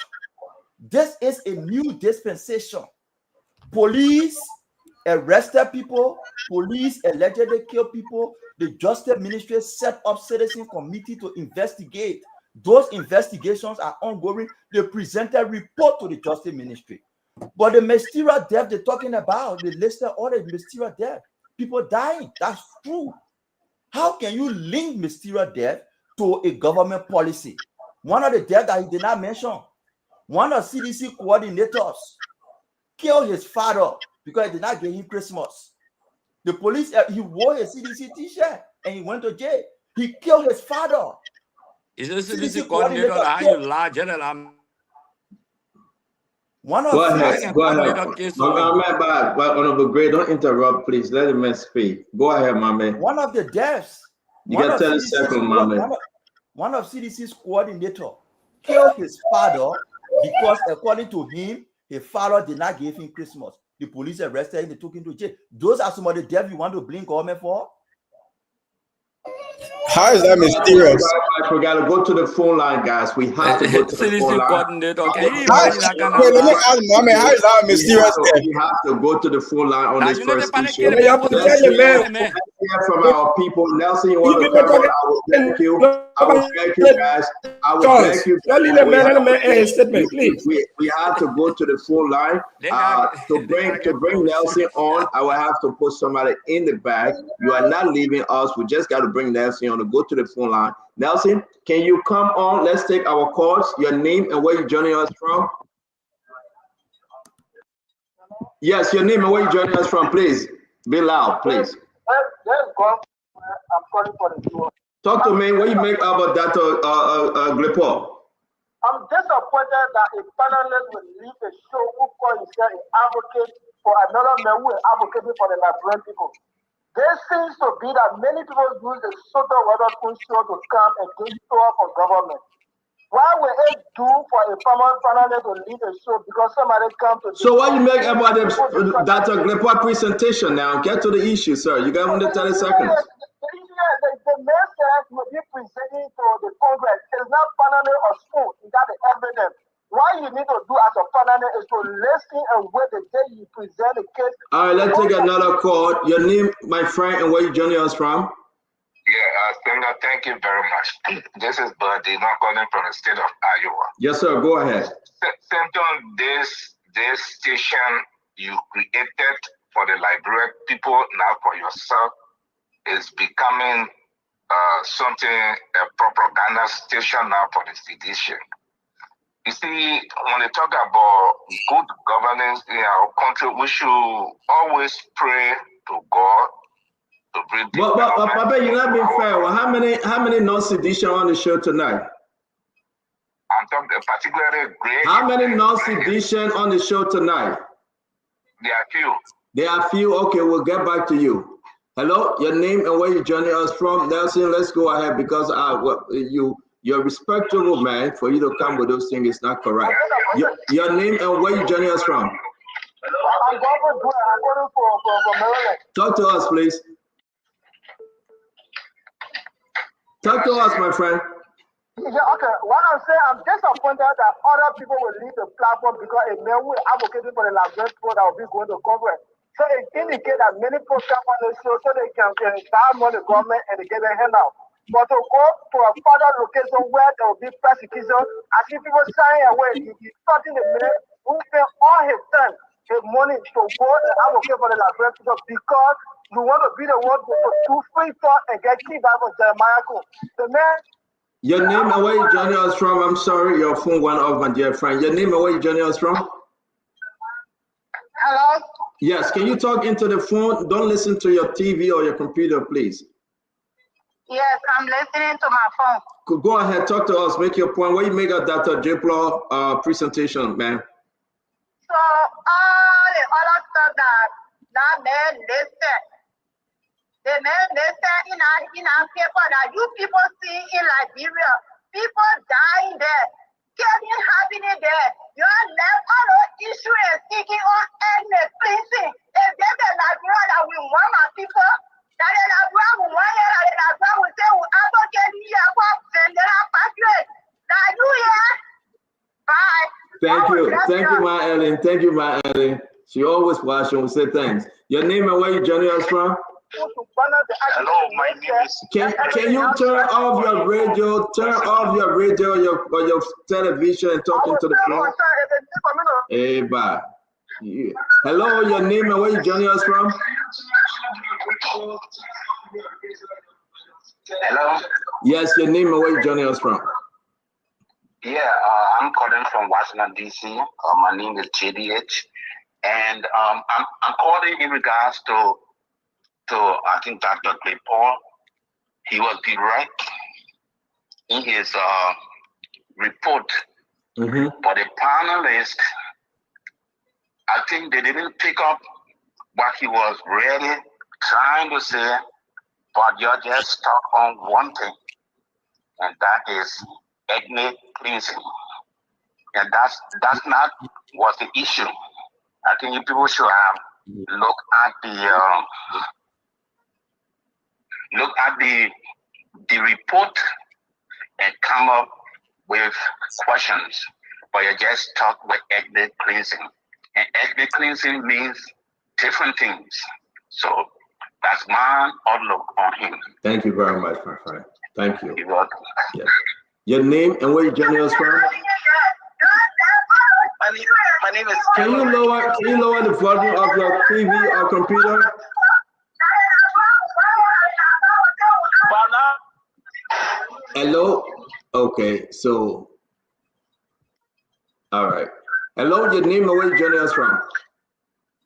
This is a new dispensation. Police arrested people. Police allegedly killed people. The Justice Ministry set up citizen committee to investigate. Those investigations are ongoing. They presented report to the Justice Ministry. But the mysterious death they're talking about, they listed all the mysterious death. People dying. That's true. How can you link mysterious death to a government policy? One of the deaths that he did not mention, one of CDC coordinators killed his father because he did not give him Christmas. The police, he wore a CDC t-shirt and he went to jail. He killed his father. Is this CDC coordinator how you lie, General? One of Go ahead. Go ahead. But Honorable Gray, don't interrupt, please. Let the man speak. Go ahead, my man. One of the deaths. You got 30 seconds, my man. One of CDC's coordinator killed his father because, according to him, his father did not give him Christmas. The police arrested him, they took him to jail. Those are some of the deaths you want to blame government for? How is that mysterious? We got to go to the phone line, guys. We have to go to the phone line. Coordinator. Can you imagine that kind let me ask Mohammed, how is that mysterious? We have to go to the phone line on this first issue. Man. Hear from our people. Nelson, you want to come on? I will thank you. I will thank you, guys. I will thank you. We have to go to the phone line. To bring Nelson on, I will have to put somebody in the back. You are not leaving us. We just got to bring Nelson on to go to the phone line. Nelson, can you come on? Let's take our calls. Your name and where you're joining us from. Yes, your name and where you're joining us from, please. Be loud, please. I'm calling for the tour. Talk to me. What you make about that, Gedepoh? I'm disappointed that a panelist will leave a show who call himself an advocate for another man who is advocating for the Liberian people. There seems to be that many people use the Soto Weather show to come against our government. Why will it do for a panelist to leave a show because somebody come to? So what you make about that Gedepoh presentation now? Get to the issue, sir. You got under 30 seconds. The message will be presenting to the Congress. It's not panelist or school. You got the evidence. What you need to do as a panelist is to listen and wait the day you present the case. All right, let's take another call. Your name, my friend, and where you joining us from? Yeah, Senator, thank you very much. This is Buddy, not calling from the state of Iowa. Yes, sir. Go ahead. Senator, this station you created for the Liberian people, now for yourself, is becoming something, a propaganda station now for the sedition. You see, when they talk about good governance in our country, we should always pray to God to bring But Papa, you're not being fair. Well, how many non-sedition on the show tonight? I'm talking particularly great. How many non-sedition on the show tonight? There are few. There are few. Okay, we'll get back to you. Hello, your name and where you joining us from, Nelson. Let's go ahead because you're a respectable man. For you to come with those things is not correct. Your name and where you joining us from. I'm going for Maryland. Talk to us, please. Talk to us, my friend. Yeah, okay. What I'm saying, I'm disappointed that other people will leave the platform because a man who is advocating for the Liberian people that will be going to Congress. So it indicates that many people come on the show so they can buy money the government and they get a handout. But to go to a further location where there will be persecution, as if people sign away, you're starting the minute who spent all his time, his money to go and advocate for the Liberian people because you want to be the one to do free thought and get kickback from Jeremiah Coon. The man. Your name and where you joining us from? I'm sorry, your phone went off, my dear friend. Your name and where you joining us from? Hello? Yes, can you talk into the phone? Don't listen to your TV or your computer, please. Yes, I'm listening to my phone. Go ahead, talk to us, make your point. Where you make a Dr. Gedepoh presentation, man? So all the other stuff that man listed, the man listed in our paper that you people see in Liberia, people dying there, killing happening there. You are left all those issues and speaking on ethnic cleansing. If there's a Liberia that we want our people, that the Liberia we want here, that the Liberia we say we advocate here for Zendera patriot. That you here? Bye. Thank you, my Ellen. Thank you, my Ellen. She always watching. We say thanks. Your name and where you joining us from? Hello, my name is. Can you turn off your radio? Turn off your radio, your television, and talk into the phone. Hey, bye. Yeah. Hello, your name and where you joining us from? Hello. Yes, your name and where you joining us from? Yeah, I'm calling from Washington D.C. My name is JDH, and I'm calling in regards to I think Dr. Gedepoh. He was direct in his report, but the panelists, I think they didn't pick up what he was really trying to say, but you're just stuck on one thing, and that is ethnic cleansing, and that's not what the issue. I think you people should have look at the report and come up with questions, but you just talk with ethnic cleansing, and ethnic cleansing means different things. So that's my outlook on him. Thank you very much, my friend. Thank you. You're welcome. Yes. Your name and where you joining us from? My name is. Can you lower the volume of your TV or computer? Hello. Okay. So. All right. Hello. Your name and where you joining us from?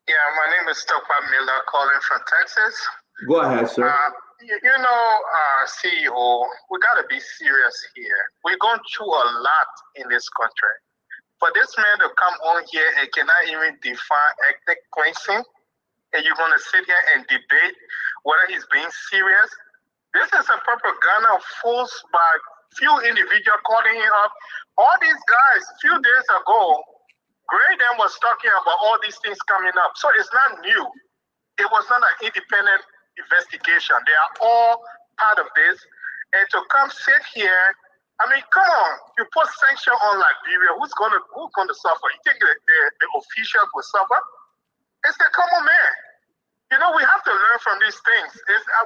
Yeah, my name is Stockpot Miller, calling from Texas. Go ahead, sir. CEO, we got to be serious here. We're going through a lot in this country. For this man to come on here and cannot even define ethnic cleansing, and you're going to sit here and debate whether he's being serious, this is a propaganda forced by few individuals calling him up. All these guys, few days ago, Graydon was talking about all these things coming up. So it's not new. It was not an independent investigation. They are all part of this. And to come sit here, I mean, come on, you put sanction on Liberia, who's gonna suffer? You think the officials will suffer? It's the common man. You know, we have to learn from these things.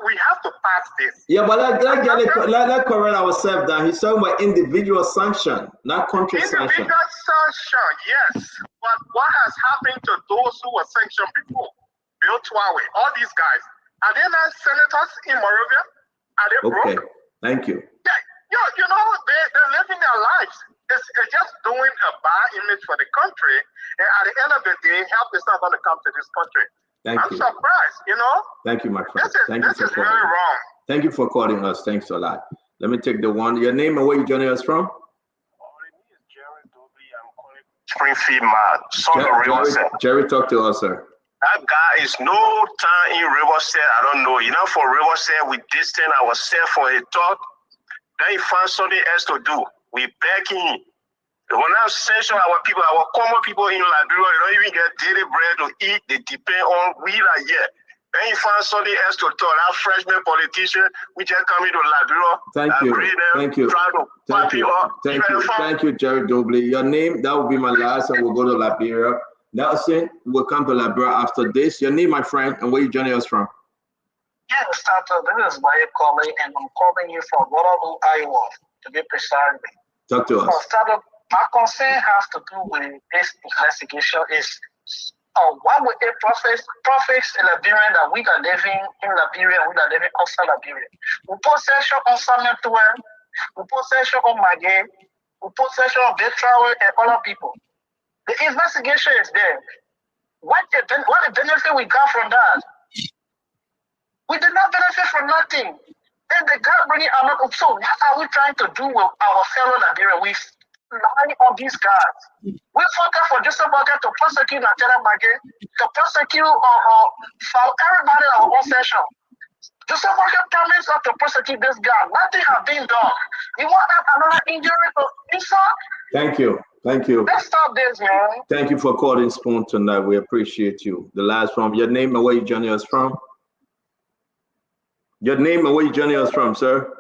We have to pass this. Yeah, but let's correct ourselves that he's talking about individual sanction, not country sanction. Individual sanction, yes. But what has happened to those who were sanctioned before? Bill Twawe, all these guys. Are they not senators in Moravia? Are they broke? Okay, thank you. Yeah, you know, they're living their lives. It's just doing a bad image for the country. And at the end of the day, help is not going to come to this country. I'm surprised, you know? Thank you, my friend. This is really wrong. Thank you for calling us. Thanks a lot. Let me take the one. Your name and where you joining us from? Springfield, my son of Riverside. Jerry, talk to us, sir. That guy is no time in Riverside. I don't know. You know, for Riverside, we distance ourselves for a talk. Then he found something else to do. We beg him. When I censor our people, our common people in Liberia, they don't even get daily bread to eat. They depend on we are here. Then he found something else to talk. That freshman politician, we just coming to Liberia. Thank you, Jerry Dobley. Your name, that will be my last, and we'll go to Liberia. Nelson, we'll come to Liberia after this. Your name, my friend, and where you joining us from? Yeah, this is Maya calling, and I'm calling you from Waterloo, Iowa, to be precise. Talk to us. My concern has to do with this investigation is why would a prophets in Liberian that we are living in Liberia, we are living outside Liberia. We put session on Samuel 12, we put session on Maggie, we put session on Betrawe and other people. The investigation is there. What the benefit we got from that? We did not benefit from nothing. And the guy bringing another. So what are we trying to do with our fellow Liberian? We lie on these guys. We focus for Joseph Burger to prosecute Lieutenant Maggie, to prosecute for everybody in our own session. Joseph Burger promised us to prosecute this guy. Nothing has been done. You want that another injury to insult? Thank you. Thank you. Let's stop this, man. Thank you for calling Spoon tonight. We appreciate you. The last one. Your name and where you joining us from? Your name and where you joining us from, sir?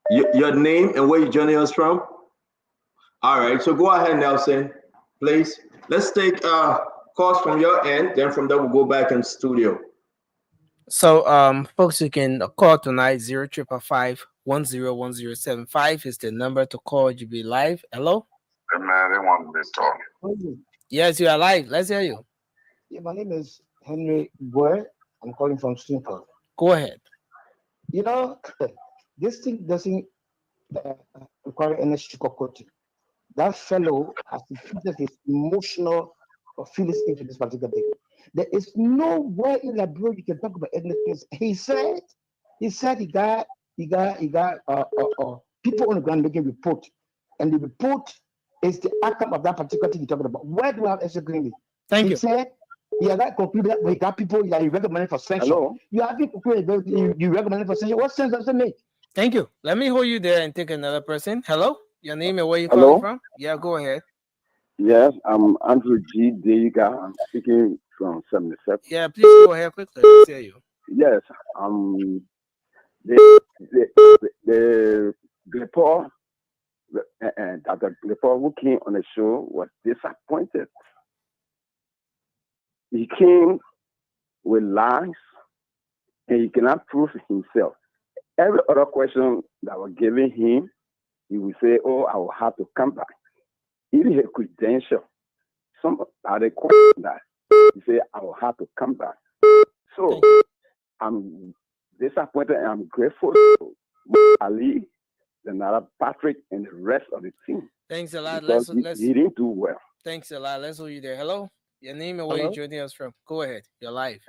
Your name and where you joining us from? All right. So go ahead, Nelson, please. Let's take calls from your end. Then from there, we'll go back in studio. So, folks, you can call tonight. 0555-101075 is the number to call. You be live. Hello. Hey man, they want me to talk. Yes, you are live. Let's hear you. Yeah, my name is Henry Boy. I'm calling from Singapore. Go ahead. You know, this thing doesn't require any sugarcoating. That fellow has infused his emotional feelings into this particular thing. There is nowhere in Liberia you can talk about ethnic things. He said he got people on the ground making report, and the report is the outcome of that particular thing you're talking about. Where do I have explained it? Thank you. you. He said he had that concluded that we got people that you recommend for sanction. Hello? You have people you recommend for sanction. What sense does it make? Thank you. Let me hold you there and take another person. Hello. Your name and where you Hello? calling from? Yeah, go ahead. Yes, I'm Andrew G. Deiga. I'm speaking from 77. Yeah, please go ahead quickly. Let's hear you. Yes, the Gedepoh, and Dr. Gedepoh who came on the show was disappointed. He came with lies, and he cannot prove himself. Every other question that was given him, he would say, "Oh, I will have to come back." Even his credential, some are the questions that he said, "I will have to come back." So I'm disappointed, and I'm grateful to Ali, Nara Patrick, and the rest of the team. Thanks a lot. Because he didn't do well. Thanks a lot. Let's hold you there. Hello. Your name and where you joining us from? Go ahead. You're live.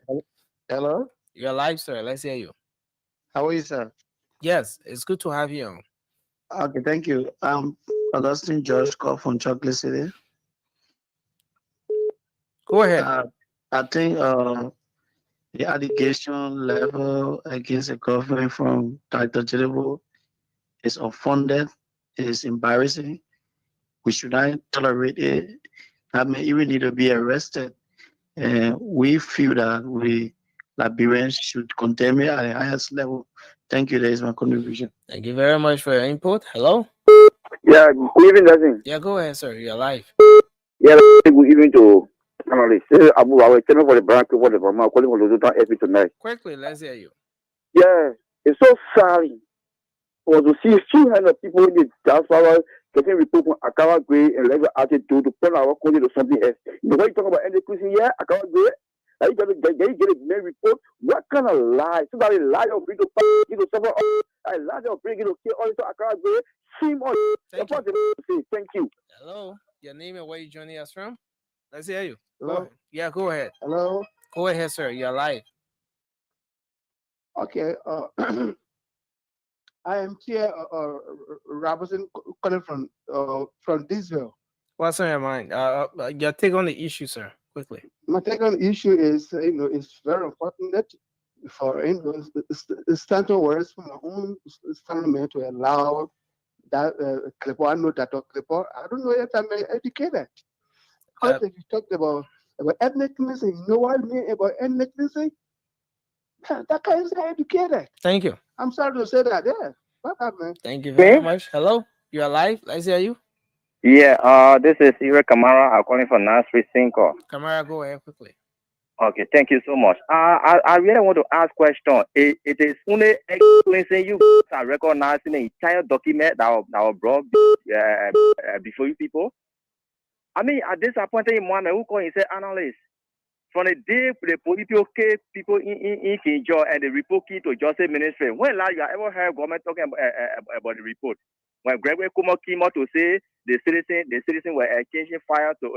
Hello. You're live, sir. Let's hear you. How are you, sir? Yes, it's good to have you on. Okay, thank you. Augustine George call from Chocolate City. Go ahead. I think the allegation level against the government from Dr. Gedepoh is unfounded. It is embarrassing. We should not tolerate it. I mean, even need to be arrested. And we feel that we Liberians should condemn it at the highest level. Thank you. That is my contribution. Thank you very much for your input. Hello. Yeah, good evening, Dustin. Yeah, go ahead, sir. You're live. Yeah, good evening to Panelist. Abu, I was telling for the branch for the Burma, calling for the Luton tonight. Quickly, let's hear you. Yeah, it's so sorry for to see 200 people in the diaspora getting report from Akawa Gray and legal attitude to turn our country to something else. You know, when you talk about any Christian here, Akawa Gray, are you going to get a main report? What kind of lie? Somebody lie or bring to suffer. I lie or bring to kill all this Akawa Gray. Shame on you. That's what they say. Thank you. Hello. Your name and where you joining us from? Let's hear you. Hello? Go ahead. Yeah, go ahead. Hello. Go ahead, sir. You're live. Okay. I am here, Robertson, calling from Disville. What's on your mind? Your take on the issue, sir. Quickly. My take on the issue is, it's very important that for the standard words from our own standard to allow that Gedepoh. I know that Gedepoh. I don't know if I'm educated. Because if you talked about ethnic cleansing, you know what I mean about ethnic cleansing? That guy is educated. Thank you. I'm sorry to say that. Yeah. Bye, man. Thank you very much. Hello. You're alive. Let's hear you. Yeah, this is Ira Kamara. I'm calling from Nasri Cinco. Kamara, go ahead quickly. Okay, thank you so much. I really want to ask question. It is only explaining you are recognizing the entire document that was brought before you people. I mean, at this point in moment, who call himself analyst? From the day the political people in Kinjo and the report key to Justice Ministry. When last you have ever heard government talking about the report? When Gregory Kumo came out to say the citizen were exchanging fire to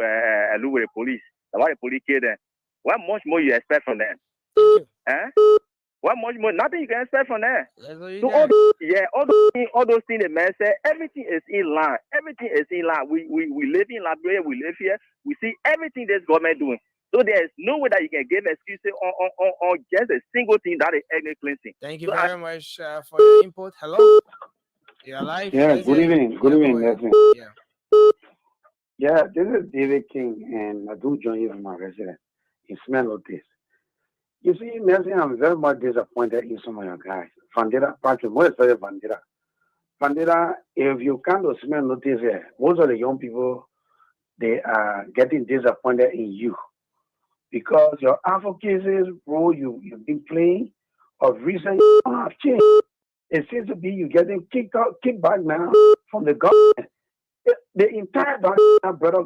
look with the police. Why the police killed them? What much more you expect from them? Eh? What much more? Nothing you can expect from them. So all those things the man said, everything is in line. Everything is in line. We live in Liberia, we live here, we see everything this government doing. So there is no way that you can give excuses on just a single thing that is ethnic cleansing. Thank you very much for your input. Hello? You're live. Yeah, Let's good hear you. evening. Good Yeah, go evening, ahead. Nelson. Yeah. Yeah, this is David King, and I do join you from my residence in smell of this. You see, Nelson, I'm very much disappointed in some of your guys. Vandera, Patrick, what is Vandera? Vandera, if you come to smell notice here, most of the young people, they are getting disappointed in you because your advocacy role you've been playing of recent have changed. It seems to be you getting kicked back now from the government. The entire brother,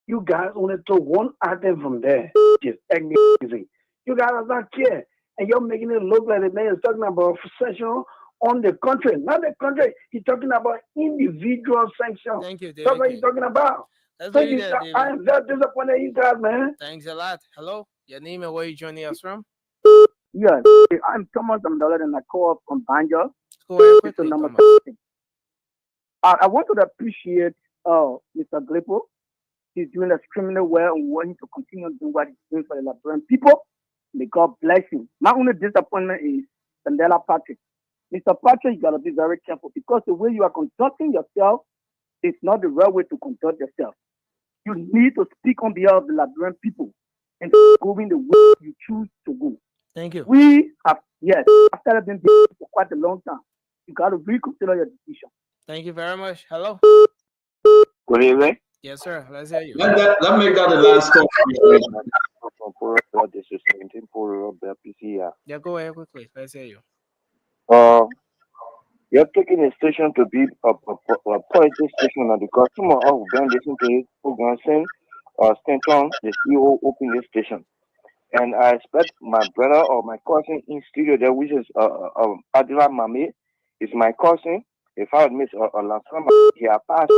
you guys only took one item from there, which is ethnic cleansing. You guys are not care, and you're making it look like the man is talking about secession on the country, not the country. He's talking about individual sanction. Thank you, David. That's what he's talking about. Let's So leave it there, David. I am very disappointed in you guys, man. Thanks a lot. Hello? Your name and where you joining us from? Yes, I'm Thomas Amdala and I call up from Banjo. Go ahead quickly, number Thomas. 16. I want to appreciate Mr. Gedepoh. He's doing extremely well and wanting to continue doing what he's doing for the Liberian people. May God bless him. My only disappointment is Sandela Patrick. Mr. Patrick, you gotta be very careful because the way you are conducting yourself is not the right way to conduct yourself. You need to speak on behalf of the Liberian people and going the way you choose to go. Thank you. We have, yes, after being for quite a long time, you got to reconsider your decision. Thank you very much. Hello? Good evening. Yes, sir. Let's hear you. Let make that the last call. This is 17 for PCA. Yeah, go ahead quickly. Let's hear you. You're taking a station to be a politics station because some of us don't listen to it. Program saying, Stanton, the CEO, open this station. And I expect my brother or my cousin in studio there, which is Adila Mami, is my cousin. If I would miss a last time, he had passed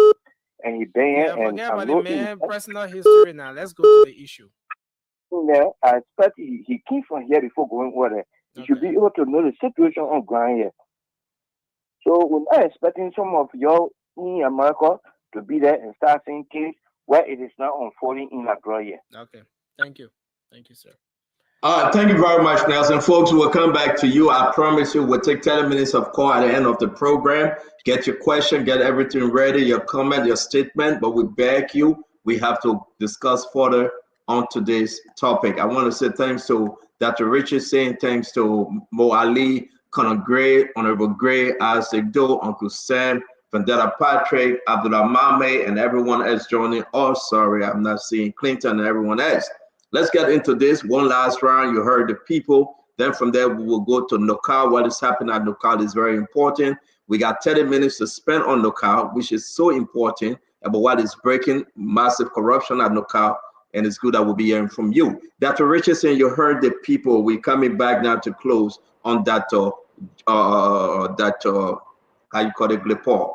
and he been Yeah, and forget I about know the man personal history now. Let's go to the issue. Yeah, I expect he came from here before going over there. He should be able to know the situation on ground here. So we're not expecting some of y'all in America to be there and start seeing things where it is not unfolding in Liberia. Okay. Thank you. Thank you, sir. Thank you very much, Nelson. Folks, we'll come back to you. I promise you, we'll take 10 minutes of call at the end of the program. Get your question, get everything ready, your comment, your statement, but we beg you, we have to discuss further on today's topic. I want to say thanks to Dr. Richardson, thanks to Mo Ali, Conor Gray, Honorable Gray, Isaac Doe, Uncle Sam, Vandera Patrick, Abdullah Mame, and everyone else joining. Oh, sorry, I'm not seeing Clinton and everyone else. Let's get into this one last round. You heard the people. Then from there, we will go to knockout. What is happening at knockout is very important. We got 30 minutes to spend on knockout, which is so important about what is breaking massive corruption at knockout. And it's good that we'll be hearing from you. Dr. Richardson, you heard the people. We're coming back now to close on that, how you call it, Gedepoh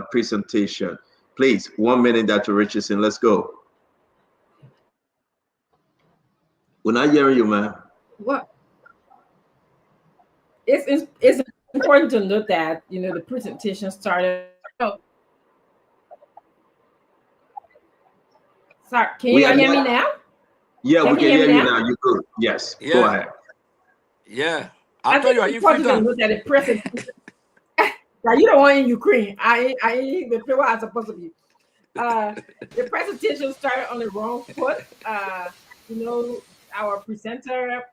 presentation. Please, 1 minute, Dr. Richardson. Let's go. We're not hearing you, man. What? It's important to note that, you know, the presentation started. Oh. Sorry, can you hear me now? Yeah, we can hear you now. You're good. Yes, Yeah. Go ahead. Yeah. I told you, think are it's you important free to note that the presentation. Now, you don't want in Ukraine. I ain't the people are supposed to be. The presentation started on the wrong foot. You know, our presenter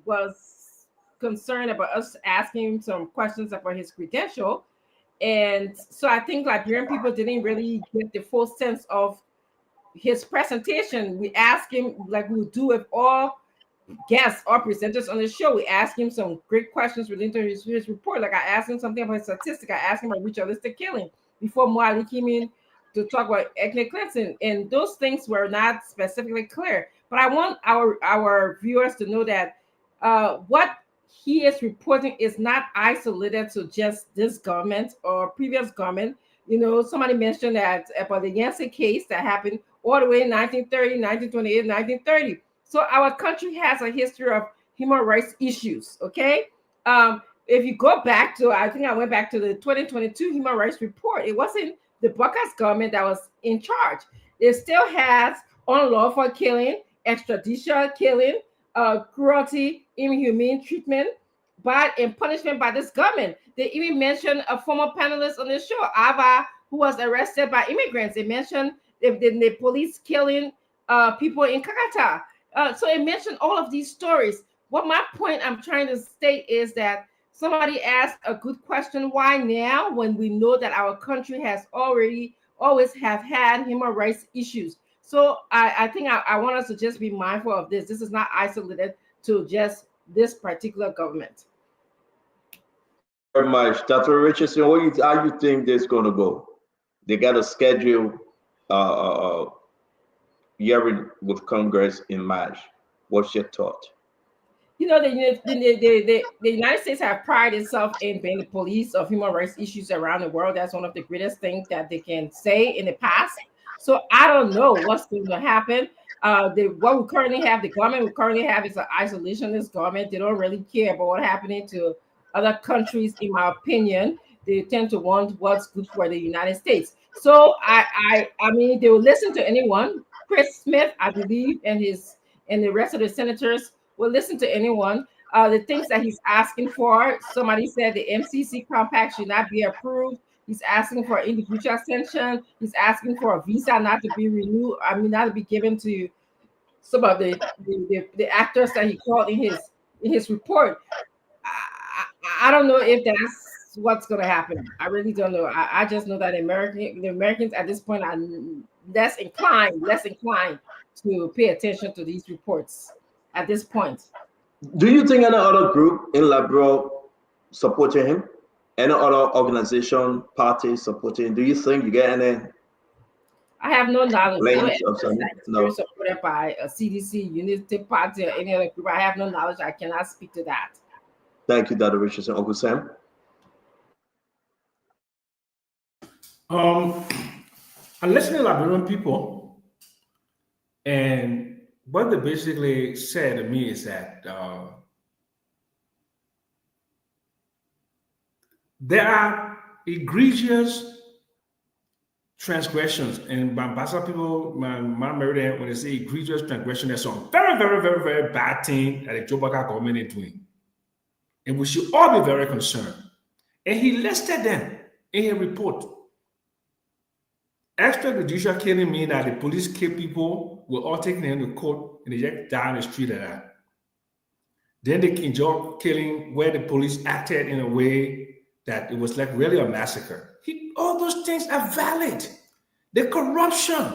was concerned about us asking some questions about his credential. And so I think Liberian people didn't really get the full sense of his presentation. We asked him, like we do with all guests or presenters on the show. We ask him some great questions relating to his report. Like I asked him something about statistics. I asked him about ritualistic killing before Mwali came in to talk about ethnic cleansing, and those things were not specifically clear. But I want our viewers to know that what he is reporting is not isolated to just this government or previous government. You know, somebody mentioned that about the Yancey case that happened all the way in 1930, 1928, 1930. So our country has a history of human rights issues. Okay, if you go back to, I think I went back to the 2022 Human Rights Report. It wasn't the Bucas government that was in charge. It still has unlawful killing, extrajudicial killing, cruelty, inhumane treatment, but in punishment by this government. They even mentioned a former panelist on the show, Ava, who was arrested by immigrants. They mentioned the police killing people in Kakata. So it mentioned all of these stories. What my point I'm trying to state is that somebody asked a good question: why now, when we know that our country has always have had human rights issues? So I think I want us to just be mindful of this. This is not isolated to just this particular government. Very much, Dr. Richardson. How you think this is going to go? They got a schedule hearing with Congress in March. What's your thought? You know, the United States have prided itself in being the police of human rights issues around the world. That's one of the greatest things that they can say in the past. So I don't know what's going to happen. What we currently have, the government we currently have is an isolationist government. They don't really care about what's happening to other countries, in my opinion. They tend to want what's good for the United States. So I mean, they will listen to anyone. Chris Smith, I believe, and the rest of the senators will listen to anyone. The things that he's asking for, somebody said the MCC compact should not be approved. He's asking for individual sanction. He's asking for a visa not to be renewed. I mean, not to be given to some of the actors that he called in his report. I don't know if that's what's going to happen. I really don't know. I just know that the Americans at this point are less inclined to pay attention to these reports at this point. Do you think any other group in Liberia supporting him? Any other organization, party supporting him? Do you think you get any? I have no knowledge. No. Supported by a CDC, Unity Party, or any other group. I have no knowledge. I cannot speak to that. Thank you, Dr. Richardson. Uncle Sam? I'm listening to Liberian people, and what they basically said to me is that there are egregious transgressions, and by Basa people, my Meridian, when they say egregious transgression, there's some very, very, very, very bad thing that the Jobaka government is doing. And we should all be very concerned. And he listed them in a report. Extrajudicial killing means that the police kill people, were all taken into court, and they just die on the street of that. Then they enjoy killing where the police acted in a way that it was like really a massacre. All those things are valid. The corruption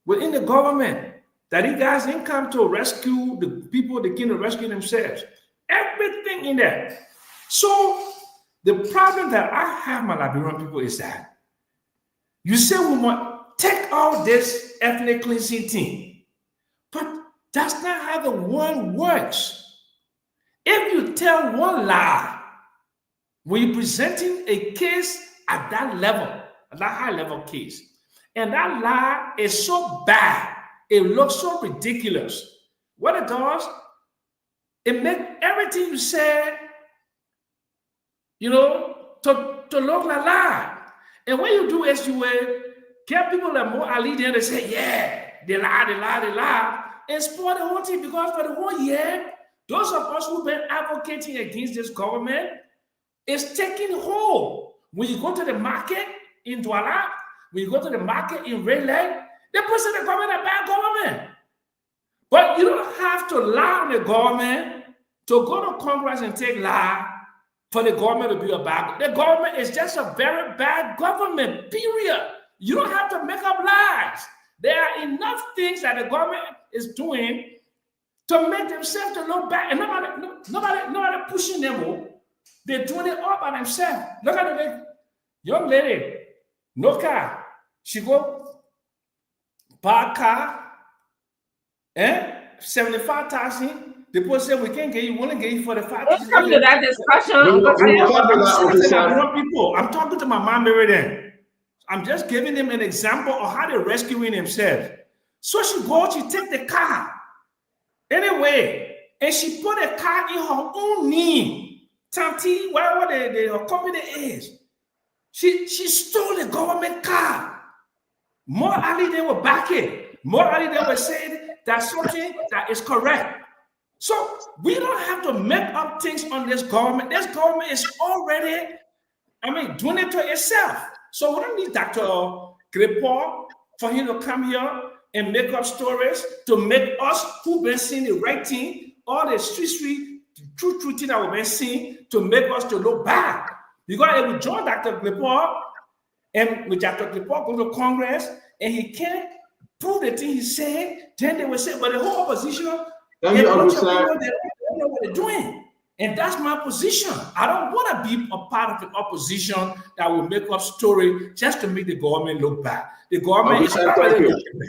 within the government, that he guys didn't come to rescue the people, they came to rescue themselves. Everything in there. So the problem that I have, my Liberian people, is that you say we want take all this ethnic cleansing thing, but that's not how the world works. If you tell one lie, when you're presenting a case at that level, at that high level case, and that lie is so bad, it looks so ridiculous. What it does, it makes everything you say, to look like lie. And what you do is you get people that are more allegiant to say, yeah, they lie, and spoil the whole thing, because for the whole year, those of us who've been advocating against this government is taking hold. When you go to the market in Douala, when you go to the market in Red Lake, they present the government a bad government. But you don't have to lie on the government to go to Congress and take lie for the government to be a bad. The government is just a very bad government, period. You don't have to make up lies. There are enough things that the government is doing to make themselves to look back, and nobody pushing them. Oh. They're doing it all by themselves. Look at the young lady, no car. She go buy a car, 75,000. The people say we can't get you, we only get you 45,000. Let's come to that discussion, Uncle Sam. People, I'm talking to my mom every day. I'm just giving them an example of how they're rescuing themselves. So she goes, she take the car anyway, and she put the car in her own name. Tanti, whatever her company is. She stole the government car. Morally, they were backing. Morally, they were saying that's something that is correct. So we don't have to make up things on this government. This government is already, doing it to itself. So we don't need Dr. Gedepoh for him to come here and make up stories to make us who've been seeing the right thing, all the street, true thing that we've been seeing, to make us to look back. Because if we join Dr. Gedepoh, and with Dr. Gedepoh go to Congress, and he can't prove the thing he's saying, then they will say, but the whole opposition, they don't know what they're doing. And that's my position. I don't want to be a part of the opposition that will make up story just to make the government look bad. The government is already looking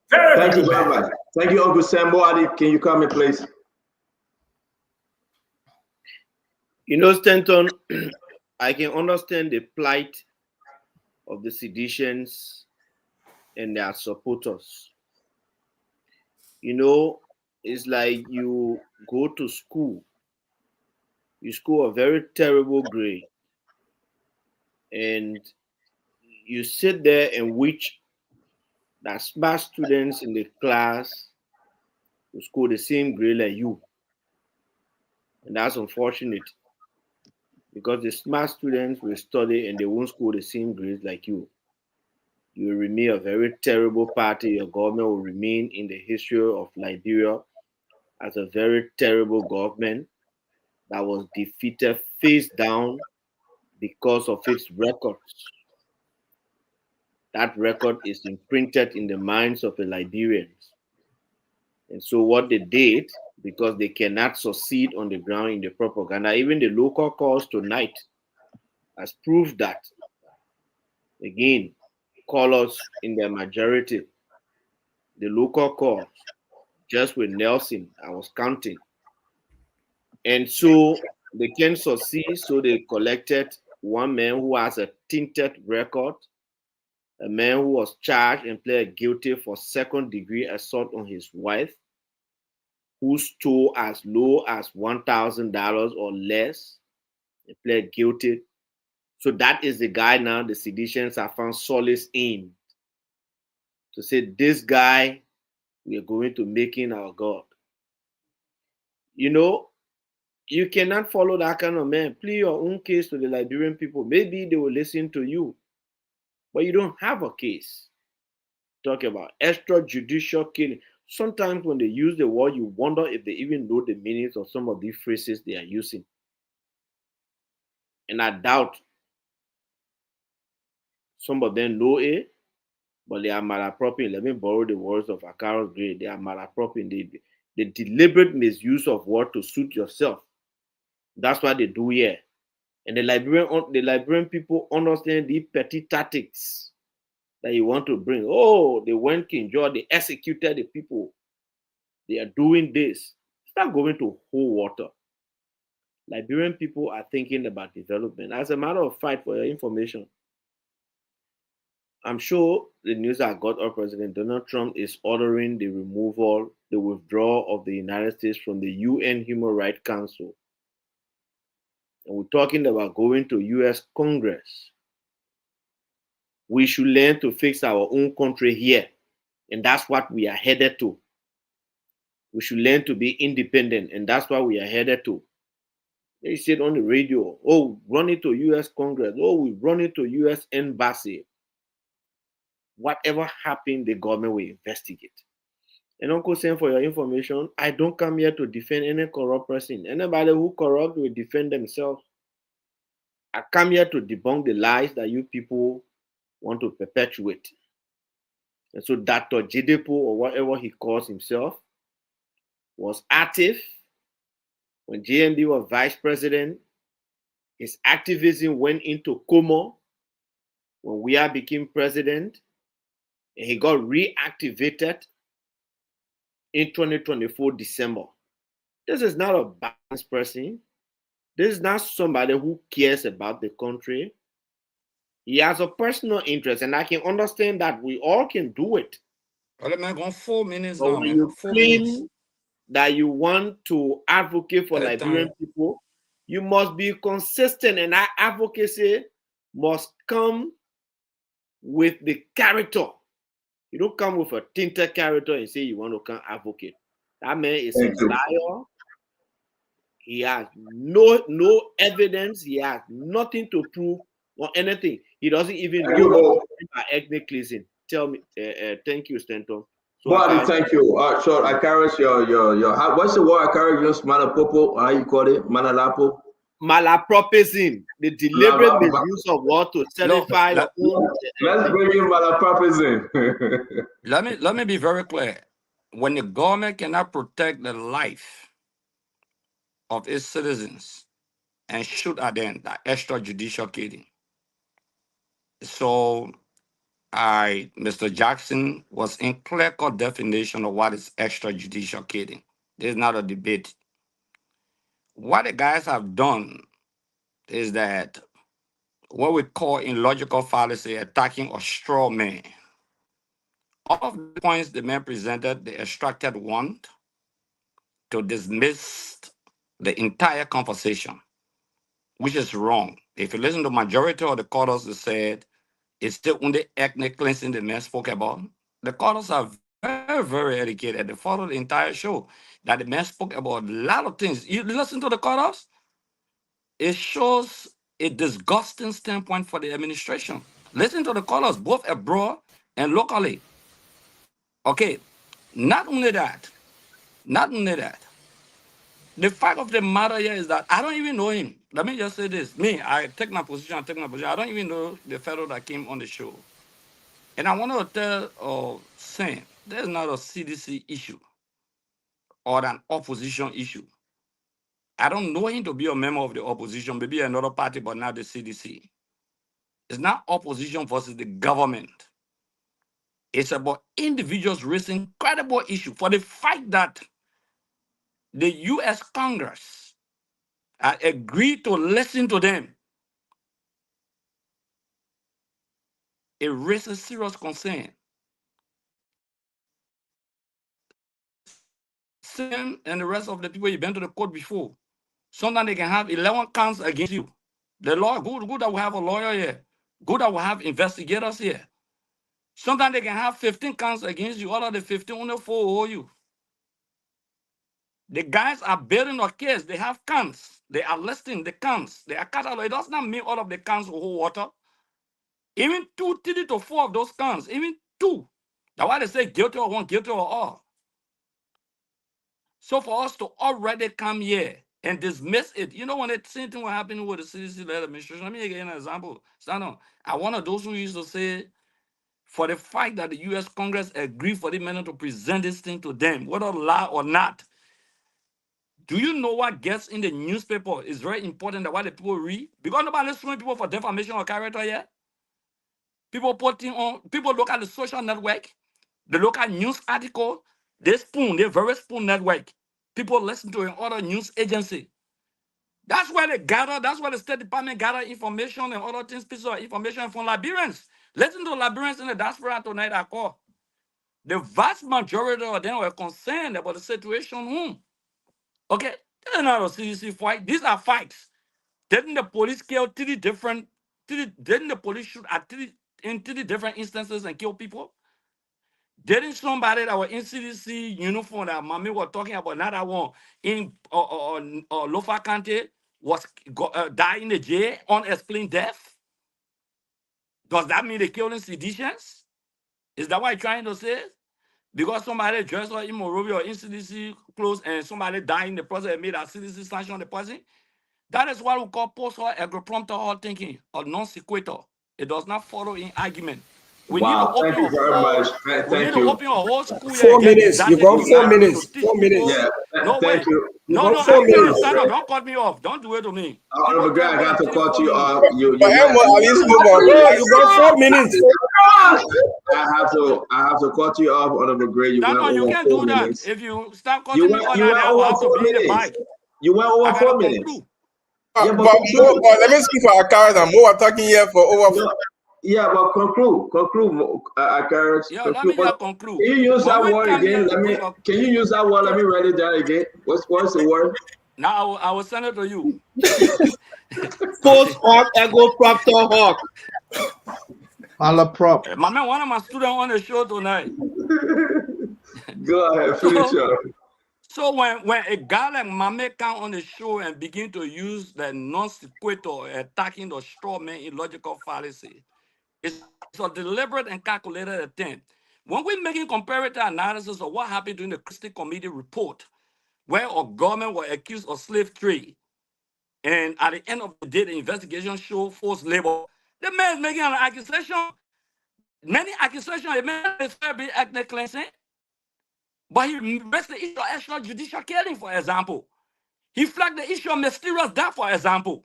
bad. Thank you very much. Thank you, Uncle Sam. Moadi, can you come in, please? Stanton, I can understand the plight of the seditions and their supporters. It's like you go to school, you score a very terrible grade, and you sit there and wish that smart students in the class will score the same grade like you. And that's unfortunate, because the smart students will study and they won't score the same grades like you. You will remain a very terrible party. Your government will remain in the history of Liberia as a very terrible government that was defeated face down because of its records. That record is imprinted in the minds of the Liberians. And so what they did, because they cannot succeed on the ground in the propaganda, even the local calls tonight has proved that. Again, callers in their majority, the local calls, just with Nelson, I was counting. And so they can succeed, so they collected one man who has a tainted record, a man who was charged and pled guilty for second-degree assault on his wife, who stole as low as $1,000 or less, and pled guilty. So that is the guy now the seditions have found solace in, to say, this guy, we are going to make him our God. You cannot follow that kind of man. Plead your own case to the Liberian people. Maybe they will listen to you, but you don't have a case. Talk about extrajudicial killing. Sometimes when they use the word, you wonder if they even know the meanings of some of these phrases they are using. And I doubt some of them know it, but they are malappropriate. Let me borrow the words of Akaro's grade. They are malappropriate. The deliberate misuse of word to suit yourself. That's what they do here. And the Liberian people understand the petty tactics that you want to bring. Oh, they went King George, they executed the people. They are doing this. Start going to whole water. Liberian people are thinking about development. As a matter of fact, for your information, I'm sure the news I got of President Donald Trump is ordering the withdrawal of the United States from the UN Human Rights Council. And we're talking about going to US Congress. We should learn to fix our own country here. And that's what we are headed to. We should learn to be independent. And that's what we are headed to. They said on the radio, oh, run it to US Congress. Oh, we run it to US Embassy. Whatever happened, the government will investigate. And Uncle Sam, for your information, I don't come here to defend any corrupt person. Anybody who corrupt will defend themselves. I come here to debunk the lies that you people want to perpetuate. And so Dr. Gedepoh, or whatever he calls himself, was active when JMD was vice president. His activism went into coma when we became president, and he got reactivated in 2024 December. This is not a balanced person. This is not somebody who cares about the country. He has a personal interest, and I can understand that we all can do it. Well, man, going 4 minutes But now, when man. you 4 minutes. claim that you want to advocate for Liberian people, you must be consistent, and that advocacy must come with the character. You don't come with a tinted character and say you want to come advocate. That man is a liar. He has no evidence. He has nothing to prove or anything. He doesn't even know about ethnic cleansing. Tell me. Thank you, Stanton. So thank you. So I carry your what's the word I carry? Just malapopo. How you call it? Malalapo. Malapropism, the deliberate misuse of what to satisfy your own. Let's bring in malapropism. Let me be very clear. When the government cannot protect the life of its citizens and shoot at them, that extrajudicial killing. So Mr. Jackson was in clear-cut definition of what is extrajudicial killing. This is not a debate. What the guys have done is that what we call in logical fallacy attacking a straw man. All of the points the man presented, they extracted one to dismiss the entire conversation, which is wrong. If you listen to majority of the callers, they said it's still only ethnic cleansing the man spoke about. The callers are very, very educated. They followed the entire show. That the man spoke about a lot of things. You listen to the callers, it shows a disgusting standpoint for the administration. Listen to the callers, both abroad and locally. Okay, not only that, the fact of the matter here is that I don't even know him. Let me just say this. Me, I take my position. I don't even know the fellow that came on the show. And I want to tell Sam, there's not a CDC issue or an opposition issue. I don't know him to be a member of the opposition, maybe another party, but not the CDC. It's not opposition versus the government. It's about individuals raising credible issue for the fact that the U.S. Congress agreed to listen to them. It raises serious concern. Sam and the rest of the people you've been to the court before, sometimes they can have 11 counts against you. The law, good that we have a lawyer here. Good that we have investigators here. Sometimes they can have 15 counts against you. All of the 15 only 4 owe you. The guys are building a case. They have counts. They are listing the counts. They are catalog. It does not mean all of the counts will hold water. Even 2, 3 to 4 of those counts, even 2. That's why they say guilty or one, guilty or all. So for us to already come here and dismiss it, you know, when the same thing was happening with the CDC-led administration, let me give you an example. Stand on. I one of those who used to say, for the fact that the U.S. Congress agreed for the men to present this thing to them, whether lie or not, do you know what gets in the newspaper is very important that what the people read? Because nobody's suing people for defamation of character yet. People look at the social network, they look at news article, they very spoon network. People listen to another news agency. That's where they gather, that's where the State Department gather information and other things, pieces of information from Liberians. Listen to Liberians in the diaspora tonight I call. The vast majority of them were concerned about the situation. Okay, this is not a CDC fight. These are fights. Didn't the police kill didn't the police shoot at 3 different instances and kill people? Didn't somebody that was in CDC uniform that mommy was talking about, not that one, in Lofa County, was died in the jail, unexplained death? Does that mean they killed in seditions? Is that what you're trying to say? Because somebody dressed like in Monrovia or in CDC clothes and somebody died in the process and made a CDC sanction on the person? That is what we call post-hoc agro-prompter thinking, or non-sequitur. It does not follow in argument. We need to open Thank you very much. we need to open a whole school 4 minutes. You got 4 minutes. 4 minutes. Yeah, No Thank way. you. No, got no, 4 I didn't minutes. stand up. Don't cut me off. Don't do it to me. Honorable People Gray, tell I me got and to give me cut 4 you minutes. off. But Elmo, at least move on. Bro, you got 4 minutes. I have to cut you off, Honorable Gray. You went Stanton, you over can't 4 do that. minutes. If you start You cutting me went off you like went that, I will over have to 4 be in the minutes. mic. You went over I gotta 4 minutes. conclude. But, Yeah, but but, conclude. let me speak for our cars and more. Talking here for over. No, yeah, but conclude, Carrots, Yeah, let conclude. me But just conclude. can you use When that we word come here again? to bring up, Can you use that word? Let me write it down again. What's the word? now I will send it to you. Post hoc ego propter hoc. Malaprop. My man, one of my students on the show tonight. Go ahead, finish up. So when a guy like Mame come on the show and begin to use the non sequitur, attacking the straw man illogical fallacy, it's a deliberate and calculated attempt. When we're making comparative analysis of what happened during the Christie Committee report, where a government was accused of slave trade, and at the end of the day, the investigation showed forced labor, the man is making an accusation. Many accusations, the man is fair be ethnic cleansing, but he raised the issue of extrajudicial killing, for example. He flagged the issue of mysterious death, for example.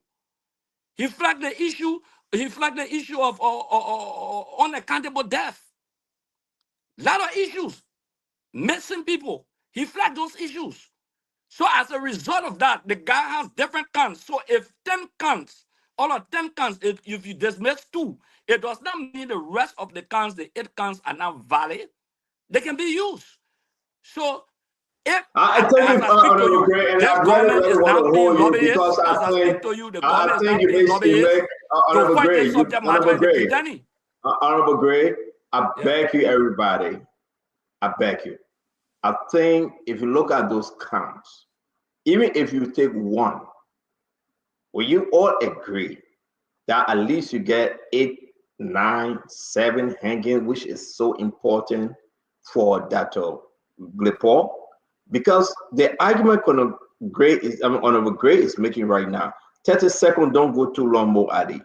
He flagged the issue. He flagged the issue of unaccountable death. A lot of issues, missing people. He flagged those issues. So as a result of that, the guy has different counts. So if 10 counts, all of 10 counts, if you dismiss 2, it does not mean the rest of the counts, the 8 counts are not valid. They can be used. So if, I as think I speak to Honorable you, Gray, and this I really, government really is want to not paying hold you because lobbyists. As I speak to you, the government I is think not you paying basically lobbyists make to Honorable fight Gray, this subject matter in the beginning. Honorable Gray. I Yeah. beg you, everybody. I beg you. I think if you look at those counts, even if you take one, will you all agree that at least you get 8, 9, 7 hanging, which is so important for that Gedepoh? Because the argument Honorable Gray is making right now, 30 seconds don't go too long, Mo Adi.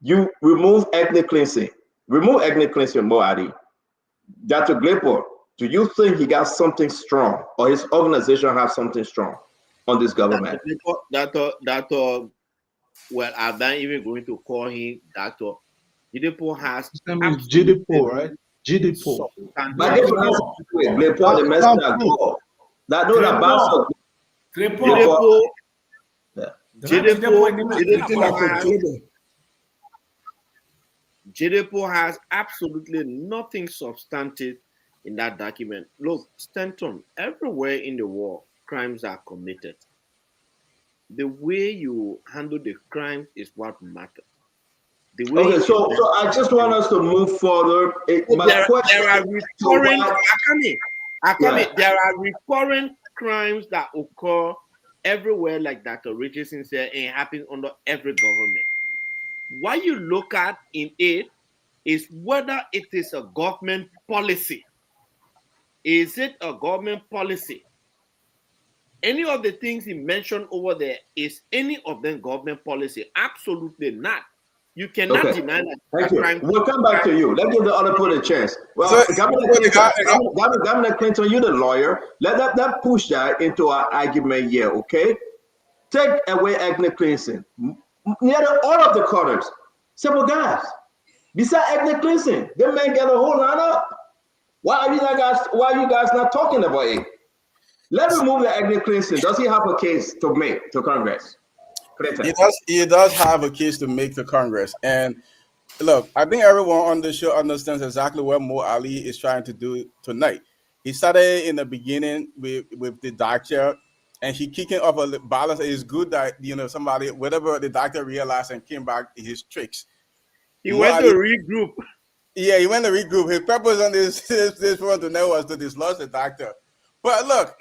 You remove ethnic cleansing. Remove ethnic cleansing, Mo Adi. Dr. Gedepoh, do you think he got something strong, or his organization has something strong on this government? Well, I'm not even going to call him Dr. Gedepoh has His name is Gedepoh, right? Gedepoh. But they pronounce it Gedepoh, the message that go. That do the bastard. Gedepoh has absolutely nothing substantive in that document. Look, Stanton, everywhere in the world, crimes are committed. The way you handle the crimes is what matters. Okay, so I just want us to move further. There are recurring, there are recurrent crimes that occur everywhere, like Dr. Richardson said, and happen under every government. What you look at in it is whether it is a government policy. Is it a government policy? Any of the things he mentioned over there, is any of them government policy? Absolutely not. You cannot deny that. Thank you. We'll come back to you. Let's give the other people a chance. Well, Governor Clinton, you're the lawyer. Let push that into our argument here, okay? Take away ethnic cleansing. Nearly all of the corners, simple guys. Besides ethnic cleansing, them men get a whole lot up. Why are you guys not talking about it? Let me move the ethnic cleansing. Does he have a case to make to Congress? He does have a case to make to Congress. And look, I think everyone on the show understands exactly what Mo Ali is trying to do tonight. He started in the beginning with the doctor, and he kicking off a balance. It's good that somebody, whatever the doctor realized and came back his tricks. He went to regroup. Yeah, he went to regroup. His purpose on this front to know was to dislodge the doctor. But look,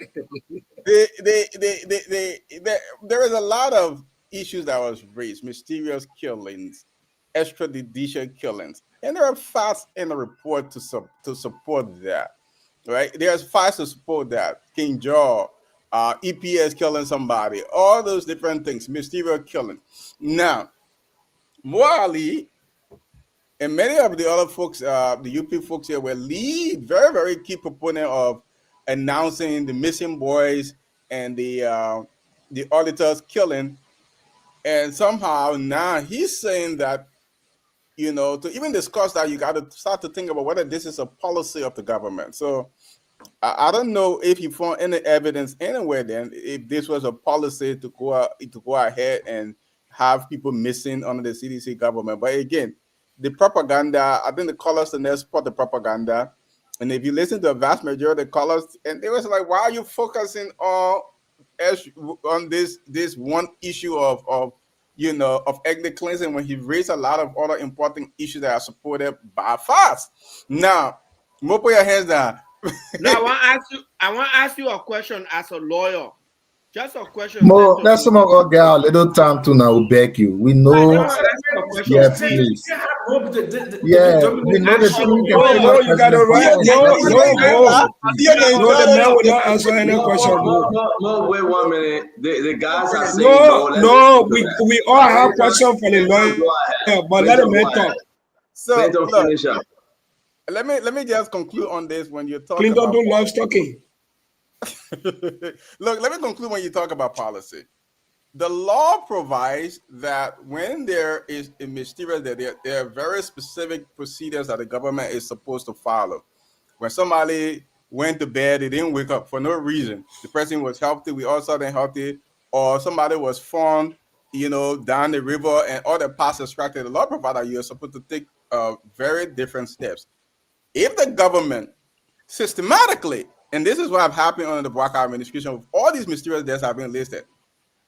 there is a lot of issues that was raised, mysterious killings, extrajudicial killings, and there are facts in the report to support that. Right? There's facts to support that. King Jaw, EPS killing somebody, all those different things, mysterious killing. Now, morally, and many of the other folks, the UP folks here, were very, very key proponent of announcing the missing boys and the auditors killing, and somehow now he's saying that, you know, to even discuss that, you got to start to think about whether this is a policy of the government. So I don't know if you found any evidence anywhere then if this was a policy to go ahead and have people missing under the CDC government. But again, the propaganda, I think the callers in there support the propaganda. And if you listen to a vast majority of the callers, and they was like, why are you focusing on this one issue of you know, of ethnic cleansing when he raised a lot of other important issues that are supported by FAST? Now, more put your hands down. Now I want to ask you a question as a lawyer. Just a question. More, that's some of our girl. Little time to now beg you. We know. Yeah, please. Yeah, we know the thing you can No, you got it right. No, the man will not answer any question. No, wait 1 minute. The guys are saying no. We all have questions for the lawyer, but let the man talk. So look, let me just conclude on this when you talk Clinton about do loves talking. Look, let me conclude when you talk about policy. The law provides that when there is a mysterious death, there are very specific procedures that the government is supposed to follow. When somebody went to bed, they didn't wake up for no reason. The person was healthy, we all saw them healthy, or somebody was found, you know, down the river and all the past extracted. The law provides that you are supposed to take very different steps. If the government systematically, and this is what have happened under the Black administration, with all these mysterious deaths have been listed,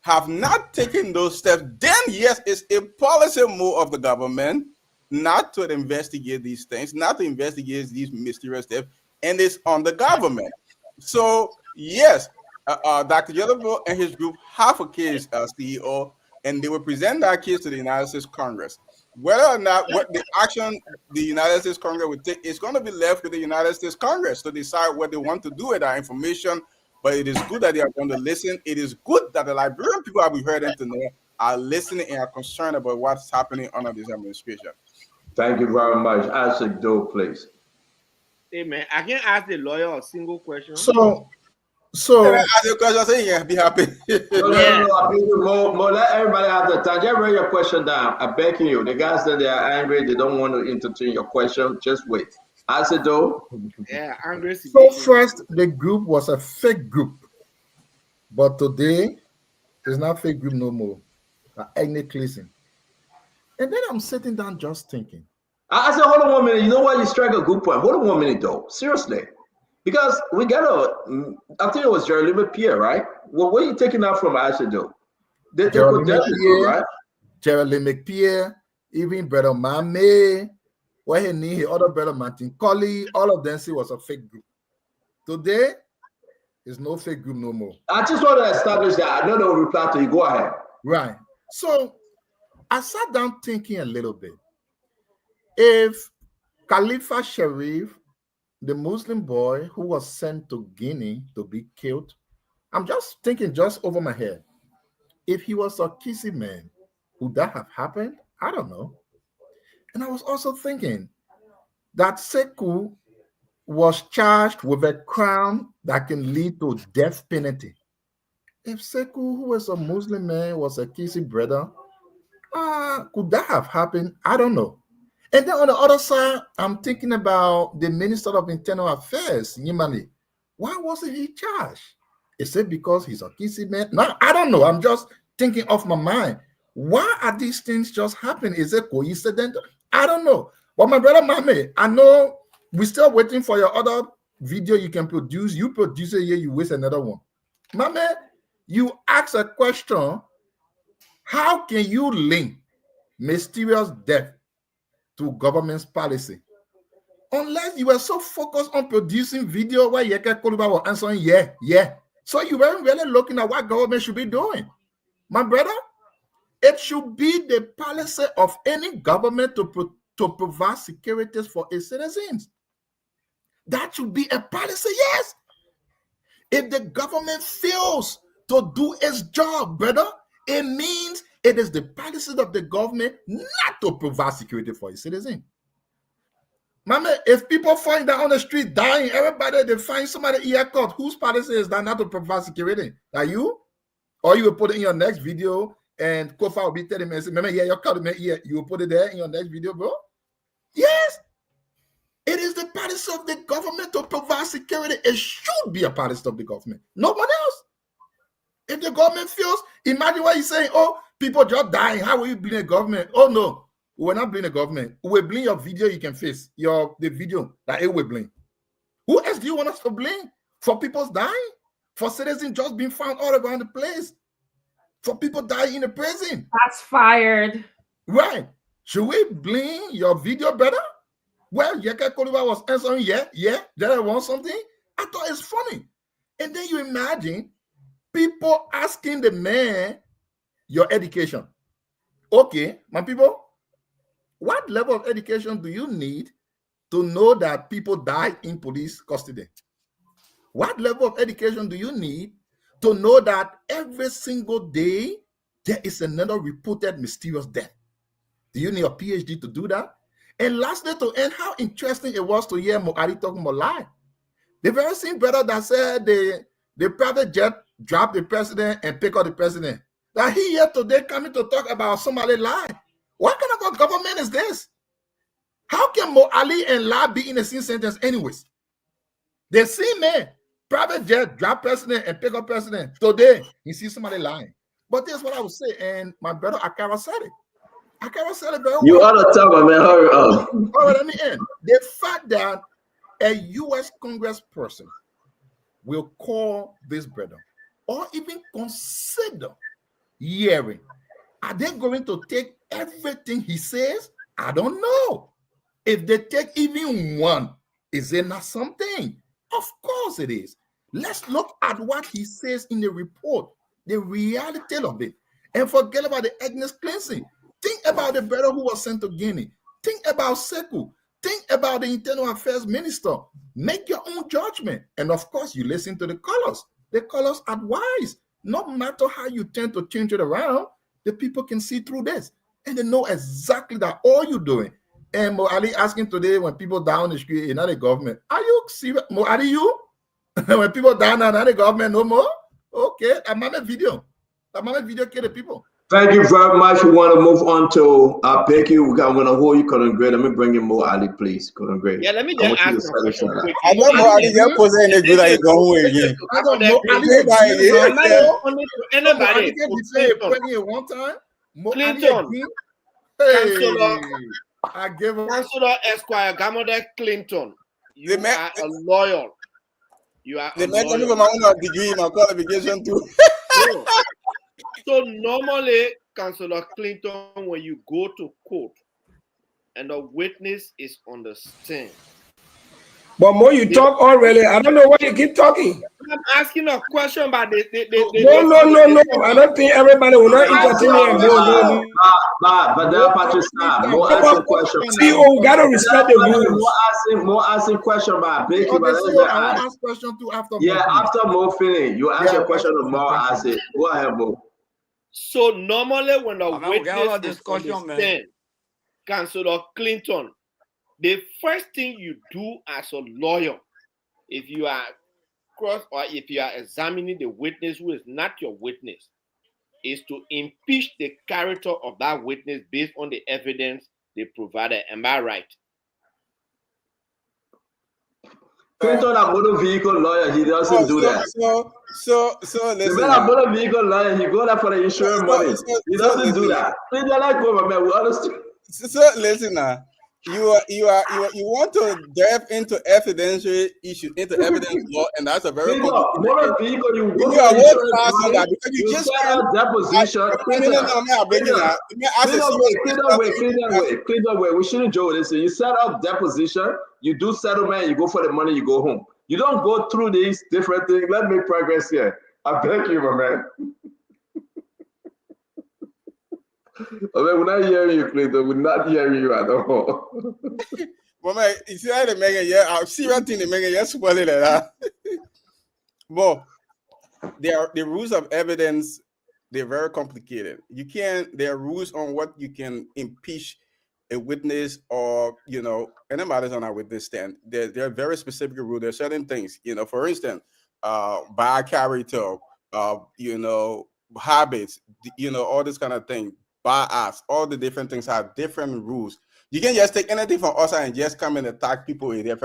have not taken those steps, then yes, it's a policy move of the government not to investigate these things, not to investigate these mysterious deaths, and it's on the government. So yes, Dr. Gedepoh and his group have a case, CEO, and they will present that case to the United States Congress. Whether or not what the action the United States Congress would take is going to be left with the United States Congress to decide what they want to do with that information. But it is good that they are going to listen. It is good that the Liberian people have heard internet are listening and are concerned about what's happening under this administration. Thank you very much. Isaac Doe, please. Hey man, I can ask the lawyer a single question. So ask your question, say yeah, be happy. No, let everybody have the time. Just write your question down. I'm begging you. The guys that they are angry, they don't want to entertain your question. Just wait. Isaac Doe. Yeah, angry. So first, the group was a fake group, but today it's not fake group no more. Ethnic cleansing. And then I'm sitting down just thinking. I said, hold on 1 minute. You know what? You strike a good point. Hold on 1 minute, though. Seriously. Because we got I think it was Jeremy Pierre, right? Well, where are you taking that from, Isaac Doe? Jeremy McPierre, even Brother Mame, where he need other Brother Martin Colley, all of them say was a fake group. Today, there's no fake group no more. I just want to establish that. I know they will reply to you. Go ahead. Right. So I sat down thinking a little bit. If Khalifa Sharif, the Muslim boy who was sent to Guinea to be killed, I'm just thinking just over my head. If he was a kissy man, would that have happened? I don't know. And I was also thinking that Sekou was charged with a crime that can lead to death penalty. If Sekou, who was a Muslim man, was a kissy brother, could that have happened? I don't know. And then on the other side, I'm thinking about the Minister of Internal Affairs, Yimani. Why wasn't he charged? Is it because he's a kissy man? No, I don't know. I'm just thinking off my mind. Why are these things just happening? Is it coincidental? I don't know. But my brother Mame, I know we're still waiting for your other video you can produce. You produce it here, you waste another one. Mame, you ask a question. How can you link mysterious death to government's policy? Unless you were so focused on producing video where Yeke Koluba was answering, yeah. So you weren't really looking at what government should be doing. My brother, it should be the policy of any government to provide securities for its citizens. That should be a policy, yes. If the government fails to do its job, brother, it means it is the policy of the government not to provide security for its citizens. Mama, if people find that on the street dying, everybody they find somebody ear cut. Whose policy is that not to provide security? Are you? Or you will put it in your next video and Kofa will be telling me, remember, yeah, your cut me ear. You will put it there in your next video, bro? Yes. It is the policy of the government to provide security. It should be a policy of the government. No one else. If the government feels, imagine what he's saying, oh, people just dying. How will you blame the government? Oh, no. We're not blaming the government. We blame your video you can face. The video that it will blame. Who else do you want us to blame? For people dying? For citizens just being found all around the place? For people dying in the prison? That's fired. Right. Should we blame your video better? Well, Yeka Koliva was answering, yeah, did I want something? I thought it's funny. And then you imagine people asking the man your education. Okay, my people, what level of education do you need to know that people die in police custody? What level of education do you need to know that every single day there is another reported mysterious death? Do you need a PhD to do that? And lastly, to end, how interesting it was to hear Mohali talking about lie. The very same brother that said the private jet dropped the president and pick up the president. That he here today coming to talk about somebody lie. What kind of a government is this? How can Mohali and lie be in the same sentence anyways? The same man, private jet drop president and pick up president. Today, he sees somebody lying. But this is what I would say, and my brother Akara said it. Akara said it very well. You ought to tell my man, hurry up. All right, let me end. The fact that a U.S. congressperson will call this brother or even consider hearing, are they going to take everything he says? I don't know. If they take even one, is it not something? Of course it is. Let's look at what he says in the report, the reality of it, and forget about the ethnic cleansing. Think about the brother who was sent to Guinea. Think about Sekou. Think about the Internal Affairs Minister. Make your own judgment. And of course, you listen to the colors. The colors advise. No matter how you tend to change it around, the people can see through this. And they know exactly that all you're doing. And Mohali asking today when people down the street, not the government, are you serious? Mohali, you? When people down and not the government no more? Okay, I'm on a video. I'm on a video kill the people. Thank you very much. We want to move on to Becky. I'm going to hold you, Colin Gray. Let me bring in Mo Ali, please. Colin Gray. Yeah, let me just ask a question. I know Mo Ali just posted in the good like go away again. I don't know. Anybody. One time. Clinton. Hey, I give him. Councilor Esquire Gamode Clinton. You are a lawyer. You are the man coming from my own degree, my qualification too. So normally, Councilor Clinton, when you go to court and the witness is on the stand. But more you talk already, I don't know why you keep talking. I'm asking a question about No. I don't think everybody will not entertain him. No. But that part is not. More asking question. We gotta respect the rules. More asking question about Becky. Okay, so I want to ask question too after. Yeah, after Mo finish, you ask your question to Mo. I say, go ahead, Mo. So normally when a witness is on the discussion, stand, Councilor Clinton, the first thing you do as a lawyer, if you are if you are examining the witness who is not your witness, is to impeach the character of that witness based on the evidence they provided. Am I right? Clinton, a motor vehicle lawyer, he doesn't do that. So listen. The man, a motor vehicle lawyer, he go there for the insurance money. He doesn't do that. Clinton, like government, we understand. So listen now. You want to delve into evidentiary issues, into evidence law, and that's a very motor vehicle. You go to that because you just deposition. Clean away. We shouldn't joke this. You set up deposition. You do settlement. You go for the money. You go home. You don't go through these different things. Let me progress here. I beg you, my man. We're not hearing you, Clinton. We're not hearing you at all. But man, you see how they make it, yeah. I'll see one thing they make it, yes, spoil it like that. But the rules of evidence, they're very complicated. There are rules on what you can impeach a witness or anybody's on a witness stand, there are very specific rules. There are certain things, for instance, by character, habits, all this kind of thing, bias, all the different things have different rules. You can just take anything from us and just come and attack people with their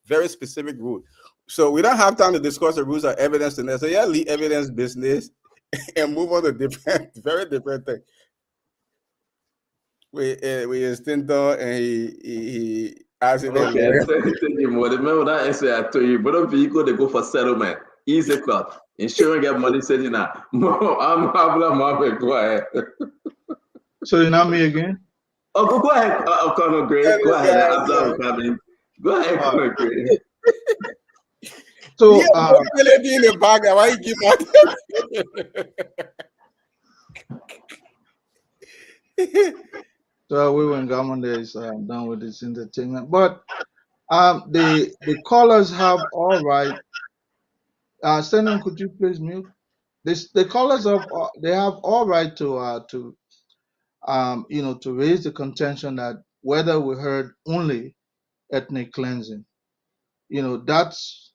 very specific rules. So we don't have time to discuss the rules of evidence and say, yeah, leave evidence business and move on to different, very different things. We Stinto and he accidentally. Okay, thank you, more. Remember that answer I told you, but if you go, they go for settlement, easy cut. Insurance get money setting now. I'm go ahead. So you're not me again? Oh, go ahead, Colonel Gray. Go ahead. I'm coming. Go ahead, Colonel Gray. So, in the bag, why you keep so we when government is done with this entertainment, but the callers have all right. Senan, could you please mute? The callers they have all right to to raise the contention that whether we heard only ethnic cleansing, that's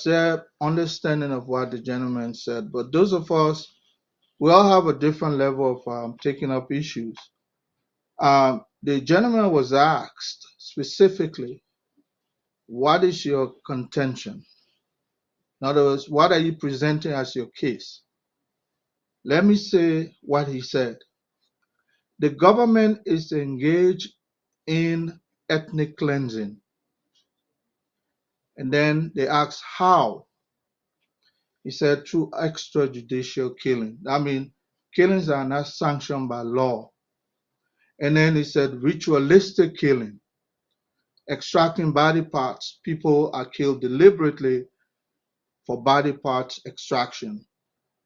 their understanding of what the gentleman said. But those of us, we all have a different level of taking up issues. The gentleman was asked specifically, what is your contention? In other words, what are you presenting as your case? Let me say what he said. The government is engaged in ethnic cleansing. And then they asked how. He said through extrajudicial killing. I mean, killings are not sanctioned by law. And then he said ritualistic killing, extracting body parts. People are killed deliberately for body parts extraction.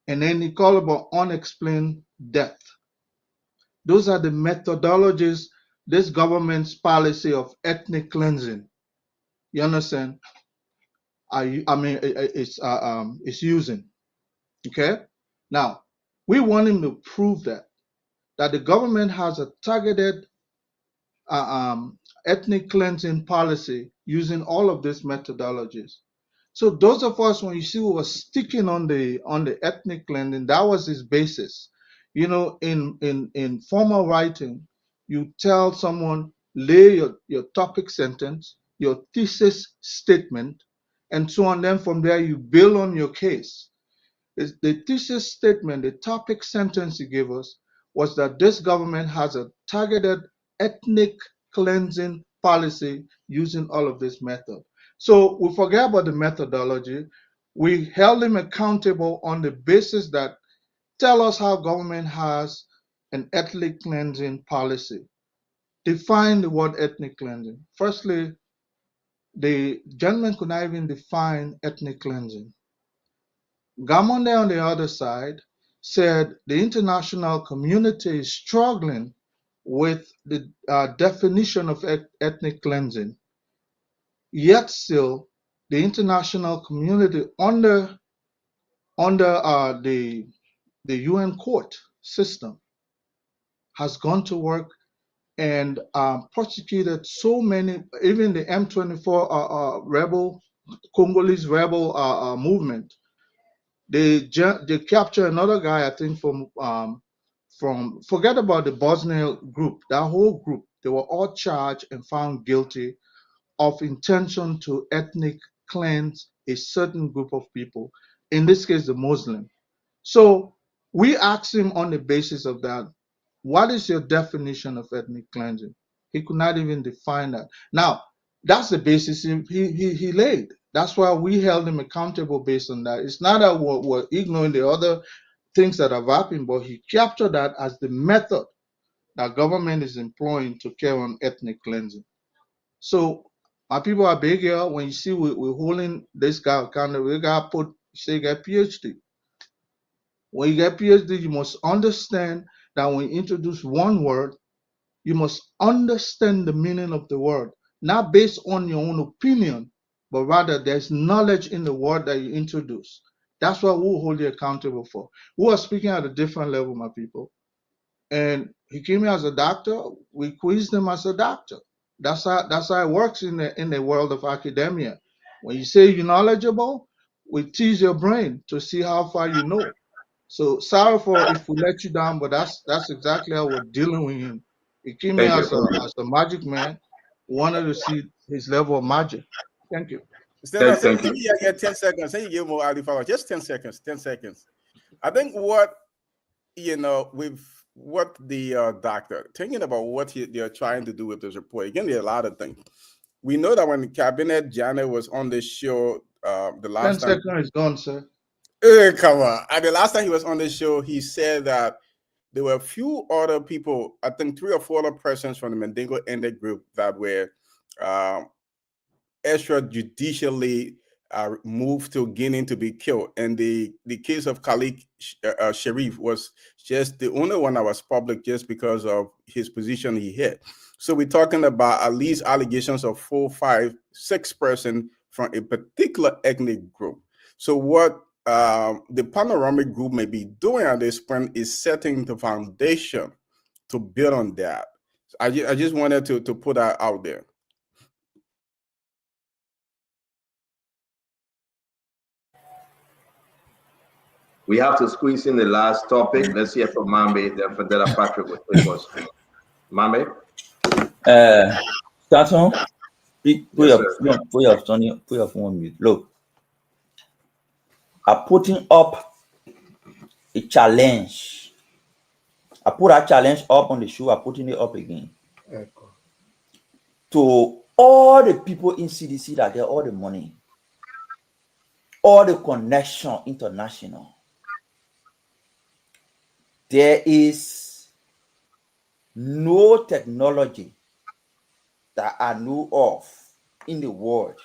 And then he called about unexplained death. Those are the methodologies this government's policy of ethnic cleansing, you understand? It's using. Okay. Now we want him to prove that the government has a targeted ethnic cleansing policy using all of these methodologies. So those of us, when you see we were sticking on the ethnic cleansing, that was his basis. In formal writing, you tell someone, lay your topic sentence, your thesis statement, and so on. Then from there, you build on your case. The thesis statement, the topic sentence he gave us was that this government has a targeted ethnic cleansing policy using all of this method. So we forget about the methodology. We held him accountable on the basis that tell us how government has an ethnic cleansing policy. Define the word ethnic cleansing. Firstly, the gentleman could not even define ethnic cleansing. Gamonde on the other side said the international community is struggling with the definition of ethnic cleansing. Yet still, the international community under the UN court system has gone to work and prosecuted so many, even the M24 Congolese rebel movement. They captured another guy, I think, from forget about the Bosnia group. That whole group, they were all charged and found guilty of intention to ethnic cleanse a certain group of people. In this case, the Muslim. So we asked him on the basis of that, what is your definition of ethnic cleansing? He could not even define that. Now, that's the basis he laid. That's why we held him accountable based on that. It's not that we're ignoring the other things that have happened, but he captured that as the method that government is employing to carry on ethnic cleansing. So my people are big here. When you see we're holding this guy accountable, we got put say get PhD. When you get PhD, you must understand that when you introduce one word, you must understand the meaning of the word, not based on your own opinion, but rather there's knowledge in the word that you introduce. That's what we'll hold you accountable for. We are speaking at a different level, my people. and he came here as a doctor. We quizzed him as a doctor. That's how it works in the world of academia. When you say you're knowledgeable, we tease your brain to see how far you know. So sorry for if we let you down, but that's exactly how we're dealing with him. He came here Thank you. as a magic man, wanted to see his level of magic. Thank you. Stand Thank let you. me get 10 seconds. Say you give more Ali Farah. Just 10 seconds. 10 seconds. I think what with what the doctor thinking about what they're trying to do with this report. Again, there are a lot of things. We know that when Cabinet Janet was on the show, the 10 last time. seconds is gone, sir. Come on. And the last time he was on the show, he said that there were a few other people, I think 3 or 4 other persons from the Mandingo Ended group that were extrajudicially moved to Guinea to be killed. And the case of Khalid Sharif was just the only one that was public just because of his position he had. So we're talking about at least allegations of 4, 5, 6 persons from a particular ethnic group. So what the panoramic group may be doing at this point is setting the foundation to build on that. I just wanted to put that out there. We have to squeeze in the last topic. Let's hear from Mambe, then Fadela Patrick will take us. Mambe? Stanton, put your phone on mute. Look, I'm putting up a challenge. I put a challenge up on the show. I'm putting it up again. To all the people in CDC that get all the money, all the connection international. There is no technology that I know of in the world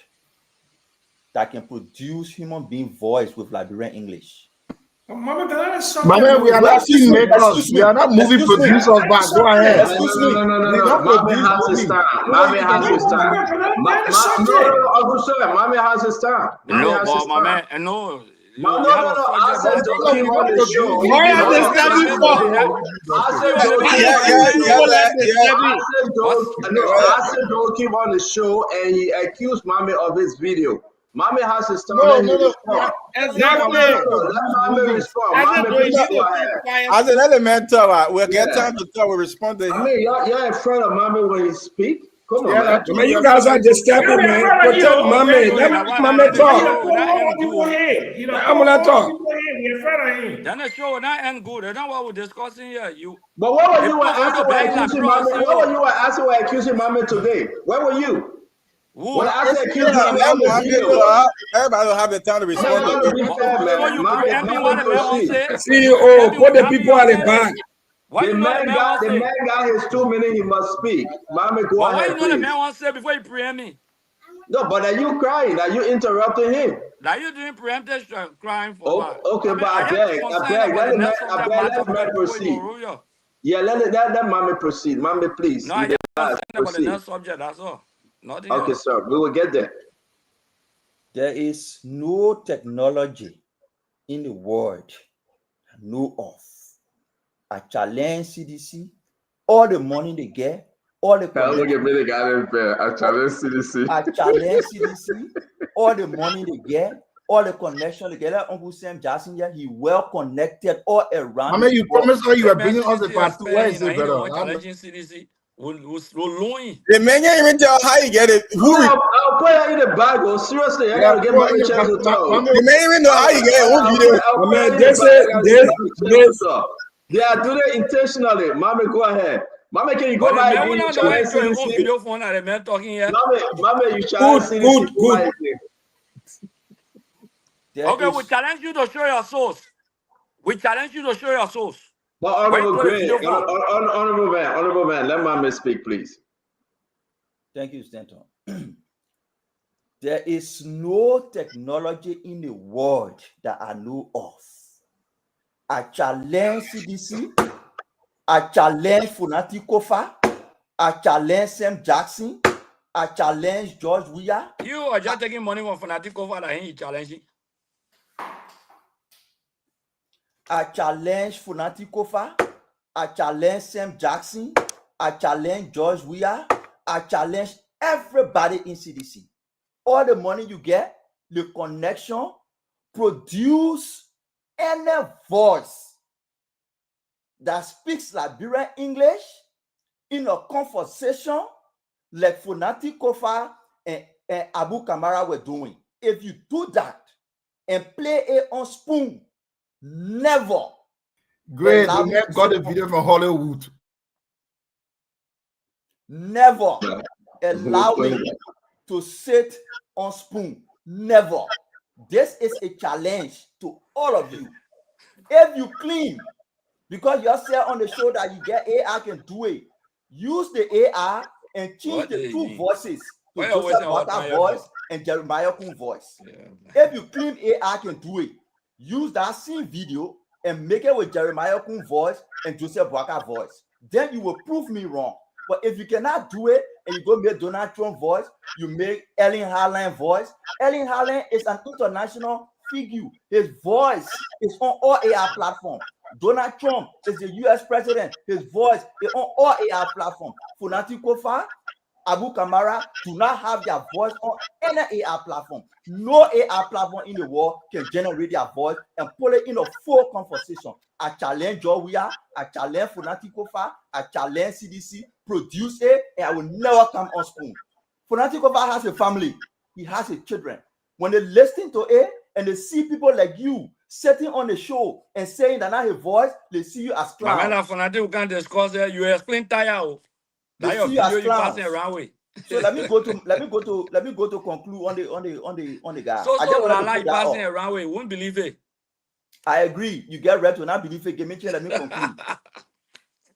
that can produce human being voice with Liberian English. Mama, we are not film makers. We are not movie producers, but go ahead. No. Mame has his time. Mame has his time. Mame has his time. No, but my man, no. No. I said don't keep on the show. I said don't keep on the show, and he accused Mame of his video. Mame has his time. No. Exactly. Let Mame respond. As an elemental, we'll get time to talk. We'll respond to him. I mean, you're in front of Mame when he speak. Come on, man. Man, you guys are disturbing, man. Protect Mame. Let Mame talk. I'm gonna talk. Then the show not end good. That's not what we're discussing here. But what were you accusing Mame? What were you accusing Mame today? Where were you? When I said accusing everybody don't have the time to respond. CEO, put the people at the back. The man got his 2 minutes. He must speak. Mame, go ahead. What you know the man wants to say before you preempt me? No, but are you crying? Are you interrupting him? Are you doing preemptive crying for what? Okay, but I beg. Let the man proceed. Yeah, let Mame proceed. Mame, please. No, I just concerned about the next subject. That's all. Nothing okay, else. sir. We will get there. There is no technology in the world I know of. I challenge CDC. All the money they get, all the I challenge CDC. I challenge CDC. All the money they get, all the connection they get. Like Uncle Sam Jackson here, he well connected all around. I mean, you promised her you were bringing us a part 2. Where is it, brother? Challenging CDC. The man can't even tell how you get it. I'll put it in the bag. Well, seriously, I gotta get my chance to talk. The man even know how you get it. They are doing it intentionally. Mame, go ahead. Mame, can you go back? Mame, you challenge CDC. Okay, we challenge you to show your source. But honorable man, let Mame speak, please. Thank you, Stanton. There is no technology in the world that I know of. I challenge CDC. I challenge Funati Kofa. I challenge Sam Jackson. I challenge George Weah. You are just taking money from Funati Kofa that he challenging. I challenge Funati Kofa. I challenge Sam Jackson. I challenge George Weah. I challenge everybody in CDC. All the money you get, the connection, produce any voice that speaks Liberian English in a conversation like Funati Kofa and Abu Kamara were doing. If you do that and play it on spoon, never Great. allow We me to got say a video from Hollywood. never allow me to sit on spoon. Never. This is a challenge to all of you. If you claim, because you say on the show that you get AI can do it, use the AI and change What do the you two mean? voices to Why you Joseph wasting our Waka time here voice for? and Jeremiah Kun voice. Yeah. If you claim AI can do it, use that same video and make it with Jeremiah Kun voice and Joseph Waka voice. Then you will prove me wrong. But if you cannot do it and you go make Donald Trump voice, you make Ellen Harlan voice. Ellen Harlan is an international figure. His voice is on all AI platforms. Donald Trump is the US president. His voice is on all AI platforms. Funati Kofa, Abu Kamara do not have their voice on any AI platform. No AI platform in the world can generate their voice and put it in a full conversation. I challenge Joria, I challenge Funati Kofa, I challenge CDC, produce it, and I will never come on spoon. Funati Kofa has a family, he has a children. When they listen to it and they see people like you sitting on the show and saying that not his voice, they see you as My man, clowns. for nothing we can discuss here. You explain tire. They That your see you as video you passing clowns. around with. So let me go to conclude on the guy. I just So wanted la to la put you that passing up. around with. Won't believe it. I agree. You get right to not believe it. Give me let me conclude.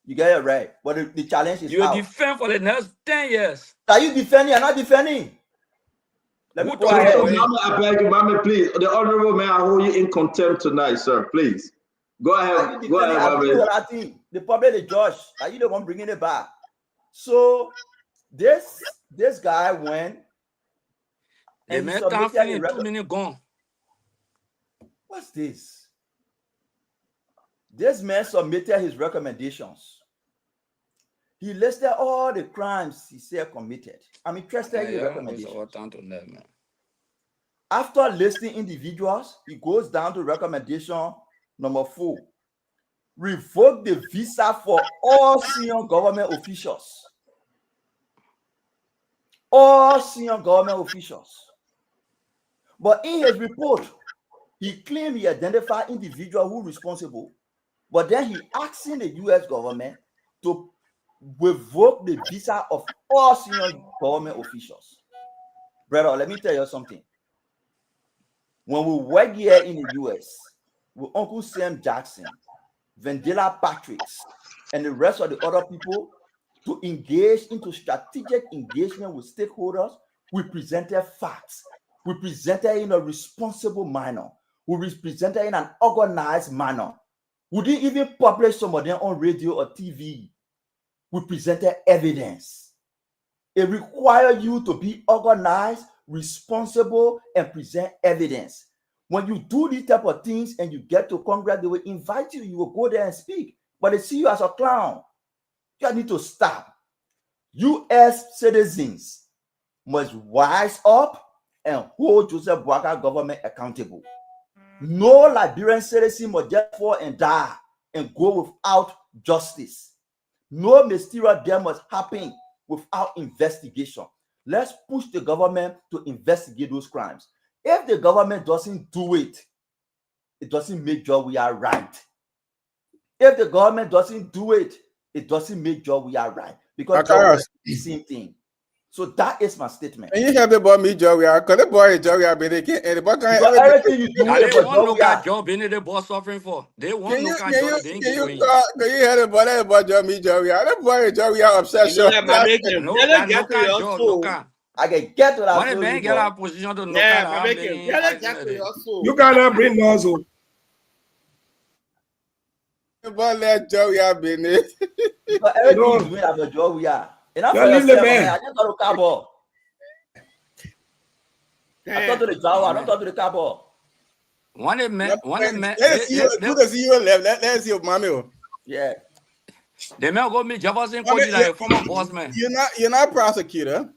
You get it right. But the challenge is You out. defend for the next 10 years. Are you defending or not defending? Let me Who go talking ahead. for it? I beg you, Mama, please. The honorable man, I hold you in contempt tonight, sir. Please. Go Are ahead. you Go defending? ahead, I do Mama. what I think. The public, the judge. Are you the one bringing it back? So this guy went The and he man time submitted a feeling 2 record. minutes gone. What's this? This man submitted his recommendations. He listed all the crimes he said committed. I'm interested in the recommendations. Man. After listing individuals, he goes down to recommendation number 4. Revoke the visa for all senior government officials. All senior government officials. But in his report, he claimed he identified individuals who were responsible, but then he asking the US government to revoke the visa of all senior government officials. Brother, let me tell you something. When we work here in the US with Uncle Sam Jackson, Vandela Patricks, and the rest of the other people to engage into strategic engagement with stakeholders, we presented facts. We presented in a responsible manner. We presented in an organized manner. We didn't even publish some of them on radio or TV. We presented evidence. It requires you to be organized, responsible, and present evidence. When you do these type of things and you get to Congress, they will invite you, you will go there and speak, but they see you as a clown. You need to stop. U.S. citizens must rise up and hold Joseph Waka government accountable. No Liberian citizen must just fall and die and go without justice. No mysterious death must happen without investigation. Let's push the government to investigate those crimes. If the government doesn't do it, it doesn't make sure we are right. If the government doesn't do it, it doesn't make sure we are right. Because it's the same thing. So that is my statement. And you have the boy me Joey, because the boy Joey have been and the boy can't everything you do they want no guy job in the boss suffering for. They want no guy job. They ain't can you hear the boy Joey Joey? The boy Joey obsession. No job, no guy. I can get to that. When a man get a position to look at You cannot bring nozzle. The boy let Joey have been it. But everything you doing after job we are. And I'm for leave the yourself, man. I just got to cowboy. I talk to the Jawa, I don't talk to the cowboy. Let's see you left. Let's see your mommy. Yeah. The man go meet Jefferson I mean, Koji, like a former boss man. you're not prosecutor.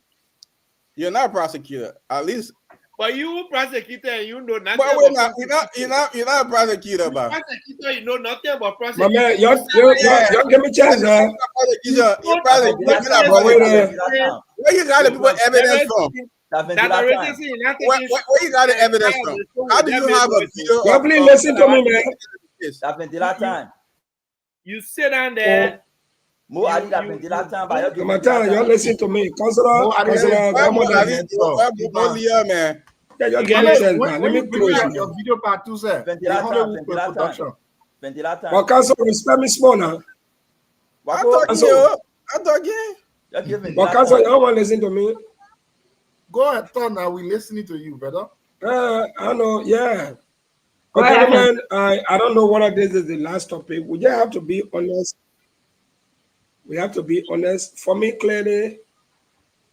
You're not prosecutor. At least. But you prosecutor, you know nothing But about you're not a prosecutor, but. prosecutor, you know nothing about My prosecution. man, y'all give me a chance, huh? You're where you got the people evidence from? Where you got the evidence from? How do you have a video? Y'all please listen to me, man. You sit down there. Come on, y'all listen to me. Counselor, man. Yeah, y'all give me a chance, man. Let me When close, you man. your video part two, sir. The Hollywood production. But Council, respect me small now. I'm talking. But Council, you don't want to listen to me. Go ahead, Tom. Now we listening to you, brother. I know, yeah. Go Okay, ahead. man, I don't know whether this is the last topic. We just have to be honest. We have to be honest. For me, clearly,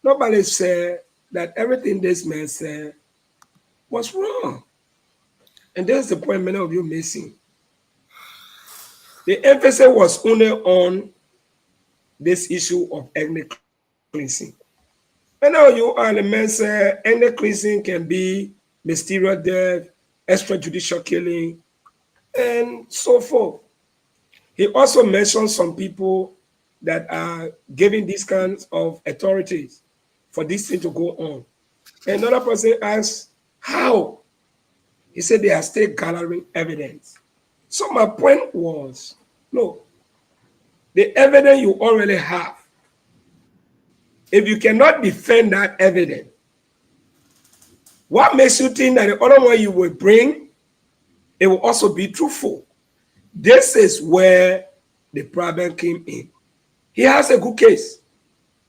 nobody said that everything this man said was wrong. And that's the point many of you missing. The emphasis was only on this issue of ethnic cleansing. Many of you are the men say ethnic cleansing can be mysterious death, extrajudicial killing, and so forth. He also mentioned some people that are giving these kinds of authorities for this thing to go on. Another person asked, how? He said they are still gathering evidence. So my point was, look, the evidence you already have, if you cannot defend that evidence, what makes you think that the other one you will bring, it will also be truthful? This is where the problem came in. He has a good case,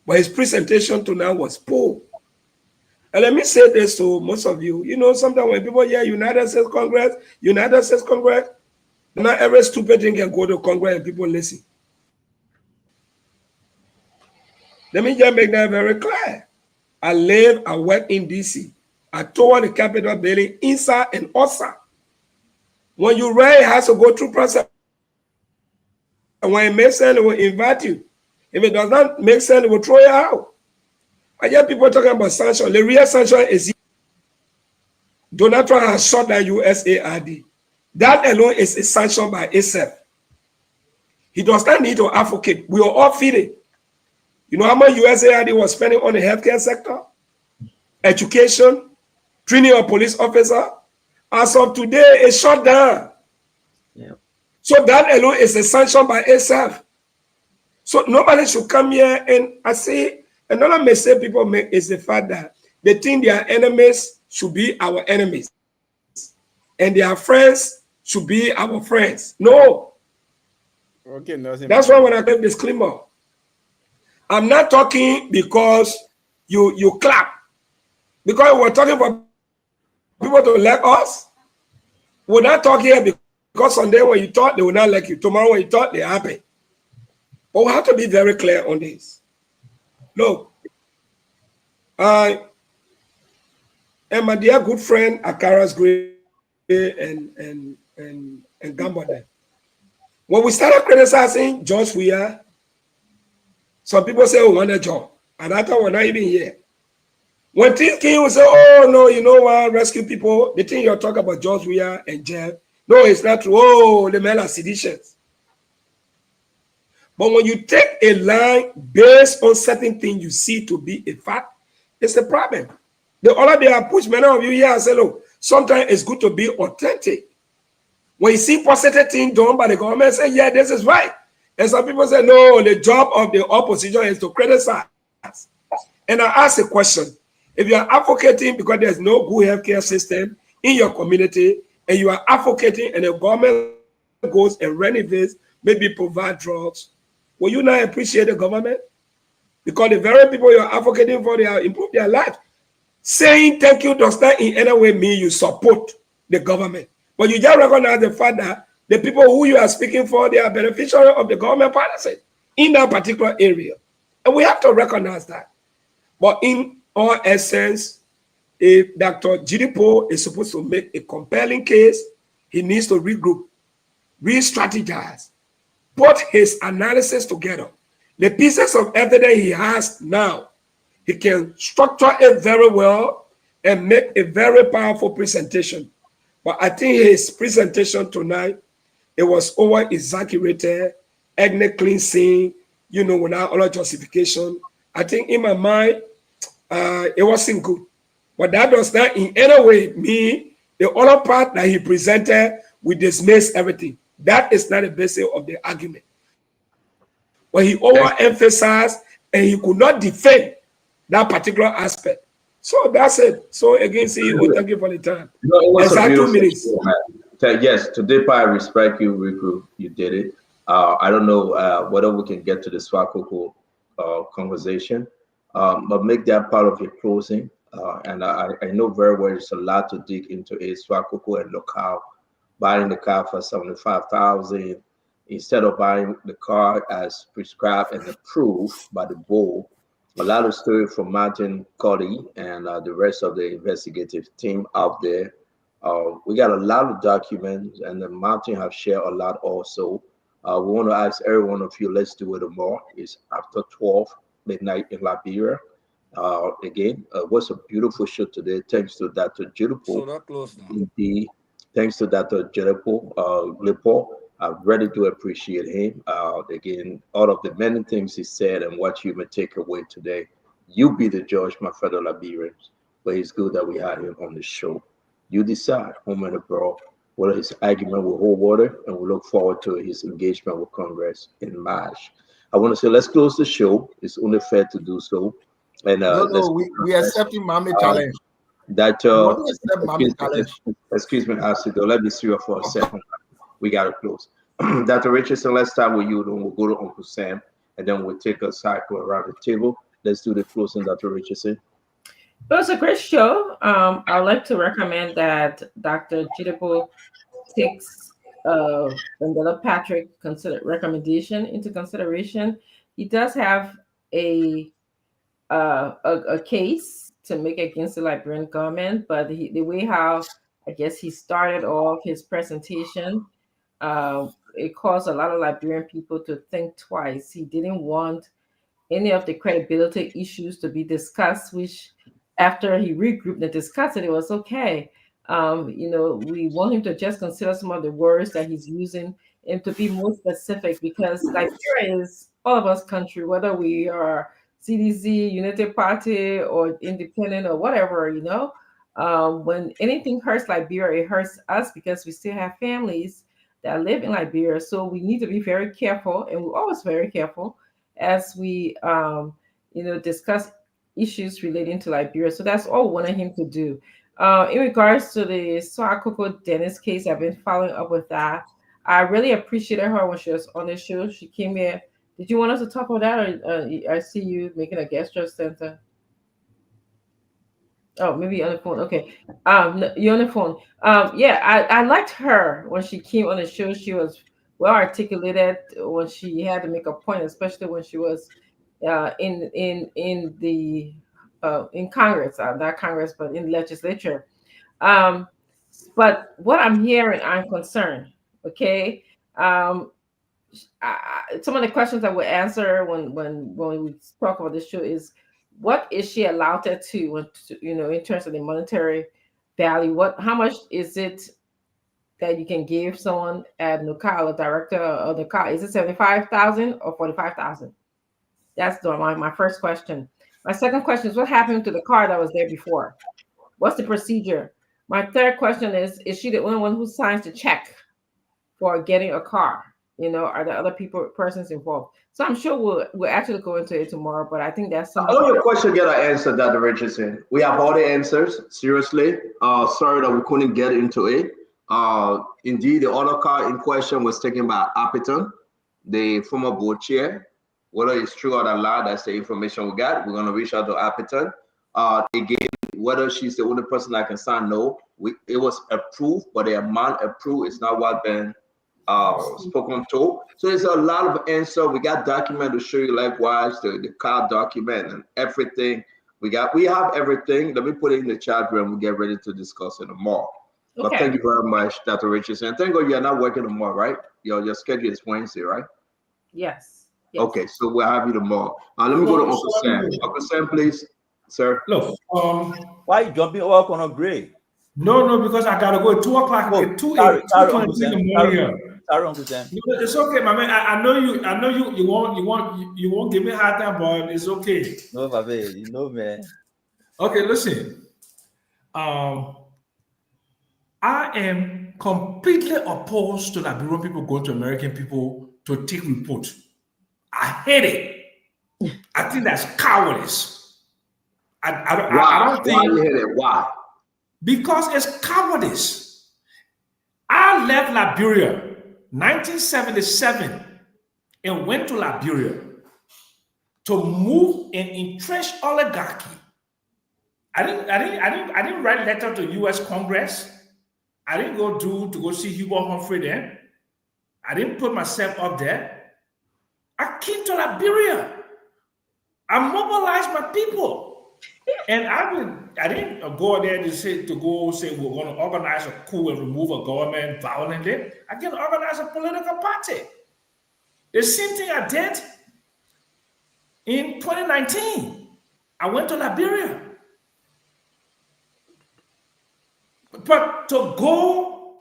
but his presentation to now was poor. And let me say this to most of you. You know, sometimes when people hear United States Congress, not every stupid thing can go to Congress and people listen. Let me just make that very clear. I live and work in DC. I tour the Capitol building inside and outside. When you read, it has to go through process. And when it makes sense, it will invite you. If it does not make sense, it will throw you out. I hear people talking about sanction. The real sanction is Donald Trump has shot that USAID. That alone is a sanction by itself. He does not need to advocate. We are all feeding. You know how much USAID was spending on the healthcare sector, education, training of police officer. As of today, it's shut down. Yeah. So that alone is a sanction by itself. So nobody should come here and I say another mistake people make is the fact that they think their enemies should be our enemies and their friends should be our friends. No. Okay, that's why when I give disclaimer, I'm not talking because you clap. Because we're talking for people to like us. We're not talking here because Sunday when you thought they will not like you. Tomorrow when you thought they're happy. But we have to be very clear on this. Look, and my dear good friend Akara's Gray and Gambode. When we started criticizing George Weah, some people say, oh, we want a job. And I thought we're not even here. When things came, we say, oh, no, you know what, rescue people. The thing you're talking about George Weah and Jeff. No, it's not true. Oh, the men are seditious. But when you take a line based on certain things you see to be a fact, it's a problem. The other day I pushed many of you here and said, look, sometimes it's good to be authentic. When you see positive things done by the government, say, yeah, this is right. And some people say, no, the job of the opposition is to criticize. And I ask a question. If you are advocating because there's no good healthcare system in your community, and you are advocating and the government goes and renovates, maybe provide drugs, will you not appreciate the government? Because the very people you are advocating for, they are improve their life. Saying thank you does not in any way mean you support the government. But you just recognize the fact that the people who you are speaking for, they are beneficiaries of the government policy in that particular area. And we have to recognize that. But in all essence, if Dr. Gedepoh is supposed to make a compelling case, he needs to regroup, re-strategize, put his analysis together. The pieces of evidence he has now, he can structure it very well and make a very powerful presentation. But I think his presentation tonight, it was over exaggerated, ethnic cleansing, without all justification. I think in my mind, it wasn't good. But that does not in any way mean the other part that he presented, we dismiss everything. That is not the basis of the argument. But he overemphasized and he could not defend that particular aspect. So that's it. So again, CEO, thank you for the time. No, it was exactly a 2 beautiful minutes. show, man. Yes, today, I respect you, Riku. You did it. I don't know whether we can get to the Swakoko conversation, but make that part of your closing. And I know very well there's a lot to dig into it. Swakoko and Locale buying the car for 75,000 instead of buying the car as prescribed and approved by the board. A lot of story from Martin Cody and the rest of the investigative team out there. We got a lot of documents, and the Martin have shared a lot also. We want to ask every one of you, let's do it tomorrow. It's after 12 midnight in Liberia. Again, what's a beautiful show today. Thanks to Dr. Gedepoh. So that close now. Indeed. Thanks to Dr. Gedepoh, Lipo. I really do appreciate him. Again, all of the many things he said and what you may take away today. You be the judge, my fellow Liberians. But it's good that we had him on the show. You decide, home and abroad, whether his argument will hold water, and we look forward to his engagement with Congress in March. I want to say, let's close the show. It's only fair to do so. And no, we accepting Mami challenge. That challenge. Excuse me, Asido. Let me see you for a second. We gotta close. Dr. Richardson, let's start with you. Then we'll go to Uncle Sam, and then we'll take a cycle around the table. Let's do the closing, Dr. Richardson. It was a great show. I'd like to recommend that Dr. Gedepoh takes Mandela Patrick recommendation into consideration. He does have a case to make against the Liberian government, but the way how I guess he started off his presentation, it caused a lot of Liberian people to think twice. He didn't want any of the credibility issues to be discussed, which after he regrouped and discussed it, it was okay. We want him to just consider some of the words that he's using and to be more specific, because Liberia is all of us country, whether we are CDC, United Party, or independent or whatever, when anything hurts Liberia, it hurts us because we still have families that live in Liberia. So we need to be very careful, and we're always very careful as we, discuss issues relating to Liberia. So that's all we wanted him to do. In regards to the Swakoko Dennis case, I've been following up with that. I really appreciated her when she was on the show. She came here. Did you want us to talk about that, or I see you making a gesture, Santa? Oh, maybe on the phone. Okay. No, you're on the phone. Yeah, I liked her when she came on the show. She was well articulated when she had to make a point, especially when she was in Congress, not Congress, but in legislature. But what I'm hearing, I'm concerned. Okay. Some of the questions I would answer when we talk about this show is, what is she allowed to in terms of the monetary value? How much is it that you can give someone at Nukal, a director of the car? Is it 75,000 or 45,000? That's my first question. My second question is, what happened to the car that was there before? What's the procedure? My third question is she the only one who signs the check for getting a car? Are there other persons involved? So I'm sure we'll actually go into it tomorrow, but I think that's something. All your questions get an answer, Dr. Richardson. We have all the answers. Seriously, sorry that we couldn't get into it. Indeed, the other car in question was taken by Appiton, the former board chair. Whether it's true or not, that's the information we got. We're going to reach out to Appiton. Again, whether she's the only person that can sign, no. It was approved, but the amount approved is not what been spoken to. So there's a lot of answer. We got document to show you, likewise the car document and everything. We have everything. Let me put it in the chat room. We'll get ready to discuss it tomorrow. Okay. But thank you very much, Dr. Richardson. Thank God you are not working tomorrow, right? Your schedule is Wednesday, right? Yes. Okay, so we'll have you tomorrow. Let me go to Uncle Sam. Uncle Sam, please, sir. Look, why you jumping over on a gray? No, because I gotta go at 2 o'clock. Oh, At 2 sorry, in the morning here. Sorry, Uncle Sam. No, it's okay, my man. I know you won't give me a hard time, but it's okay. No, baby, you know, man. Okay, listen. I am completely opposed to Liberian people going to American people to take report. I hate it. I think that's cowardice. I don't think. Why you hate it? Why? Because it's cowardice. I left Liberia 1977 and went to Liberia to move an entrenched oligarchy. I didn't write letter to U.S. Congress. I didn't to go see Hubert Humphrey then. I didn't put myself up there. I came to Liberia. I mobilized my people. And I didn't go there to say we're going to organize a coup and remove a government violently. I can organize a political party. The same thing I did in 2019. I went to Liberia. But to go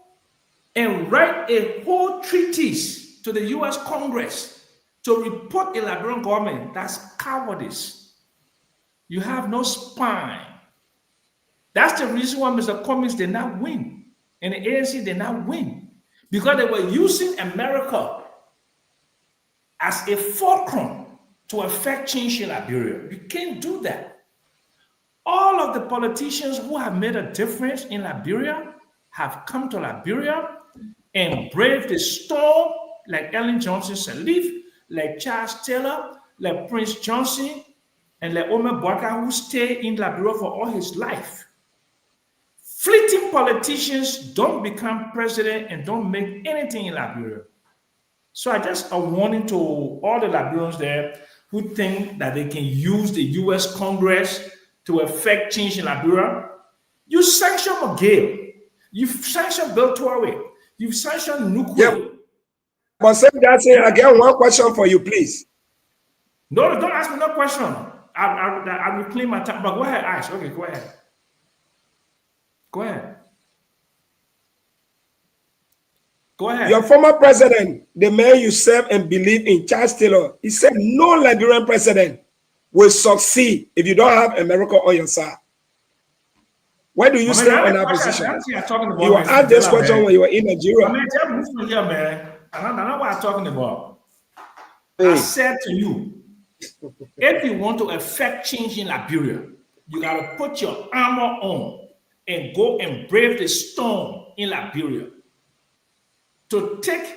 and write a whole treatise to the U.S. Congress to report a Liberian government, that's cowardice. You have no spine. That's the reason why Mr. Cummings did not win and the ANC did not win, because they were using America as a fulcrum to affect change in Liberia. You can't do that. All of the politicians who have made a difference in Liberia have come to Liberia and braved the storm, like Ellen Johnson Sirleaf, like Charles Taylor, like Prince Johnson, and like Omer Barker, who stayed in Liberia for all his life. Fleeting politicians don't become president and don't make anything in Liberia. So I just a warning to all the Liberians there who think that they can use the U.S. Congress to affect change in Liberia. You sanction McGill. You sanction Bill Torway. You sanction Nukwe. Yeah. But Sam Jackson, I get one question for you, please. No, don't ask me no question. I will claim my time. But go ahead, Ash. Okay, go ahead. Go ahead. Go ahead. Your former president, the man you serve and believe in, Charles Taylor, he said no Liberian president will succeed if you don't have America on your side. Where do you stand on that position? You were asked this question when you were in Nigeria. I know what I'm talking about. I said to you, if you want to affect change in Liberia, you got to put your armor on and go and brave the storm in Liberia. To take,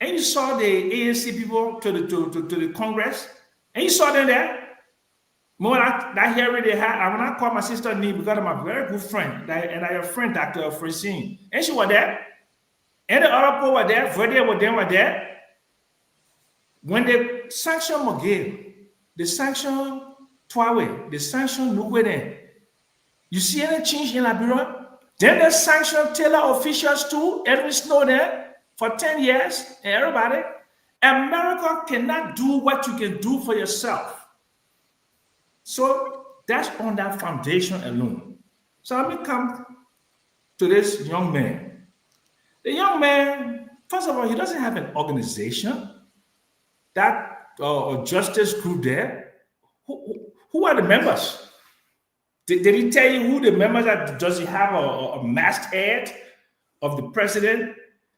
and you saw the ANC people to the Congress, and you saw them there. More that hearing they had, I when I called my sister Nee because I'm a very good friend, and I have a friend, Dr. Francine, and she was there, and the other people were there, Verde with them were there. When they sanctioned McGill, they sanctioned Twawe, they sanctioned Nugweden. You see any change in Liberia? Then they sanctioned Taylor officials too, Edwin Snowden for 10 years, and everybody. America cannot do what you can do for yourself. So that's on that foundation alone. So let me come to this young man. The young man, first of all, he doesn't have an organization, that justice group there. Who are the members? Did he tell you who the members are? Does he have a masthead of the president,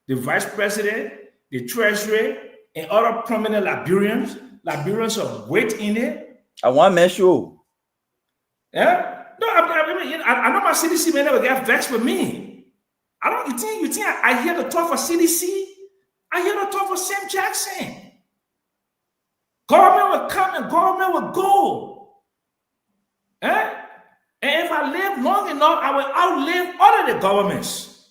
the vice president, the treasury, and other prominent Liberians of weight in it? I want to show. Yeah? No, I know my CDC may never get vexed with me. I don't. You think I hear the talk for CDC? I hear the talk for Sam Jackson. Government will come and government will go. Eh? And if I live long enough, I will outlive all of the governments.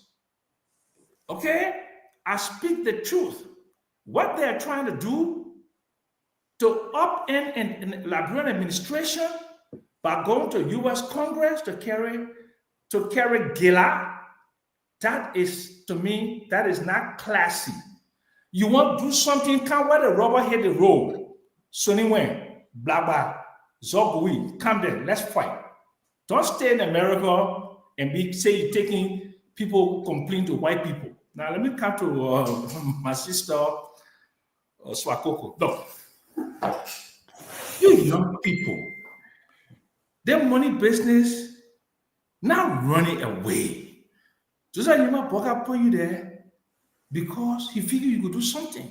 Okay? I speak the truth. What they're trying to do to upend an Liberian administration by going to U.S. Congress to carry Gila, that is, to me, that is not classy. You want to do something, come where the rubber hit the road. So anyway, blah blah. Zogui, come there, let's fight. Don't stay in America and say you're taking people complain to white people. Now let me come to my sister Swakoko. Look, you young people, their money business now running away. Joseph Yuma Boka put you there because he figured you could do something.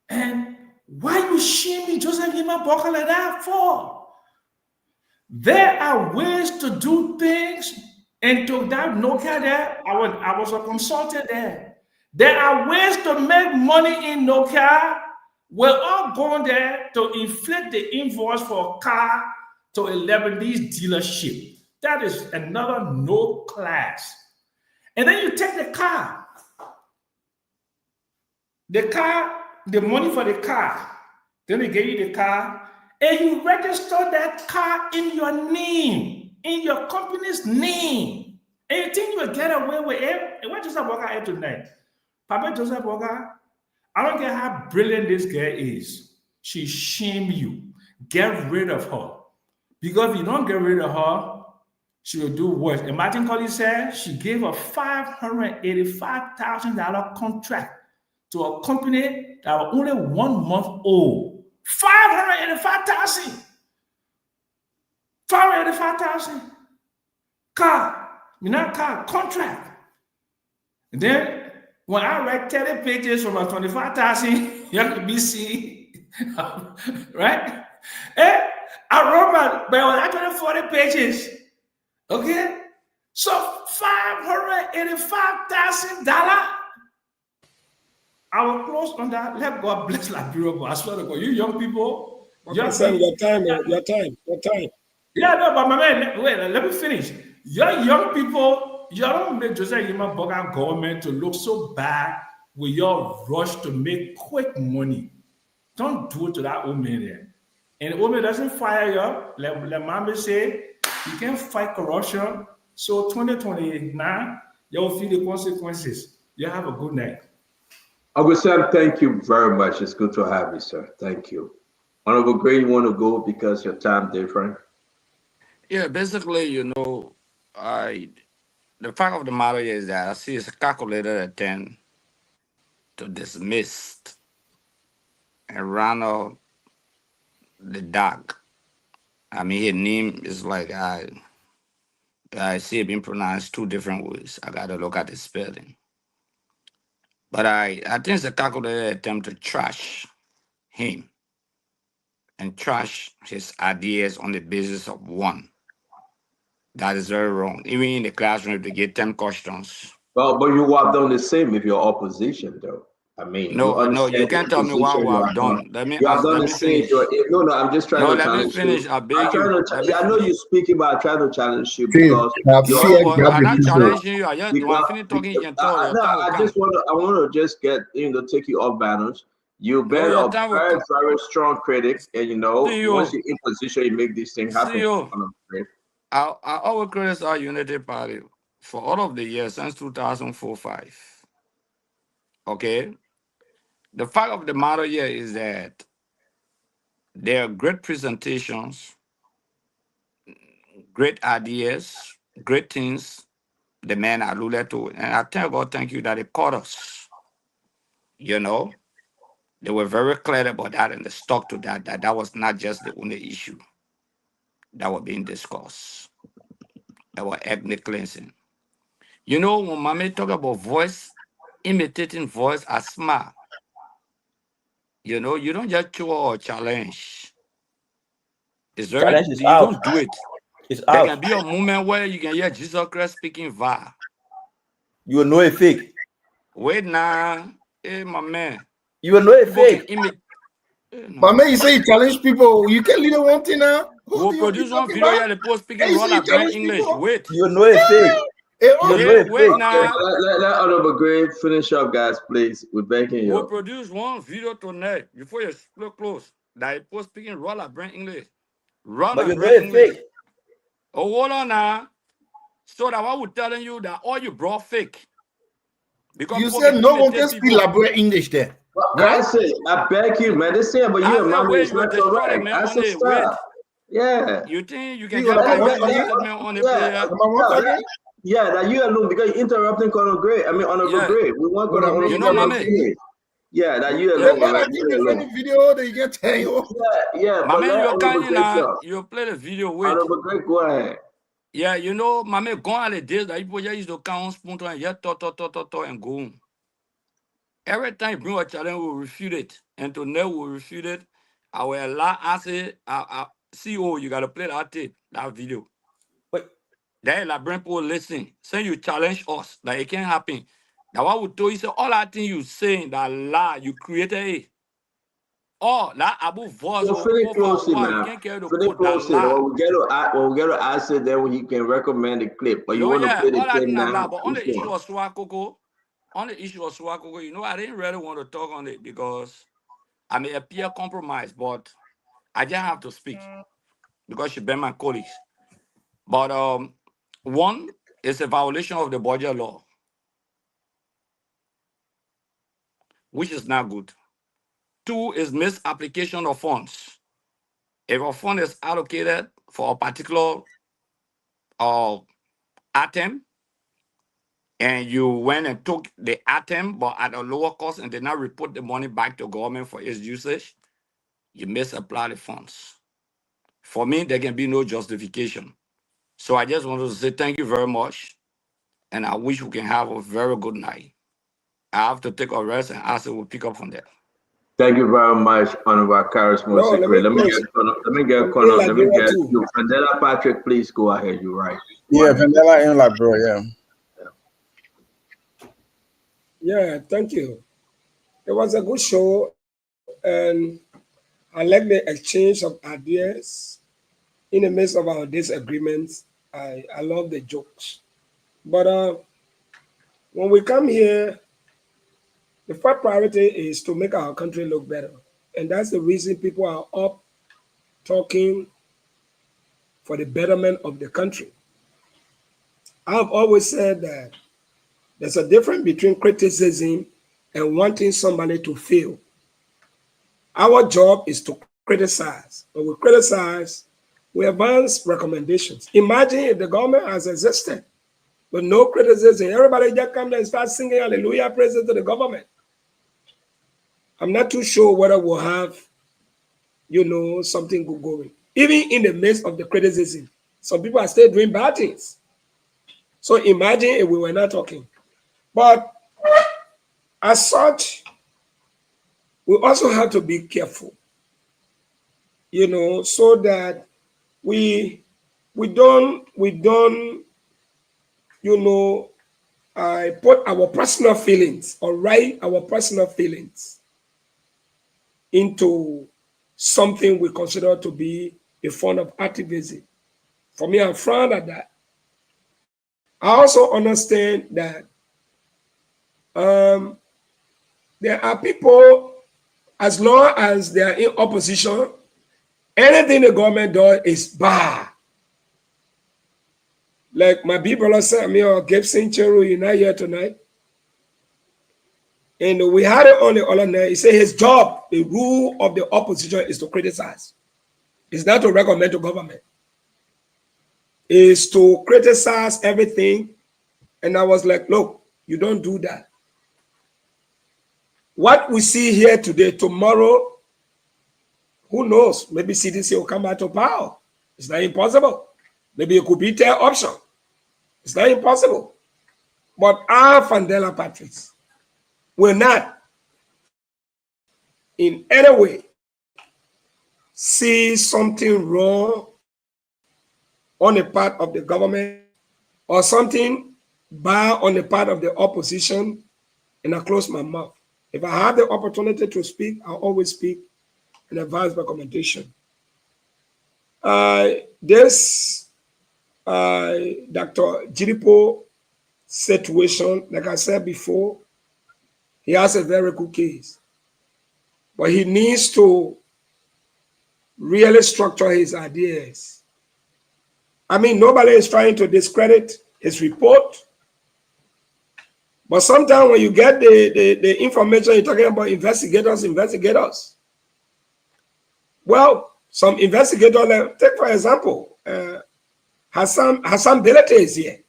And why you shaming Joseph Yuma Boka like that for? There are ways to do things, and to that Nokia there, I was a consultant there. There are ways to make money in Nokia. We're all going there to inflate the invoice for a car to a Lebanese dealership. That is another no class. And then you take the car, the money for the car, then they give you the car, and you register that car in your name, in your company's name. And you think you will get away with it? And what Joseph Walker had tonight? Papa Joseph Walker, I don't care how brilliant this girl is. She shame you. Get rid of her. Because if you don't get rid of her, she will do worse. And Martin Collins said she gave a $585,000 contract to a company that was only 1 month old. $585,000. $585,000. Contract. And then when I write 30 pages from a 25,000, you have to be seen, right? And I wrote but it was actually 40 pages. Okay? So $585,000. I will close on that. Let God bless Liberia. I swear to God, you young people. Okay, Sam, your time. Yeah, no, but my man, wait, let me finish. Your young people, you don't make Joseph Yuma Boga government to look so bad with your rush to make quick money. Don't do it to that old man there. And the old man doesn't fire you up. Let Mama say, you can't fight corruption. So 2029, you will feel the consequences. You have a good night. Uncle Sam, thank you very much. It's good to have you, sir. Thank you. Honorable Gray, you want to go because your time different? Yeah, basically, the fact of the matter is that I see it's a calculated attempt to dismiss and Ronald the dog. I mean, his name is like I see it being pronounced two different ways. I got to look at the spelling. But I think it's a calculated attempt to trash him and trash his ideas on the basis of one. That is very wrong. Even in the classroom, if they get 10 questions. Well, but you have done the same with your opposition, though. I mean, No, you can't tell me what we have done. Let me finish. No, I'm just trying to challenge you. Let me finish. I beg you. I know you're speaking, but I'm trying to challenge you because I'm not challenging you. I just when I finish talking, you can talk. I want to just get take you off balance. You've been a very, very strong critic, and once you're in position, you make these things happen. Our critics are Unity Party for all of the years since 2004-05. Okay? The fact of the matter here is that there are great presentations, great ideas, great things the man alluded to. And I tell God, thank you that it caught us. They were very clear about that and they stuck to that was not just the only issue that was being discussed. That was ethnic cleansing. When Mame talk about voice, imitating voice as smart, you don't just show or challenge. It's very, you don't do it. There can be a moment where you can hear Jesus Christ speaking VAR. You will know a fake. Wait now, hey my man. You will know a fake. But man, you say you challenge people. You can lead one thing now. We'll produce one video here. The post speaking raw like English. Wait. You will know a fake. Wait now. Let Honorable Gray finish up, guys, please. We're begging you. We'll produce one video tonight before you close. That it post speaking raw like English. But you know a fake. Oh, hold on now. So that I was telling you that all you brought fake. Because You people said can no one imitate can speak people. Liberian English there, Well, I right? say, I beg you, man. They say about I you and said, mommy wait, is you will not destroy the correct. man I on said, it. Wait. stop. Yeah. You think you can You just gonna carry correct your me? statement on the Yeah, player? Am I one talking? yeah, that you alone because you're interrupting Colonel Gray. I mean, Honorable Yeah. Gray. We want But I Colonel mean, You you know, got Honorable no mommy. video. Gray. Yeah, that you Yeah. alone, Then all I right? think You there's alone. any video that you can tell you. Yeah, but Mommy, let you Honorable can Gray now. talk. You play the video. Wait. Honorable Gray, go ahead. Yeah, you know, mommy, go on the days that people just used to count spoon and just talk, and go home. Every time you bring a challenge, we'll refute it. And to know we'll refute it. I will allow, I say, CEO, you got to play that tape, that video. But Then like bring people listen. Say you challenge us, that it can't happen. Now what we told you, say all that thing you saying, that lie, you created it. Oh, that above voice So or finish cover, closing wow, you now. can't carry the Finish code, that closing. lie. When we get to answer, then he can recommend the clip. But you No, want to yeah, play the all that clip thing that lie. now? But on Which the issue one? of Swakoko, you know, I didn't really want to talk on it because I may appear compromised, but I just have to speak because she been my colleagues. But one is a violation of the budget law, which is not good. Two is misapplication of funds. If a fund is allocated for a particular uh, item, and you went and took the item but at a lower cost and did not report the money back to government for its usage, you misapply the funds. For me, there can be no justification. So I just wanted to say thank you very much, and I wish we can have a very good night. I have to take a rest, and Asa will pick up from there. Thank you very much, Honorable Charisma No, let me Secret. Let me get close. I'm in Let me Liberia get too. you. Mandela Patrick, please go ahead. You're right. Yeah, vanilla in like bro, yeah. Yeah, thank you. It was a good show, and I like the exchange of ideas in the midst of our disagreements. I love the jokes. But when we come here, the first priority is to make our country look better. And that's the reason people are up talking for the betterment of the country. I've always said that there's a difference between criticism and wanting somebody to fail. Our job is to criticize. When we criticize, we advance recommendations. Imagine if the government has existed with no criticism. Everybody just come there and start singing hallelujah praises to the government. I'm not too sure whether we'll have, something good going. Even in the midst of the criticism, some people are still doing bad things. So imagine if we were not talking. But as such, we also have to be careful, so that we don't I put our personal feelings or write our personal feelings into something we consider to be a form of activism. For me, I'm frowned at that. I also understand that there are people, as long as they are in opposition, anything the government does is bad. Like my big brother said, me or Gibson Cheru, you're not here tonight. And we had it on the other night. He said his job, the rule of the opposition is to criticize. It's not to recommend to government. It's to criticize everything. And I was like, look, you don't do that. What we see here today, tomorrow, who knows? Maybe CDC will come back to power. It's not impossible. Maybe it could be their option. It's not impossible. But our Fandela Patriots will not in any way see something wrong on the part of the government or something bad on the part of the opposition, and I close my mouth. If I have the opportunity to speak, I'll always speak and advise recommendation. This Dr. Gedepoh situation, like I said before, he has a very good case. But he needs to really structure his ideas. I mean, nobody is trying to discredit his report, But sometimes when you get the information, you're talking about investigators. Well, some investigators, take for example, Hassan Belete is here.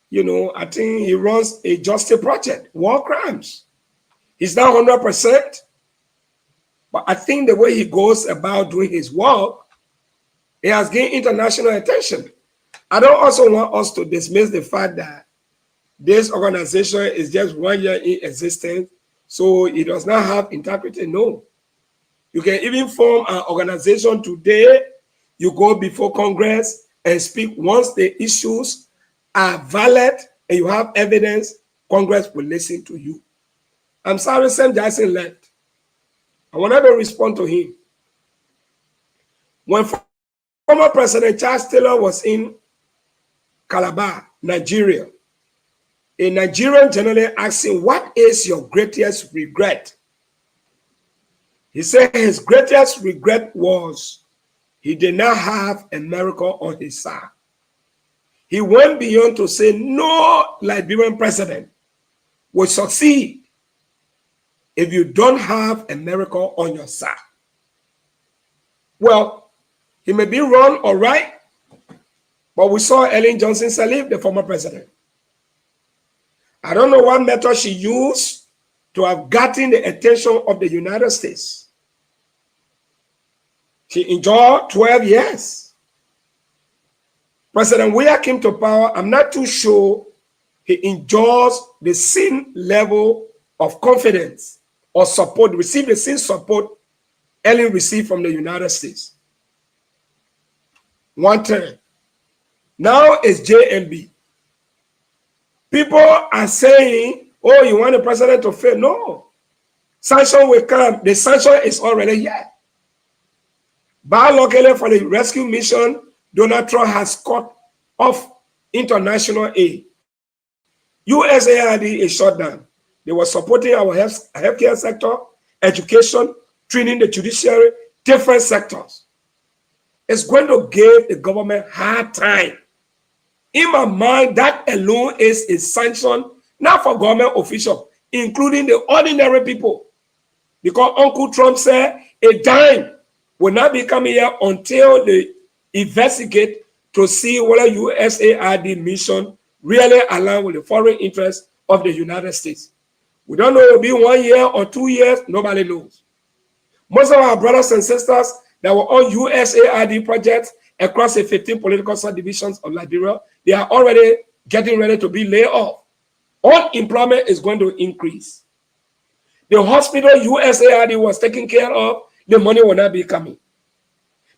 You know, I think he runs a justice project, war crimes. He's not 100%, but I think the way he goes about doing his work, he has gained international attention. I don't also want us to dismiss the fact that this organization is just 1 year in existence, so it does not have integrity. No. You can even form an organization today. You go before Congress and speak. Once the issues are valid and you have evidence, Congress will listen to you. I'm sorry, Sam Jackson left. I want to respond to him. When former President Charles Taylor was in Calabar, Nigeria, a Nigerian journalist asked him, "What is your greatest regret?" He said his greatest regret was he did not have America on his side. He went beyond to say no Liberian president will succeed if you don't have America on your side. Well, he may be wrong or right, but we saw Ellen Johnson Sirleaf, the former president. I don't know what method she used to have gotten the attention of the United States. She enjoyed 12 years. President Weah came to power. I'm not too sure he enjoys the same level of confidence or support, received the same support Ellen received from the United States. 1/3. Now it's JNB. People are saying, oh, you want the president to fail? No. Sanction will come. The sanction is already here. Biologically, for the rescue mission, Donald Trump has cut off international aid. USAID is shut down. They were supporting our healthcare sector, education, training the judiciary, different sectors. It's going to give the government hard time. In my mind, that alone is a sanction, not for government officials, including the ordinary people. Because Uncle Trump said a dime will not be coming here until they investigate to see whether USAID mission really align with the foreign interests of the United States. We don't know if it will be 1 year or 2 years, nobody knows. Most of our brothers and sisters that were on USAID projects across the 15 political subdivisions of Liberia, they are already getting ready to be laid off. Unemployment is going to increase. The hospital USAID was taking care of, the money will not be coming.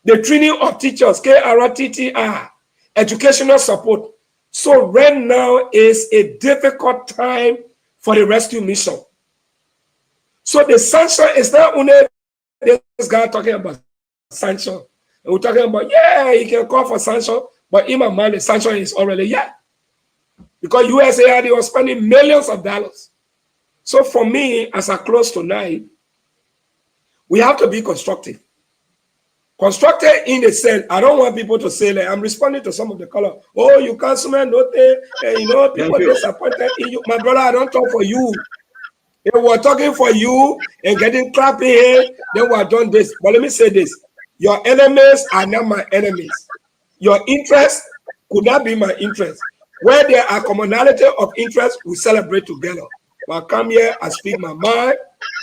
The training of teachers, KRTTR, educational support. So right now is a difficult time for the rescue mission. So the sanction is not only this guy talking about sanction. And we're talking about, yeah, he can call for sanction, but in my mind, the sanction is already here. Because USAID was spending millions of dollars. So for me, as I close tonight, we have to be constructive. Constructive in the sense, I don't want people to say that I'm responding to some of the color. Oh, you councilman, nothing, people disappointed in you. My brother, I don't talk for you. If we're talking for you and getting clapping here, then we're done this. But let me say this. Your enemies are not my enemies. Your interest could not be my interest. Where there are commonality of interest, we celebrate together. But I come here, I speak my mind,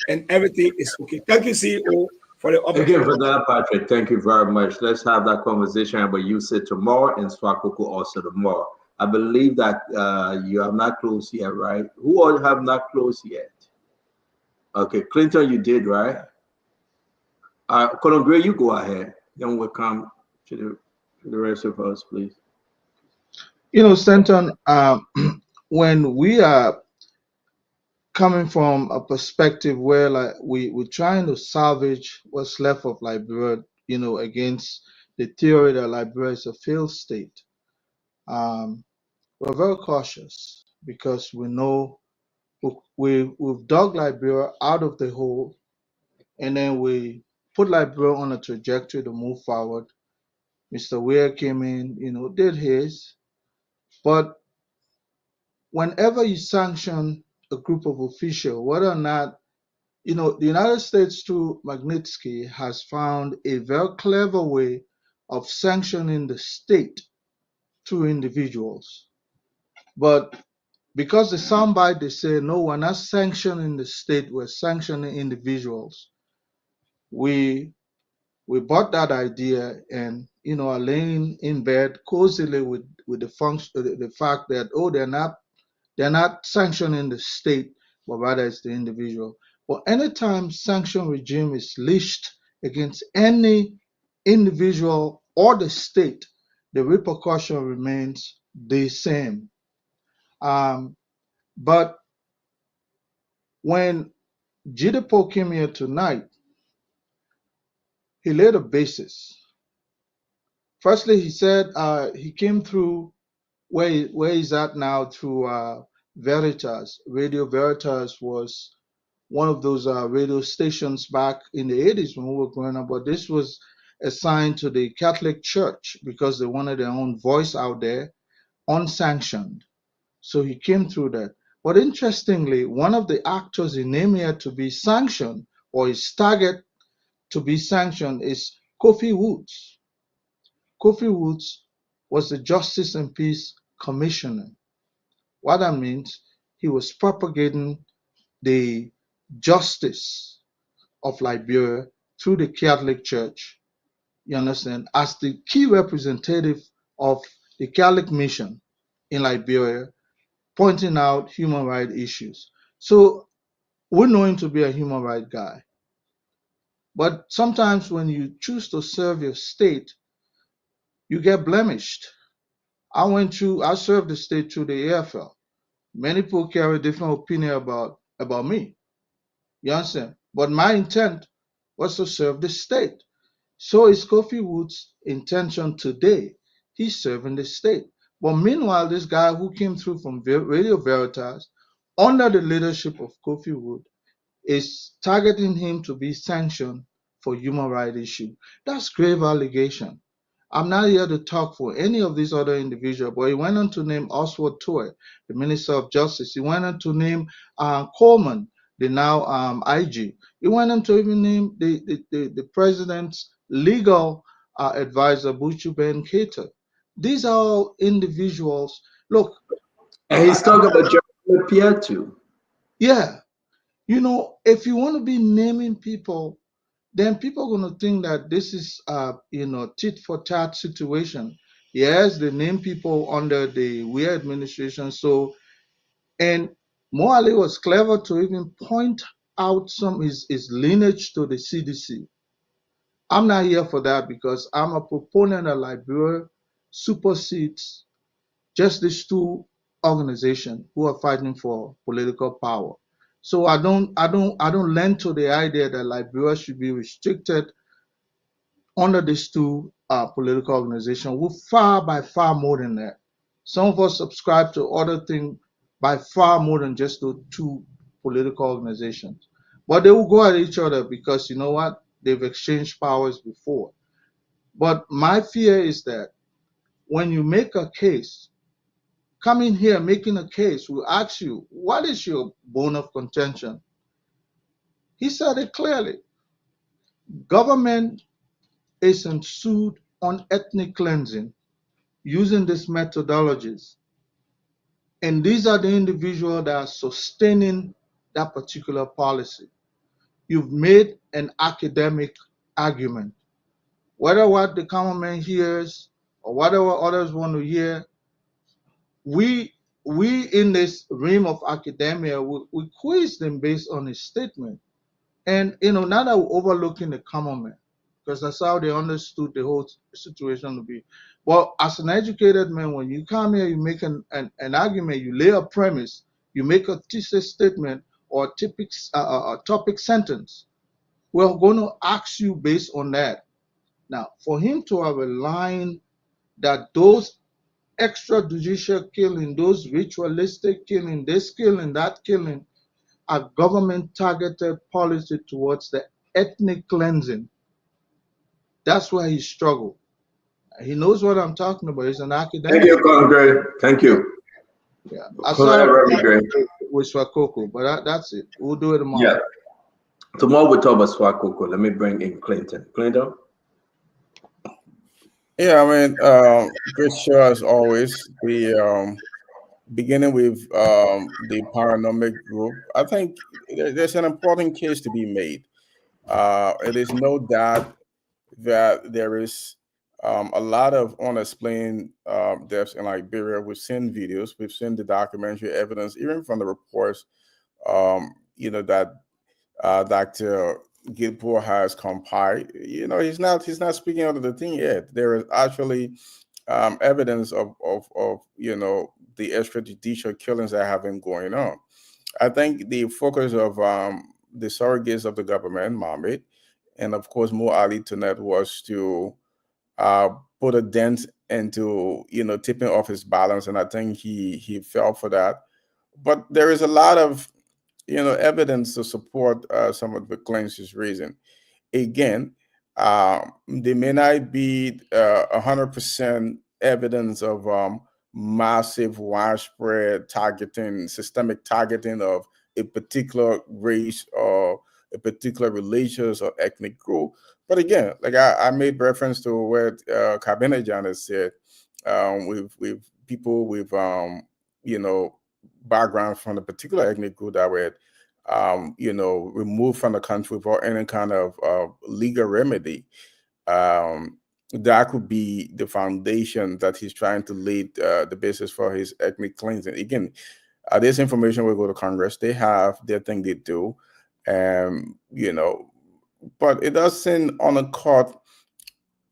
and everything is okay. Thank you, CEO, for the opportunity. Thank you for that, Patrick. Thank you very much. Let's have that conversation about you said tomorrow and Swakoko also tomorrow. I believe that you have not closed yet, right? Who all have not closed yet? Okay, Clinton, you did, right? Colonel Gray, you go ahead. Then we'll come to the rest of us, please. You know, Stanton, when we are coming from a perspective where like we're trying to salvage what's left of Liberia, you know, against the theory that Liberia is a failed state, we're very cautious because we know we've dug Liberia out of the hole, and then we put Liberia on a trajectory to move forward. Mr. Weir came in, you know, did his, but whenever you sanction a group of officials, whether or not, the United States through Magnitsky has found a very clever way of sanctioning the state through individuals. But because the soundbite, they say, no, we're not sanctioning the state, we're sanctioning individuals. We bought that idea and, are laying in bed cozily with the fact that, they're not sanctioning the state, but rather it's the individual. But anytime sanction regime is leashed against any individual or the state, the repercussion remains the same. But when Gedepoh came here tonight, he laid a basis. Firstly, he said he came through where he's at now through Veritas. Radio Veritas was one of those radio stations back in the 80s when we were growing up, but this was assigned to the Catholic Church because they wanted their own voice out there, unsanctioned. So he came through that. But interestingly, one of the actors he named here to be sanctioned, or his target to be sanctioned, is Kofi Woods. Kofi Woods was the Justice and Peace Commissioner. What that means, he was propagating the justice of Liberia through the Catholic Church, you understand, as the key representative of the Catholic mission in Liberia, pointing out human rights issues. So we know him to be a human rights guy. But sometimes when you choose to serve your state, you get blemished. I served the state through the AFL. Many people carry a different opinion about me. You understand? But my intent was to serve the state. So is Kofi Woods' intention today. He's serving the state. But meanwhile, this guy who came through from Radio Veritas, under the leadership of Kofi Woods, is targeting him to be sanctioned for human rights issue. That's grave allegation. I'm not here to talk for any of these other individuals, but he went on to name Oswald Toy, the Minister of Justice. He went on to name Coleman, the now IG. He went on to even name the president's legal advisor, Buchu Ben Keita. These are all individuals. Look. And he's talking about Jeremy Pierre too. Yeah. If you want to be naming people, then people are going to think that this is, tit for tat situation. Yes, they name people under the Weir administration. So, and Mo Ali was clever to even point out his lineage to the CDC. I'm not here for that because I'm a proponent of Liberia supersedes just these two organizations who are fighting for political power. So I don't lend to the idea that Liberia should be restricted under these two political organizations. We're by far more than that. Some of us subscribe to other things by far more than just the two political organizations. But they will go at each other because you know what? They've exchanged powers before. But my fear is that when you make a case, coming here making a case, we'll ask you, what is your bone of contention? He said it clearly. Government is ensued on ethnic cleansing using these methodologies. And these are the individuals that are sustaining that particular policy. You've made an academic argument. Whether what the common man hears or whatever others want to hear, we in this realm of academia, we quiz them based on his statement. And now that we're overlooking the common man, because that's how they understood the whole situation to be. Well, as an educated man, when you come here, you make an argument, you lay a premise, you make a thesis statement or a topic sentence. We're going to ask you based on that. Now, for him to have a line that those extrajudicial killing, those ritualistic killing, this killing, that killing, are government-targeted policy towards the ethnic cleansing. That's where he struggled. He knows what I'm talking about. He's an academic. Thank you, Congress. Thank you. Yeah, I saw Correct, very great. with Swakoko, but that's it. We'll do it tomorrow. Yeah. Tomorrow we talk about Swakoko. Let me bring in Clinton. Clinton. Yeah, I mean, great show as always. The beginning with the paranormal group, I think there's an important case to be made. It is no doubt that there is a lot of unexplained deaths in Liberia. We've seen videos, we've seen the documentary evidence, even from the reports, that Dr. Gedepoh has compiled. He's not speaking out of the thing yet. There is actually evidence of the extrajudicial killings that have been going on. I think the focus of the surrogates of the government, Mohammed, and of course Mo Ali tonight was to uh, put a dent into tipping off his balance, and I think he fell for that. But there is a lot of evidence to support some of the claims he's raising. Again, there may not be 100% evidence of massive, widespread targeting, systemic targeting of a particular race or a particular religious or ethnic group. But again, like I made reference to what Kabenejan has said, with people with you know background from a particular ethnic group that were removed from the country without any kind of legal remedy. That could be the foundation that he's trying to lead the basis for his ethnic cleansing. Again, this information will go to Congress. They have their thing they do, um, you know, but it doesn't undercut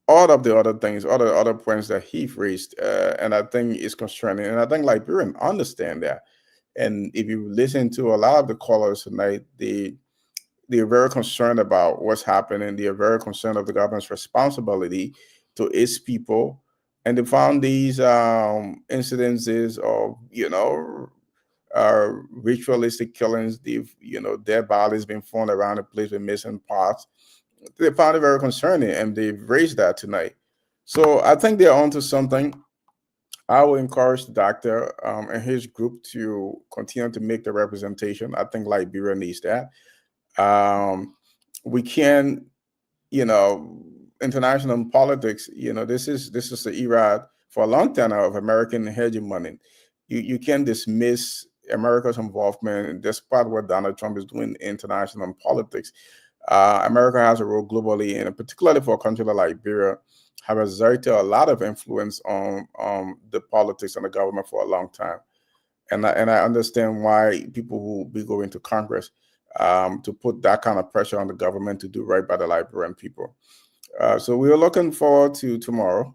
all of the other things, all the other points that he raised, and I think is concerning. And I think Liberians understand that. And if you listen to a lot of the callers tonight, they're very concerned about what's happening. They are very concerned of the government's responsibility to its people. And they found these incidences of, ritualistic killings. Dead bodies being found around the place with missing parts. They found it very concerning, and they've raised that tonight. So I think they're onto something. I will encourage the doctor and his group to continue to make the representation. I think Liberia needs that. We can, you know, international politics. This is the era for a long time now of American hegemony. You can't dismiss America's involvement, despite what Donald Trump is doing in international politics. America has a role globally, and particularly for a country like Liberia, have exerted a lot of influence on the politics and the government for a long time. And I understand why people who be going to Congress to put that kind of pressure on the government to do right by the Liberian people. So we are looking forward to tomorrow,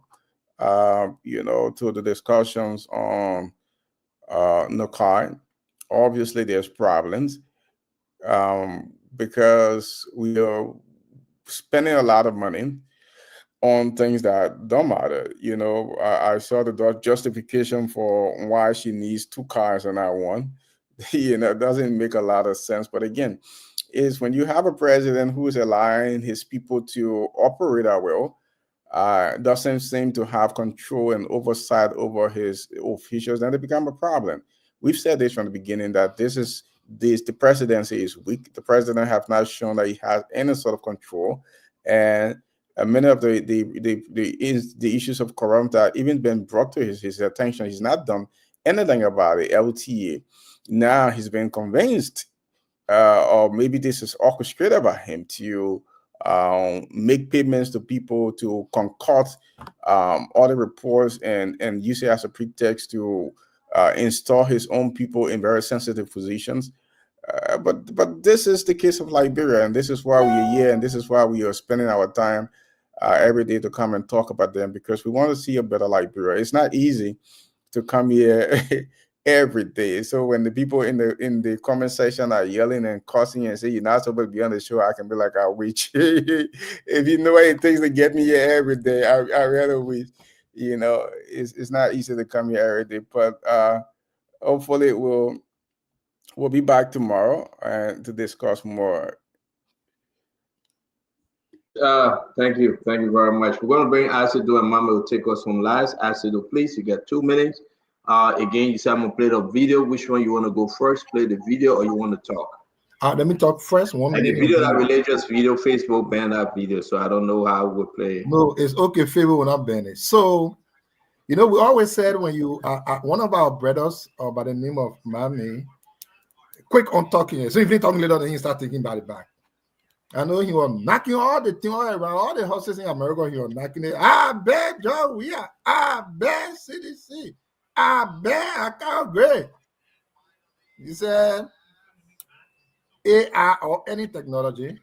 to the discussions on Nokai. Obviously, there's problems because we are spending a lot of money on things that don't matter. I saw the justification for why she needs two cars and not one. It doesn't make a lot of sense. But again, is when you have a president who is allowing his people to operate at will, doesn't seem to have control and oversight over his officials, then it become a problem. We've said this from the beginning that the presidency is weak. The president have not shown that he has any sort of control, and many of the issues of corruption that even been brought to his attention. He's not done anything about it. LTA. Now he's been convinced, or maybe this is orchestrated by him to make payments to people to concoct all the reports and use it as a pretext to install his own people in very sensitive positions. But this is the case of Liberia, and this is why we are here, and this is why we are spending our time every day to come and talk about them, because we want to see a better Liberia. It's not easy to come here every day. So when the people in the comment section are yelling and cussing and say you're not supposed to be on the show, I can be like, I wish. If you know what it takes to get me here every day, I rather wish. It's not easy to come here every day, but hopefully we'll be back tomorrow and to discuss more. Thank you. Thank you very much. We're going to bring Asidu and Mama will take us home live. Asidu, please, you get 2 minutes. Again, you said I'm gonna play the video. Which one you want to go first? Play the video, or you want to talk? Let me talk first. 1 And minute. the video that religious video, Facebook banned that video, so I don't know how I would play. No, it's okay. Favor will not ban it. So, we always said when you one of our brothers by the name of Mami, quick on talking. So if you talking later, then he start thinking about it back. I know he was knocking all the thing all around, all the houses in America. He was knocking it. I bet John, we are. I bet CDC. I bet I can't agree. He said AI or any technology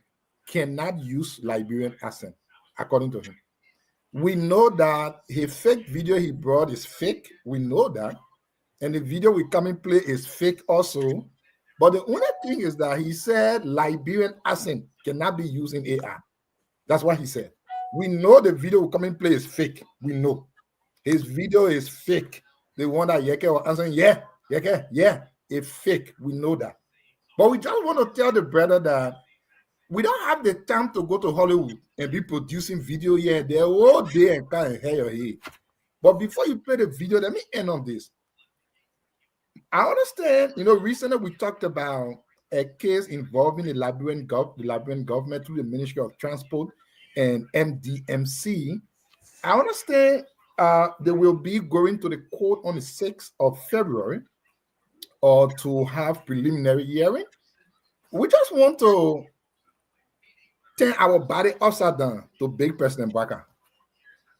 cannot use Liberian accent, according to him. We know that his fake video he brought is fake. We know that. And the video we come and play is fake also. But the only thing is that he said Liberian accent cannot be used in AI. That's what he said. We know the video we come and play is fake. We know. His video is fake. The one that Yeke was answering, yeah, it's fake. We know that. But we just want to tell the brother that we don't have the time to go to Hollywood and be producing video here, there, all day and kind of hair your head. But before you play the video, let me end on this. I understand, recently we talked about a case involving the Liberian government through the Ministry of Transport and MDMC. I understand they will be going to the court on the 6th of February or to have preliminary hearing. We just want to turn our body upside down to big President Baka.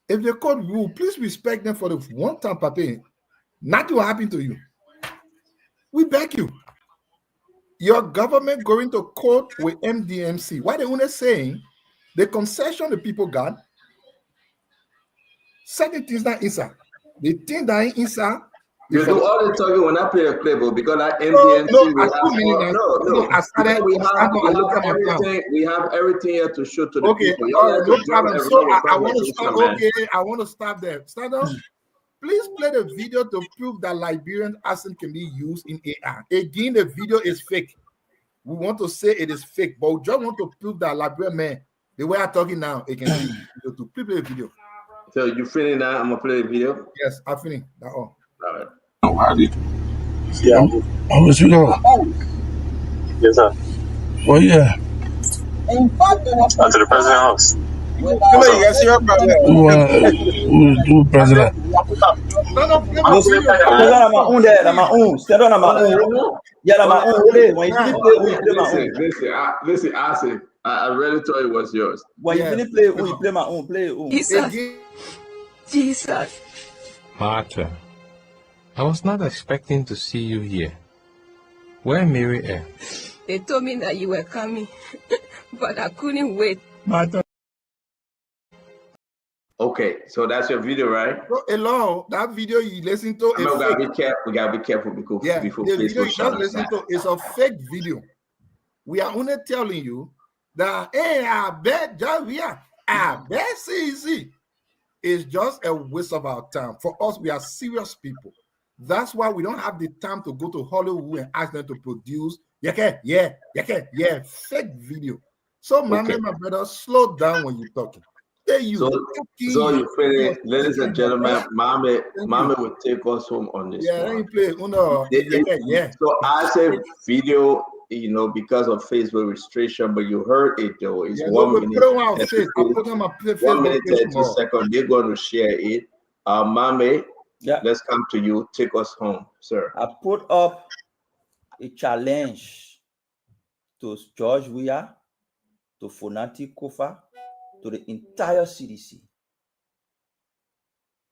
If the court rule, please respect them for the one-time papi. Nothing will happen to you. We beg you. Your government going to court with MDMC. Why the owner saying the concession the people got, certain things that inside. The thing that ain't inside. You do all the talking when I play a clip, because that MDMC we have everything here to show to the people. No problem. So I want to stop. Okay, I want to stop there. Stand up. Please play the video to prove that Liberian accent can be used in AI. Again, the video is fake. We want to say it is fake, but we just want to prove that Liberian man, the way I'm talking now, it can be used to play the video. So you finished now? I'm gonna play the video. Yes, I finished. That's all. All right. Oh, how did? Yeah. How much you go? Yes, sir. Well, yeah. To the president's house. Who president? Listen, I really thought it was yours. When you finish play, we play my own, play own. Jesus. Martha, I was not expecting to see you here. Where Mary Air? They told me that you were coming, but I couldn't wait. Martha. Okay, so that's your video, right? Hello, that video you listen to is fake. We gotta be careful because before the video Facebook you just listen to is a fake video. We are only telling you that I bet CEC is just a waste of our time. For us, we are serious people. That's why we don't have the time to go to Hollywood and ask them to produce fake video. So, my brother, slow down when you're talking. So you finish, ladies and gentlemen. Mama will take us home on this one. So I said video, because of Facebook restriction, but you heard it though. It's 1 minute. 1 minute 32 seconds. They're going to share it. Mama, let's come to you. Take us home, sir. I put up a challenge to George Weah, to Fonati Kofa, to the entire CDC.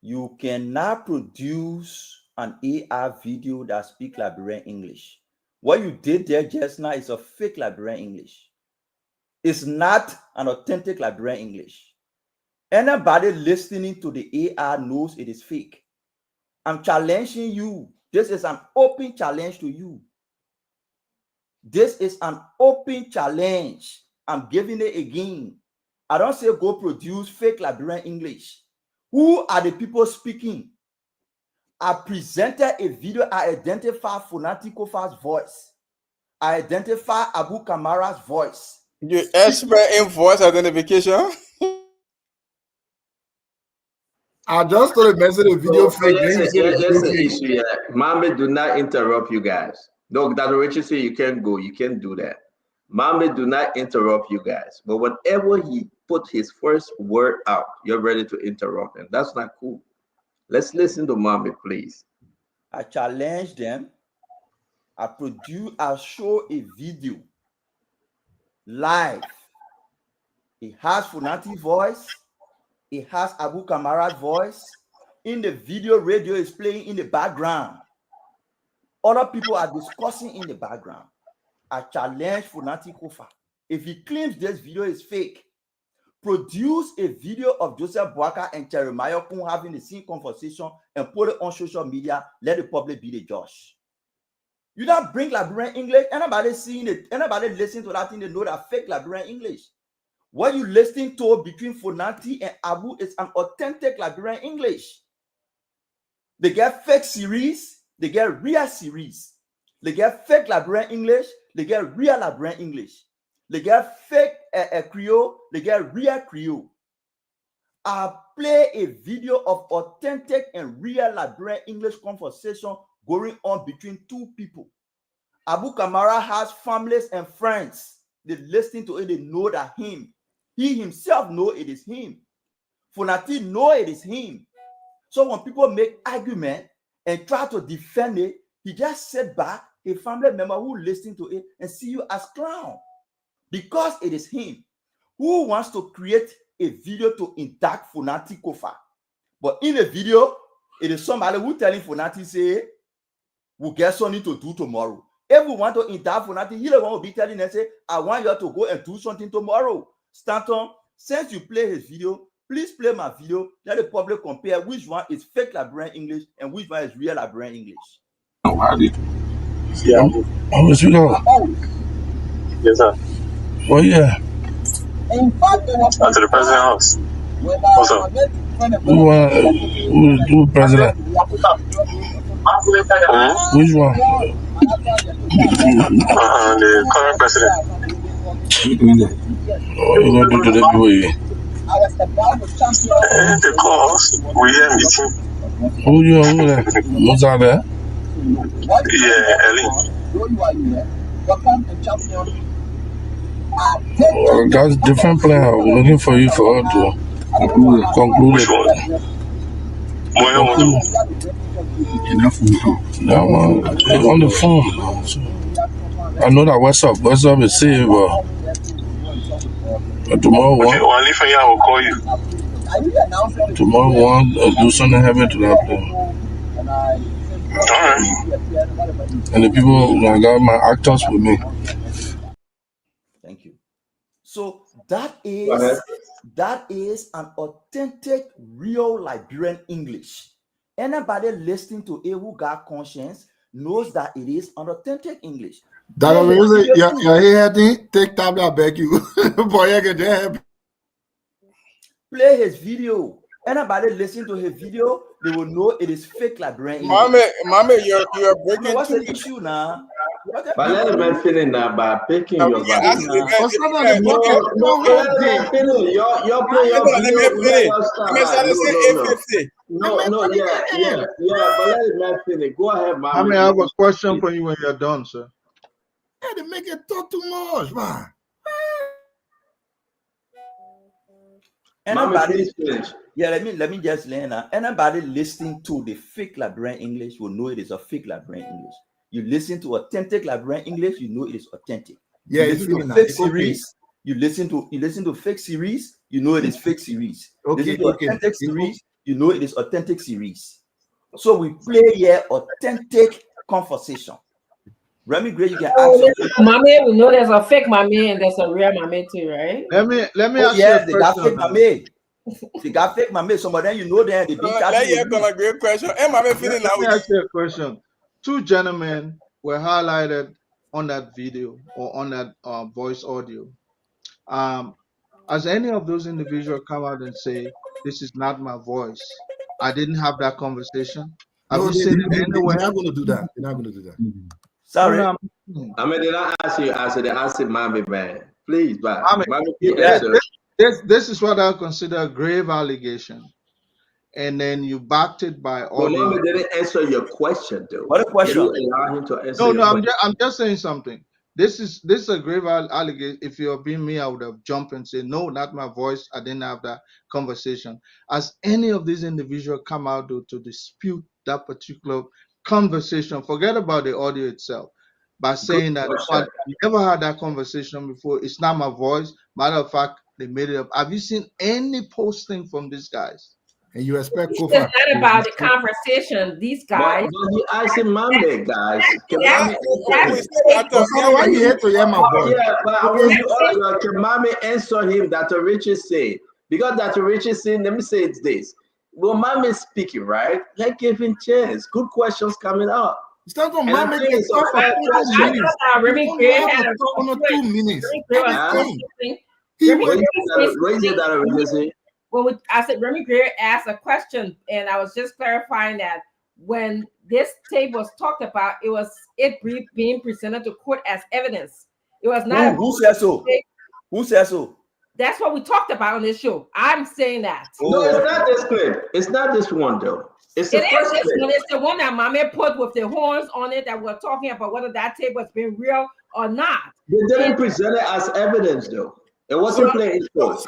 You cannot produce an AI video that speaks Liberian English. What you did there just now is a fake Liberian English. It's not an authentic Liberian English. Anybody listening to the AI knows it is fake. I'm challenging you. This is an open challenge to you. This is an open challenge. I'm giving it again. I don't say go produce fake Liberian English. Who are the people speaking? I presented a video. I identified Fonati Kofa's voice. I identified Abu Kamara's voice. You expert in voice identification? I just saw the message of video fake. Then you say the Here's video the fake. issue here. Mame, do not interrupt you guys. No, Dr. Richard say you can't go. You can't do that. Mame, do not interrupt you guys. But whenever he put his first word out, you're ready to interrupt him. That's not cool. Let's listen to Mame, please. I challenge them. I'll show a video live. It has Funati voice. It has Abu Kamara's voice. In the video, radio is playing in the background. Other people are discussing in the background. I challenge Funati Kofa. If he claims this video is fake, produce a video of Joseph Boaka and Jeremiah Kun having the same conversation and put it on social media. Let the public be the judge. You don't bring Liberian English. Anybody seeing it? Anybody listening to that thing, they know that fake Liberian English. What you listening to between Funati and Abu is an authentic Liberian English. They get fake series, they get real series. They get fake Liberian English, they get real Liberian English. They get fake Creole, they get real Creole. I'll play a video of authentic and real Liberian English conversation going on between two people. Abu Kamara has families and friends. They listen to it, they know that he himself know it is him. Funati know it is him. So when people make argument and try to defend it, he just sit back, a family member who listen to it and see you as clown. Because it is him. Who wants to create a video to indict Funati Kofa? But in the video, it is somebody who telling Funati say, we'll get something to do tomorrow. If we want to indict Funati, he will be telling them, say, I want you to go and do something tomorrow. Stanton, since you play his video, please play my video. Let the public compare which one is fake Liberian English and which one is real Liberian English. Yeah. I'm a speaker. Yes, sir. Oh, yeah. After the president's house. What's up? Who president? Which one? The current president. Oh, you don't do that way. The cause, we are meeting. Who you are with? Who's out there? Yeah, Ellie. That's different plan. I'm looking for you for her to conclude it. That one, it's on the phone. So, I know that WhatsApp is safe, but tomorrow one. Okay, well, if I will call you. Tomorrow one, do something happen to that plan. Alright. And the people, I got my actors with me. Thank you. So that is an authentic, real Liberian English. Anybody listening to it who got conscience knows that it is an authentic English. That you're here, take time to beg you. Boy, I can just play his video. Anybody listening to his video, they will know it is fake Liberian English. Mame, you're breaking. What's the issue now? But let him man feeling that by picking your back. No, let me finish. You're playing your video. No, yeah. But let him man finish. Go ahead, man. I have a question for you when you're done, sir. Yeah, they make it talk too much, man. Anybody, let me just learn now. Anybody listening to the fake Liberian English will know it is a fake Liberian English. You listen to authentic Liberian English, you know it is authentic. Yeah, you listen to fake series. You listen to fake series, you know it is fake series. Listen to authentic series, you know it is authentic series. So we play here authentic conversation. Remy Gray, you can ask. Mame, we know there's a fake Mame and there's a real Mame too, right? Let me ask you a question. They got fake Mame. They got fake Mame. Some of them, you know them. Let you a great question. Let me ask you a question. Two gentlemen were highlighted on that video or on that voice audio. Has any of those individuals come out and say, this is not my voice? I didn't have that conversation. Have you seen it anywhere? They're not going to do that. They're not going to do that. Sorry. I mean, did I ask you? I said, Mommy, man. Please, man. This is what I consider a grave allegation. and then you backed it by So all Mama the. didn't answer your question though. What a question. Did you allow him to answer No, your no, question? I'm just saying something. This is a grave allegation. If you're being me, I would have jumped and said, no, not my voice. I didn't have that conversation. As any of these individuals come out to dispute that particular conversation, forget about the audio itself, by saying that I never had that conversation before. It's not my voice. Matter of fact, they made it up. Have you seen any posting from these guys? And you expect It's Kofa not about the conversation. These guys. But he asking Mame, guys. Can Mame why you hate to hear my voice? Yeah, but I want you all, can Mame answer him that Richie say? Because that Richie say, let me say it's this. Well, Mame is speaking, right? Let's give him chance. Good questions coming up. It's not going And I to think make it's it a talk for fair 2 question. minutes. Remy You Gray don't had have a to talk on 2 minutes. Remy Gray Well, I said Remy Gray asked a question, and I was just clarifying that when this tape was talked about, it was being presented to court as evidence. It was not. Who says so? Who says so? That's what we talked about on this show. I'm saying that. No, it's not this clip. It's not this one though. It's the first this clip. one. It's the one that Mame put with the horns on it that we're talking about whether that tape was being real or not. They didn't present it as evidence though. It wasn't playing in court.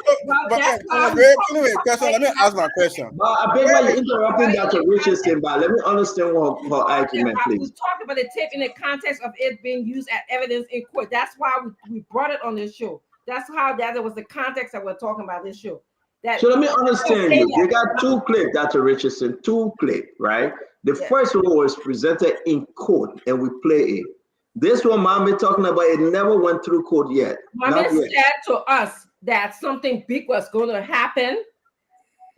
Anyway, question. Let me ask my question. But I beg why you interrupting Dr. Richardson, but let me understand her argument, We please. talked about the tape in the context of it being used as evidence in court. That's why we brought it on this show. That's how that was the context that we're talking about this show. So let me understand you. You got two clips, Dr. Richardson, two clips, right? The first one was presented in court and we play it. This one, Mame talking about, it never went through court yet. Mame said to us that something big was going to happen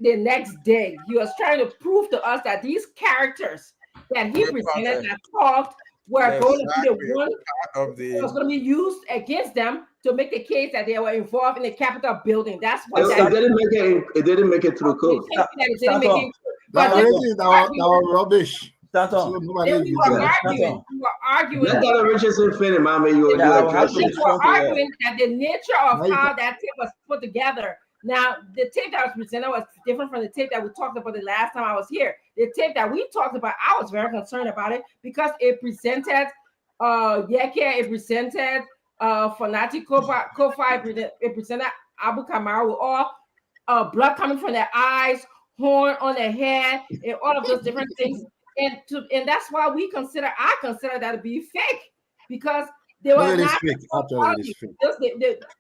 the next day. He was trying to prove to us that these characters that he presented that talked were going to be the one that was going to be used against them to make the case that they were involved in the Capitol building. That's what it didn't make it through court. But that was rubbish. you were arguing. Let Dr. Richardson finish, Mame. You were arguing that the nature of how that tape was put together. Now, the tape that was presented was different from the tape that we talked about the last time I was here. The tape that we talked about, I was very concerned about it because it presented it presented Fanati Kofa, it presented Abu Kamara with all blood coming from their eyes, horn on their head, and all of those different things. And that's why I consider that to be fake because they were not.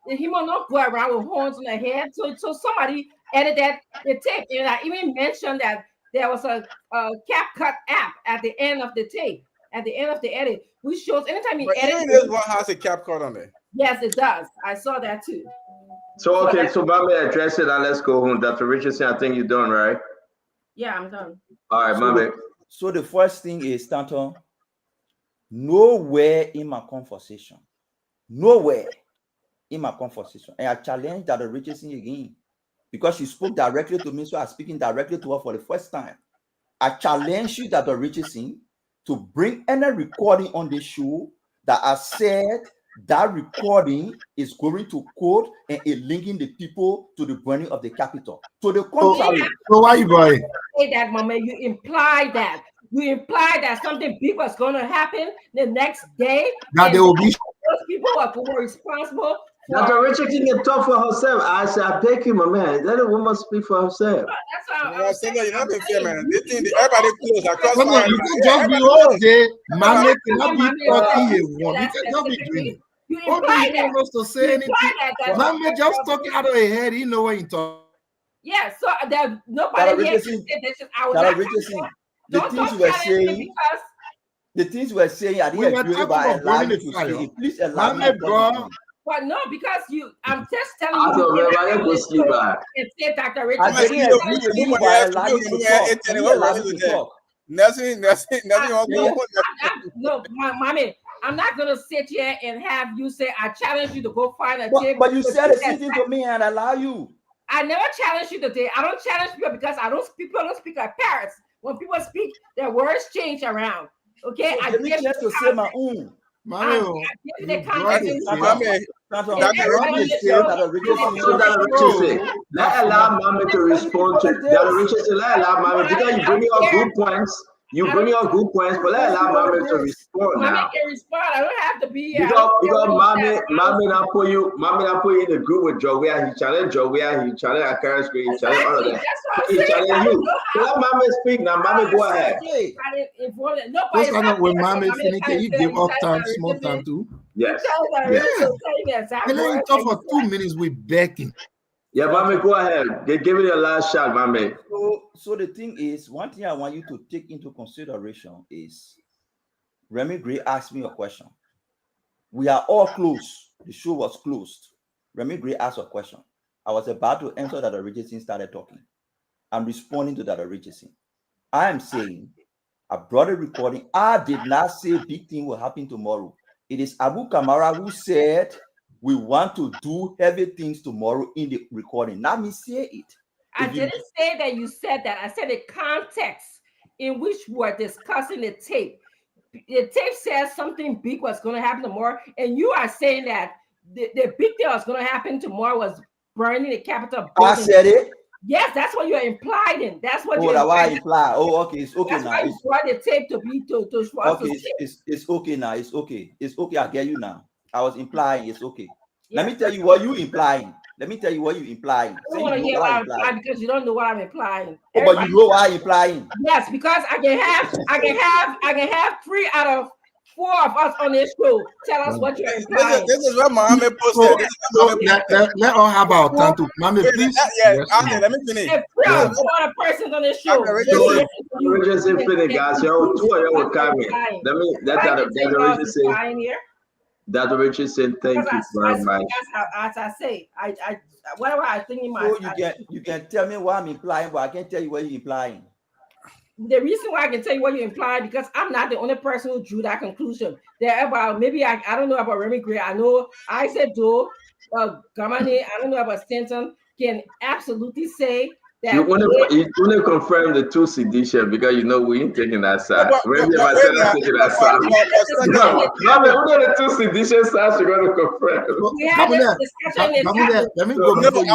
He will not go around with horns on their head. So somebody edited the tape, and I even mentioned that there was a CapCut app at the end of the tape, at the end of the edit, which shows anytime you edit. Even this one has a CapCut on it. Yes, it does. I saw that too. So Mame, address it and let's go home. Dr. Richardson, I think you're done, right? Yeah, I'm done. All right, Mame. So the first thing is, Stanton, nowhere in my conversation, and I challenge Dr. Richardson again because she spoke directly to me, so I'm speaking directly to her for the first time. I challenge you, Dr. Richardson, to bring any recording on the show that I said that recording is going to court and it linking the people to the burning of the Capitol. To the contrary. So why you going? Say that, Mama. You implied that. You implied that something big was going to happen the next day. That they will be. Those people were responsible. Dr. Richardson can talk for herself. I said, I beg you, my man. Let a woman speak for herself. That's how you're not fair, man. Everybody close. You can just be all day. Mame cannot be talking here. You can just be doing it. You implied that. Supposed to say anything. Mame just talking out of her head. He know what he talking. Yeah, so that nobody here said this. The things you were saying. The things we were saying, I didn't agree by allowing you to say it. Please allow me. Well, no, because I'm just telling I you. and say Dr. Richardson. I didn't agree with you by allowing you to talk. Nothing. No, Mommy, I'm not going to sit here and have you say, I challenge you to go find a tape. But you said the same thing to me and I allow you. I never challenge you today. I don't challenge people because people don't speak like parrots. When people speak, their words change around. Okay, so I give you to say my own. Stanton, That what you say that the Richardson so that Richardson, let allow Mami to respond to that Richardson. Let allow Mami because you bring out good points. You bring out good points, but let allow Mami to respond Mommy now. can respond. I don't have to be here. Because Mami not put you in the group with Joe where he challenge Joe where he challenge Akara Screen, he challenge all of that. He challenge you. So let Mami speak now. Mami, go ahead. Those kind of when Mami finish, can you give up time, small time too? Yes. Yeah. And let him talk for 2 minutes with begging. Yeah, Mami, go ahead. Give me the last shot, Mami. So the thing is, one thing I want you to take into consideration is Remy Gray asked me a question. We are all closed. The show was closed. Remy Gray asked a question. I was about to answer that Richardson started talking. I'm responding to that Richardson. I am saying, I brought a recording. I did not say big thing will happen tomorrow. It is Abu Kamara who said we want to do heavy things tomorrow in the recording. Not me say it. I didn't say that you said that. I said the context in which we're discussing the tape. The tape says something big was going to happen tomorrow, and you are saying that the big thing was going to happen tomorrow was burning the Capitol building. I said it. Yes, that's what you're implying. That's what you're why I imply. Oh, okay, it's okay that's now. Why you brought the tape to be to okay, it's okay now. It's okay. It's okay. I get you now. I was implying it's okay. Let me tell you what you implying. Let me tell you what you implying. I don't want to hear what I'm implying because you don't know what I'm implying. Oh, but you know what I'm implying. Yes, because I can have 3 out of 4 of us on this show. Tell us what you're implying. This is what Mohammed posted. Let all have our time to Mohammed, please. Let me finish. If 3 out of 4 other persons on this show. Richardson finish, guys. Yo, 2 of you will come in. Let me Dr. Richardson, thank you very much. As I say, I whatever I think in my you can tell me what I'm implying, but I can't tell you what you're implying. The reason why I can tell you what you imply because I'm not the only person who drew that conclusion. There are about maybe I don't know about Remy Gray. I know I said Doe, Gamane, I don't know about Stanton can absolutely say that you want to confirm the 2 sedition because you know we ain't taking that side. Maybe if I said I'm taking that side. No, only the 2 sedition sides you're going to confirm. We had this discussion in let me go before you.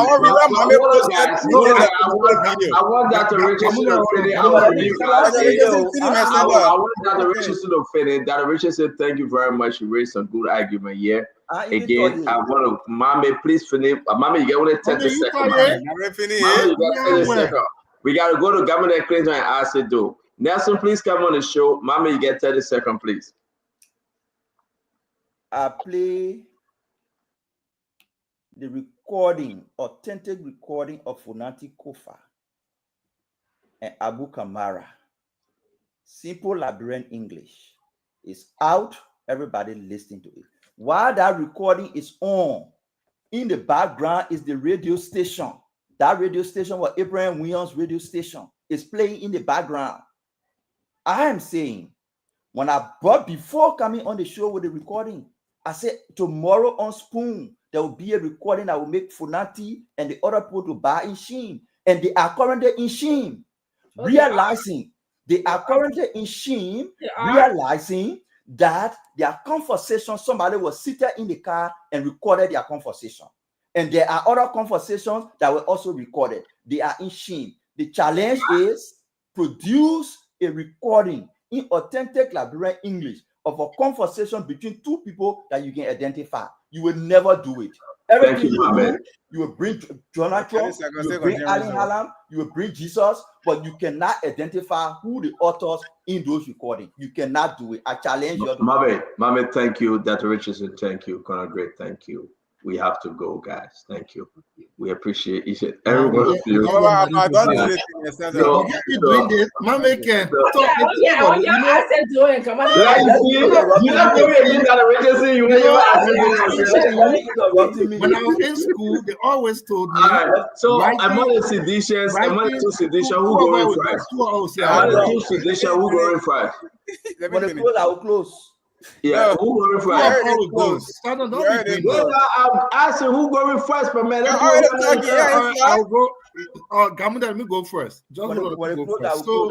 I want Dr. Richardson to finish. I want Dr. Richardson to finish. Dr. Richardson, thank you very much. You raised some good argument here. Again, I want to, Mami, please finish. Mami, you get only 30 seconds. We got to go to Governor Clinton and ask it though. Nelson, please come on the show. Mami, you get 30 seconds, please. I play the recording, authentic recording of Funanti Kofa and Abu Kamara. Simple Liberian English is out. Everybody listening to it. While that recording is on, in the background is the radio station. That radio station was Abraham Williams' radio station. Is playing in the background. I am saying, when I brought before coming on the show with the recording, I said tomorrow on Spoon, there will be a recording that will make Funanti and the other people to buy in Sheen. And they are currently in Sheen, realizing that their conversation, somebody was seated in the car and recorded their conversation. And there are other conversations that were also recorded. They are in shame. The challenge is produce a recording in authentic Liberian English of a conversation between 2 people that you can identify. You will never do it. Everything you will bring Donald Trump, you will bring Alan Hallam, you will bring Jesus, but you cannot identify who the authors in those recordings. You cannot do it. I challenge you. Mame, thank you. Dr. Richardson, thank you. Conor Gray, thank you. We have to go, guys. Thank you. We appreciate each and every one of you. I don't do anything. You doing this, Mame can talk. When I was in school, they always told me. So among the seditions, among the 2 seditions, who going first? Among the 2 seditions, who going first? When they close, I will close. Yeah, who going first? I'm asking who going first, but man, I'll go. Gamuda, let me go first. Just when go close, first. So,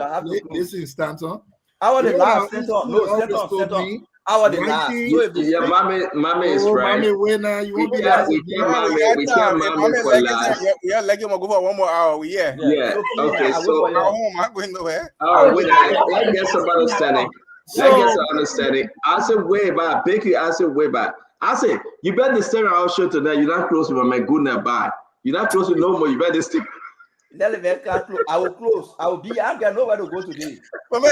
listen, Stanton. I want the last. No, I want the last. Mikey, So if they Yeah, speak, mommy is oh, right. mommy, winner, you We won't be can't, last we again. can't, Yeah, we we got can't, time. If mommy mommy for like last. it, yeah, like him go for one more hour. We here. Yeah. so finish Okay. now. I wait So, for Go you. home. I'm going nowhere. all right, Oh, wait. Let's get some understanding. Let's get So, some understanding. I said way back. Pick you. I said way back. I said you better stay around our show tonight. You're not close with my good night. Bye. You're not close with no more. You better stick. I will close. I will be. I got nowhere to go today. But man,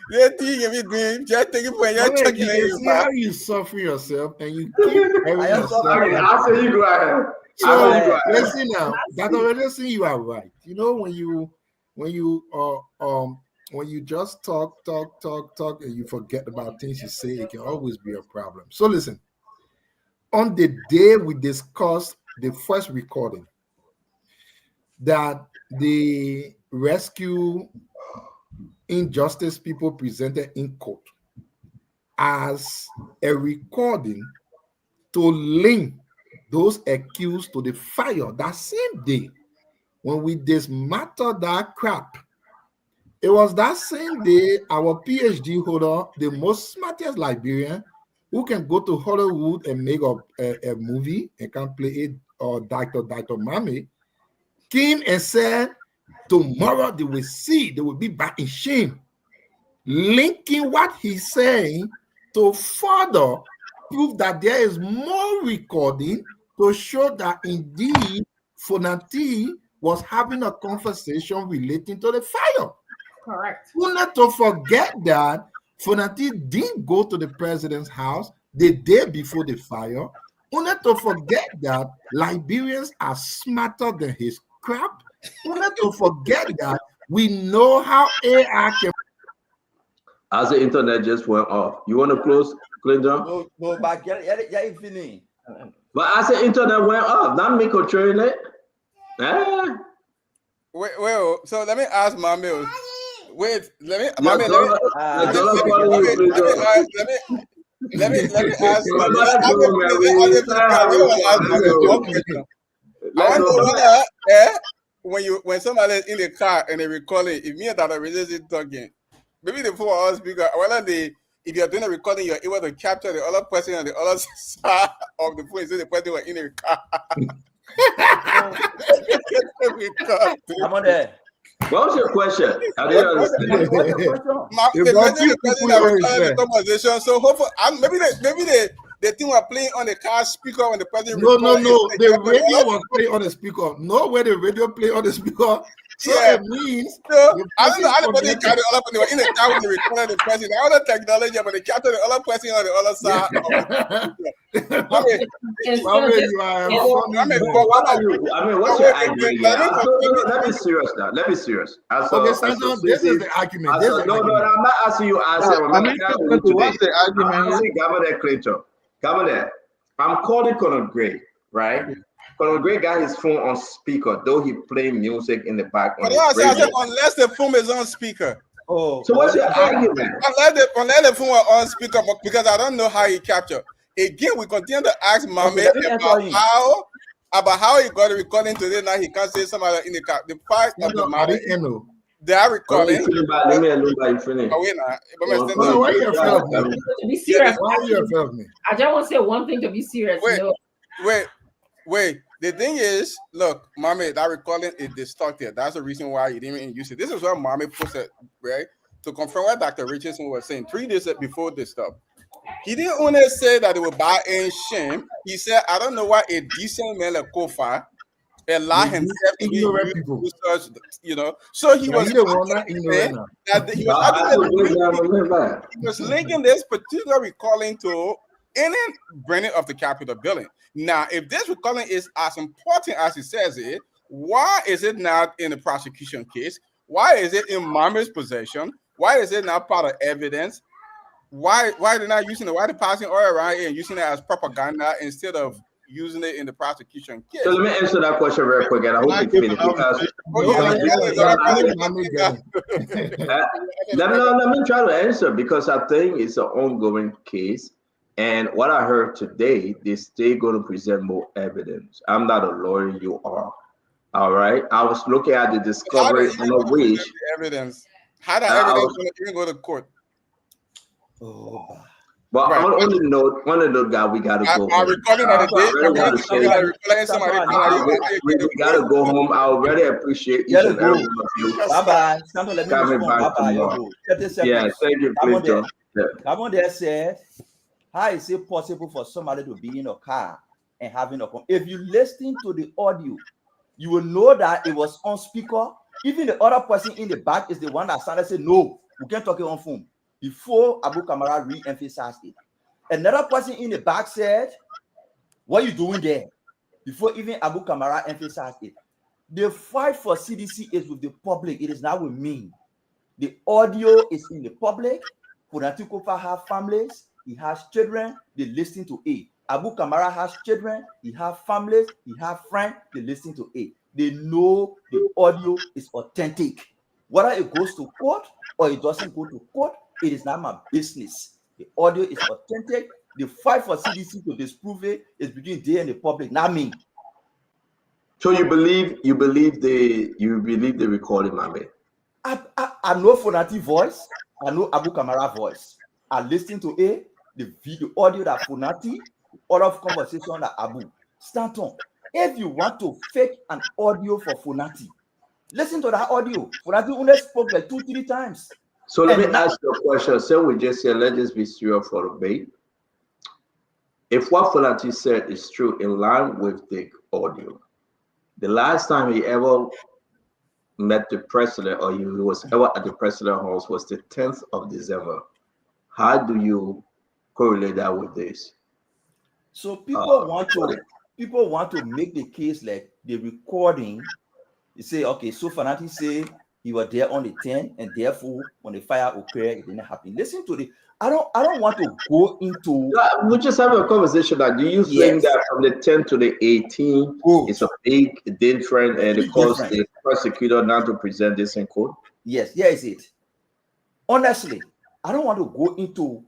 they think if you doing just take it for you mommy, checking you can you see back. how you suffer yourself and you keep airing I am yourself. suffering. Okay, I say you go ahead. So, I say you go ahead. listen now, Dr. Renaissance, you are right. You know, when you just talk, and you forget about things you say, it can always be a problem. So listen, on the day we discussed the first recording that the rescue injustice people presented in court as a recording to link those accused to the fire that same day when we dismantled that crap. It was that same day our PhD holder, the most smartest Liberian, who can go to Hollywood and make a movie and can play it, or Dr. Mame, came and said, tomorrow they will see, they will be back in shame. Linking what he's saying to further prove that there is more recording to show that indeed Fonati was having a conversation relating to the fire. Correct. We're not to forget that Fonati didn't go to the president's house the day before the fire. We're not to forget that Liberians are smarter than his crap. We're not to forget that we know how AI can. As the internet just went off. You want to close, Clinton? No, but yeah, finish. But as the internet went off, that make a train it. Wait, so let me ask Mammy. Wait, let me Let me ask I know whether when somebody is in the car and they recording, if me and that is talking, maybe the four hours speaker, whether if you're doing a recording, you're able to capture the other person on the other side of the phone, so the person was in the car. I'm on there. What was your question? I didn't understand. The conversation. So hopefully, maybe the thing we're playing on the car speaker when the person. No. The radio was playing on the speaker. No, where the radio play on the speaker. So yeah. It means. So, I don't know anybody carry the other person in the car when they recorded the person. The other technology, but they capture the other person on the other side. What's your argument? Let me serious now. Let me serious. Okay, Sanction, this is the argument. No, I'm not asking you. What's the argument? Governor Clinton. Governor, I'm calling Conor Gray, right? Conor Gray got his phone on speaker, though he playing music in the back. But I said, unless the phone is on speaker. Oh, so what's your argument? Unless the phone was on speaker, because I don't know how he captured. Again, we continue to ask Mame about how he got the recording today. Now he can't say somebody in the car. The fact of the matter, they are recording. Let me finish. Why you afraid of me? To be serious, why are you afraid of me? I just want to say one thing to be serious. Wait. The thing is, look, Mame, that recording is distorted. That's the reason why he didn't even use it. This is what Mame posted, right? To confirm what Dr. Richardson was saying 3 days before this stuff. He didn't only say that it would buy in shame. He said, I don't know why a decent man like Kofa allow himself to be research, So he was linking this particular recalling to any branding of the Capitol building. Now, if this recalling is as important as he says it, why is it not in the prosecution case? Why is it in Mame's possession? Why is it not part of evidence? Why they're not using it? Why they're passing all around and using it as propaganda instead of using it in the prosumption case? So let me answer that question very quick, and I hope you finish let me try to answer, because I think it's an ongoing case. And what I heard today, they're still going to present more evidence. I'm not a lawyer, you are. All right. I was looking at the discovery on a wish. Evidence. How that evidence even go to court? Oh, But Right. on the note, guy, we gotta go My home. recording of the day, I really I feel like recording somebody we gotta go home. I already appreciate each and every one of you Bye bye. Stanton, let me coming respond. back Bye bye. tomorrow. Go. 30 seconds. Yeah, thank you, Come on there. Clinton. Yeah. Come on there said, how is it possible for somebody to be in a car and having a phone? If you listen to the audio, you will know that it was on speaker. Even the other person in the back is the one that started saying, no, we can't talk it on phone. Before Abu Kamara re-emphasized it. Another person in the back said, what are you doing there? Before even Abu Kamara emphasized it. The fight for CDC is with the public. It is not with me. The audio is in the public. Funati Kofa has families. He has children. They listen to it. Abu Kamara has children. He has families. He has friends. They listen to it. They know the audio is authentic. Whether it goes to court or it doesn't go to court, it is not my business. The audio is authentic. The fight for CDC to disprove it is between they and the public, not me. So you believe the recording, my man? I know Funati voice. I know Abu Kamara voice. I listen to the video audio that Funati, all of conversation that Abu. Stanton, if you want to fake an audio for Funati, listen to that audio. Funati only spoke like 2-3 times. So let me ask you a question. So we just say, let's just be serious for the debate. If what Funati said is true in line with the audio, the last time he ever met the president or he was ever at the president house was the 10th of December. How do you correlate that with this? So people want to make the case like the recording. You say, okay, so Fanati say he was there on the 10th, and therefore when the fire occurred, it didn't happen. Listen to the. I don't want to go into. We just have a conversation. That do you think that from the 10th to the 18th is a big difference, and it caused the prosecutor not to present this in court? Yes, here is it. Honestly, I don't want to go into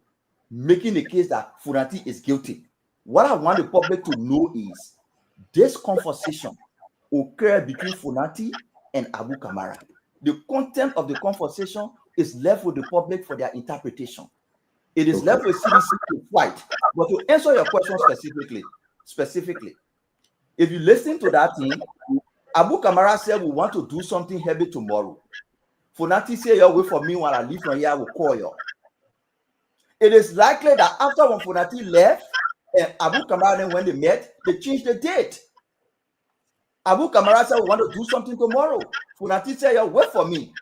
making the case that Funati is guilty. What I want the public to know is this conversation occurred between Funati and Abu Kamara. The content of the conversation is left with the public for their interpretation. It is left with CDC to fight. But to answer your question specifically, if you listen to that thing, Abu Kamara said we want to do something heavy tomorrow. Funati said, "You wait for me when I leave from here, I will call you." It is likely that after when Funati left and Abu Kamara then when they met, they changed the date. Abu Kamara said, we want to do something tomorrow. Funati said, "You wait for me.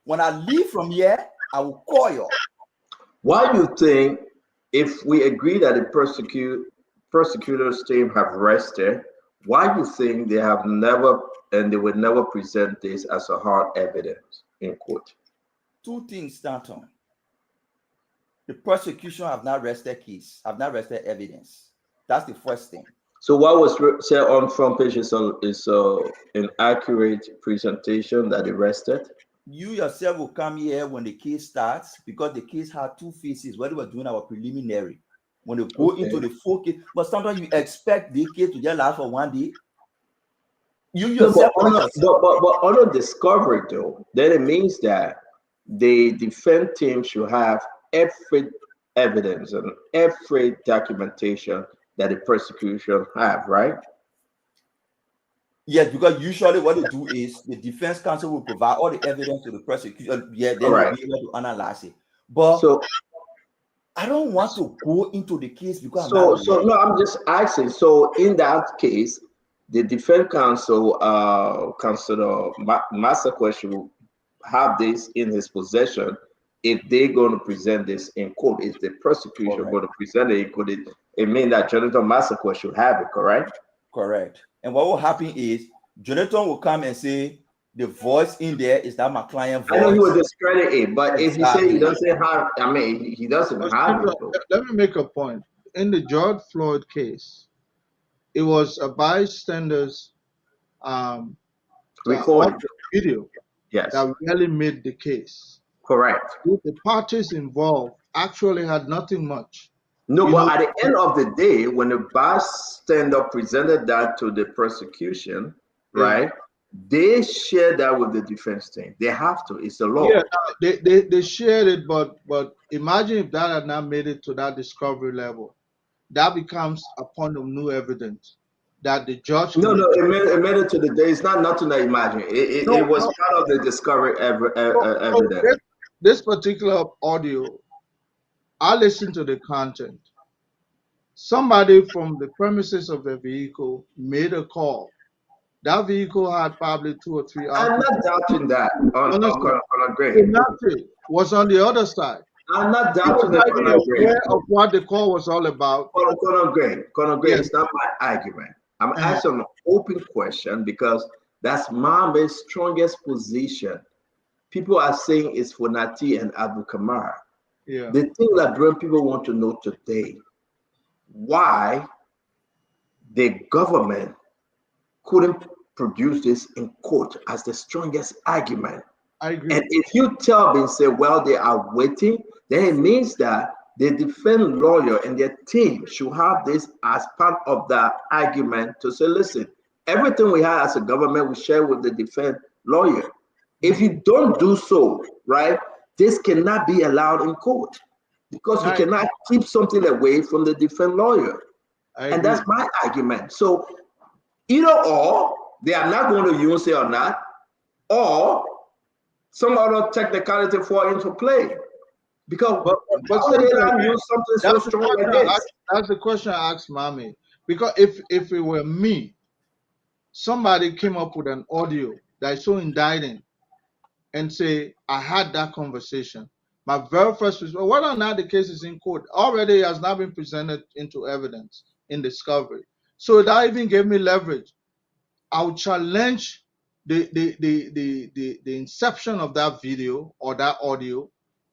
When I leave from here, I will call you." Why do you think, if we agree that the prosecutors team have rested, why do you think they have never and they would never present this as a hard evidence in court? Two things, Stanton. The prosecution have not rested case, have not rested evidence. That's the first thing. So what was said on front page is an accurate presentation that they rested? You yourself will come here when the case starts, because the case had two phases when we were doing our preliminary. When they go into the full case, but sometimes you expect the case to just last for 1 day. You yourself, but on a discovery though, then it means that the defense team should have every evidence and every documentation that the prosecution have, right? Yes, because usually what they do is the defense counsel will provide all the evidence to the prosecution. Yeah, then they'll be able to analyze it. But I don't want to go into the case because I'm just asking. So in that case, the defense counsel, Counsel Massacre, should have this in his possession if they're going to present this in court. If the prosecution going to present it in court, it means that Jonathan Massacre should have it, correct? Correct. And what will happen is Jonathan will come and say, the voice in there is that my client voice. I know he will discredit it, but if he say he doesn't have, I mean, he doesn't have it. Let me make a point. In the George Floyd case, it was a bystander's recording video that really made the case. Correct. The parties involved actually had nothing much. No, but at the end of the day, when the bystander presented that to the prosecution, right, they share that with the defense team. They have to. It's the law. Yeah, they shared it, but imagine if that had not made it to that discovery level. That becomes a point of new evidence that the judge No, can no, determine. it made it to the day. It's not nothing to imagine. It was part of the discovery evidence. This particular audio, I listened to the content. Somebody from the premises of the vehicle made a call. That vehicle had probably 2 or 3 I'm occupants. not doubting that on Greg. Imagine was on the other side. I'm not He was doubting not it, even Colonel Greg. aware of what the call was all about. Colonel Greg, Yes. it's not my argument. I'm asking an open question because that's Mohammed's strongest position. People are saying it's for Nati and Abu Kamara. Yeah. The thing that people want to know today, why the government couldn't produce this in court as the strongest argument. I agree. And if you tell me, say, well, they are waiting, then it means that the defense lawyer and their team should have this as part of the argument to say, listen, everything we have as a government, we share with the defense lawyer. If you don't do so, right, this cannot be allowed in court because you cannot keep something away from the defense lawyer. And that's my argument. So either or, they are not going to use it or not, or some other technicality fall into play. Because but how they not use something so strong like this? That's the question I asked Mommy. Because if it were me, somebody came up with an audio that is so indicting and say, I had that conversation. My very first response, whether or not the case is in court, already has not been presented into evidence in discovery. So that even gave me leverage. I would challenge the inception of that video or that audio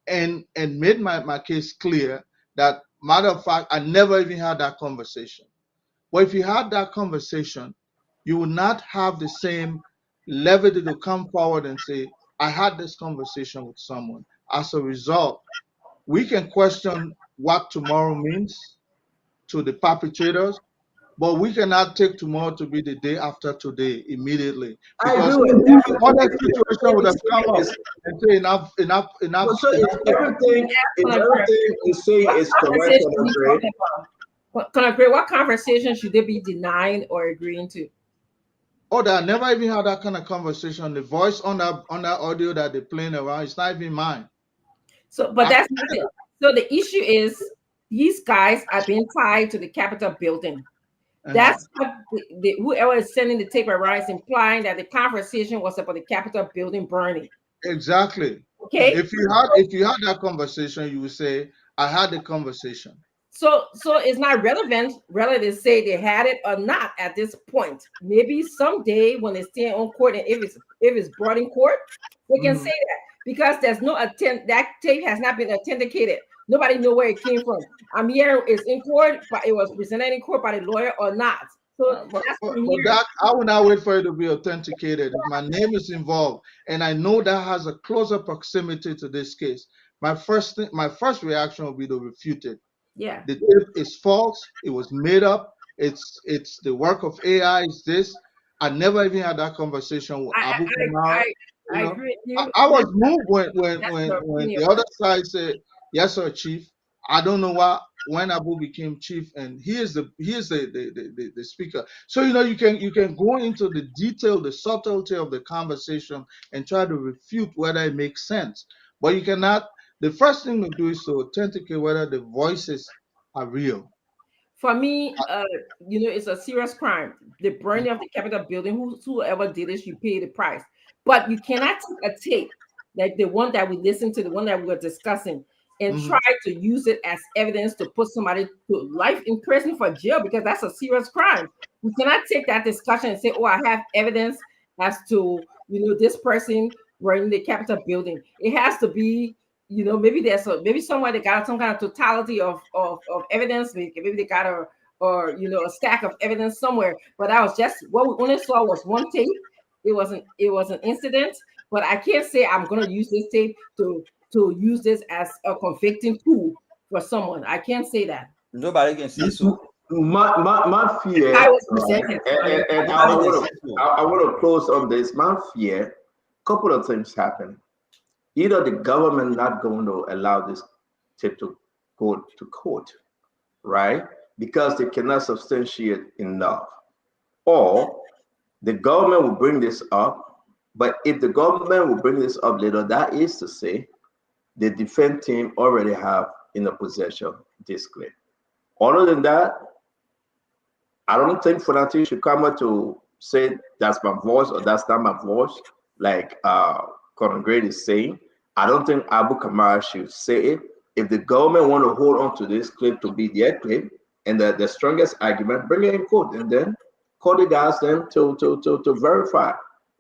and made my case clear that, matter of fact, I never even had that conversation. But if you had that conversation, you would not have the same levity to come forward and say, I had this conversation with someone. As a result, we can question what tomorrow means to the perpetrators, but we cannot take tomorrow to be the day after today immediately. Because other situation would have come up and say enough. So if everything you say is correct, Colonel Gray, what conversation should they be denying or agreeing to? Oh, I never even had that kind of conversation. The voice on that audio that they're playing around, it's not even mine. So, but that's not it. So the issue is these guys are being tied to the Capitol building. That's what whoever is sending the tape around is implying that the conversation was about the Capitol building burning. Exactly. Okay. If you had that conversation, you would say, I had the conversation. So it's not relevant whether they say they had it or not at this point. Maybe someday when they stay on court and if it's brought in court, they can say that because there's no that tape has not been authenticated. Nobody know where it came from. I'm here it's in court, but it was presented in court by the lawyer or not. So but that, I will not wait for it to be authenticated. If my name is involved and I know that has a closer proximity to this case, my first reaction will be to refute it. Yeah. The tape is false. It was made up. It's the work of AI. Is this? I never even had that conversation with Abu Kamara. I agree with you. I was moved when the other side said, "Yes, sir, Chief." I don't know why when Abu became chief, and he is the speaker. So you can go into the detail, the subtlety of the conversation, and try to refute whether it makes sense. But you cannot. The first thing to do is to authenticate whether the voices are real. For me, it's a serious crime. The burning of the Capitol building, whoever did it, you pay the price. But you cannot take a tape like the one that we listened to, the one that we were discussing, and try to use it as evidence to put somebody to life in prison for jail because that's a serious crime. We cannot take that discussion and say, "Oh, I have evidence as to this person burning the Capitol building." It has to be. Maybe somewhere they got some kind of totality of evidence. Maybe they got a stack of evidence somewhere. But that was just what we only saw was one tape. It was an incident. But I can't say I'm gonna use this tape to use this as a convicting tool for someone. I can't say that. Nobody can say so. My fear, I was presented. and I want to close on this. My fear, couple of things happen. Either the government not going to allow this tip to go to court, right? Because they cannot substantiate enough. Or the government will bring this up, but if the government will bring this up later, that is to say, the defense team already have in the possession this claim. Other than that, I don't think Fonati should come out to say that's my voice or that's not my voice, like Colin Gray is saying. I don't think Abu Kamara should say it. If the government want to hold on to this claim to be their claim and the strongest argument, bring it in court and then call the guys then to verify.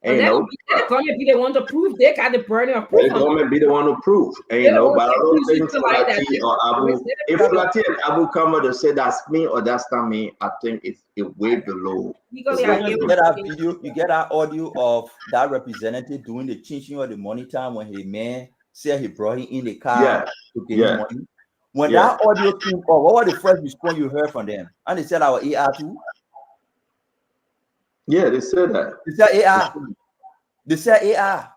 And And you then know, the government be the one to prove they got the burden of proof. the government be the one to prove. And you know, but I don't think Fulati or Abu, if Fulati and Abu come out to say that's me or that's not me, I think it's way below. Because So you get that video, you get that audio of that representative doing the changing of the money time when his man said he brought him in the car to get him money. When that audio came up, what was the first response you heard from them? And they said our AR too. Yeah, they said that. They said AR. They said AR.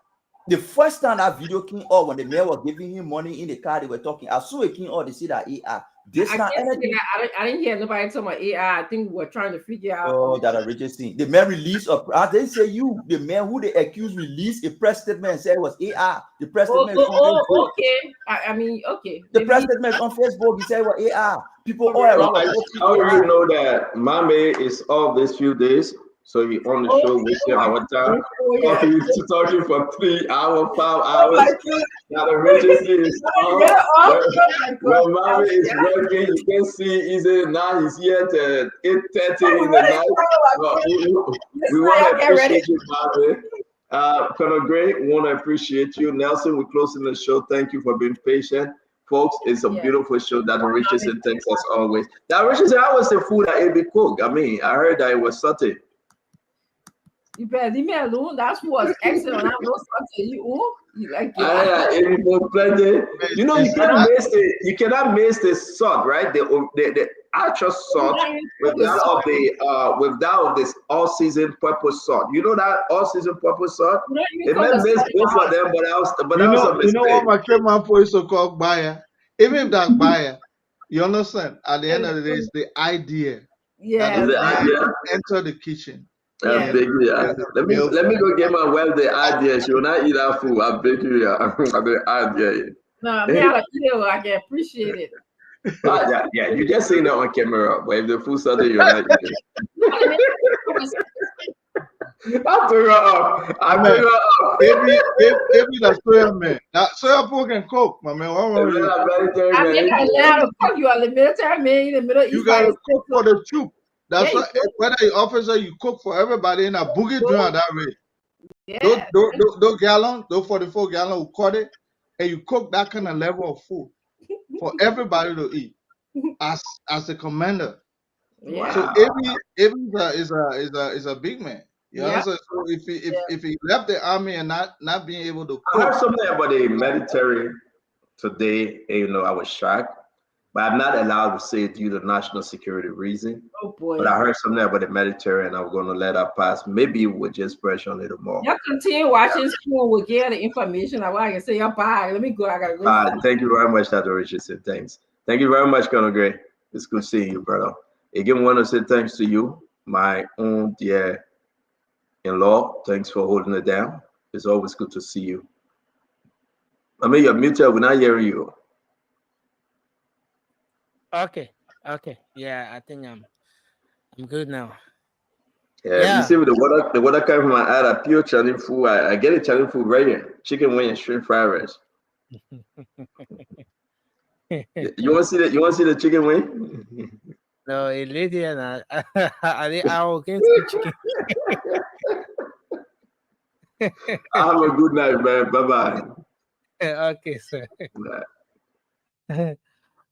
The first time that video came up, when the man was giving him money in the car, they were talking. As soon as it came up, they said that AR. This I, time, I didn't hear nobody talking about AI. I think we're trying to figure out. Oh, that a Richard thing. The man released a. I didn't say you. The man who they accused released a press statement and said it was AR. The press statement is on Facebook. Okay. I mean, okay. The press statement is on Facebook. He said it was AR. People all Well, around. I already know that Mame is off this few days, so he on the show wasting our time. Talking for 3 hours, 5 hours. Now the Richardson is off. When Mame is working, you can see easily now he's here at 8:30 in the night. We want to appreciate you, Mame. Colonel Gray, we want to appreciate you. Nelson, we're closing the show. Thank you for being patient. Folks, it's a beautiful show that Richardson thanks us always. That Richardson, how was the food at AB Cook? I mean, I heard that it was sauteed. You better leave me alone. That's what's excellent. I'm not something you like plenty. You know, you cannot miss the salt, right? The actual salt without this all-season purple salt. You know that all-season purple salt? It may miss both of them, but that was a mistake. You know what my trademark for is to call buyer? Even if that buyer, you understand? At the end of the day, it's the idea. Yeah. Enter the kitchen. Let me go get my wife the idea. She will not eat that food. I beg you, the idea. No, me, I can appreciate it. Yeah, you just saying that on camera, but if the food started, you're not eating. I'll bring her up. If that's soya man, that soya pork and coke, my man. I mean, I learned to cook. You are the military man in the Middle East. You gotta cook for the troop. That's why whether you officer, you cook for everybody in a boogie drum that way. Yeah. Those gallon, those 44 gallon, will cut it, and you cook that kind of level of food for everybody to eat as a commander. Yeah. So is a big man. You know? So if he left the army and not being able to cook. I heard something about the military today, and you know, I was shocked. But I'm not allowed to say it due to national security reason. Oh boy. But I heard something about the military, and I'm going to let that pass. Maybe we'll just press on it more. Y'all continue watching school. We'll get the information. I can say, bye. Let me go. I gotta go. Thank you very much, Dr. Richardson. Thanks. Thank you very much, Colonel Gray. It's good seeing you, brother. Again, I want to say thanks to you, my own dear in-law. Thanks for holding it down. It's always good to see you. I mean, you're muted. We're not hearing you. Okay. Yeah, I think I'm good now. Yeah. You see, with the water coming from my eye, I pure Chinese food. I get a Chinese food right here. Chicken wing and shrimp fried rice. You want to see that? You want to see the chicken wing? No, it lady and I will get the chicken. Have a good night, man. Bye-bye. Okay, sir.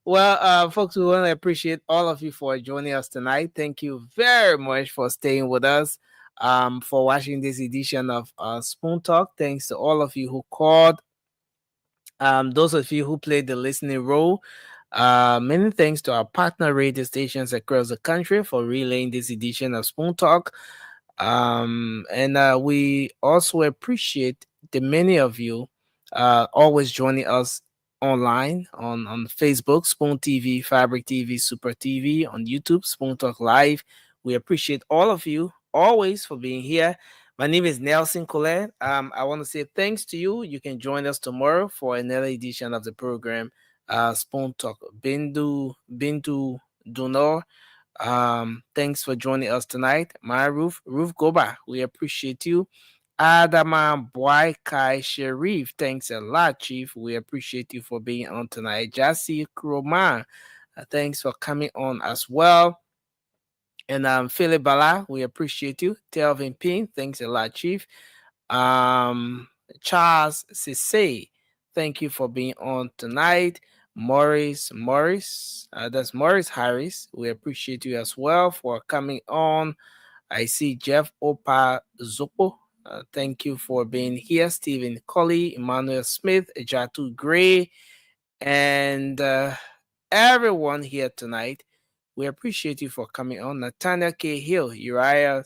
Well, folks, we want to appreciate all of you for joining us tonight. Thank you very much for staying with us, for watching this edition of Spoon Talk. Thanks to all of you who called, those of you who played the listening role. Many thanks to our partner radio stations across the country for relaying this edition of Spoon Talk. And we also appreciate the many of you always joining us online on Facebook, Spoon TV, Fabric TV, Super TV, on YouTube, Spoon Talk Live. We appreciate all of you always for being here. My name is Nelson Colette. I want to say thanks to you. You can join us tomorrow for another edition of the program, Spoon Talk. Bindu Dunor. Thanks for joining us tonight. My Ruth Goba, we appreciate you. Adama Boy Kai Sharif, thanks a lot, Chief. We appreciate you for being on tonight. Jassy Kroman, thanks for coming on as well. And Philip Bala, we appreciate you. Telvin Pin, thanks a lot, Chief. Charles Sisse, thank you for being on tonight. Morris, that's Morris Harris. We appreciate you as well for coming on. I see Jeff Opa Zopo. Thank you for being here. Stephen Colley, Emmanuel Smith, Jatu Gray, and everyone here tonight. We appreciate you for coming on. Nathaniel K. Hill, Uriah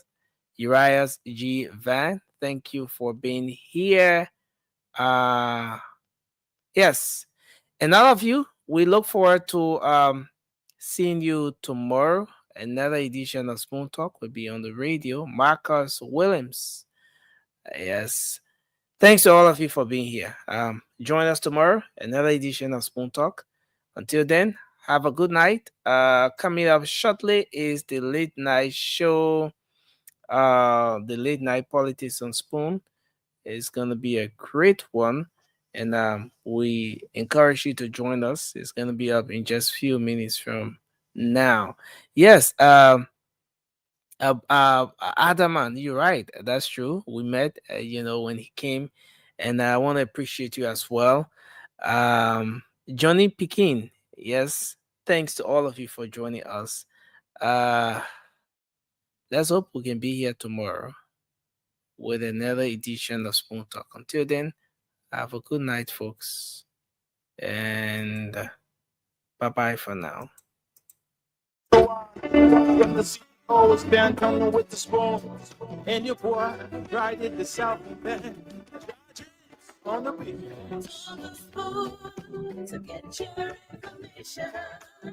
G. Van, thank you for being here. Yes. And all of you, we look forward to seeing you tomorrow. Another edition of Spoon Talk will be on the radio. Marcus Williams. Yes. Thanks to all of you for being here. Join us tomorrow, another edition of Spoon Talk. Until then, have a good night. Coming up shortly is the late night show, the late night politics on Spoon. It's going to be a great one. And we encourage you to join us. It's going to be up in just a few minutes from now. Yes, Adaman, you're right. That's true. We met, when he came, and I want to appreciate you as well. Johnny Pekin, yes, thanks to all of you for joining us. Let's hope we can be here tomorrow with another edition of Spoon Talk. Until then, have a good night, folks, and bye-bye for now. When the CEO's band coming with the spoon, and your boy right at the South Bend on the beat. To get your information, for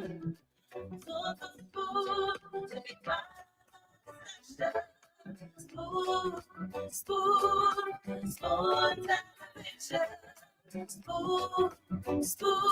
the spoon to be part of the spoon, spoon, spoon television, spoon, spoon.